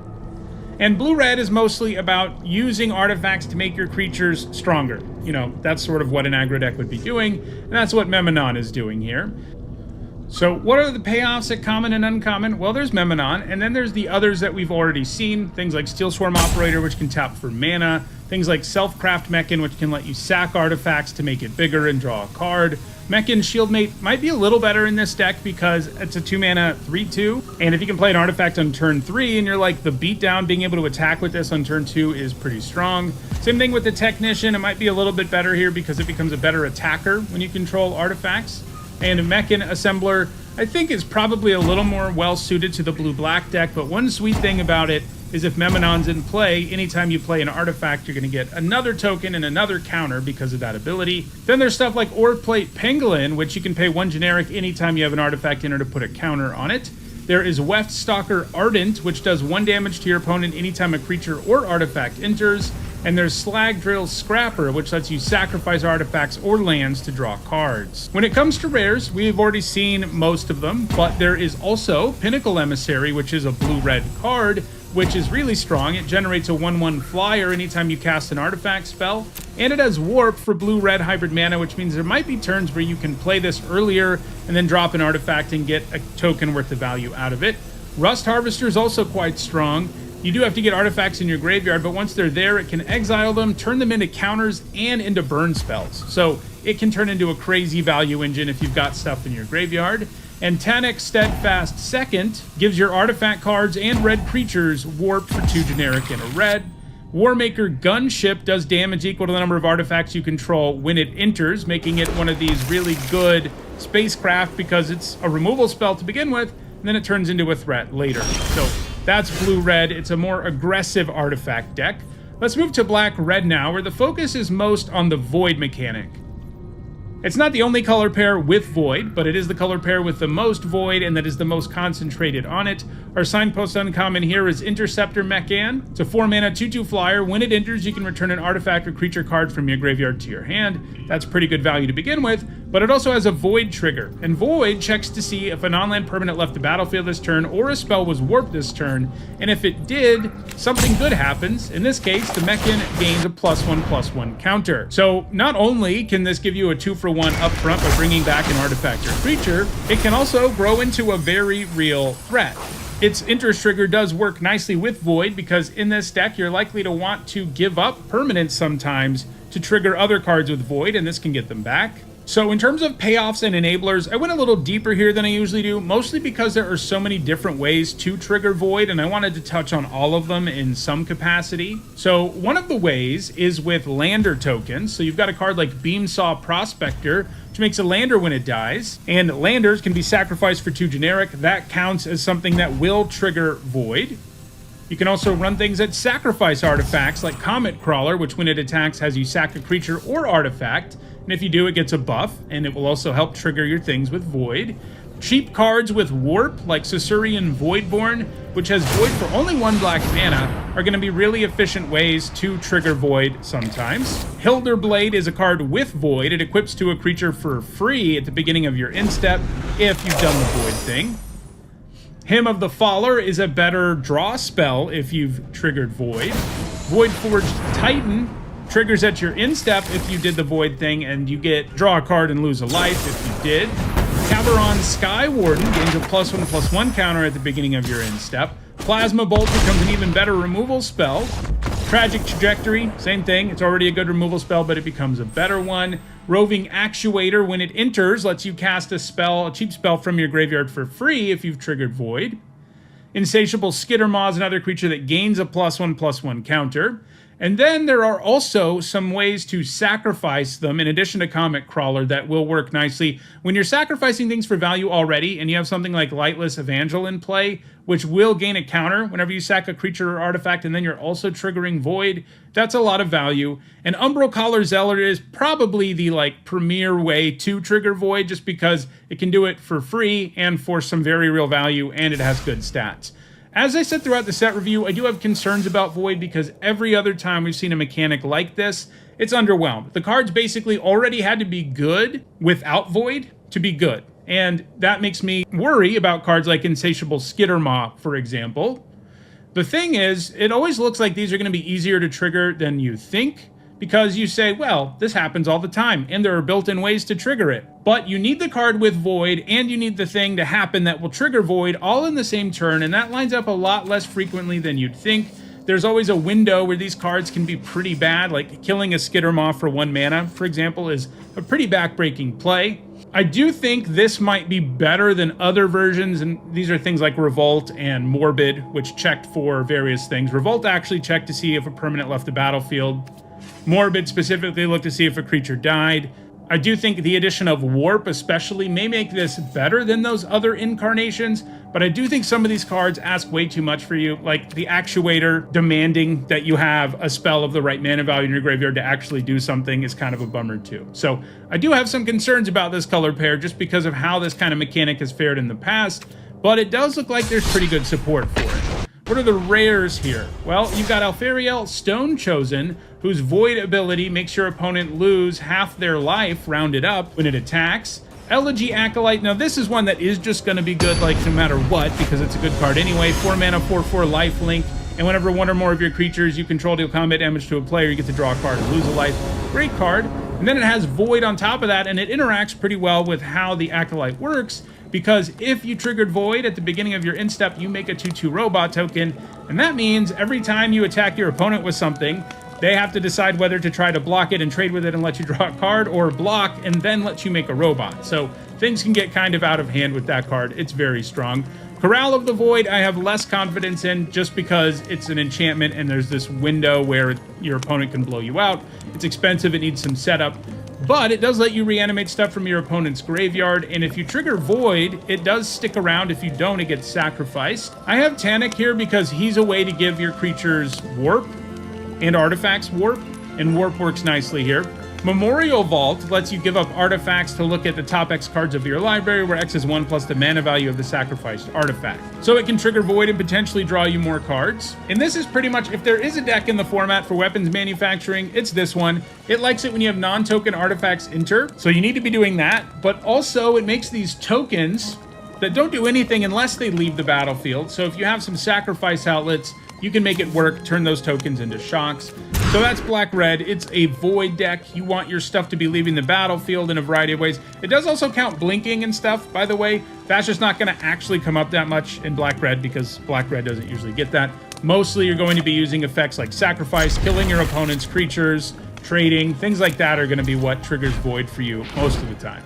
And blue-red is mostly about using artifacts to make your creatures stronger. You know, that's sort of what an aggro deck would be doing, and that's what Memanon is doing here. So what are the payoffs at common and uncommon? Well, there's Memanon, and then there's the others that we've already seen. Things like Steel Swarm Operator, which can tap for mana. Things like Self-Craft Mechan, which can let you sack artifacts to make it bigger and draw a card. Mechan Shieldmate might be a little better in this deck because it's a 2 mana 3/2, and if you can play an artifact on turn 3 and you're like the beatdown, being able to attack with this on turn 2 is pretty strong. Same thing with the Technician. It might be a little bit better here because it becomes a better attacker when you control artifacts. And Mechan Assembler, I think, is probably a little more well-suited to the blue-black deck, but one sweet thing about it is if Memenon's in play, anytime you play an artifact, you're going to get another token and another counter because of that ability. Then there's stuff like Oreplate Pangolin, which you can pay 1 generic anytime you have an artifact in order to put a counter on it. There is Weft Stalker Ardent, which does 1 damage to your opponent anytime a creature or artifact enters. And there's Slag Drill Scrapper, which lets you sacrifice artifacts or lands to draw cards. When it comes to rares, we've already seen most of them, but there is also Pinnacle Emissary, which is a blue-red card, which is really strong. It generates a 1/1 flyer anytime you cast an artifact spell, and it has Warp for blue-red hybrid mana, which means there might be turns where you can play this earlier and then drop an artifact and get a token worth of value out of it. Rust Harvester is also quite strong. You do have to get artifacts in your graveyard, but once they're there, it can exile them, turn them into counters, and into burn spells. So it can turn into a crazy value engine if you've got stuff in your graveyard. And Tanic Steadfast Second gives your artifact cards and red creatures warp for 2 generic and a red. Warmaker Gunship does damage equal to the number of artifacts you control when it enters, making it one of these really good spacecraft because it's a removal spell to begin with, and then it turns into a threat later. So that's blue-red. It's a more aggressive artifact deck. Let's move to black-red now, where the focus is most on the Void mechanic. It's not the only color pair with Void, but it is the color pair with the most Void, and that is the most concentrated on it. Our signpost uncommon here is Interceptor Mechan. It's a 4-mana 2/2 flyer. When it enters, you can return an artifact or creature card from your graveyard to your hand. That's pretty good value to begin with, but it also has a Void trigger. And Void checks to see if a non-land permanent left the battlefield this turn or a spell was warped this turn, and if it did, something good happens. In this case, the Mechan gains a +1/+1 counter. So not only can this give you a 2-for-1 up front by bringing back an artifact or creature, it can also grow into a very real threat. Its interest trigger does work nicely with Void because in this deck you're likely to want to give up permanents sometimes to trigger other cards with Void, and this can get them back. So in terms of payoffs and enablers, I went a little deeper here than I usually do, mostly because there are so many different ways to trigger Void, and I wanted to touch on all of them in some capacity. So one of the ways is with lander tokens. So you've got a card like Beamsaw Prospector, which makes a lander when it dies, and landers can be sacrificed for 2 generic. That counts as something that will trigger Void. You can also run things that sacrifice artifacts, like Comet Crawler, which when it attacks has you sack a creature or artifact, and if you do, it gets a buff, and it will also help trigger your things with Void. Cheap cards with Warp, like Sasurian Voidborn, which has Void for only 1 black mana, are going to be really efficient ways to trigger Void sometimes. Hilderblade is a card with Void. It equips to a creature for free at the beginning of your end step if you've done the Void thing. Hymn of the Faller is a better draw spell if you've triggered Void. Voidforged Titan triggers at your end step if you did the Void thing, and you get draw a card and lose a life if you did. Caberon Skywarden gains a +1/+1 counter at the beginning of your end step. Plasma Bolt becomes an even better removal spell. Tragic Trajectory, same thing. It's already a good removal spell, but it becomes a better one. Roving Actuator, when it enters, lets you cast a spell, a cheap spell from your graveyard for free if you've triggered Void. Insatiable Skittermaw is another creature that gains a +1/+1 counter. And then there are also some ways to sacrifice them in addition to Comet Crawler that will work nicely. When you're sacrificing things for value already and you have something like Lightless Evangel in play, which will gain a counter whenever you sack a creature or artifact, and then you're also triggering Void, that's a lot of value. And Umbral Collar Zealot is probably the premier way to trigger Void just because it can do it for free and for some very real value, and it has good stats. As I said throughout the set review, I do have concerns about Void because every other time we've seen a mechanic like this, it's underwhelmed. The cards basically already had to be good without Void to be good. And that makes me worry about cards like Insatiable Skittermaw, for example. The thing is, it always looks like these are going to be easier to trigger than you think, because you say, well, this happens all the time, and there are built-in ways to trigger it. But you need the card with Void, and you need the thing to happen that will trigger Void all in the same turn, and that lines up a lot less frequently than you'd think. There's always a window where these cards can be pretty bad, like killing a Skittermaw for 1 mana, for example, is a pretty backbreaking play. I do think this might be better than other versions, and these are things like Revolt and Morbid, which checked for various things. Revolt actually checked to see if a permanent left the battlefield. Morbid specifically looked to see if a creature died. I do think the addition of Warp especially may make this better than those other incarnations, but I do think some of these cards ask way too much for you, like the Actuator demanding that you have a spell of the right mana value in your graveyard to actually do something is kind of a bummer too. So I do have some concerns about this color pair just because of how this kind of mechanic has fared in the past, but it does look like there's pretty good support for it. What are the rares here? Well, you've got Alfariel Stone Chosen, whose Void ability makes your opponent lose half their life, rounded up, when it attacks. Elegy Acolyte, now this is one that is just going to be good, like, no matter what, because it's a good card anyway. 4 mana, 4/4 life link, and whenever one or more of your creatures you control deal combat damage to a player, you get to draw a card and lose a life. Great card. And then it has Void on top of that, and it interacts pretty well with how the Acolyte works, because if you triggered Void at the beginning of your instep, you make a 2/2 robot token, and that means every time you attack your opponent with something, they have to decide whether to try to block it and trade with it and let you draw a card, or block and then let you make a robot. So things can get kind of out of hand with that card. It's very strong. Corral of the Void, I have less confidence in just because it's an enchantment and there's this window where your opponent can blow you out. It's expensive, it needs some setup. But it does let you reanimate stuff from your opponent's graveyard, and if you trigger Void, it does stick around. If you don't, it gets sacrificed. I have Tanic here because he's a way to give your creatures Warp and artifacts Warp, and Warp works nicely here. Memorial Vault lets you give up artifacts to look at the top X cards of your library, where X is 1 plus the mana value of the sacrificed artifact. So it can trigger Void and potentially draw you more cards. And this is pretty much, if there is a deck in the format for weapons manufacturing, it's this one. It likes it when you have non-token artifacts enter, so you need to be doing that. But also it makes these tokens that don't do anything unless they leave the battlefield. So if you have some sacrifice outlets, you can make it work, turn those tokens into shocks. So that's black-red. It's a Void deck. You want your stuff to be leaving the battlefield in a variety of ways. It does also count blinking and stuff, by the way. That's just not going to actually come up that much in black-red because black-red doesn't usually get that. Mostly you're going to be using effects like sacrifice, killing your opponent's creatures, trading. Things like that are going to be what triggers Void for you most of the time.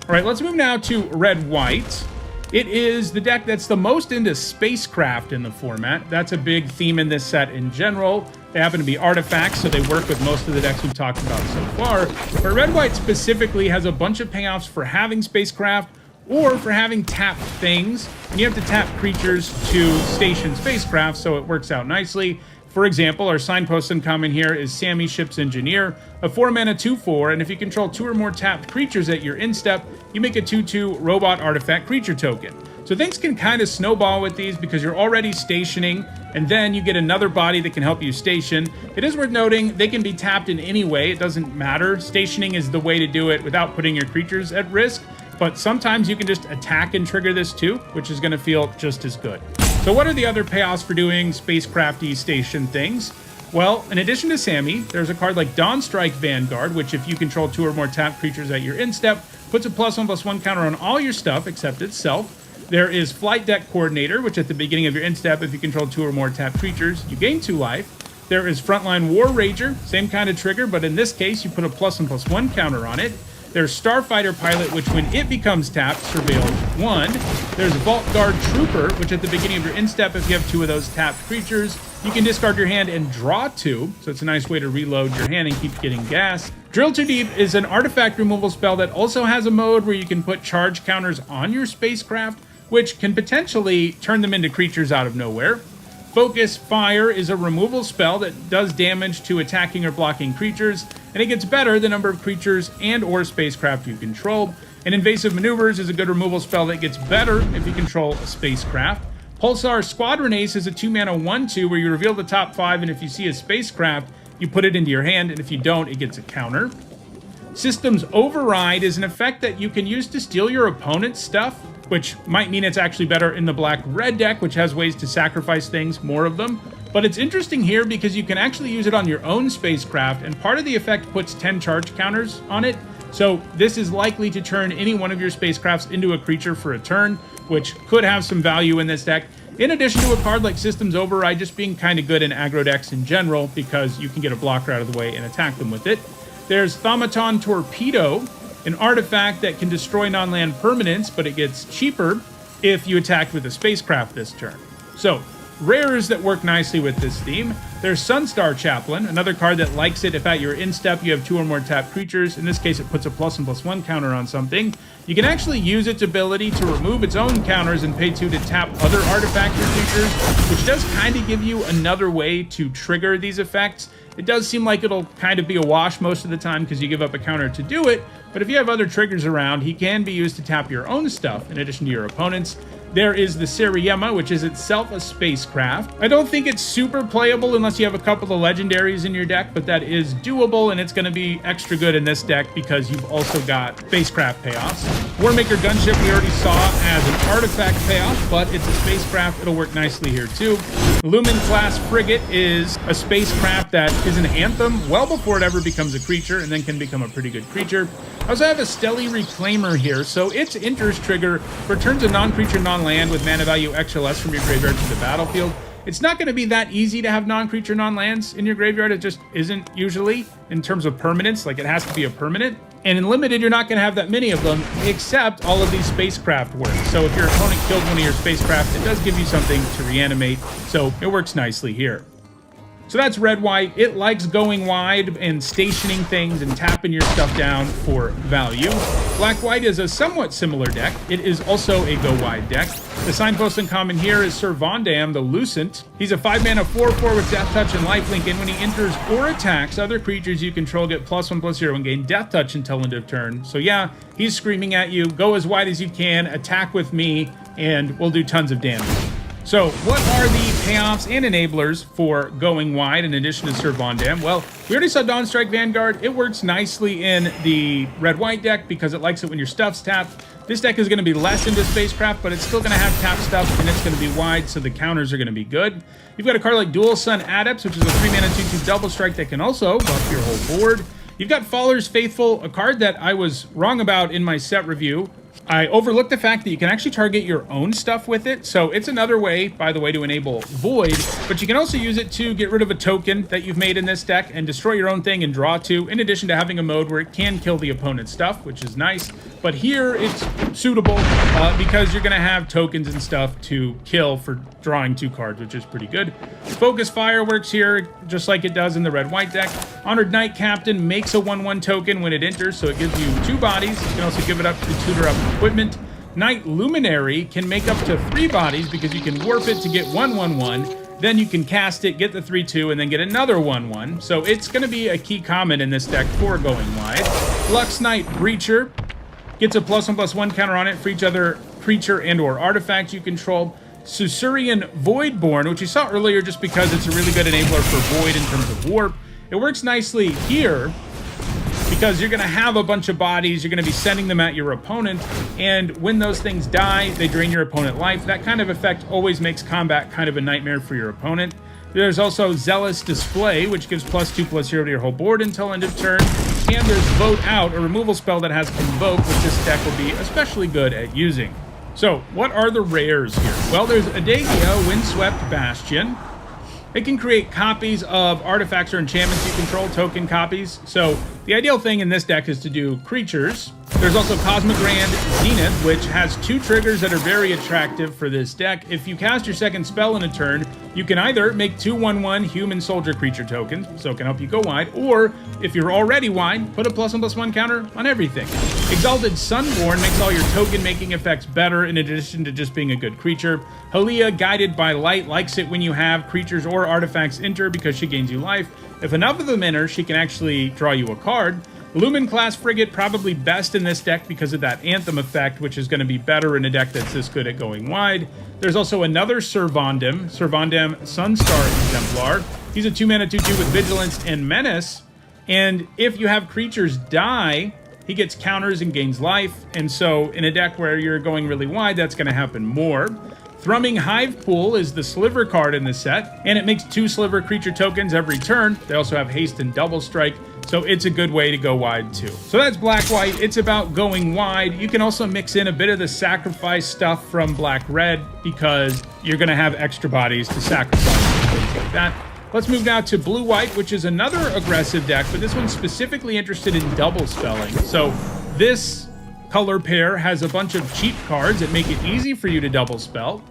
All right, let's move now to red-white. It is the deck that's the most into spacecraft in the format. That's a big theme in this set in general. They happen to be artifacts, so they work with most of the decks we've talked about so far. But red-white specifically has a bunch of payoffs for having spacecraft or for having tapped things. And you have to tap creatures to station spacecraft, so it works out nicely. For example, our signpost uncommon here is Sammy Ship's Engineer, a 4 mana 2/4, and if you control 2 or more tapped creatures at your instep, you make a 2/2 robot artifact creature token. So things can kind of snowball with these because you're already stationing, and then you get another body that can help you station. It is worth noting they can be tapped in any way, it doesn't matter. Stationing is the way to do it without putting your creatures at risk, but sometimes you can just attack and trigger this too, which is going to feel just as good. So what are the other payoffs for doing spacecrafty station things? Well, in addition to Sammy, there's a card like Dawnstrike Vanguard, which if you control 2 or more tapped creatures at your instep, puts a +1/+1 counter on all your stuff except itself. There is Flight Deck Coordinator, which at the beginning of your instep, if you control 2 or more tapped creatures, you gain 2 life. There is Frontline War Rager, same kind of trigger, but in this case, you put a +1/+1 counter on it. There's Starfighter Pilot, which when it becomes tapped, surveils 1. There's Vault Guard Trooper, which at the beginning of your instep, if you have 2 of those tapped creatures, you can discard your hand and draw 2. So it's a nice way to reload your hand and keep getting gas. Drill Too Deep is an artifact removal spell that also has a mode where you can put charge counters on your spacecraft, which can potentially turn them into creatures out of nowhere. Focus Fire is a removal spell that does damage to attacking or blocking creatures, and it gets better the number of creatures and or spacecraft you control. And Invasive Maneuvers is a good removal spell that gets better if you control a spacecraft. Pulsar Squadron Ace is a 2 mana 1/2 where you reveal the top 5, and if you see a spacecraft, you put it into your hand, and if you don't, it gets a counter. Systems Override is an effect that you can use to steal your opponent's stuff, which might mean it's actually better in the black-red deck, which has ways to sacrifice things, more of them. But it's interesting here because you can actually use it on your own spacecraft, and part of the effect puts 10 charge counters on it. So this is likely to turn any one of your spacecrafts into a creature for a turn, which could have some value in this deck. In addition to a card like Systems Override just being kind of good in aggro decks in general, because you can get a blocker out of the way and attack them with it. There's Thaumaton Torpedo, an artifact that can destroy non-land permanents, but it gets cheaper if you attack with a spacecraft this turn. So, rares that work nicely with this theme. There's Sunstar Chaplain, another card that likes it if at your instep you have 2 or more tapped creatures. In this case, it puts a +1/+1 counter on something. You can actually use its ability to remove its own counters and pay 2 to tap other artifact or creatures, which does kind of give you another way to trigger these effects. It does seem like it'll kind of be a wash most of the time because you give up a counter to do it, but if you have other triggers around, he can be used to tap your own stuff in addition to your opponent's. There is the Seriema, which is itself a spacecraft. I don't think it's super playable unless you have a couple of legendaries in your deck, but that is doable, and it's going to be extra good in this deck because you've also got spacecraft payoffs. Warmaker Gunship we already saw as an artifact payoff, but it's a spacecraft. It'll work nicely here too. Lumen class Frigate is a spacecraft that is an anthem well before it ever becomes a creature, and then can become a pretty good creature. I also have a Stelly Reclaimer here, so its enters trigger returns a non-creature, non-land with mana value extra less from your graveyard to the battlefield. It's not going to be that easy to have non-creature, non-lands in your graveyard. It just isn't usually in terms of permanence. Like, it has to be a permanent. And in Limited, you're not going to have that many of them, except all of these spacecraft work. So if your opponent killed one of your spacecraft, it does give you something to reanimate. So it works nicely here. So that's red-white. It likes going wide and stationing things and tapping your stuff down for value. Black-white is a somewhat similar deck. It is also a go-wide deck. The signpost in common here is Sir Vondam, the Lucent. He's a 5-mana 4/4 with Death Touch and Lifelink, and when he enters or attacks, other creatures you control get +1/+0 and gain Death Touch until end of turn. So yeah, he's screaming at you, go as wide as you can, attack with me, and we'll do tons of damage. So what are the payoffs and enablers for going wide in addition to Sir Vondam? Well, we already saw Dawnstrike Vanguard. It works nicely in the red-white deck because it likes it when your stuff's tapped. This deck is going to be less into spacecraft, but it's still going to have tap stuff, and it's going to be wide, so the counters are going to be good. You've got a card like Dual Sun Adepts, which is a 3-mana 2/2 double strike that can also buff your whole board. You've got Faller's Faithful, a card that I was wrong about in my set review. I overlooked the fact that you can actually target your own stuff with it, so it's another way, by the way, to enable Void, but you can also use it to get rid of a token that you've made in this deck and destroy your own thing and draw 2, in addition to having a mode where it can kill the opponent's stuff, which is nice. But here it's suitable because you're going to have tokens and stuff to kill for drawing 2 cards, which is pretty good. Focus Fire works here just like it does in the red-white deck. Honored Knight Captain makes a 1/1 token when it enters, so it gives you 2 bodies. You can also give it up to tutor up equipment. Knight Luminary can make up to 3 bodies because you can warp it to get 1/1/1. Then you can cast it, get the 3/2, and then get another 1/1. So it's going to be a key common in this deck for going wide. Lux Knight Breacher gets a +1/+1 counter on it for each other creature and or artifact you control. Susurian Voidborn, which you saw earlier just because it's a really good enabler for Void in terms of warp. It works nicely here because you're going to have a bunch of bodies, you're going to be sending them at your opponent, and when those things die, they drain your opponent life. That kind of effect always makes combat kind of a nightmare for your opponent. There's also Zealous Display, which gives +2/+0 to your whole board until end of turn. And there's Vote Out, a removal spell that has Convoke, which this deck will be especially good at using. So, what are the rares here? Well, there's Adagia, Windswept Bastion. It can create copies of artifacts or enchantments you control, token copies. So, the ideal thing in this deck is to do creatures. There's also Cosmic Grand Zenith, which has 2 triggers that are very attractive for this deck. If you cast your second spell in a turn, you can either make 2 1/1 human soldier creature tokens, so it can help you go wide, or if you're already wide, put a +1/+1 counter on everything. Exalted Sunborn makes all your token making effects better in addition to just being a good creature. Halia, Guided by Light, likes it when you have creatures or artifacts enter because she gains you life. If enough of them enter, she can actually draw you a card. Lumen class Frigate, probably best in this deck because of that Anthem effect, which is going to be better in a deck that's this good at going wide. There's also another Sir Vondam Sunstar Exemplar. He's a 2-mana 2/2 with Vigilance and Menace, and if you have creatures die, he gets counters and gains life, and so in a deck where you're going really wide, that's going to happen more. Thrumming Hive Pool is the Sliver card in the set, and it makes 2 Sliver creature tokens every turn. They also have Haste and Double Strike, so it's a good way to go wide too. So that's black-white. It's about going wide. You can also mix in a bit of the sacrifice stuff from black-red because you're going to have extra bodies to sacrifice and things like that. Let's move now to blue-white, which is another aggressive deck, but this one's specifically interested in double spelling. So this color pair has a bunch of cheap cards that make it easy for you to double spell.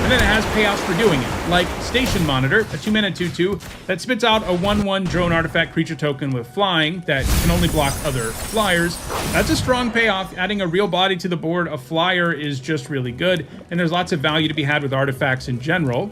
And then it has payoffs for doing it, like Station Monitor, a 2-mana 2/2 that spits out a 1/1 drone artifact creature token with flying that can only block other flyers. That's a strong payoff. Adding a real body to the board, a flyer, is just really good, and there's lots of value to be had with artifacts in general.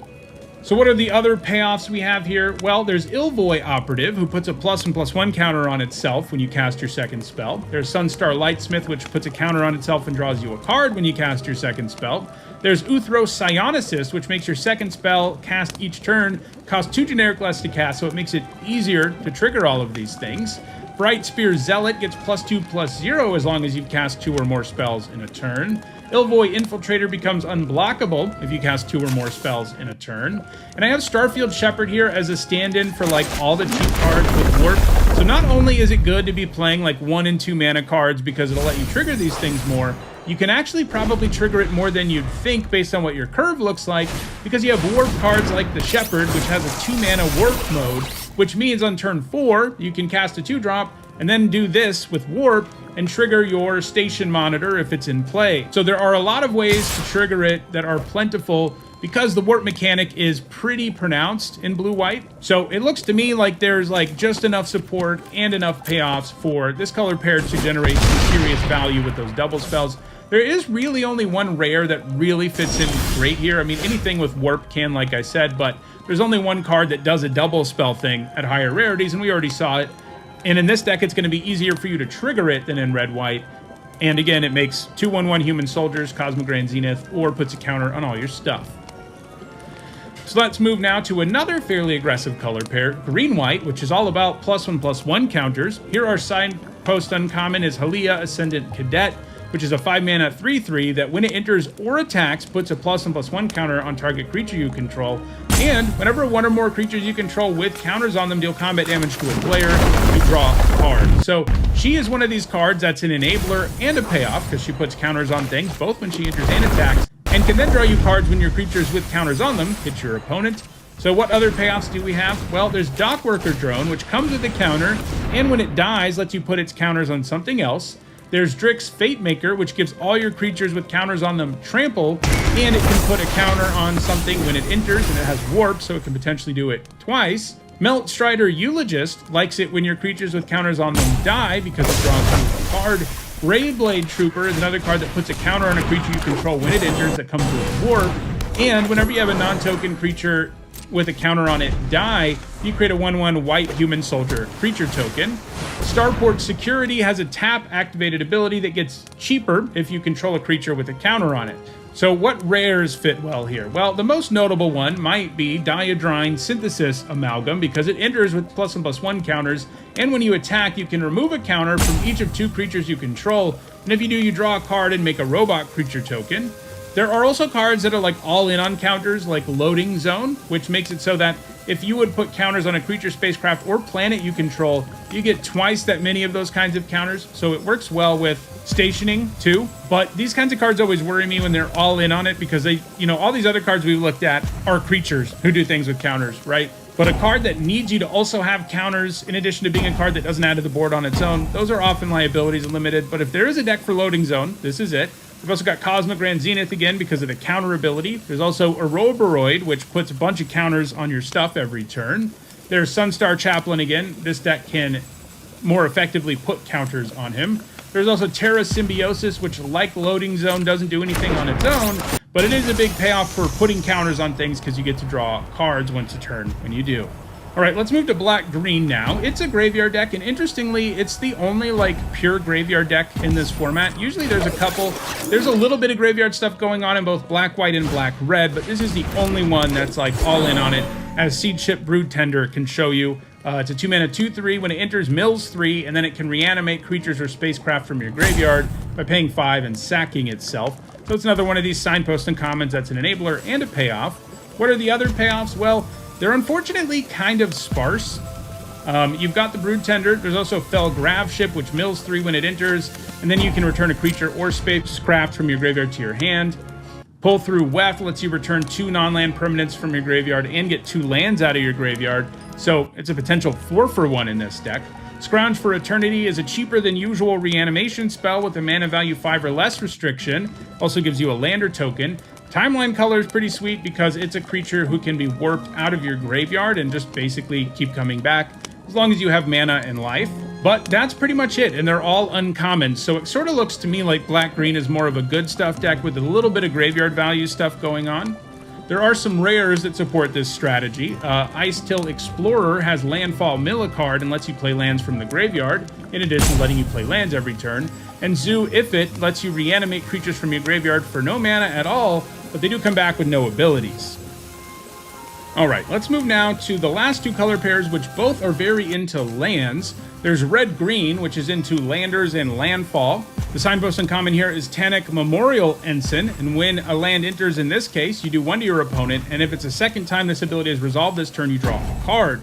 So what are the other payoffs we have here? Well, there's Ilvoy Operative, who puts a +1/+1 counter on itself when you cast your second spell. There's Sunstar Lightsmith, which puts a counter on itself and draws you a card when you cast your second spell. There's Uthros Psionicist, which makes your second spell cast each turn cost 2 generic less to cast, so it makes it easier to trigger all of these things. Bright Spear Zealot gets +2/+0 as long as you've cast 2 or more spells in a turn. Ilvoy Infiltrator becomes unblockable if you cast 2 or more spells in a turn. And I have Starfield Shepherd here as a stand-in for like all the cheap cards with Warp. So not only is it good to be playing like 1 and 2 mana cards because it'll let you trigger these things more, you can actually probably trigger it more than you'd think based on what your curve looks like, because you have Warp cards like the Shepherd, which has a 2-mana Warp mode, which means on turn 4, you can cast a 2-drop and then do this with Warp and trigger your Station Monitor if it's in play. So there are a lot of ways to trigger it that are plentiful because the Warp mechanic is pretty pronounced in blue-white. So it looks to me like there's like just enough support and enough payoffs for this color pair to generate some serious value with those double spells. There is really only one rare that really fits in great here. I mean, anything with Warp can, like I said, but there's only one card that does a double spell thing at higher rarities, and we already saw it. And in this deck, it's going to be easier for you to trigger it than in red-white. And again, it makes 2/1/1 human soldiers, Cosmogrand Zenith, or puts a counter on all your stuff. So let's move now to another fairly aggressive color pair, green-white, which is all about +1/+1 counters. Here our signpost uncommon is Halia Ascendant Cadet, which is a 5-mana 3/3 that when it enters or attacks, puts a +1/+1 counter on target creature you control. And whenever 1 or more creatures you control with counters on them deal combat damage to a player, you draw a card. So she is one of these cards that's an enabler and a payoff, because she puts counters on things, both when she enters and attacks, and can then draw you cards when your creatures with counters on them hit your opponent. So what other payoffs do we have? Well, there's Dockworker Drone, which comes with a counter, and when it dies, lets you put its counters on something else. There's Drix Fatemaker, which gives all your creatures with counters on them trample, and it can put a counter on something when it enters, and it has Warp, so it can potentially do it twice. Melt Strider Eulogist likes it when your creatures with counters on them die, because it draws you a card. Raidblade Trooper is another card that puts a counter on a creature you control when it enters that comes with Warp. And whenever you have a non-token creature with a counter on it die, you create a 1/1 white human soldier creature token. Starport Security has a tap activated ability that gets cheaper if you control a creature with a counter on it. So what rares fit well here? Well, the most notable one might be Diadrine Synthesis Amalgam, because it enters with +1/+1 counters, and when you attack, you can remove a counter from each of 2 creatures you control, and if you do, you draw a card and make a robot creature token. There are also cards that are like all in on counters, like Loading Zone, which makes it so that if you would put counters on a creature, spacecraft, or planet you control, you get twice that many of those kinds of counters. So it works well with stationing too. But these kinds of cards always worry me when they're all in on it, because they, you know, all these other cards we've looked at are creatures who do things with counters, right? But a card that needs you to also have counters, in addition to being a card that doesn't add to the board on its own, those are often liabilities and limited. But if there is a deck for Loading Zone, this is it. We've also got Cosmogrand Zenith again because of the counter ability. There's also Ouroboros, which puts a bunch of counters on your stuff every turn. There's Sunstar Chaplain again. This deck can more effectively put counters on him. There's also Terra Symbiosis, which, like Loading Zone, doesn't do anything on its own, but it is a big payoff for putting counters on things because you get to draw cards once a turn when you do. All right, let's move to black-green now. It's a graveyard deck, and interestingly, it's the only, like, pure graveyard deck in this format. Usually there's a couple. There's a little bit of graveyard stuff going on in both black-white and black-red, but this is the only one that's, like, all in on it, as Seed Ship Broodtender can show you. It's a 2-mana 2/3. When it enters, mills 3, and then it can reanimate creatures or spacecraft from your graveyard by paying 5 and sacking itself. So it's another one of these signpost uncommons that's an enabler and a payoff. What are the other payoffs? Well, they're unfortunately kind of sparse. You've got the Broodtender. There's also Fell Graveship, which mills 3 when it enters, and then you can return a creature or spacecraft from your graveyard to your hand. Pull Through Weft lets you return 2 non-land permanents from your graveyard and get 2 lands out of your graveyard, so it's a potential 4-for-1 in this deck. Scrounge for Eternity is a cheaper than usual reanimation spell with a mana value 5 or less restriction. Also gives you a lander token. Timeline color is pretty sweet because it's a creature who can be warped out of your graveyard and just basically keep coming back as long as you have mana and life. But that's pretty much it, and they're all uncommon, so it sort of looks to me like black-green is more of a good stuff deck with a little bit of graveyard value stuff going on. There are some rares that support this strategy. Ice Till Explorer has Landfall Mill a card and lets you play lands from the graveyard, in addition to letting you play lands every turn. And Zoo Ifit lets you reanimate creatures from your graveyard for no mana at all, but they do come back with no abilities. Alright, let's move now to the last two color pairs, which both are very into lands. There's red-green, which is into landers and landfall. The signpost uncommon here is Tannic Memorial Ensign, and when a land enters in this case, you do 1 to your opponent, and if it's a second time this ability is resolved this turn, you draw a card.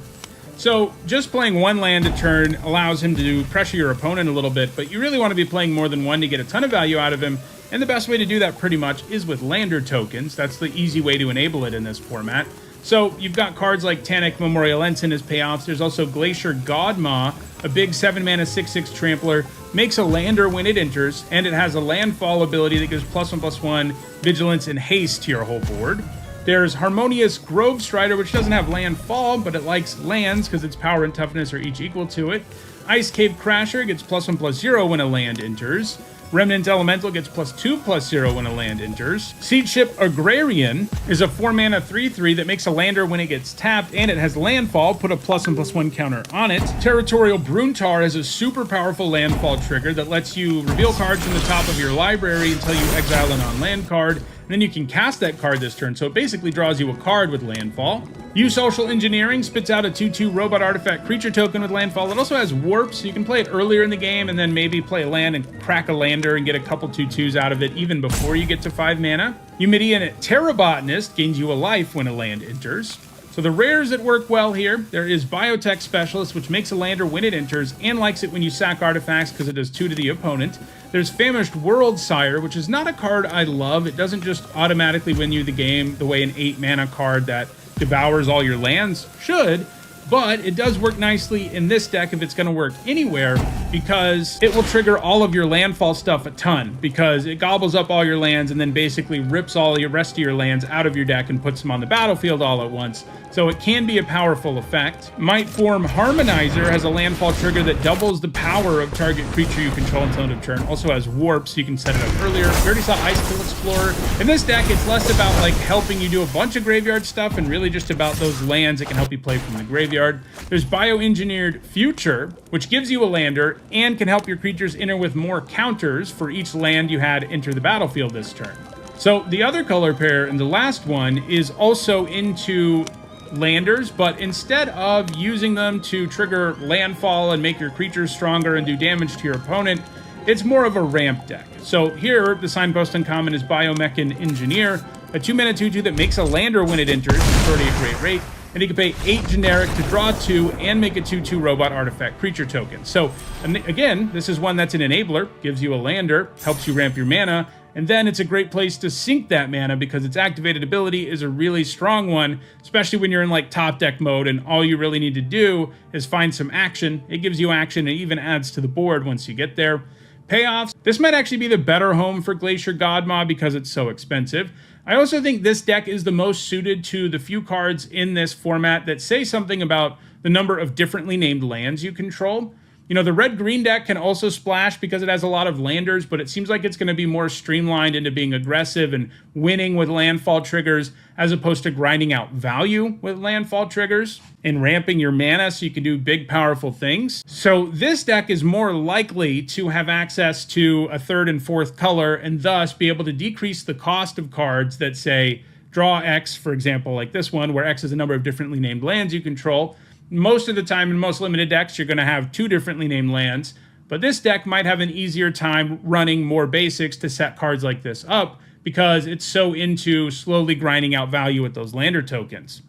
So just playing 1 land a turn allows him to pressure your opponent a little bit, but you really want to be playing more than 1 to get a ton of value out of him, and the best way to do that pretty much is with lander tokens. That's the easy way to enable it in this format. So you've got cards like Tannic Memorial Ensign as payoffs. There's also Glacier Godmaw, a big 7-mana 6/6 trampler, makes a lander when it enters, and it has a landfall ability that gives +1/+1 vigilance and haste to your whole board. There's Harmonious Grove Strider, which doesn't have landfall, but it likes lands because its power and toughness are each equal to it. Ice Cave Crasher gets +1/+0 when a land enters. Remnant Elemental gets +2/+0 when a land enters. Seed Ship Agrarian is a 4-mana 3/3 that makes a lander when it gets tapped, and it has landfall, put a +1/+1 counter on it. Territorial Bruntar is a super powerful landfall trigger that lets you reveal cards from the top of your library until you exile a non-land card, and then you can cast that card this turn, so it basically draws you a card with landfall. Use Social Engineering spits out a 2/2 robot artifact creature token with landfall. It also has warp, so you can play it earlier in the game and then maybe play a land and crack a lander and get a couple 2/2s out of it even before you get to 5 mana. Eumidian Terrabotanist gains you a life when a land enters. So the rares that work well here, there is Biotech Specialist, which makes a lander when it enters and likes it when you sack artifacts because it does 2 to the opponent. There's Famished World Sire, which is not a card I love. It doesn't just automatically win you the game the way an 8-mana card that devours all your lands should, but it does work nicely in this deck if it's going to work anywhere, because it will trigger all of your landfall stuff a ton, because it gobbles up all your lands and then basically rips all your rest of your lands out of your deck and puts them on the battlefield all at once. So it can be a powerful effect. Might Form Harmonizer has a landfall trigger that doubles the power of target creature you control until end of turn. Also has warp, so you can set it up earlier. We already saw Ice Kill Explorer. In this deck, it's less about like helping you do a bunch of graveyard stuff and really just about those lands that can help you play from the graveyard. There's Bioengineered Future, which gives you a lander and can help your creatures enter with more counters for each land you had enter the battlefield this turn. So the other color pair, and the last one, is also into landers, but instead of using them to trigger landfall and make your creatures stronger and do damage to your opponent, it's more of a ramp deck. So here, the signpost uncommon is Biomechan Engineer, a 2-mana 2/2 that makes a lander when it enters. It's already a great rate. And you can pay 8 generic to draw 2 and make a 2/2 robot artifact creature token. So, again, this is one that's an enabler, gives you a lander, helps you ramp your mana, and then it's a great place to sink that mana because its activated ability is a really strong one, especially when you're in like top deck mode and all you really need to do is find some action. It gives you action and even adds to the board once you get there. Payoffs. This might actually be the better home for Glacier Godmaw because it's so expensive. I also think this deck is the most suited to the few cards in this format that say something about the number of differently named lands you control. You know, the red-green deck can also splash because it has a lot of landers, but it seems like it's going to be more streamlined into being aggressive and winning with landfall triggers as opposed to grinding out value with landfall triggers and ramping your mana so you can do big, powerful things. So this deck is more likely to have access to a 3rd and 4th color and thus be able to decrease the cost of cards that say draw X, for example, like this one, where X is the number of differently named lands you control. Most of the time in most limited decks, you're going to have 2 differently named lands, but this deck might have an easier time running more basics to set cards like this up because it's so into slowly grinding out value with those lander tokens.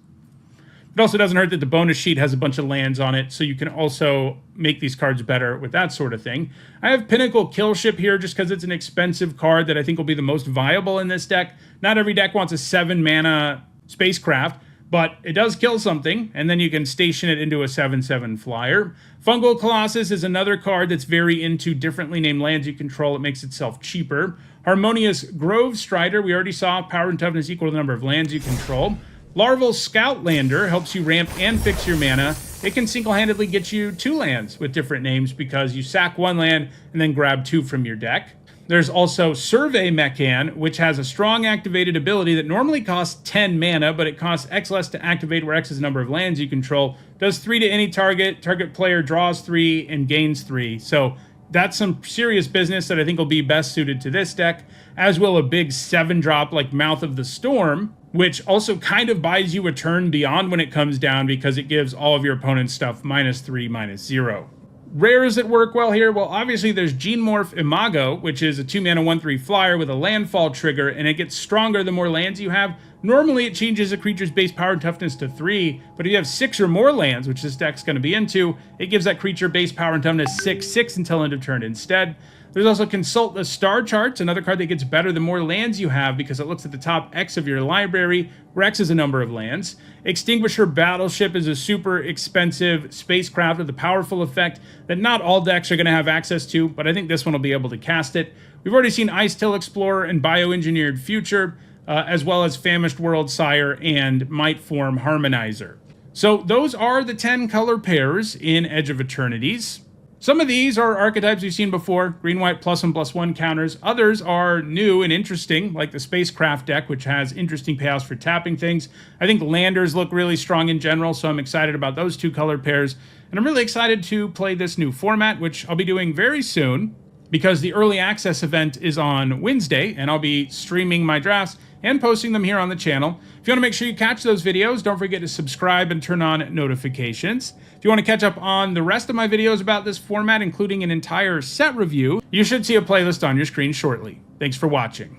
It also doesn't hurt that the bonus sheet has a bunch of lands on it, so you can also make these cards better with that sort of thing. I have Pinnacle Killship here just because it's an expensive card that I think will be the most viable in this deck. Not every deck wants a 7-mana spacecraft, but it does kill something, and then you can station it into a 7/7 flyer. Fungal Colossus is another card that's very into differently named lands you control. It makes itself cheaper. Harmonious Grove Strider, we already saw power and toughness equal to the number of lands you control. Larval Scout Lander helps you ramp and fix your mana. It can single-handedly get you 2 lands with different names because you sack 1 land and then grab 2 from your deck. There's also Survey Mechan, which has a strong activated ability that normally costs 10 mana, but it costs X less to activate, where X is the number of lands you control. Does 3 to any target. Target player draws 3 and gains 3. So that's some serious business that I think will be best suited to this deck, as will a big 7-drop like Mouth of the Storm, which also kind of buys you a turn beyond when it comes down because it gives all of your opponent's stuff -3, -0. Rares that work well here, well, obviously there's Genemorph Imago, which is a 2-mana 1/3 flyer with a landfall trigger, and it gets stronger the more lands you have. Normally it changes a creature's base power and toughness to 3, but if you have 6 or more lands, which this deck's going to be into, it gives that creature base power and toughness 6/6 until end of turn instead. There's also Consult the Star Charts, another card that gets better the more lands you have because it looks at the top X of your library, where X is a number of lands. Extinguisher Battleship is a super expensive spacecraft with a powerful effect that not all decks are going to have access to, but I think this one will be able to cast it. We've already seen Ice Till Explorer and Bioengineered Future, as well as Famished World Sire and Might Form Harmonizer. So those are the 10 color pairs in Edge of Eternities. Some of these are archetypes we've seen before, green-white +1/+1 counters. Others are new and interesting, like the Spacecraft deck, which has interesting payouts for tapping things. I think Landers look really strong in general, so I'm excited about those 2 color pairs. And I'm really excited to play this new format, which I'll be doing very soon, because the early access event is on Wednesday, and I'll be streaming my drafts and posting them here on the channel. If you want to make sure you catch those videos, don't forget to subscribe and turn on notifications. If you want to catch up on the rest of my videos about this format, including an entire set review, you should see a playlist on your screen shortly. Thanks for watching.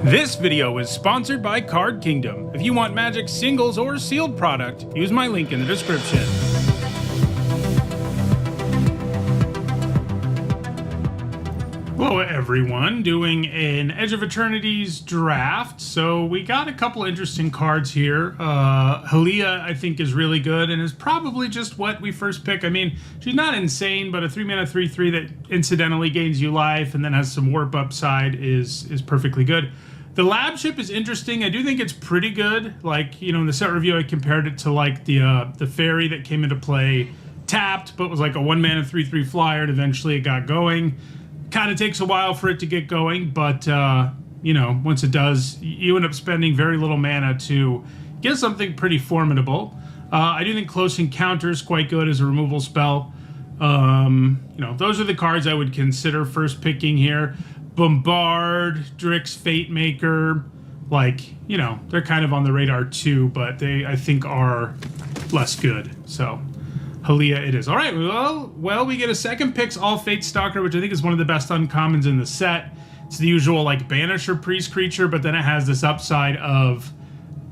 This video is sponsored by Card Kingdom. If you want Magic singles or sealed product, use my link in the description. Hello everyone, doing an Edge of Eternities draft. So we got a couple interesting cards here. Halia, I think, is really good and is probably just what we first pick. I mean, she's not insane, but a 3-mana 3/3 that incidentally gains you life and then has some warp upside is perfectly good. The lab ship is interesting. I do think it's pretty good. Like, you know, in the set review, I compared it to like the fairy that came into play tapped, but was like a 1-mana 3/3 flyer, and eventually it got going. Kind of takes a while for it to get going, but you know, once it does, you end up spending very little mana to get something pretty formidable. I do think Close Encounter is quite good as a removal spell. You know, those are the cards I would consider first picking here. Bombard, Drix Fate Maker, like, you know, they're kind of on the radar too, but they, I think, are less good. So, Halia it is. All right, well, we get a second pick's All Fate Stalker, which I think is one of the best uncommons in the set. It's the usual, like, Banisher Priest creature, but then it has this upside of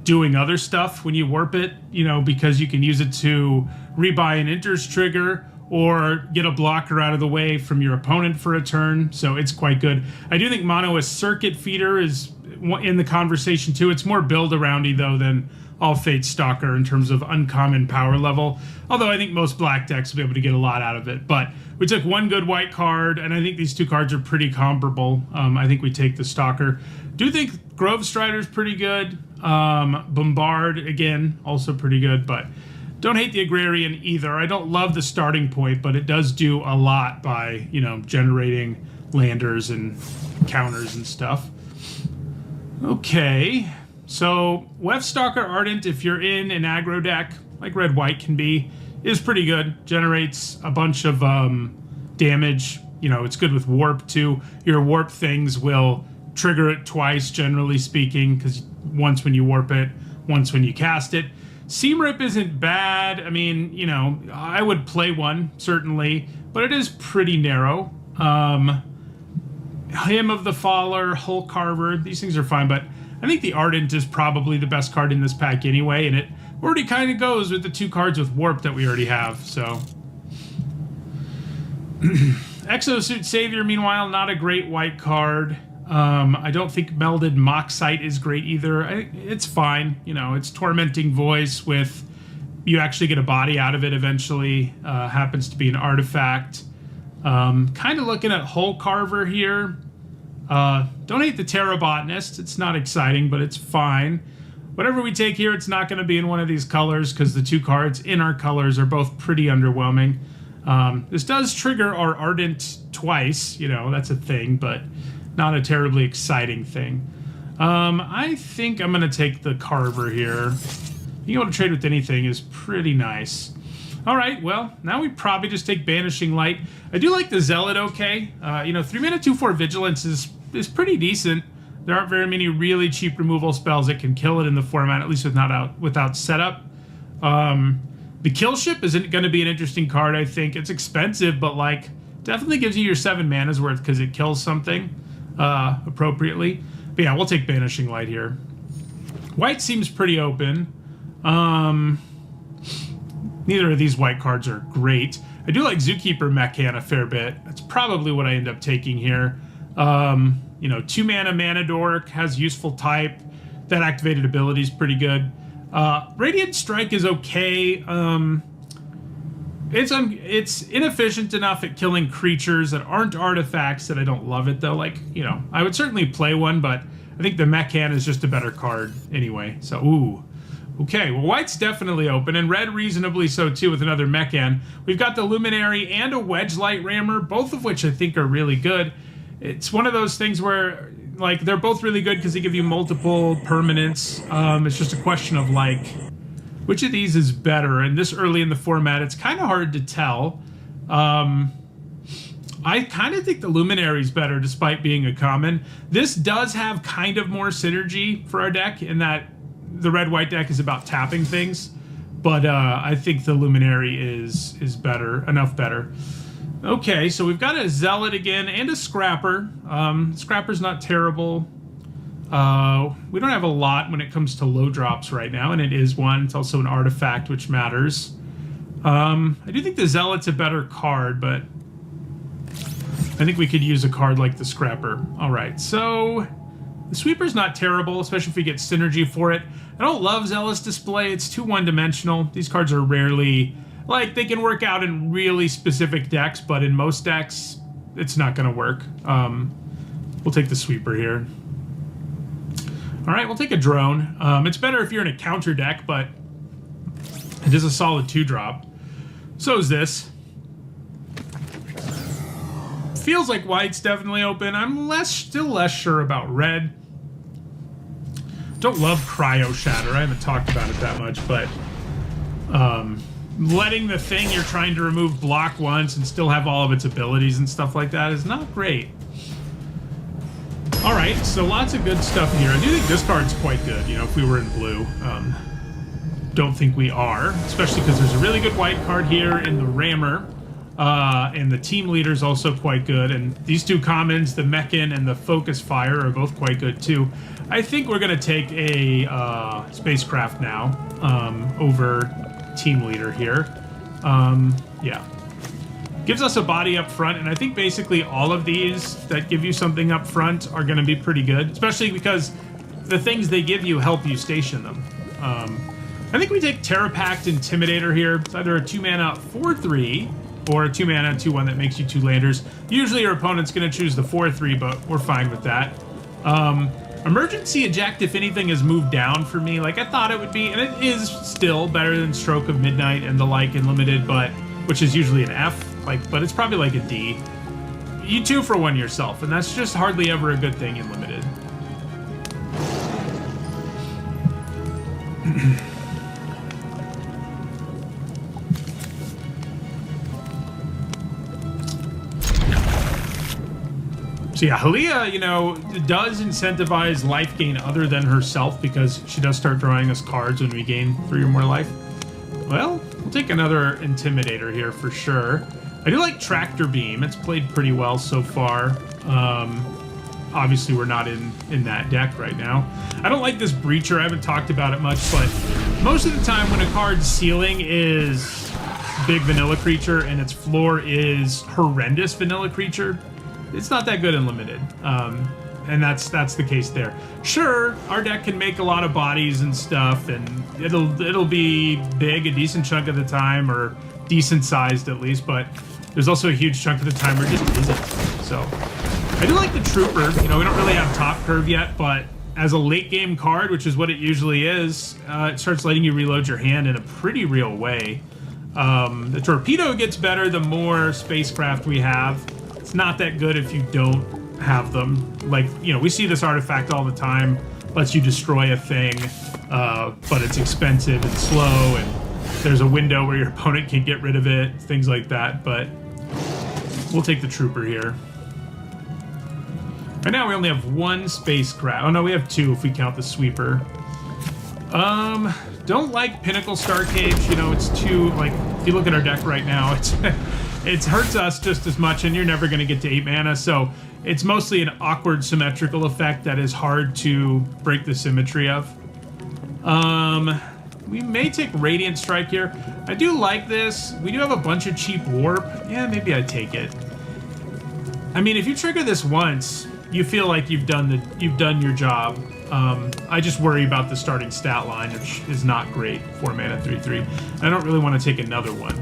doing other stuff when you warp it, you know, because you can use it to rebuy an Enters trigger, or get a blocker out of the way from your opponent for a turn, so it's quite good. I do think Mono as Circuit Feeder is in the conversation too. It's more build-aroundy, though, than All Fate Stalker in terms of uncommon power level, although I think most black decks will be able to get a lot out of it. But we took one good white card, and I think these 2 cards are pretty comparable. I think we take the Stalker. Do think Grove Strider is pretty good. Bombard, again, also pretty good, but don't hate the Agrarian either. I don't love the starting point, but it does do a lot by, you know, generating landers and counters and stuff. Okay, so Weftstalker Ardent, if you're in an aggro deck, like red-white can be, is pretty good. Generates a bunch of damage. You know, it's good with warp too. Your warp things will trigger it twice, generally speaking, because once when you warp it, once when you cast it. Seam Rip isn't bad. I mean, you know, I would play one, certainly, but it is pretty narrow. Hymn of the Faller, Hull Carver, these things are fine, but I think the Ardent is probably the best card in this pack anyway, and it already kind of goes with the 2 cards with Warp that we already have, so. Exosuit Savior, meanwhile, not a great white card. I don't think Melded Moxite is great either. It's fine. You know, it's Tormenting Voice with... You actually get a body out of it eventually. Happens to be an artifact. Kind of looking at Hull Carver here. Don't hate the Terra Botanist. It's not exciting, but it's fine. Whatever we take here, it's not going to be in one of these colors because the two cards in our colors are both pretty underwhelming. This does trigger our Ardent twice. You know, that's a thing, but not a terribly exciting thing. I think I'm going to take the Carver here. Being able to trade with anything is pretty nice. All right, well, now we probably just take Banishing Light. I do like the Zealot okay. You know, 3 mana, 2/4 Vigilance is pretty decent. There aren't very many really cheap removal spells that can kill it in the format, at least without setup. The Kill Ship is going to be an interesting card, I think. It's expensive, but, like, definitely gives you your 7 mana's worth because it kills something appropriately. But yeah, we'll take Banishing Light here. White seems pretty open. Neither of these white cards are great. I do like Zookeeper Mechan a fair bit. That's probably what I end up taking here. You know, 2 mana Mana Dork has useful type. That activated ability is pretty good. Radiant Strike is okay. It's inefficient enough at killing creatures that aren't artifacts that I don't love it though. Like, you know, I would certainly play one, but I think the Mechan is just a better card anyway. So, ooh. Okay, well, white's definitely open, and red reasonably so, too, with another Mechan. We've got the Luminary and a Wedge Light Rammer, both of which I think are really good. It's one of those things where, like, they're both really good because they give you multiple permanents. It's just a question of, like, which of these is better? And this early in the format, it's kind of hard to tell. I kind of think the Luminary is better, despite being a common. This does have kind of more synergy for our deck, in that the red-white deck is about tapping things, but I think the Luminary is better, enough better. Okay, so we've got a Zealot again and a Scrapper. Scrapper's not terrible. We don't have a lot when it comes to low drops right now, and it is one. It's also an artifact, which matters. I do think the Zealot's a better card, but I think we could use a card like the Scrapper. All right, so the Sweeper's not terrible, especially if we get synergy for it. I don't love Zealous Display. It's too one-dimensional. These cards are rarely... Like, they can work out in really specific decks, but in most decks, it's not going to work. We'll take the Sweeper here. All right, we'll take a Drone. It's better if you're in a counter deck, but it is a solid 2-drop. So is this. Feels like white's definitely open. I'm still less sure about red. Don't love Cryo Shatter. I haven't talked about it that much, but letting the thing you're trying to remove block once and still have all of its abilities and stuff like that is not great. All right, so lots of good stuff here. I do think this card's quite good, you know, if we were in blue. Don't think we are, especially because there's a really good white card here in the Rammer. And the Team Leader's also quite good. And these two commons, the Mechan and the Focus Fire, are both quite good too. I think we're going to take a Spacecraft now over Team Leader here. Yeah. Gives us a body up front, and I think basically all of these that give you something up front are going to be pretty good, especially because the things they give you help you station them. I think we take Terra Pact Intimidator here. It's either a 2-mana 4/3 or a 2-mana 2/1 that makes you 2 landers. Usually your opponent's going to choose the 4/3, but we're fine with that. Emergency Eject, if anything, has moved down for me like I thought it would be, and it is still better than Stroke of Midnight and the like in Limited, but which is usually an F, but it's probably like a D. You 2-for-1 yourself, and that's just hardly ever a good thing in Limited. So yeah, Halia, you know, does incentivize life gain other than herself because she does start drawing us cards when we gain 3 or more life. Well, we'll take another Intimidator here for sure. I do like Tractor Beam. It's played pretty well so far. Obviously, we're not in that deck right now. I don't like this Breacher. I haven't talked about it much, but most of the time when a card's ceiling is big vanilla creature and its floor is horrendous vanilla creature, it's not that good in limited. And that's the case there. Sure, our deck can make a lot of bodies and stuff, and it'll be big a decent chunk of the time, or decent sized at least, but there's also a huge chunk of the time where it just isn't. So I do like the Trooper. You know, we don't really have top curve yet, but as a late game card, which is what it usually is, it starts letting you reload your hand in a pretty real way. The Torpedo gets better the more spacecraft we have. It's not that good if you don't have them. Like, you know, we see this artifact all the time, lets you destroy a thing, but it's expensive and slow, and there's a window where your opponent can get rid of it, things like that, but we'll take the Trooper here. Right now we only have one spacecraft. Oh no, we have two if we count the Sweeper. Don't like Pinnacle Starcage, you know, it's too, like, if you look at our deck right now, it hurts us just as much, and you're never going to get to 8 mana, so it's mostly an awkward symmetrical effect that is hard to break the symmetry of. We may take Radiant Strike here. I do like this. We do have a bunch of cheap Warp. Yeah, maybe I'd take it. I mean, if you trigger this once, you feel like you've done your job. I just worry about the starting stat line, which is not great. 4 mana, 3/3. I don't really want to take another one.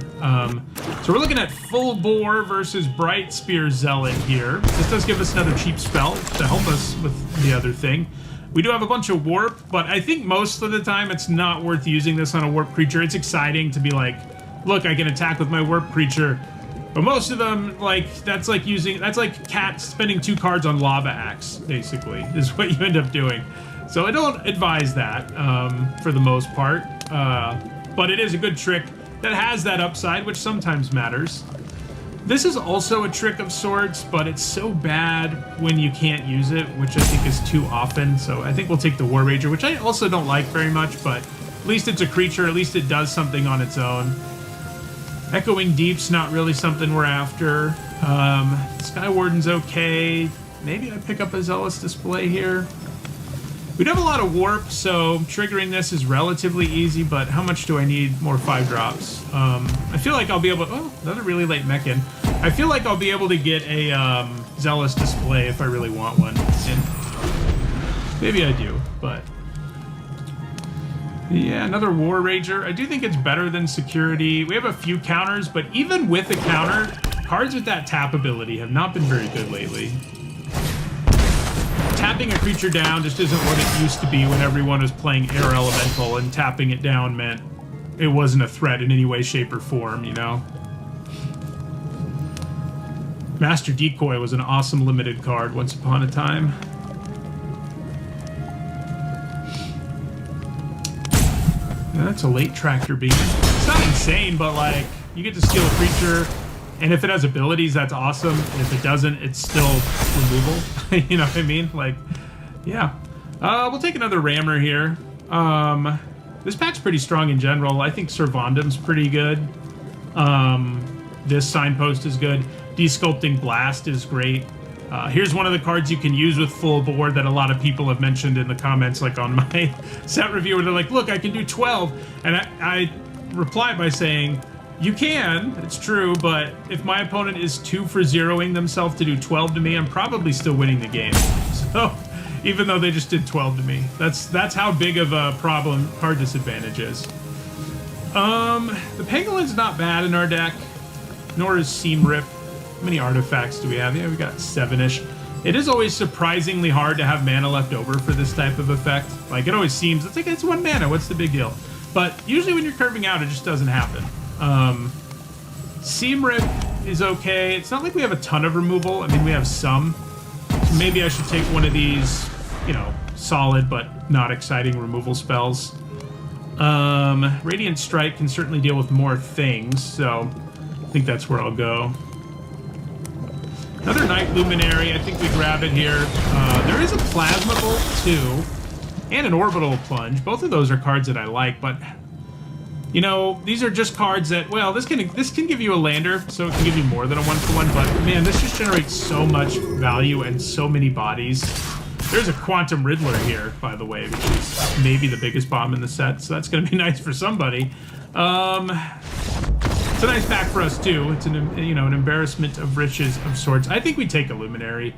So we're looking at Full Bore versus Bright Spear Zealot here. This does give us another cheap spell to help us with the other thing. We do have a bunch of Warp, but I think most of the time it's not worth using this on a Warp creature. It's exciting to be like, look, I can attack with my Warp creature. But most of them, like, that's like Cat spending 2 cards on Lava Axe, basically, is what you end up doing. So I don't advise that for the most part. But it is a good trick that has that upside, which sometimes matters. This is also a trick of sorts, but it's so bad when you can't use it, which I think is too often. So I think we'll take the War Rager, which I also don't like very much, but at least it's a creature. At least it does something on its own. Echoing Deep's not really something we're after. Sky Warden's okay. Maybe I pick up a Zealous Display here. We'd have a lot of Warp, so triggering this is relatively easy, but how much do I need more 5-drops? I feel like I'll be able to... Oh, another really late Mechan. I feel like I'll be able to get a Zealous Display if I really want one. And maybe I do, but... Yeah, another War Rager. I do think it's better than Security. We have a few counters, but even with a counter, cards with that tap ability have not been very good lately. Tapping a creature down just isn't what it used to be when everyone was playing Air Elemental, and tapping it down meant it wasn't a threat in any way, shape, or form, you know? Master Decoy was an awesome limited card once upon a time. Yeah, that's a late Tractor Beam. It's not insane, but like, you get to steal a creature, and if it has abilities, that's awesome. And if it doesn't, it's still removal. You know what I mean? Like, yeah. We'll take another Rammer here. This pack's pretty strong in general. I think Servandum's pretty good. This Signpost is good. Desculpting Blast is great. Here's one of the cards you can use with Full Bore that a lot of people have mentioned in the comments, like on my set review, where they're like, look, I can do 12. And I reply by saying, you can, it's true, but if my opponent is 2 for 0ing themselves to do 12 to me, I'm probably still winning the game. So, even though they just did 12 to me. That's how big of a problem card disadvantage is. The Pangolin's not bad in our deck, nor is Seam Rip. How many artifacts do we have? Yeah, we got 7-ish. It is always surprisingly hard to have mana left over for this type of effect. Like, it always seems, it's like, it's 1 mana, what's the big deal? But usually when you're curving out, it just doesn't happen. Seam Rip is okay. It's not like we have a ton of removal. I mean, we have some. So maybe I should take one of these, you know, solid but not exciting removal spells. Radiant Strike can certainly deal with more things, so I think that's where I'll go. Another Night Luminary, I think we grab it here. There is a Plasma Bolt, too, and an Orbital Plunge. Both of those are cards that I like, but, you know, these are just cards that, well, this can give you a lander, so it can give you more than a 1-for-1, but, man, this just generates so much value and so many bodies. There's a Quantum Riddler here, by the way, which is maybe the biggest bomb in the set, so that's going to be nice for somebody. It's a nice pack for us too. It's an, you know, an embarrassment of riches of sorts. I think we take a Luminary.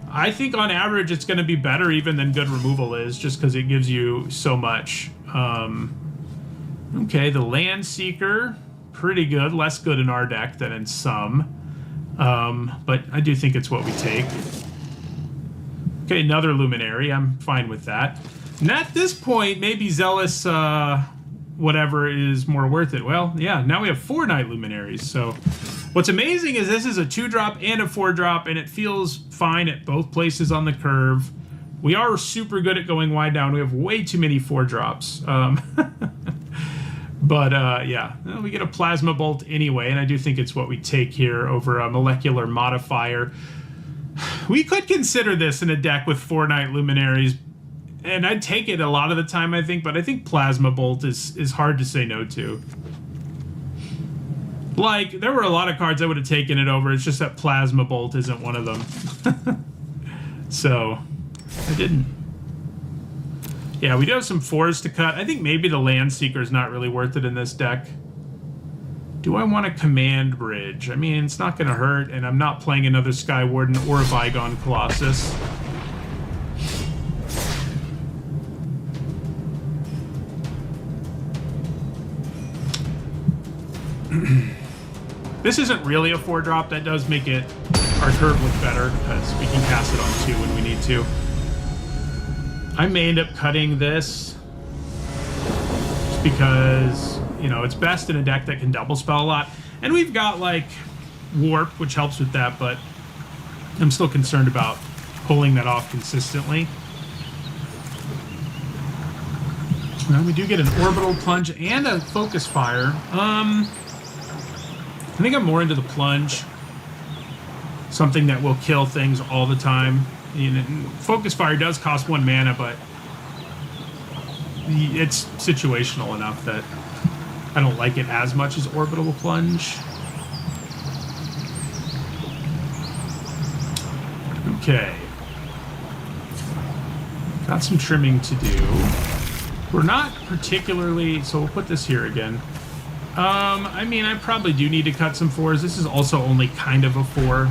I think on average it's going to be better even than good removal is, just because it gives you so much. Okay, the Land Seeker, pretty good. Less good in our deck than in some. But I do think it's what we take. Okay, another Luminary. I'm fine with that. And at this point, maybe Zealous whatever is more worth it. Well, yeah, now we have 4 Night Luminaries. So what's amazing is this is a 2-drop and a 4-drop, and it feels fine at both places on the curve. We are super good at going wide down. We have way too many 4-drops. But yeah, well, we get a Plasma Bolt anyway, and I do think it's what we take here over a Molecular Modifier. We could consider this in a deck with 4 Night Luminaries, and I'd take it a lot of the time, I think, but I think Plasma Bolt is hard to say no to. Like, there were a lot of cards I would have taken it over, it's just that Plasma Bolt isn't one of them. So, I didn't. Yeah, we do have some 4s to cut. I think maybe the Land Seeker is not really worth it in this deck. Do I want a Command Bridge? I mean, it's not going to hurt, and I'm not playing another Sky Warden or a Bygone Colossus. This isn't really a 4-drop. That does make it our curve look better, because we can cast it on 2 when we need to. I may end up cutting this just because, you know, it's best in a deck that can double spell a lot. And we've got, like, Warp, which helps with that, but I'm still concerned about pulling that off consistently. Well, we do get an Orbital Plunge and a Focus Fire. I think I'm more into the Plunge. Something that will kill things all the time. Focus Fire does cost 1 mana, but it's situational enough that I don't like it as much as Orbital Plunge. Okay. Got some trimming to do. We're not particularly... So we'll put this here again. I mean, I probably do need to cut some 4s. This is also only kind of a 4.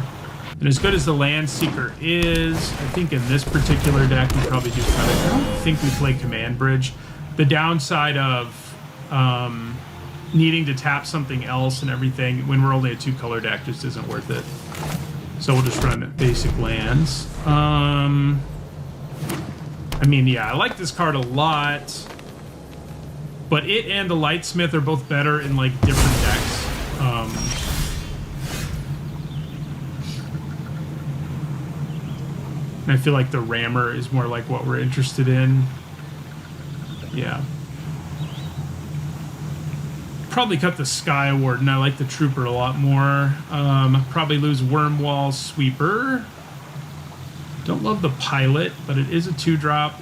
And as good as the Land Seeker is, I think in this particular deck we probably do cut it. I don't think we play Command Bridge. The downside of needing to tap something else and everything when we're only a 2-color deck just isn't worth it. So we'll just run basic lands. I mean, yeah, I like this card a lot. But it and the Lightsmith are both better in, like, different decks. And I feel like the Rammer is more like what we're interested in. Yeah. Probably cut the Sky Warden. I like the Trooper a lot more. Probably lose Wormwall Sweeper. Don't love the Pilot, but it is a 2-drop.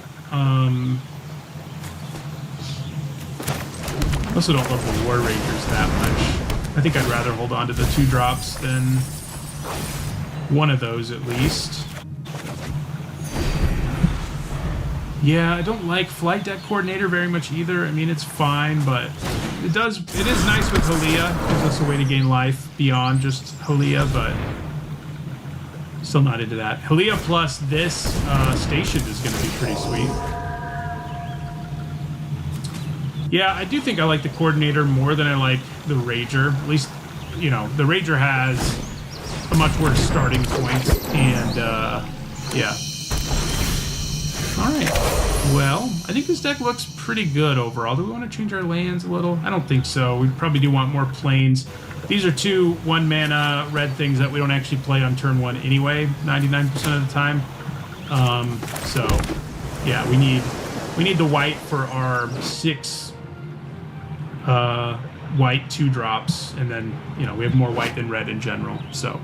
Also don't love the War Rangers that much. I think I'd rather hold on to the 2-drops than one of those at least. Yeah, I don't like Flight Deck Coordinator very much either. I mean, it's fine, but it is nice with Halia. It gives us a way to gain life beyond just Halia, but still not into that. Halia plus this station is going to be pretty sweet. Yeah, I do think I like the Coordinator more than I like the Rager. At least, you know, the Rager has a much worse starting point, and yeah. Alright, well, I think this deck looks pretty good overall. Do we want to change our lands a little? I don't think so. We probably do want more planes. These are 2 1-mana red things that we don't actually play on turn 1 anyway, 99% of the time. So, yeah, we need the white for our 6 white 2-drops, and then, you know, we have more white than red in general, so.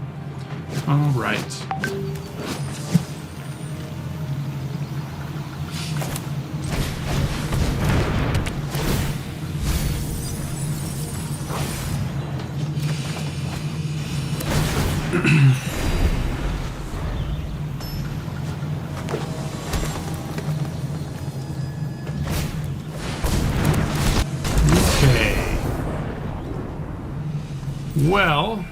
Alright. Well,